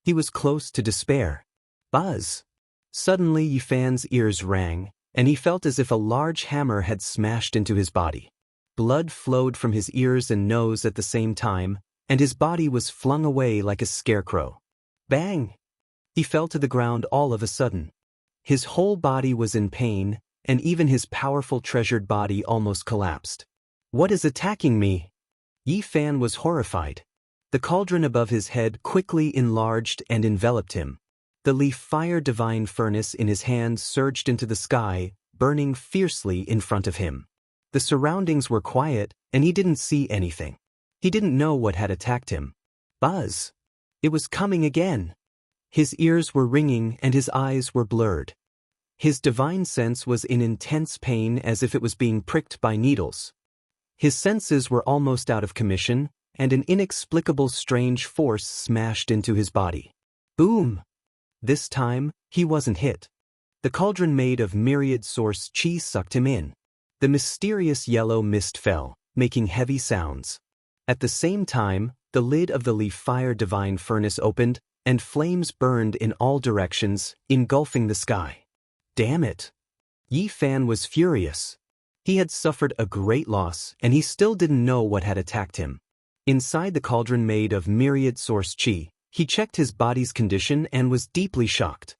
He was close to despair. Buzz! Suddenly Yi Fan's ears rang, and he felt as if a large hammer had smashed into his body. Blood flowed from his ears and nose at the same time, and his body was flung away like a scarecrow. Bang! He fell to the ground all of a sudden. His whole body was in pain, and even his powerful treasured body almost collapsed. What is attacking me? Yi Fan was horrified. The cauldron above his head quickly enlarged and enveloped him. The leaf-fire divine furnace in his hand surged into the sky, burning fiercely in front of him. The surroundings were quiet, and he didn't see anything. He didn't know what had attacked him. Buzz! It was coming again. His ears were ringing and his eyes were blurred. His divine sense was in intense pain as if it was being pricked by needles. His senses were almost out of commission, and an inexplicable strange force smashed into his body. Boom! This time, he wasn't hit. The cauldron made of myriad source chi sucked him in. The mysterious yellow mist fell, making heavy sounds. At the same time, the lid of the leaf-fire divine furnace opened, and flames burned in all directions, engulfing the sky. Damn it! Yi Fan was furious. He had suffered a great loss, and he still didn't know what had attacked him. Inside the cauldron made of myriad source chi, he checked his body's condition and was deeply shocked.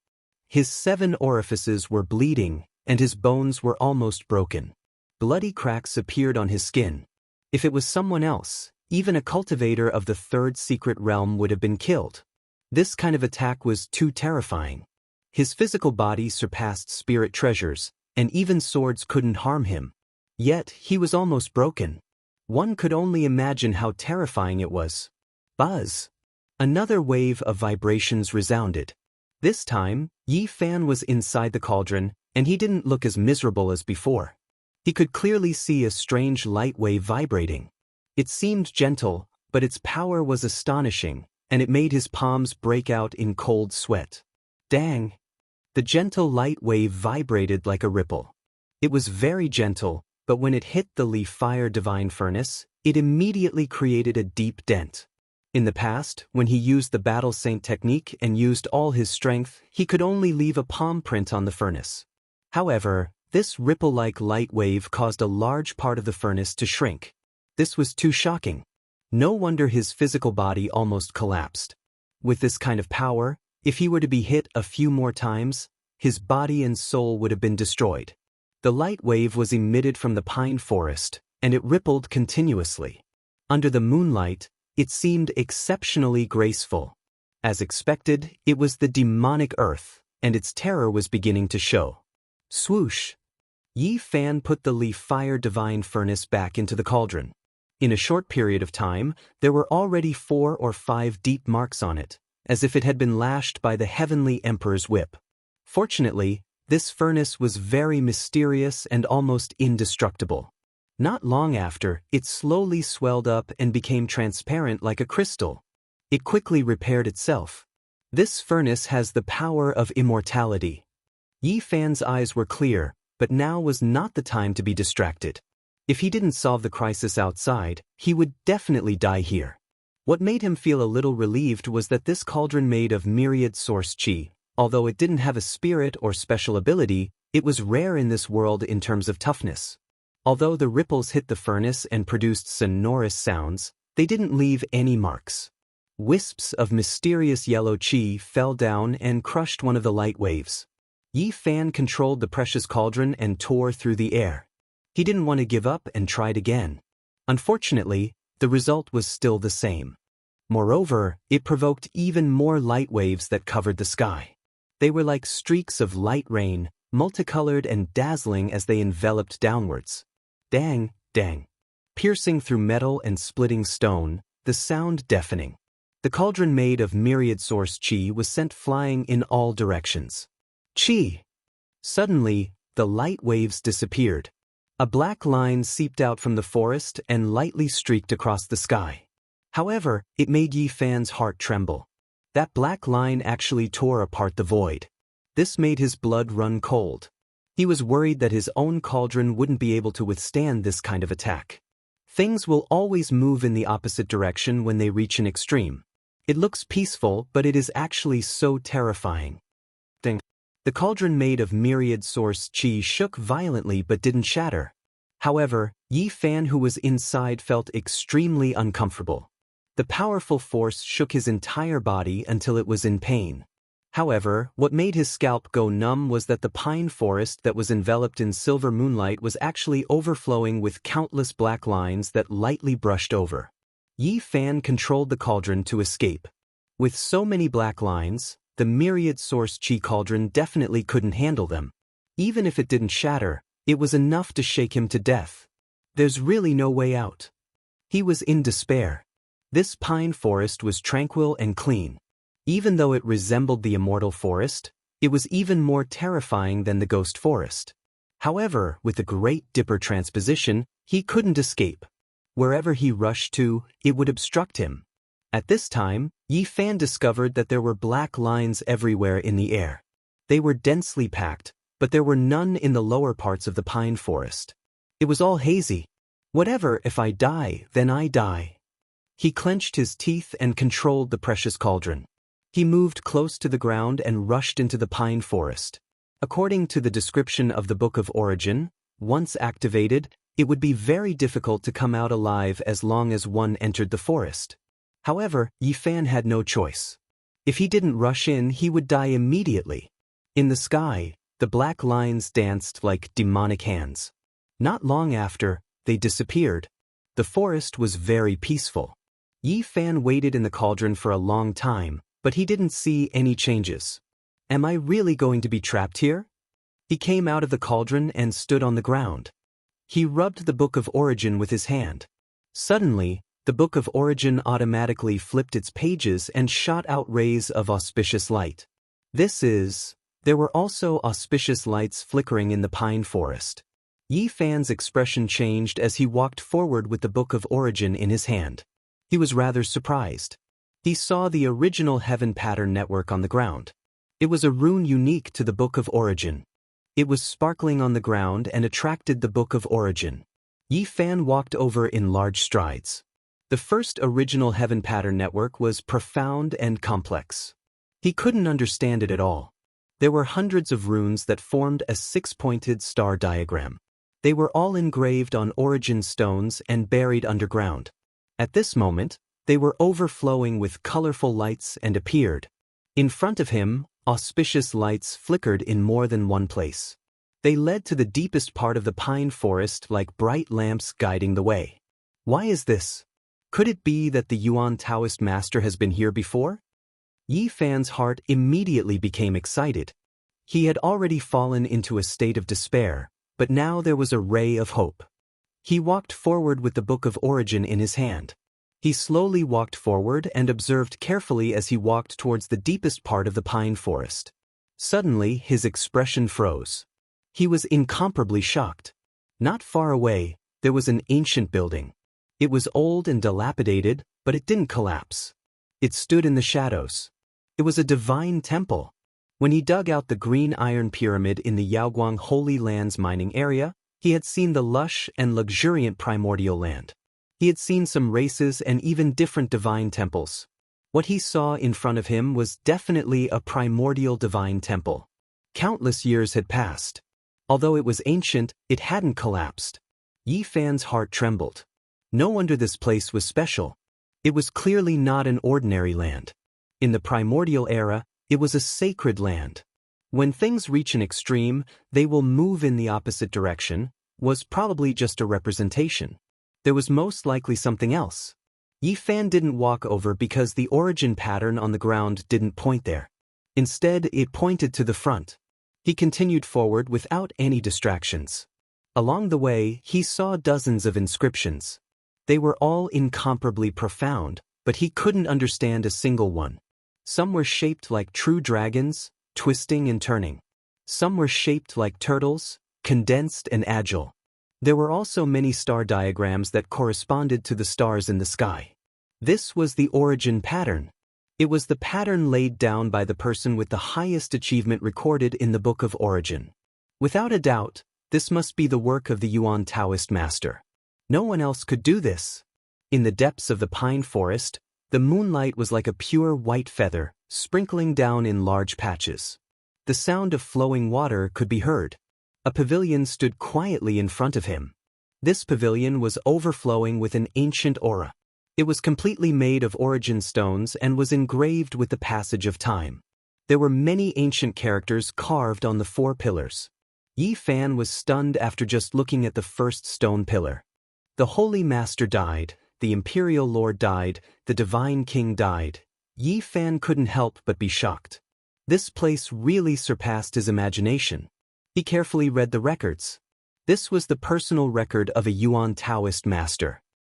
His 7 orifices were bleeding, and his bones were almost broken. Bloody cracks appeared on his skin. If it was someone else, even a cultivator of the third secret realm would have been killed. This kind of attack was too terrifying. His physical body surpassed spirit treasures, and even swords couldn't harm him. Yet, he was almost broken. One could only imagine how terrifying it was. Buzz! Another wave of vibrations resounded. This time, Yi Fan was inside the cauldron, and he didn't look as miserable as before. He could clearly see a strange light wave vibrating. It seemed gentle, but its power was astonishing, and it made his palms break out in cold sweat. Dang! The gentle light wave vibrated like a ripple. It was very gentle, but when it hit the Li Fire Divine Furnace, it immediately created a deep dent. In the past, when he used the Battle Saint technique and used all his strength, he could only leave a palm print on the furnace. However, this ripple-like light wave caused a large part of the furnace to shrink. This was too shocking. No wonder his physical body almost collapsed. With this kind of power, if he were to be hit a few more times, his body and soul would have been destroyed. The light wave was emitted from the pine forest, and it rippled continuously. Under the moonlight, it seemed exceptionally graceful. As expected, it was the demonic earth, and its terror was beginning to show. Swoosh! Yi Fan put the Li Fire Divine Furnace back into the cauldron. In a short period of time, there were already 4 or 5 deep marks on it, as if it had been lashed by the Heavenly Emperor's whip. Fortunately, this furnace was very mysterious and almost indestructible. Not long after, it slowly swelled up and became transparent like a crystal. It quickly repaired itself. This furnace has the power of immortality. Yi Fan's eyes were clear, but now was not the time to be distracted. If he didn't solve the crisis outside, he would definitely die here. What made him feel a little relieved was that this cauldron made of myriad source chi, although it didn't have a spirit or special ability, it was rare in this world in terms of toughness. Although the ripples hit the furnace and produced sonorous sounds, they didn't leave any marks. Wisps of mysterious yellow chi fell down and crushed one of the light waves. Yi Fan controlled the precious cauldron and tore through the air. He didn't want to give up and tried again. Unfortunately, the result was still the same. Moreover, it provoked even more light waves that covered the sky. They were like streaks of light rain, multicolored and dazzling as they enveloped downwards. Dang, dang. Piercing through metal and splitting stone, the sound deafening. The cauldron made of myriad source chi was sent flying in all directions. Chi! Suddenly, the light waves disappeared. A black line seeped out from the forest and lightly streaked across the sky. However, it made Yi Fan's heart tremble. That black line actually tore apart the void. This made his blood run cold. He was worried that his own cauldron wouldn't be able to withstand this kind of attack. Things will always move in the opposite direction when they reach an extreme. It looks peaceful, but it is actually so terrifying. Ding. The cauldron made of myriad source chi shook violently but didn't shatter. However, Yi Fan, who was inside, felt extremely uncomfortable. The powerful force shook his entire body until it was in pain. However, what made his scalp go numb was that the pine forest that was enveloped in silver moonlight was actually overflowing with countless black lines that lightly brushed over. Yi Fan controlled the cauldron to escape. With so many black lines, the myriad source chi cauldron definitely couldn't handle them. Even if it didn't shatter, it was enough to shake him to death. There's really no way out. He was in despair. This pine forest was tranquil and clean. Even though it resembled the immortal forest, it was even more terrifying than the ghost forest. However, with the Great Dipper transposition, he couldn't escape. Wherever he rushed to, it would obstruct him. At this time, Yi Fan discovered that there were black lines everywhere in the air. They were densely packed, but there were none in the lower parts of the pine forest. It was all hazy. Whatever, if I die, then I die. He clenched his teeth and controlled the precious cauldron. He moved close to the ground and rushed into the pine forest. According to the description of the Book of Origin, once activated, it would be very difficult to come out alive as long as one entered the forest. However, Yi Fan had no choice. If he didn't rush in, he would die immediately. In the sky, the black lines danced like demonic hands. Not long after, they disappeared. The forest was very peaceful. Yi Fan waited in the cauldron for a long time, but he didn't see any changes. Am I really going to be trapped here? He came out of the cauldron and stood on the ground. He rubbed the Book of Origin with his hand. Suddenly, the Book of Origin automatically flipped its pages and shot out rays of auspicious light. There were also auspicious lights flickering in the pine forest. Yi Fan's expression changed as he walked forward with the Book of Origin in his hand. He was rather surprised. He saw the original heaven pattern network on the ground. It was a rune unique to the Book of Origin. It was sparkling on the ground and attracted the Book of Origin. Yi Fan walked over in large strides. The first original heaven pattern network was profound and complex. He couldn't understand it at all. There were hundreds of runes that formed a six-pointed star diagram. They were all engraved on origin stones and buried underground. At this moment, they were overflowing with colorful lights and appeared. In front of him, auspicious lights flickered in more than one place. They led to the deepest part of the pine forest like bright lamps guiding the way. Why is this? Could it be that the Yuan Taoist master has been here before? Yi Fan's heart immediately became excited. He had already fallen into a state of despair, but now there was a ray of hope. He walked forward with the Book of Origin in his hand. He slowly walked forward and observed carefully as he walked towards the deepest part of the pine forest. Suddenly, his expression froze. He was incomparably shocked. Not far away, there was an ancient building. It was old and dilapidated, but it didn't collapse. It stood in the shadows. It was a divine temple. When he dug out the green iron pyramid in the Yaoguang Holy Lands mining area, he had seen the lush and luxuriant primordial land. He had seen some races and even different divine temples. What he saw in front of him was definitely a primordial divine temple. Countless years had passed. Although it was ancient, it hadn't collapsed. Yi Fan's heart trembled. No wonder this place was special. It was clearly not an ordinary land. In the primordial era, it was a sacred land. When things reach an extreme, they will move in the opposite direction, was probably just a representation. There was most likely something else. Yi Fan didn't walk over because the origin pattern on the ground didn't point there. Instead, it pointed to the front. He continued forward without any distractions. Along the way, he saw dozens of inscriptions. They were all incomparably profound, but he couldn't understand a single one. Some were shaped like true dragons, twisting and turning. Some were shaped like turtles, condensed and agile. There were also many star diagrams that corresponded to the stars in the sky. This was the origin pattern. It was the pattern laid down by the person with the highest achievement recorded in the Book of Origin. Without a doubt, this must be the work of the Yuan Taoist master. No one else could do this. In the depths of the pine forest, the moonlight was like a pure white feather, sprinkling down in large patches. The sound of flowing water could be heard. A pavilion stood quietly in front of him. This pavilion was overflowing with an ancient aura. It was completely made of origin stones and was engraved with the passage of time. There were many ancient characters carved on the four pillars. Yi Fan was stunned after just looking at the first stone pillar. The Holy Master died, the Imperial Lord died, the Divine King died. Yi Fan couldn't help but be shocked. This place really surpassed his imagination. He carefully read the records. This was the personal record of a Yuan Taoist master.